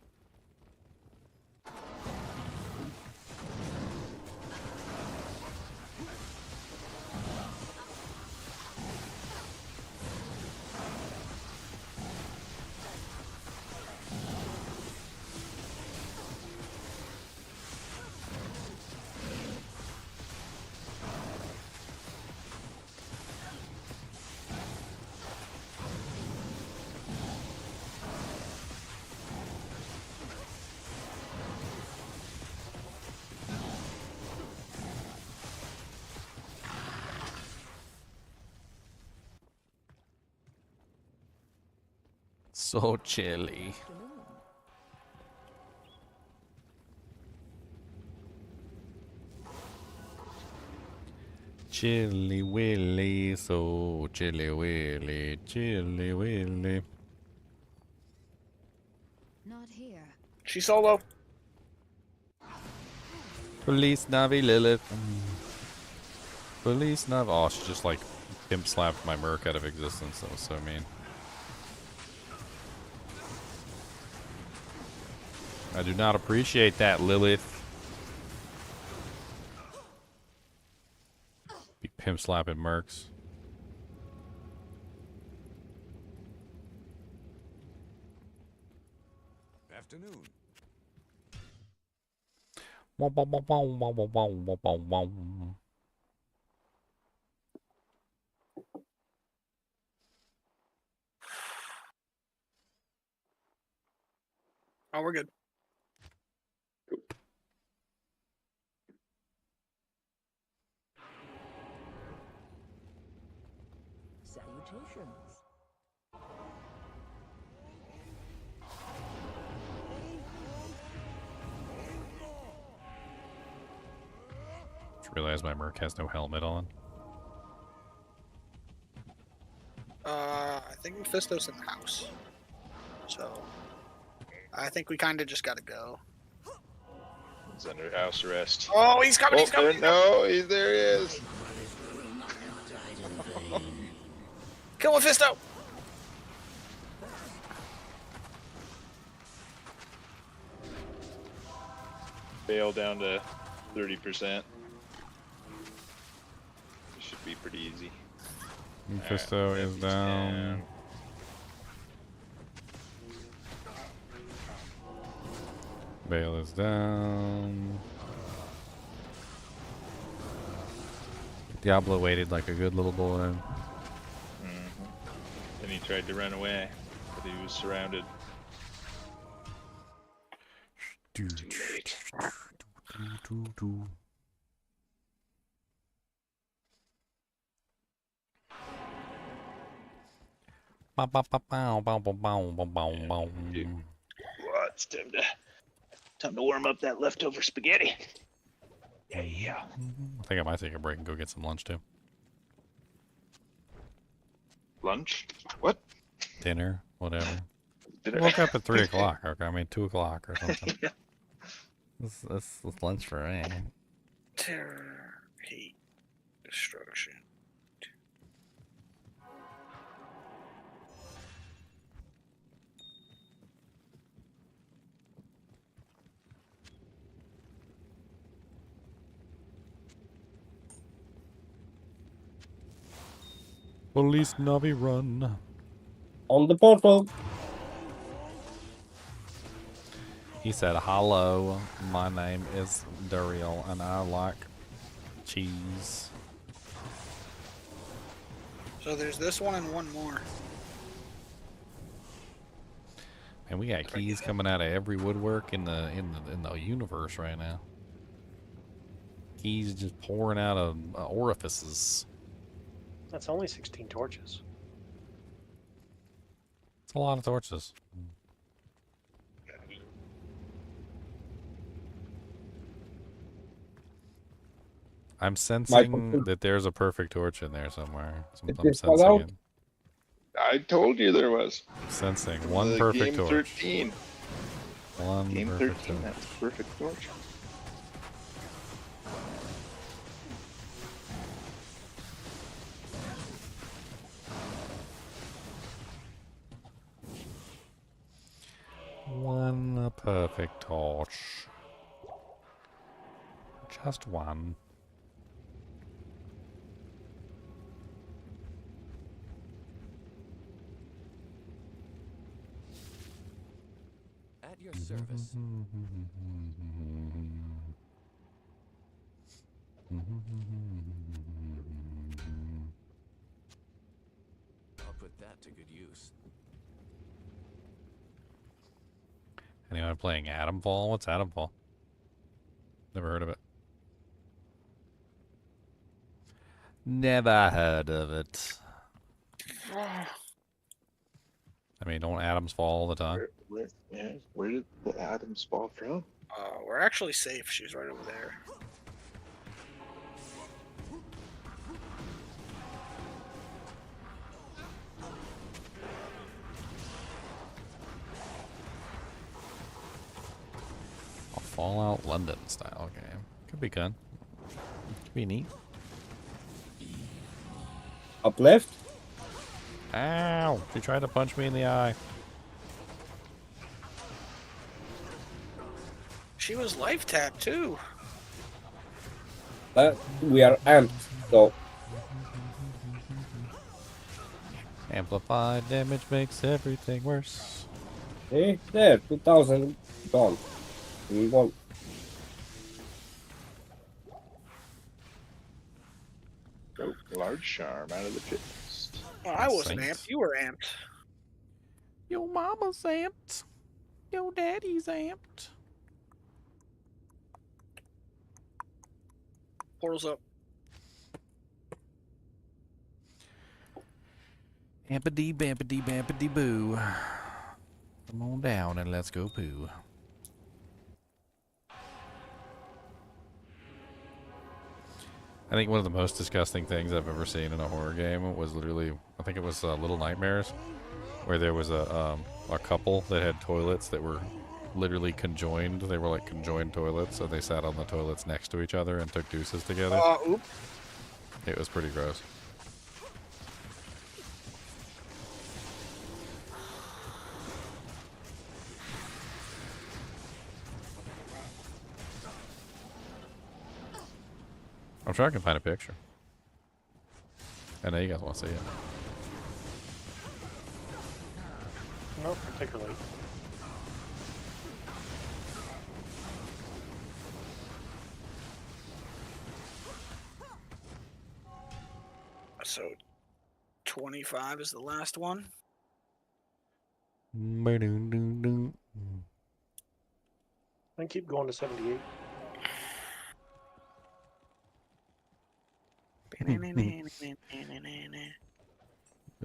So chilly. Chilly willy, so chilly willy, chilly willy. She's solo. Police Navi Lilith. Police Navi. Oh, she just like pimp slapped my Merc out of existence. That was so mean. I do not appreciate that, Lilith. Be pimp slapping Mercs. Afternoon. Oh, Oh, we're good. Salutations. Just realized my Merc has no helmet on. I think Mephisto's in the house. So, I think we kind of just gotta go. He's under house arrest. Oh, he's coming, he's coming! No, there he is. Kill Mephisto! Bail down to 30%. Should be pretty easy. Mephisto Alright, is down. Bale is down. Diablo waited like a good little boy. Then he tried to run away, but he was surrounded. Well, it's time to warm up that leftover spaghetti. Yeah. I think I might take a break and go get some lunch too. Lunch? What? Dinner, whatever. Dinner. Woke up at 3 o'clock. Okay, I mean 2 o'clock or something. Yeah. This lunch for me. Terror, hate, destruction. Police Navi run. On the portal. He said, "Hello, my name is Duriel, and I like cheese." So there's this one and one more. And we got keys coming out of every woodwork in the universe right now. Keys just pouring out of orifices. That's only 16 torches. It's a lot of torches. I'm sensing that there's a perfect torch in there somewhere. I'm sensing it. I told you there was. I'm sensing one perfect Game torch. 13. One Game perfect 13, torch. that's perfect torch. One perfect torch. Just one. At your service. I'll put that to good use. Anyone playing Atomfall? What's Atomfall? Never heard of it. Never heard of it. I mean, don't atoms fall all the time? Where did the atoms fall from? We're actually safe. She's right over there. Fallout London style game. Could be good. Could be neat. Up left? Ow! She tried to punch me in the eye. She was life tapped too. We are amped, so. Amplified damage makes everything worse. Hey, there, 2000 gone. We won. Broke large charm out of the chest. Well, I wasn't amped. You were amped. Your mama's amped. Your daddy's amped. Portal's up. Ampity bampity bampity boo. Come on down and let's go poo. I think one of the most disgusting things I've ever seen in a horror game was literally, I think it was Little Nightmares, where there was a couple that had toilets that were literally conjoined. They were like conjoined toilets, so they sat on the toilets next to each other and took deuces together. Oop. It was pretty gross. I'm sure I can find a picture. I know you guys want to see it. Nope, particularly. So 25 is the last one. I keep going to 78.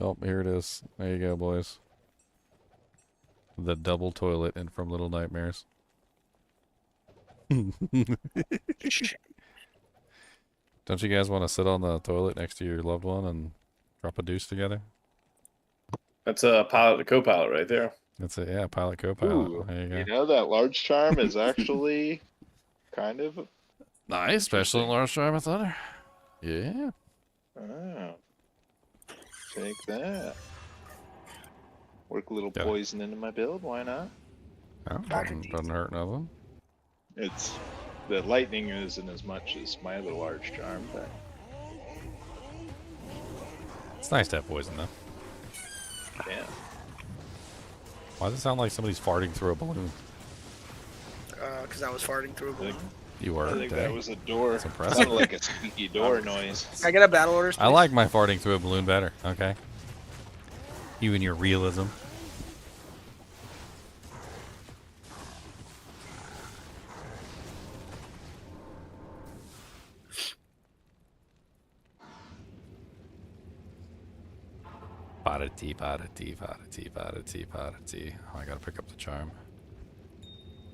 Oh, here it is. There you go, boys. The double toilet in From Little Nightmares. Don't you guys want to sit on the toilet next to your loved one and drop a deuce together? That's a pilot, co-pilot right there. That's it, yeah, pilot, co-pilot. Ooh, There you go. you know that large charm is actually kind of Nice, special large charm of thunder. Yeah. Oh. Take that. Work a little poison into my build, why not? Oh, doesn't hurt nothing. It's the lightning isn't as much as my other large charm, but It's nice to have poison though. yeah. Why does it sound like somebody's farting through a balloon? Because I was farting through a balloon. You were. I think that dang. was a door. That's It impressive. sounded like a squeaky door noise. Can I get a battle orders, please? I like my farting through a balloon better. Okay. You and your realism. Parati, parati, parati, parati, parati. Oh, I gotta pick up the charm.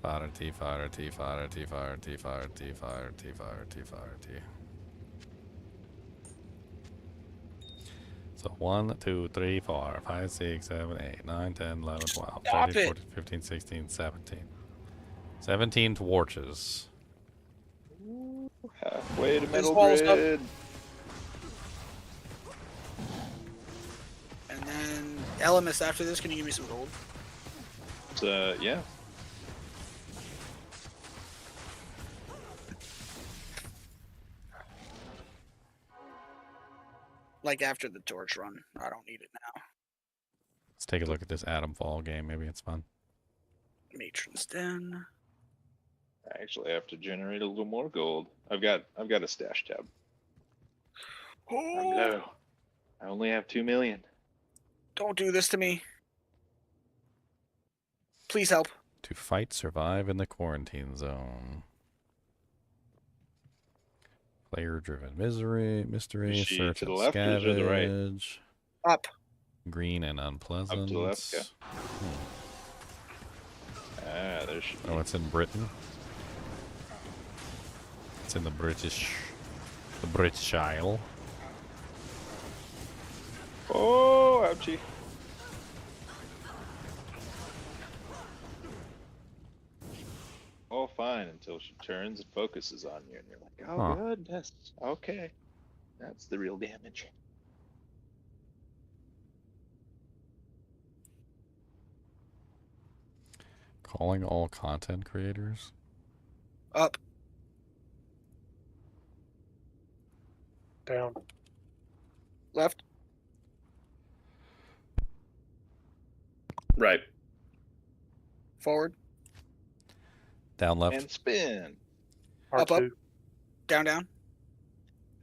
Parati, parati, parati, parati, parati, parati, parati, parati. So 1, 2, 3, 4, 5, 6, 7, 8, 9, 10, 11, 12, 13, 14, 15, 16, 17. 17 torches. Halfway to middle walls up. grid. And then Elemis after this, can you give me some gold? Yeah. Like after the torch run. I don't need it now. Let's take a look at this Atom Fall game. Maybe it's fun. Matron's Den. I actually have to generate a little more gold. I've got a stash tab. I'm low. I only have 2 million. Don't do this to me. Please help. To fight, survive in the quarantine zone. Player-driven mystery, Is she search to the and left or to the right? scavenge. Up. Green and unpleasant. Up to the left, yeah. Ah, there she Oh, it's in Britain. It's in the British Isle. Oh, ouchie. all fine until she turns and focuses on you, and you're like, oh, Huh. goodness. Okay. That's the real damage. Calling all content creators. Up. Down. Left. Right. Forward. Down left. And spin. R2. Up, up. Down, down.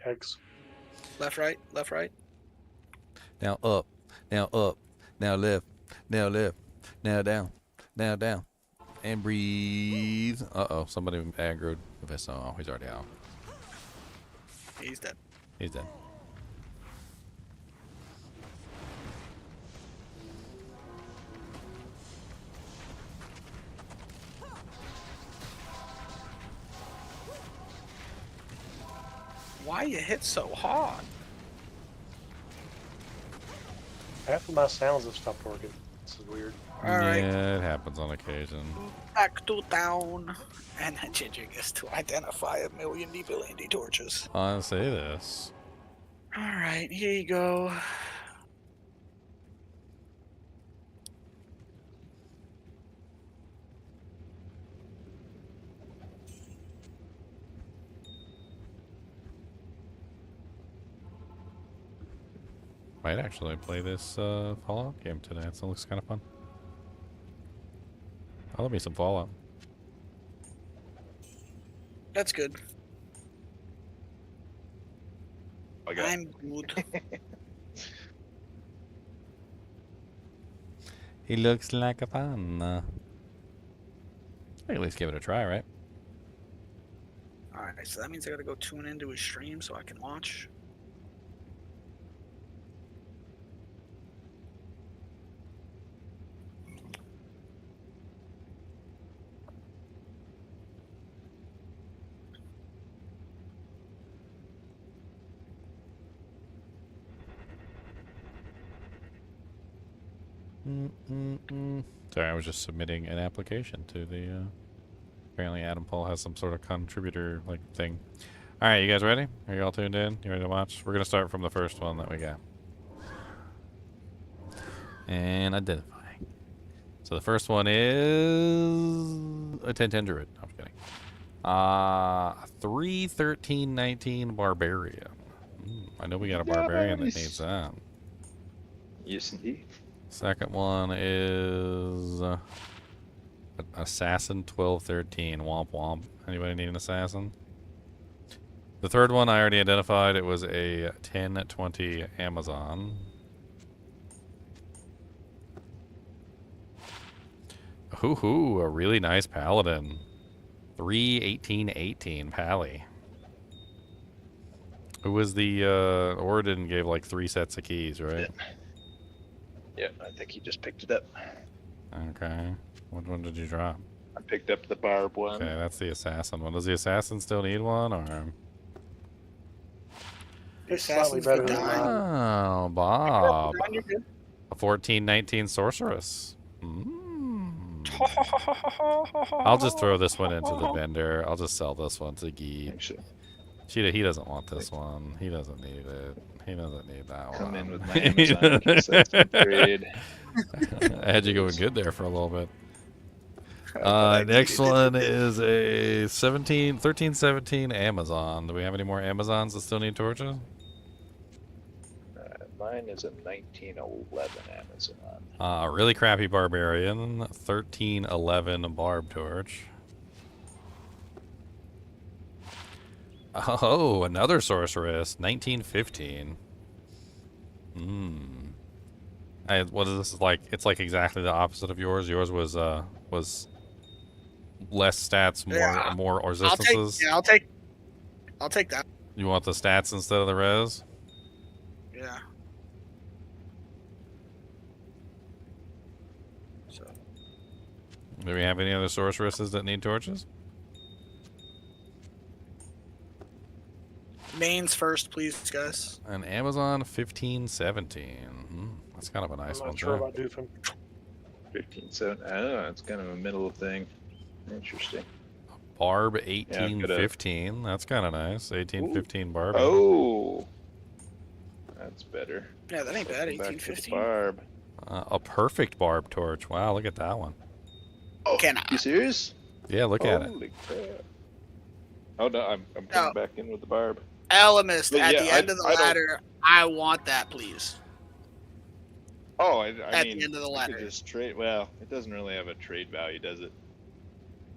X. Left, right. Left, right. Now up. Now up. Now left. Now left. Now down. Now down. And breathe. Uh-oh. Somebody aggroed Vista. Oh, he's already out. He's dead. He's dead. Why you hit so hard? Half of my sounds have stopped working. This is weird. Alright. Yeah, it happens on occasion. Back to town. And then Ginger gets to identify a million D torches. I'll say this. Alright, here you go. Might actually play this Fallout game today. It looks kind of fun. I love me some Fallout. That's good. I got I'm good. He looks like a fun. At least give it a try, right? Alright, so that means I gotta go tune into his stream so I can watch. Sorry, I was just submitting an application to the. Apparently, Adam Paul has some sort of contributor like thing. All right, you guys ready? Are you all tuned in? You ready to watch? We're gonna start from the first one that we got. And identifying. So the first one is a 1010 druid. I'm just kidding. 31319 barbarian. I know we got a barbarian that needs that. Yes, indeed. Second one is assassin 1213. Womp womp. Anybody need an assassin? The third one I already identified. It was a 1020 Amazon. Hoo-hoo, a really nice paladin. 31818 Pally. Who was the Ordin gave like 3 sets of keys, right? Yeah, I think he just picked it up. Okay. What one did you drop? I picked up the barb one. Okay, that's the assassin one. Does the assassin still need one, or? It's slightly better than mine. Oh, Bob. A 1419 sorceress. I'll just throw this one into the vendor. I'll just sell this one to Gee. Cheetah, he doesn't want this one. He doesn't need it. He doesn't need that one. Come in with my Amazon cassettes and trade. I had you going good there for a little bit. Next one is a 1317 Amazon. Do we have any more Amazons that still need torches? Mine is a 1911 Amazon. Really crappy barbarian. 1311 barb torch. Oh, another sorceress. 1915. What is this like? It's like exactly the opposite of yours. Yours was less stats, more resistances. I'll take that. You want the stats instead of the res? Yeah. So. Do we have any other sorceresses that need torches? Mains first, please, guys. An Amazon 1517. That's kind of a nice I'm one. not sure about Doofin. 1517. I don't know. It's kind of a middle thing. Interesting. Barb 1815. That's kind of nice. 1815 Barb. Oh, that's better. Yeah, that ain't bad. Back to the 1815. Barb. A perfect Barb torch. Wow, look at that one. Oh, you serious? Yeah, look at it. Holy crap. Oh no, I'm coming back in with the Barb. Elemist But at yeah, the end of the ladder. I want that, please. Oh, I At mean, the end of the we ladder. could just trade. Well, it doesn't really have a trade value, does it?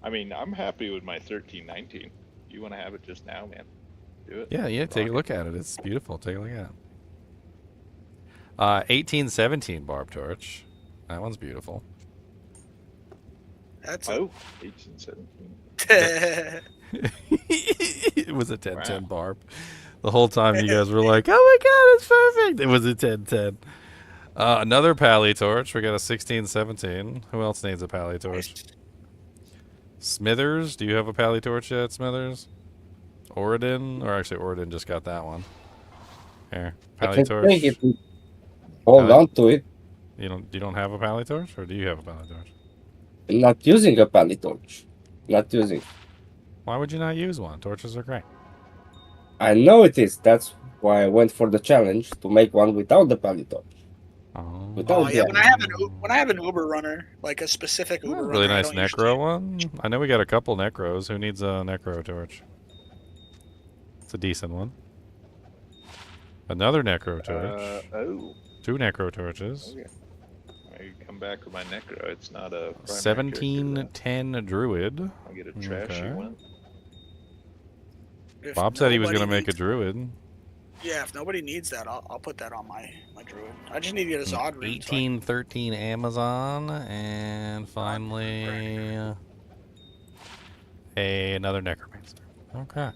I mean, I'm happy with my 1319. You want to have it just now, man? Do it. Yeah, take a look at it. It's beautiful. Take a look at it. 1817 Barb torch. That one's beautiful. That's 1817. It was a 1010 Barb. The whole time you guys were like, "Oh my god, it's perfect!" It was a 1010. Another Pally torch. We got a 1617. Who else needs a Pally torch? Smithers, do you have a Pally torch yet, Smithers? Oridin, or actually Oridin just got that one. Here, Pally torch. Take it. Hold on to it. You don't have a Pally torch, or do you have a Pally torch? Not using a Pally torch. Not using. Why would you not use one? Torches are great. I know it is. That's why I went for the challenge to make one without the Pally torch. Oh yeah, when I have an Uber runner, like a specific Uber runner, Really nice I don't Necro one. I know we got a couple Necros. Who needs a Necro torch? It's a decent one. Another Necro torch. Two Necro torches. Okay. I come back with my Necro. It's not a 1710 Druid. I'll get a trashy one. If Bob said he was nobody going to make a needs- Druid. Yeah, if nobody needs that, I'll put that on my druid. I just need to get a Zod ring. 1813 Amazon, and finally another Necromancer. Okay,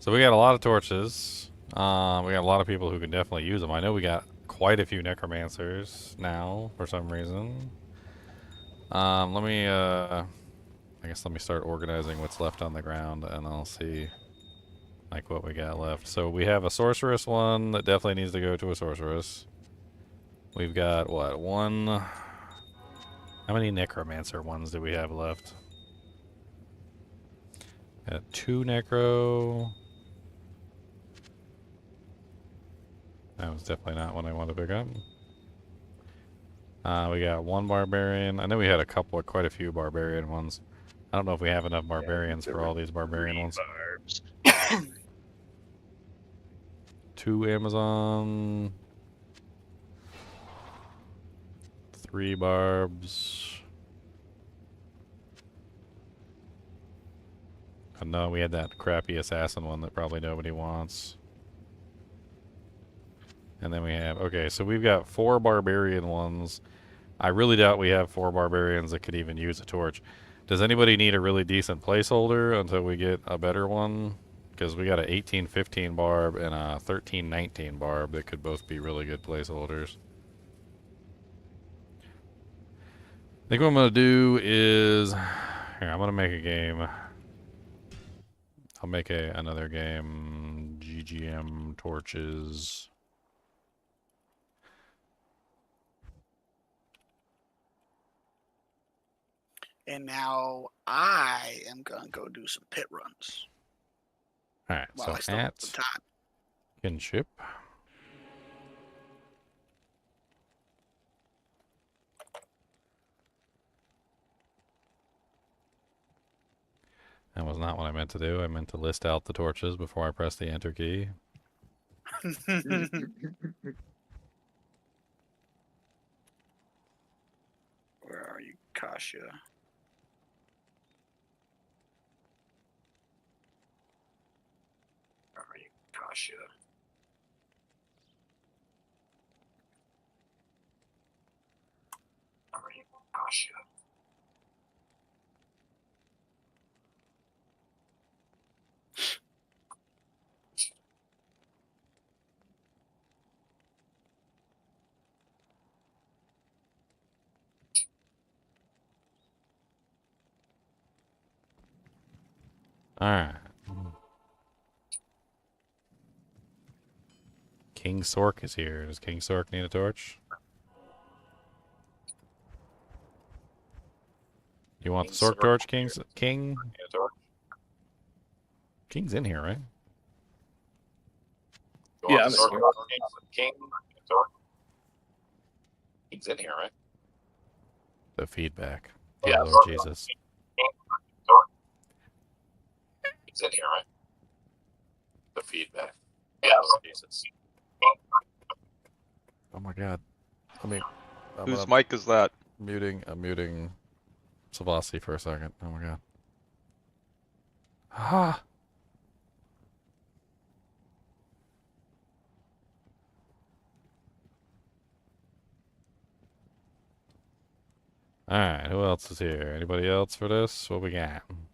so we got a lot of torches. We got a lot of people who can definitely use them. I know we got quite a few Necromancers now for some reason. Let me I guess let me start organizing what's left on the ground, and I'll see like what we got left. So we have a Sorceress one that definitely needs to go to a Sorceress. We've got what, one? How many Necromancer ones do we have left? Got two Necro. That was definitely not one I wanted to pick up. We got one Barbarian. I know we had quite a few Barbarian ones. I don't know if we have enough Barbarians for all these Barbarian ones. Two Amazon. 3 Barbs. Oh, no, we had that crappy Assassin one that probably nobody wants. And then we have... Okay, so we've got 4 Barbarian ones. I really doubt we have 4 Barbarians that could even use a torch. Does anybody need a really decent placeholder until we get a better one? Because we got a 1815 Barb and a 1319 Barb that could both be really good placeholders. I think what I'm going to do is... Here, I'm going to make a game. I'll make another game. GGM torches. And now I am gonna go do some pit runs. Alright, While I so still have at some time. kinship. That was not what I meant to do. I meant to list out the torches before I press the enter key. Where are you, Kasha? Where are you, Kasha? Where are you, Kasha? Alright. King Sork is here. Does King Sork need a torch? You want the Sork torch, King? King's in here, right? Yeah, I'm in here. King's in here, right? The feedback. Yeah, Lord Jesus. King's in here, right? The feedback. Yeah, Lord Jesus. Oh my God. Whose mic is that? I'm muting Savasi for a second. Oh my God. Ah. Alright, who else is here? Anybody else for this? What we got? Come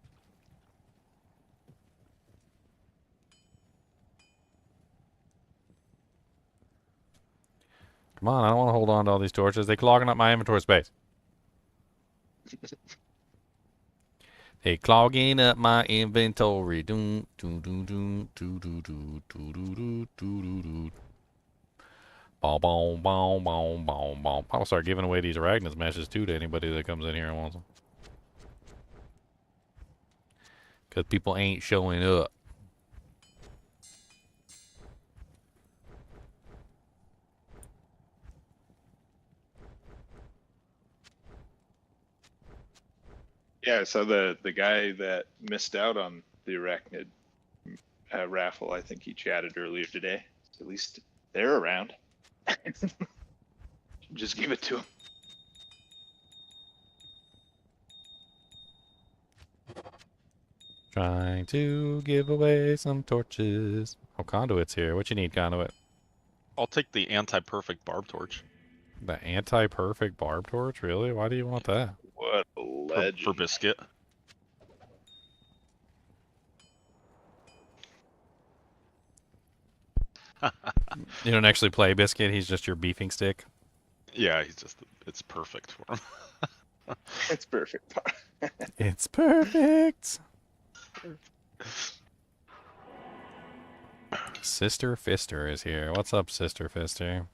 on, I don't want to hold on to all these torches. They're clogging up my inventory space. They clogging up my inventory. Doom, doom, doom, doom, doo, doo, doo, doo, doo, doo, doo, doo, doo. Boom, boom, boom, boom, boom, boom. I'll start giving away these Arachnus meshes too to anybody that comes in here and wants them. Because people ain't showing up. Yeah, so the guy that missed out on the arachnid raffle, I think he chatted earlier today. So at least they're around. Just give it to him. Trying to give away some torches. Oh, Conduit's here. What you need, Conduit? I'll take the anti-perfect barb torch. The anti-perfect barb torch? Really? Why do you want that? What a legend. For Biscuit. You don't actually play Biscuit, he's just your beefing stick? Yeah, it's perfect for him. It's perfect. It's perfect. Sister Fister is here. What's up, Sister Fister?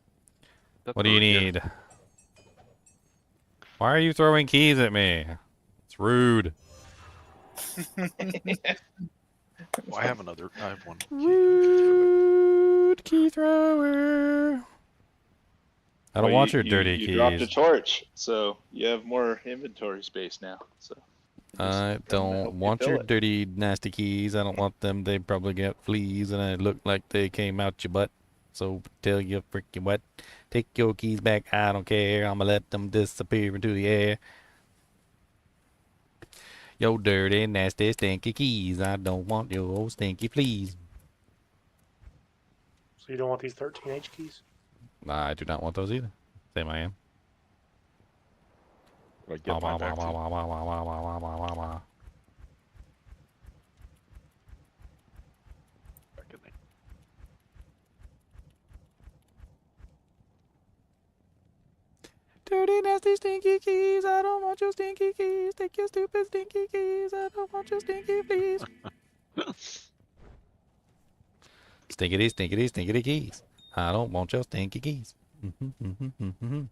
What do you need? Why are you throwing keys at me? It's rude. I have another. I have one. Rude key thrower. I don't want your dirty keys. You dropped a torch, so you have more inventory space now. So I don't want your dirty, nasty keys. I don't want them. They probably get fleas, and I look like they came out your butt. So tell you freaking what. Take your keys back. I don't care. I'm gonna let them disappear into the air. Yo, dirty, nasty, stinky keys. I don't want your old stinky fleas. So you don't want these 13H keys? Nah, I do not want those either. Same I am. I get mine back too. Dirty, nasty, stinky keys. I don't want your stinky keys. Take your stupid, stinky keys. I don't want your stinky fleas. Stinkity, stinkity, stinkity keys. I don't want your stinky keys. I'm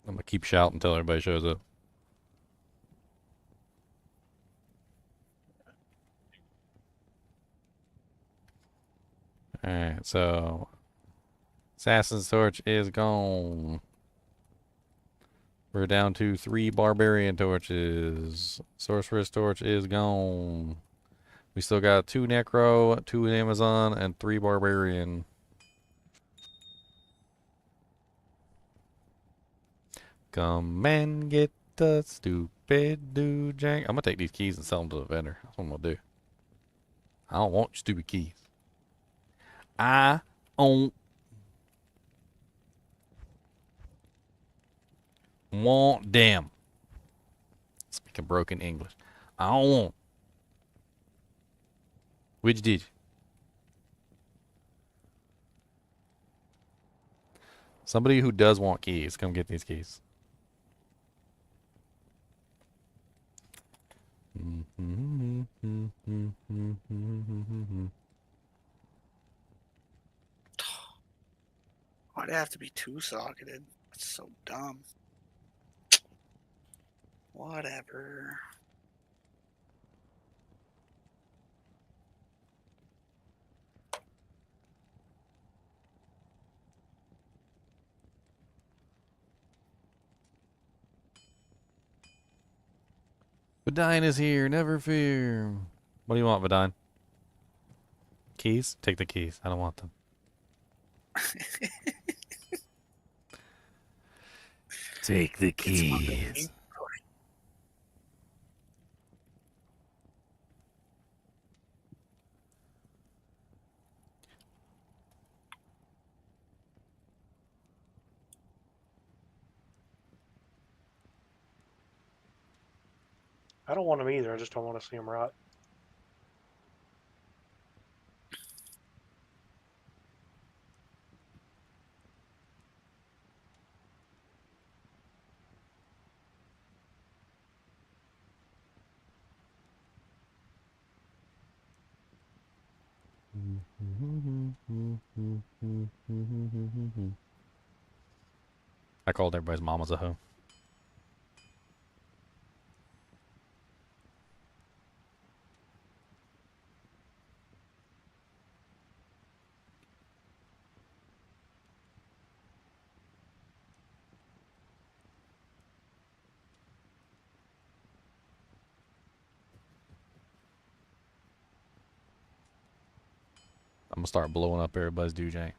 gonna keep shouting until everybody shows up. Alright, so Assassin's Torch is gone. We're down to 3 Barbarian Torches. Sorceress Torch is gone. We still got 2 Necro, 2 Amazon, and 3 Barbarian. Come and get the stupid dude jank. I'm gonna take these keys and sell them to the vendor. That's what I'm gonna do. I don't want your stupid keys. I don't want them. Speaking broken English. I don't want. Which did? Somebody who does want keys, come get these keys. Why'd it have to be 2-socketed? That's so dumb. Whatever. Vidine is here, never fear. What do you want, Vidine? Keys? Take the keys. I don't want them. Take the keys. I don't want them either. I just don't want to see them rot. I called everybody's mama's a hoe. I'm gonna start blowing up everybody's DJ.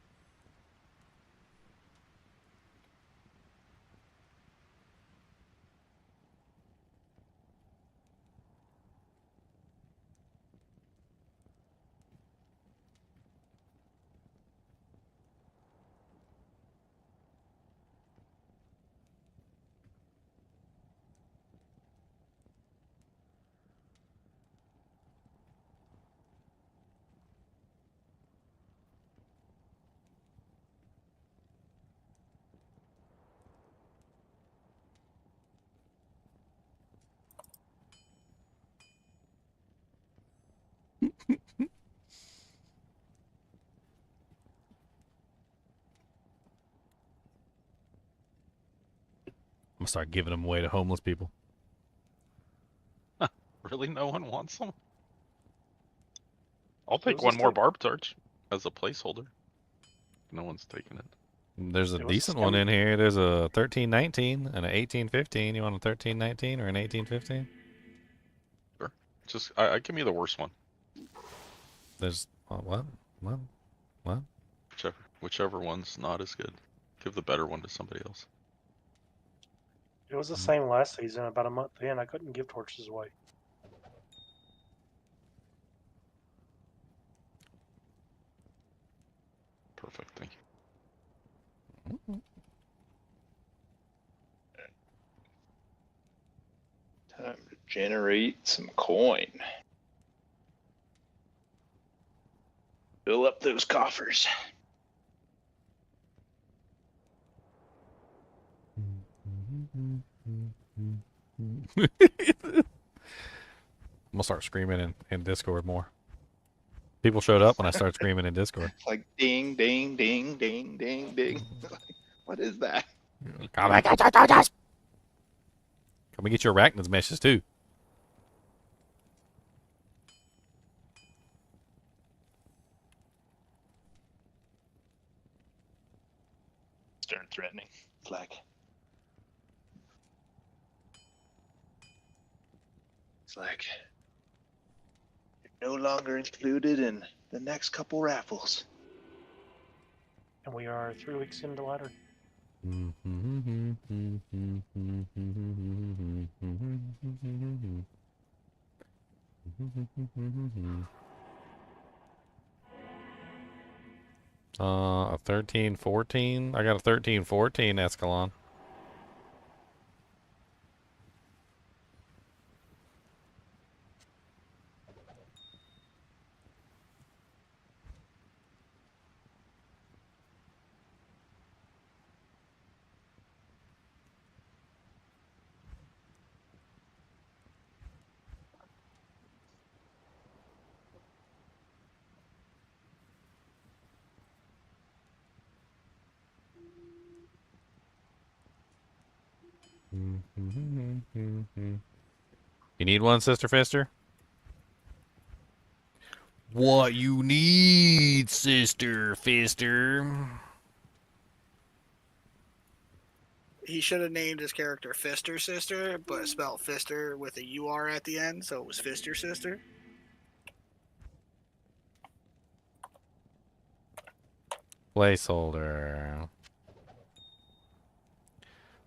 I'm gonna start giving them away to homeless people. Really, no one wants them? I'll take one more barb torch as a placeholder. No one's taking it. There's a decent one in here. There's a 1319 and an 1815. You want a 1319 or an 1815? Sure. Just I give me the worst one. There's what? Whichever one's not as good. Give the better one to somebody else. It was the same last season. About a month in, I couldn't give torches away. Perfect, thank you. Time to generate some coin. Fill up those coffers. I'm gonna start screaming in Discord more. People showed up when I started screaming in Discord. It's like ding, ding, ding, ding, ding, ding. What is that? Come and get your torches! Come and get your arachnids meshes too. Stern threatening. Flag. It's like you're no longer included in the next couple raffles. And we are 3 weeks into ladder. A 1314. I got a 1314 Escalon. You need one, Sister Fister? What you need, Sister Fister? He should have named his character Fister Sister, but spelled Fister with a UR at the end, so it was Fister Sister. Placeholder.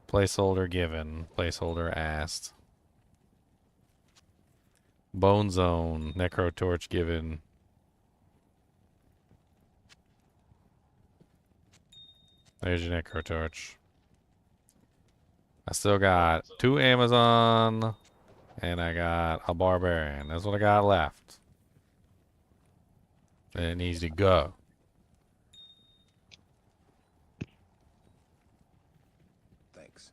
Placeholder given. Placeholder asked. Bone Zone. Necro Torch given. There's your Necro Torch. I still got 2 Amazon. And I got a Barbarian. That's what I got left. And it needs to go. Thanks.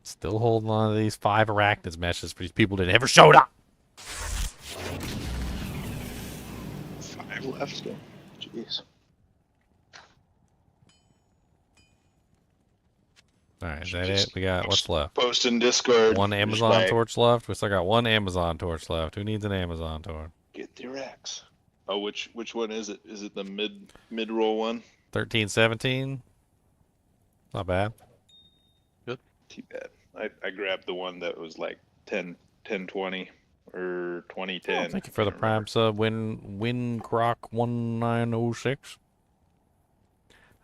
Still holding on to these 5 arachnids meshes for these people that never showed up. 5 left still. Jeez. Alright, is that it? We got, what's left? Post in Discord. 1 Amazon torch left? We still got 1 Amazon torch left. Who needs an Amazon torch? Get the Rex. Oh, which one is it? Is it the mid roll one? 1317? Not bad. Good. Too bad. I grabbed the one that was like 1020 or 2010. Oh, thank you for the Prime sub. Win Croc 1906.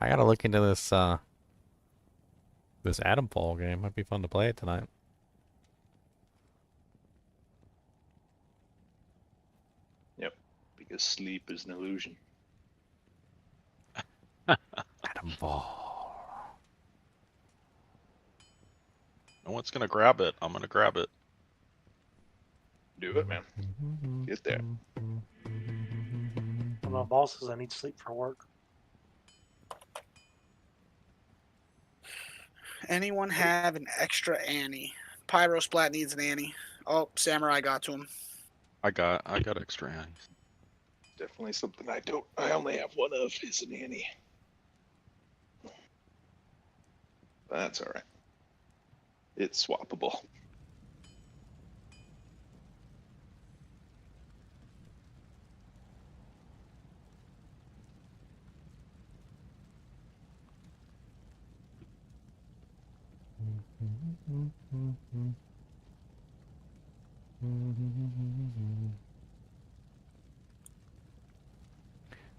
I gotta look into this this Atomfall game. Might be fun to play it tonight. Yep. Because sleep is an illusion. Atomfall. No one's gonna grab it. I'm gonna grab it. Do it, man. Get there. My boss says I need sleep for work. Anyone have an extra Annie? Pyro Splat needs an Annie. Oh, Samurai got to him. I got extra hands. Definitely something I only have one of is an Annie. That's alright. It's swappable.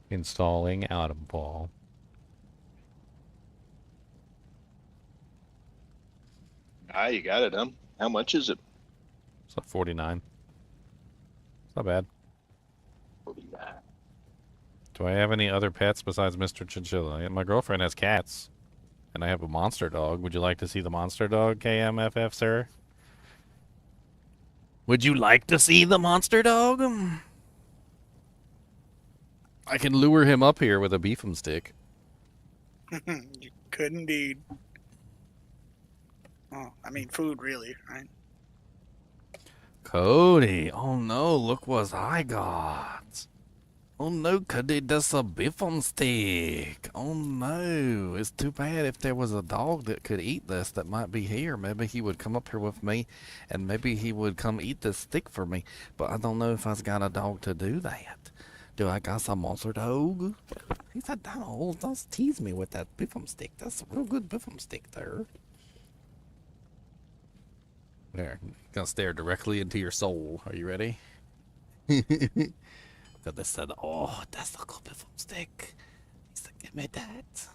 Installing Atomfall. Ah, you got it, huh? How much is it? It's like 49. It's not bad. 49. Do I have any other pets besides Mr. Chinchilla? My girlfriend has cats. And I have a monster dog. Would you like to see the monster dog, KMFF, sir? Would you like to see the monster dog? I can lure him up here with a beef'em stick. You could indeed. Oh, I mean food, really, right? Cody, oh no, look what I got. Oh no, Cody, that's a beef'em stick. Oh no, it's too bad. If there was a dog that could eat this that might be here, maybe he would come up here with me and maybe he would come eat this stick for me. But I don't know if I've got a dog to do that. Do I got some monster dog? He said, "Donald, don't tease me with that beef'em stick. That's a real good beef'em stick there." There, gonna stare directly into your soul. Are you ready? So they said, "Oh, that's a good beef'em stick." He said, "Give me that."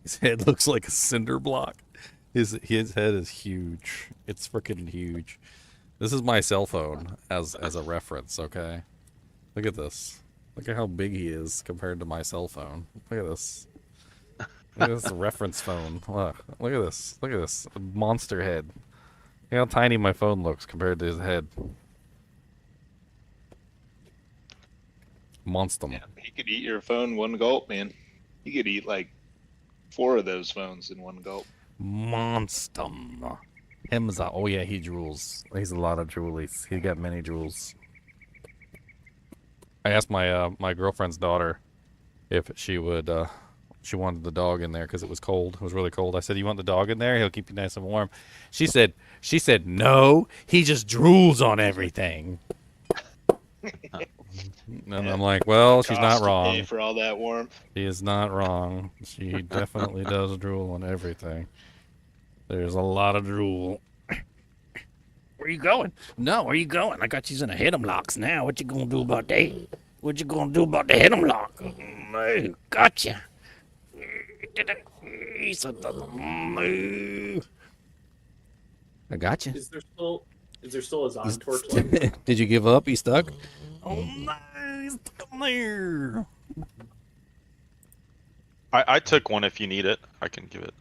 His head looks like a cinder block. His head is huge. It's freaking huge. This is my cell phone as a reference. Okay, look at this. Look at how big he is compared to my cell phone. Look at this. Look at this reference phone. Look at this. Look at this monster head. Look how tiny my phone looks compared to his head. Monster. Yeah, he could eat your phone one gulp, man. He could eat like 4 of those phones in one gulp. Monster. Hemza. Oh yeah, he drools. He's a lot of droolies. He got many drools. I asked my my girlfriend's daughter if she would she wanted the dog in there because it was cold. It was really cold. I said, "You want the dog in there? He'll keep you nice and warm." She said, "No, he just drools on everything." And I'm like, "Well, she's not wrong. Pay for all that warmth. She is not wrong. She definitely does drool on everything. There's a lot of drool." Where you going? No, where you going? I got you in a hit 'em locks now. What you gonna do about that? What you gonna do about the hit 'em lock? Gotcha. I got you. Is there still a Zon torch left? Did you give up? You stuck? Oh no, he's stuck in there. I took one if you need it. I can give it.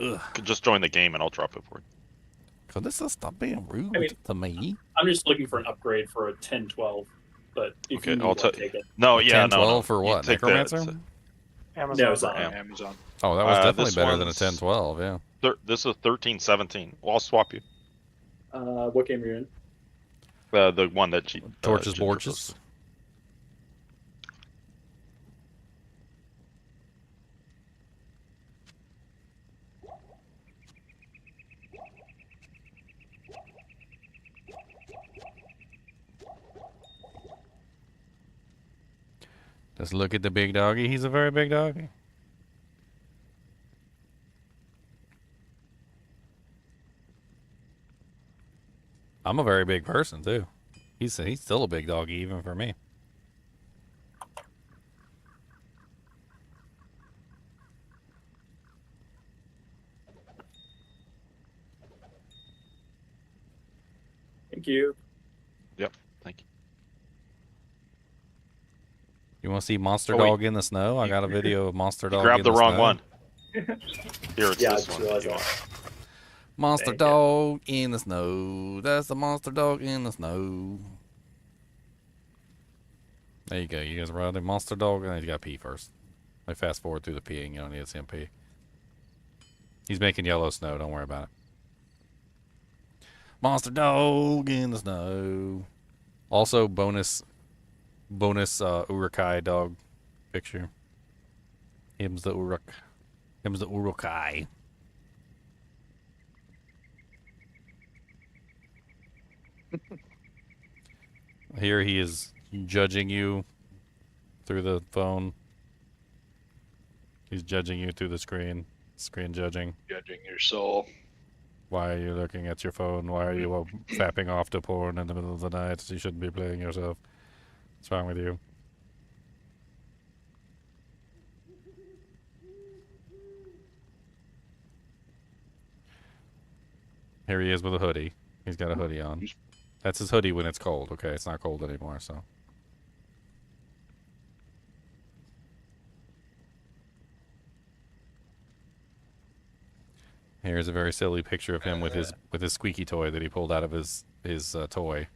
Ugh. You can just join the game and I'll drop it for you. Could this stop being rude to me? I'm just looking for an upgrade for a 10-12, but if you need I'll one, take it. No, yeah, 10, 12 no. for You what? take Necromancer? Amazon. No, it's not. Amazon. Oh, that was definitely this better than a one's- 10, 12, yeah. This is 13-17. Well, I'll swap you. What game are you in? The one that Torches, Ginger Borges. was- Just look at the big doggy. He's a very big doggy. I'm a very big person too. He's still a big doggy even for me. Thank you. Yep, thank you. You want to see Monster Oh, wait. Dog in the snow? I got a video of Monster You Dog. grabbed in the wrong snow. one. Here, it's Yeah, I this just one. realized You that. want- Monster Thank you. Dog in the snow. That's the Monster Dog in the snow. There you go. You guys riding Monster Dog, and then you got to pee first. I fast forward through the peeing. You don't need to see him pee. He's making yellow snow. Don't worry about it. Monster Dog in the snow. Also, bonus Urukai dog picture. Him's the Urukai. Here he is judging you through the phone. He's judging you through the screen. Screen judging. Judging your soul. Why are you looking at your phone? Why are you fapping off to porn in the middle of the night? You shouldn't be playing yourself. What's wrong with you? Here he is with a hoodie. He's got a hoodie on. That's his hoodie when it's cold. Okay, it's not cold anymore, so. Here's a very silly picture of him with his squeaky toy that he pulled out of his toy.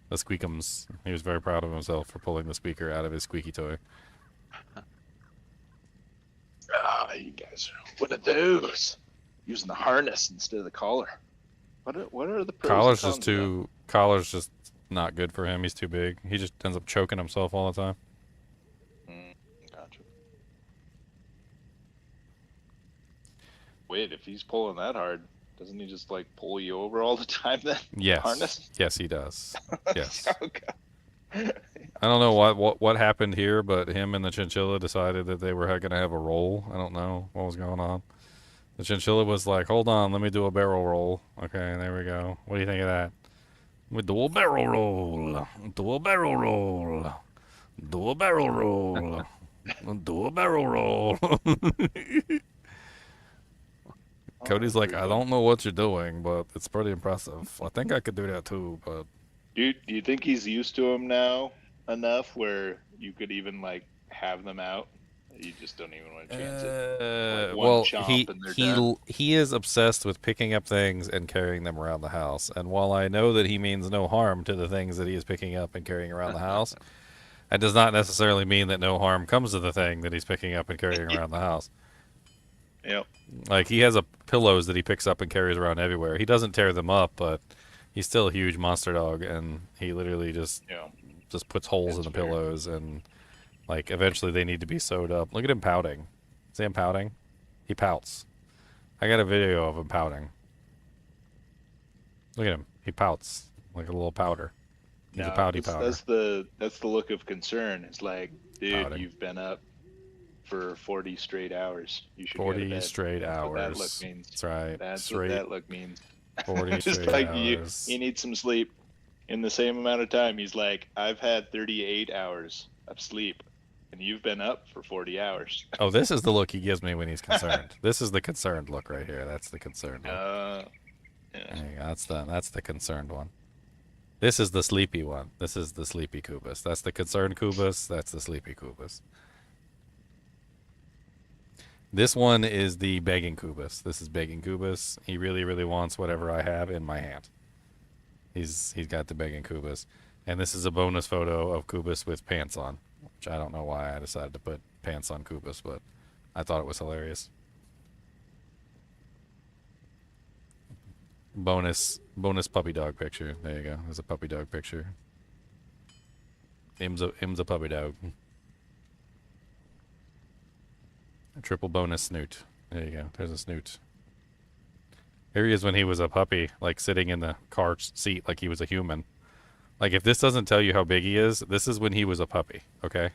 The Squeakums. He was very proud of himself for pulling the squeaker out of his squeaky toy. Ah, you guys are one of those. Using the harness instead of the collar. What are the pros and Collar's cons just of too. Collar's just not good for him. He's too big. He just ends up choking himself all the time. Gotcha. Wait, if he's pulling that hard, doesn't he just like pull you over all the time then? Yes. Harness? Yes, he does. Yes. Okay. I don't know what happened here, but him and the Chinchilla decided that they were going to have a roll. I don't know what was going on. The Chinchilla was like, "Hold on, let me do a barrel roll." Okay, there we go. What do you think of that? We do a barrel roll. Do a barrel roll. Do a barrel roll. Do a barrel roll. Cody's like, "I don't know what you're doing, but it's pretty impressive. I think I could do that too, but." Do you think he's used to him now enough where you could even like have them out? You just don't even want to chance it. Like one Well, chomp and they're done. he is obsessed with picking up things and carrying them around the house. And while I know that he means no harm to the things that he is picking up and carrying around the house, that does not necessarily mean that no harm comes to the thing that he's picking up and carrying around the house. Yep. Like, he has pillows that he picks up and carries around everywhere. He doesn't tear them up, but he's still a huge monster dog, and he literally just puts holes in the pillows, and like eventually they need to be sewed up. Look at him pouting. See him pouting? He pouts. I got a video of him pouting. Look at him. He pouts like a little powder. He's a pouty powder. That's the look of concern. It's like, dude, Pouting. you've been up for 40 straight hours. You should 40 go to bed. straight That's hours. what that look means. That's right. That's Straight what that look means. 40 Just straight like hours. you need some sleep. In the same amount of time, he's like, I've had 38 hours of sleep, and you've been up for 40 hours. Oh, this is the look he gives me when he's concerned. This is the concerned look right here. That's the concerned look. Yeah. There you go. That's the concerned one. This is the sleepy one. This is the sleepy Kubus. That's the concerned Kubus. That's the sleepy Kubus. This one is the begging Kubus. This is begging Kubus. He really, really wants whatever I have in my hand. He's got the begging Kubus. And this is a bonus photo of Kubus with pants on, which I don't know why I decided to put pants on Kubus, but I thought it was hilarious. Bonus puppy dog picture. There you go. There's a puppy dog picture. Him's a puppy dog. A triple bonus snoot. There you go. There's a snoot. Here he is when he was a puppy, like sitting in the car seat like he was a human. Like, if this doesn't tell you how big he is, this is when he was a puppy, okay?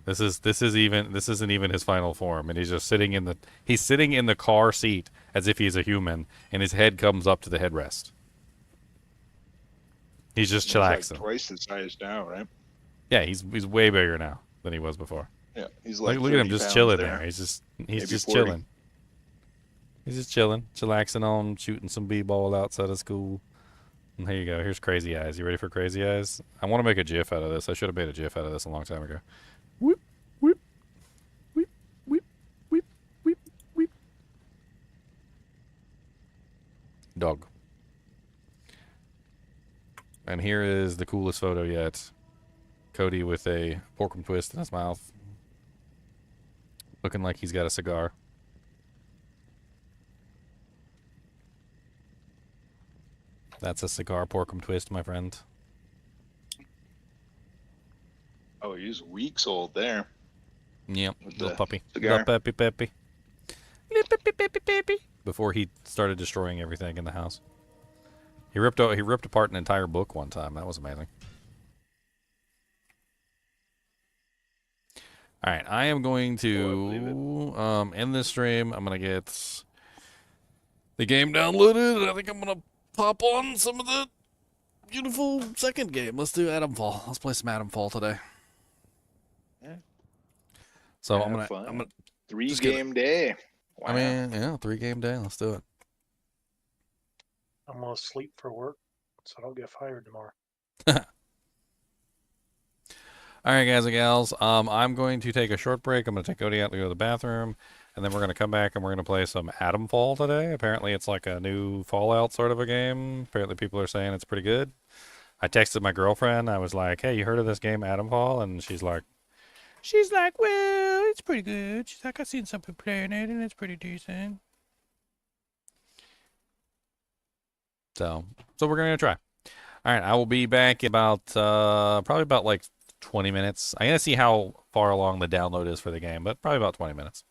This isn't even his final form, and he's just sitting in the car seat as if he's a human, and his head comes up to the headrest. He's just chillaxing. Like twice the size now, right? Yeah, he's way bigger now than he was before. Yeah, he's like look at him 30 just pounds chilling there. there. He's just Maybe 40. chilling. He's just chilling, chillaxing on shooting some b-ball outside of school. And here you go. Here's Crazy Eyes. You ready for Crazy Eyes? I want to make a GIF out of this. I should have made a GIF out of this a long time ago. Whoop, whoop, whoop, whoop, whoop, whoop, whoop. Dog. And here is the coolest photo yet. Cody with a porkum twist in his mouth. Looking like he's got a cigar. That's a cigar porkum twist, my friend. Oh, he's weeks old there. Yep, With little the puppy. cigar. Little puppy peppy. Little puppy peppy peppy. Before he started destroying everything in the house. He ripped apart an entire book one time. That was amazing. All right, I am going to end this stream. I'm going to get the game downloaded. I think I'm going to pop on some of the beautiful second game. Let's do Adamfall. Let's play some Adamfall today. Yeah. So Have I'm fun. gonna 3 just game day. Wow. I mean, yeah, 3 game day. Let's do it. I'm gonna sleep for work, so I don't get fired tomorrow. All right, guys and gals. I'm going to take a short break. I'm going to take Odie out to go to the bathroom, and then we're going to come back and we're going to play some Adamfall today. Apparently, it's like a new Fallout sort of a game. Apparently, people are saying it's pretty good. I texted my girlfriend. I was like, "Hey, you heard of this game, Adamfall?" And she's like, "Well, it's pretty good." She's like, "I've seen some people playing it, and it's pretty decent." So we're going to try. All right, I will be back in about probably about like 20 minutes. I'm going to see how far along the download is for the game, but probably about 20 minutes.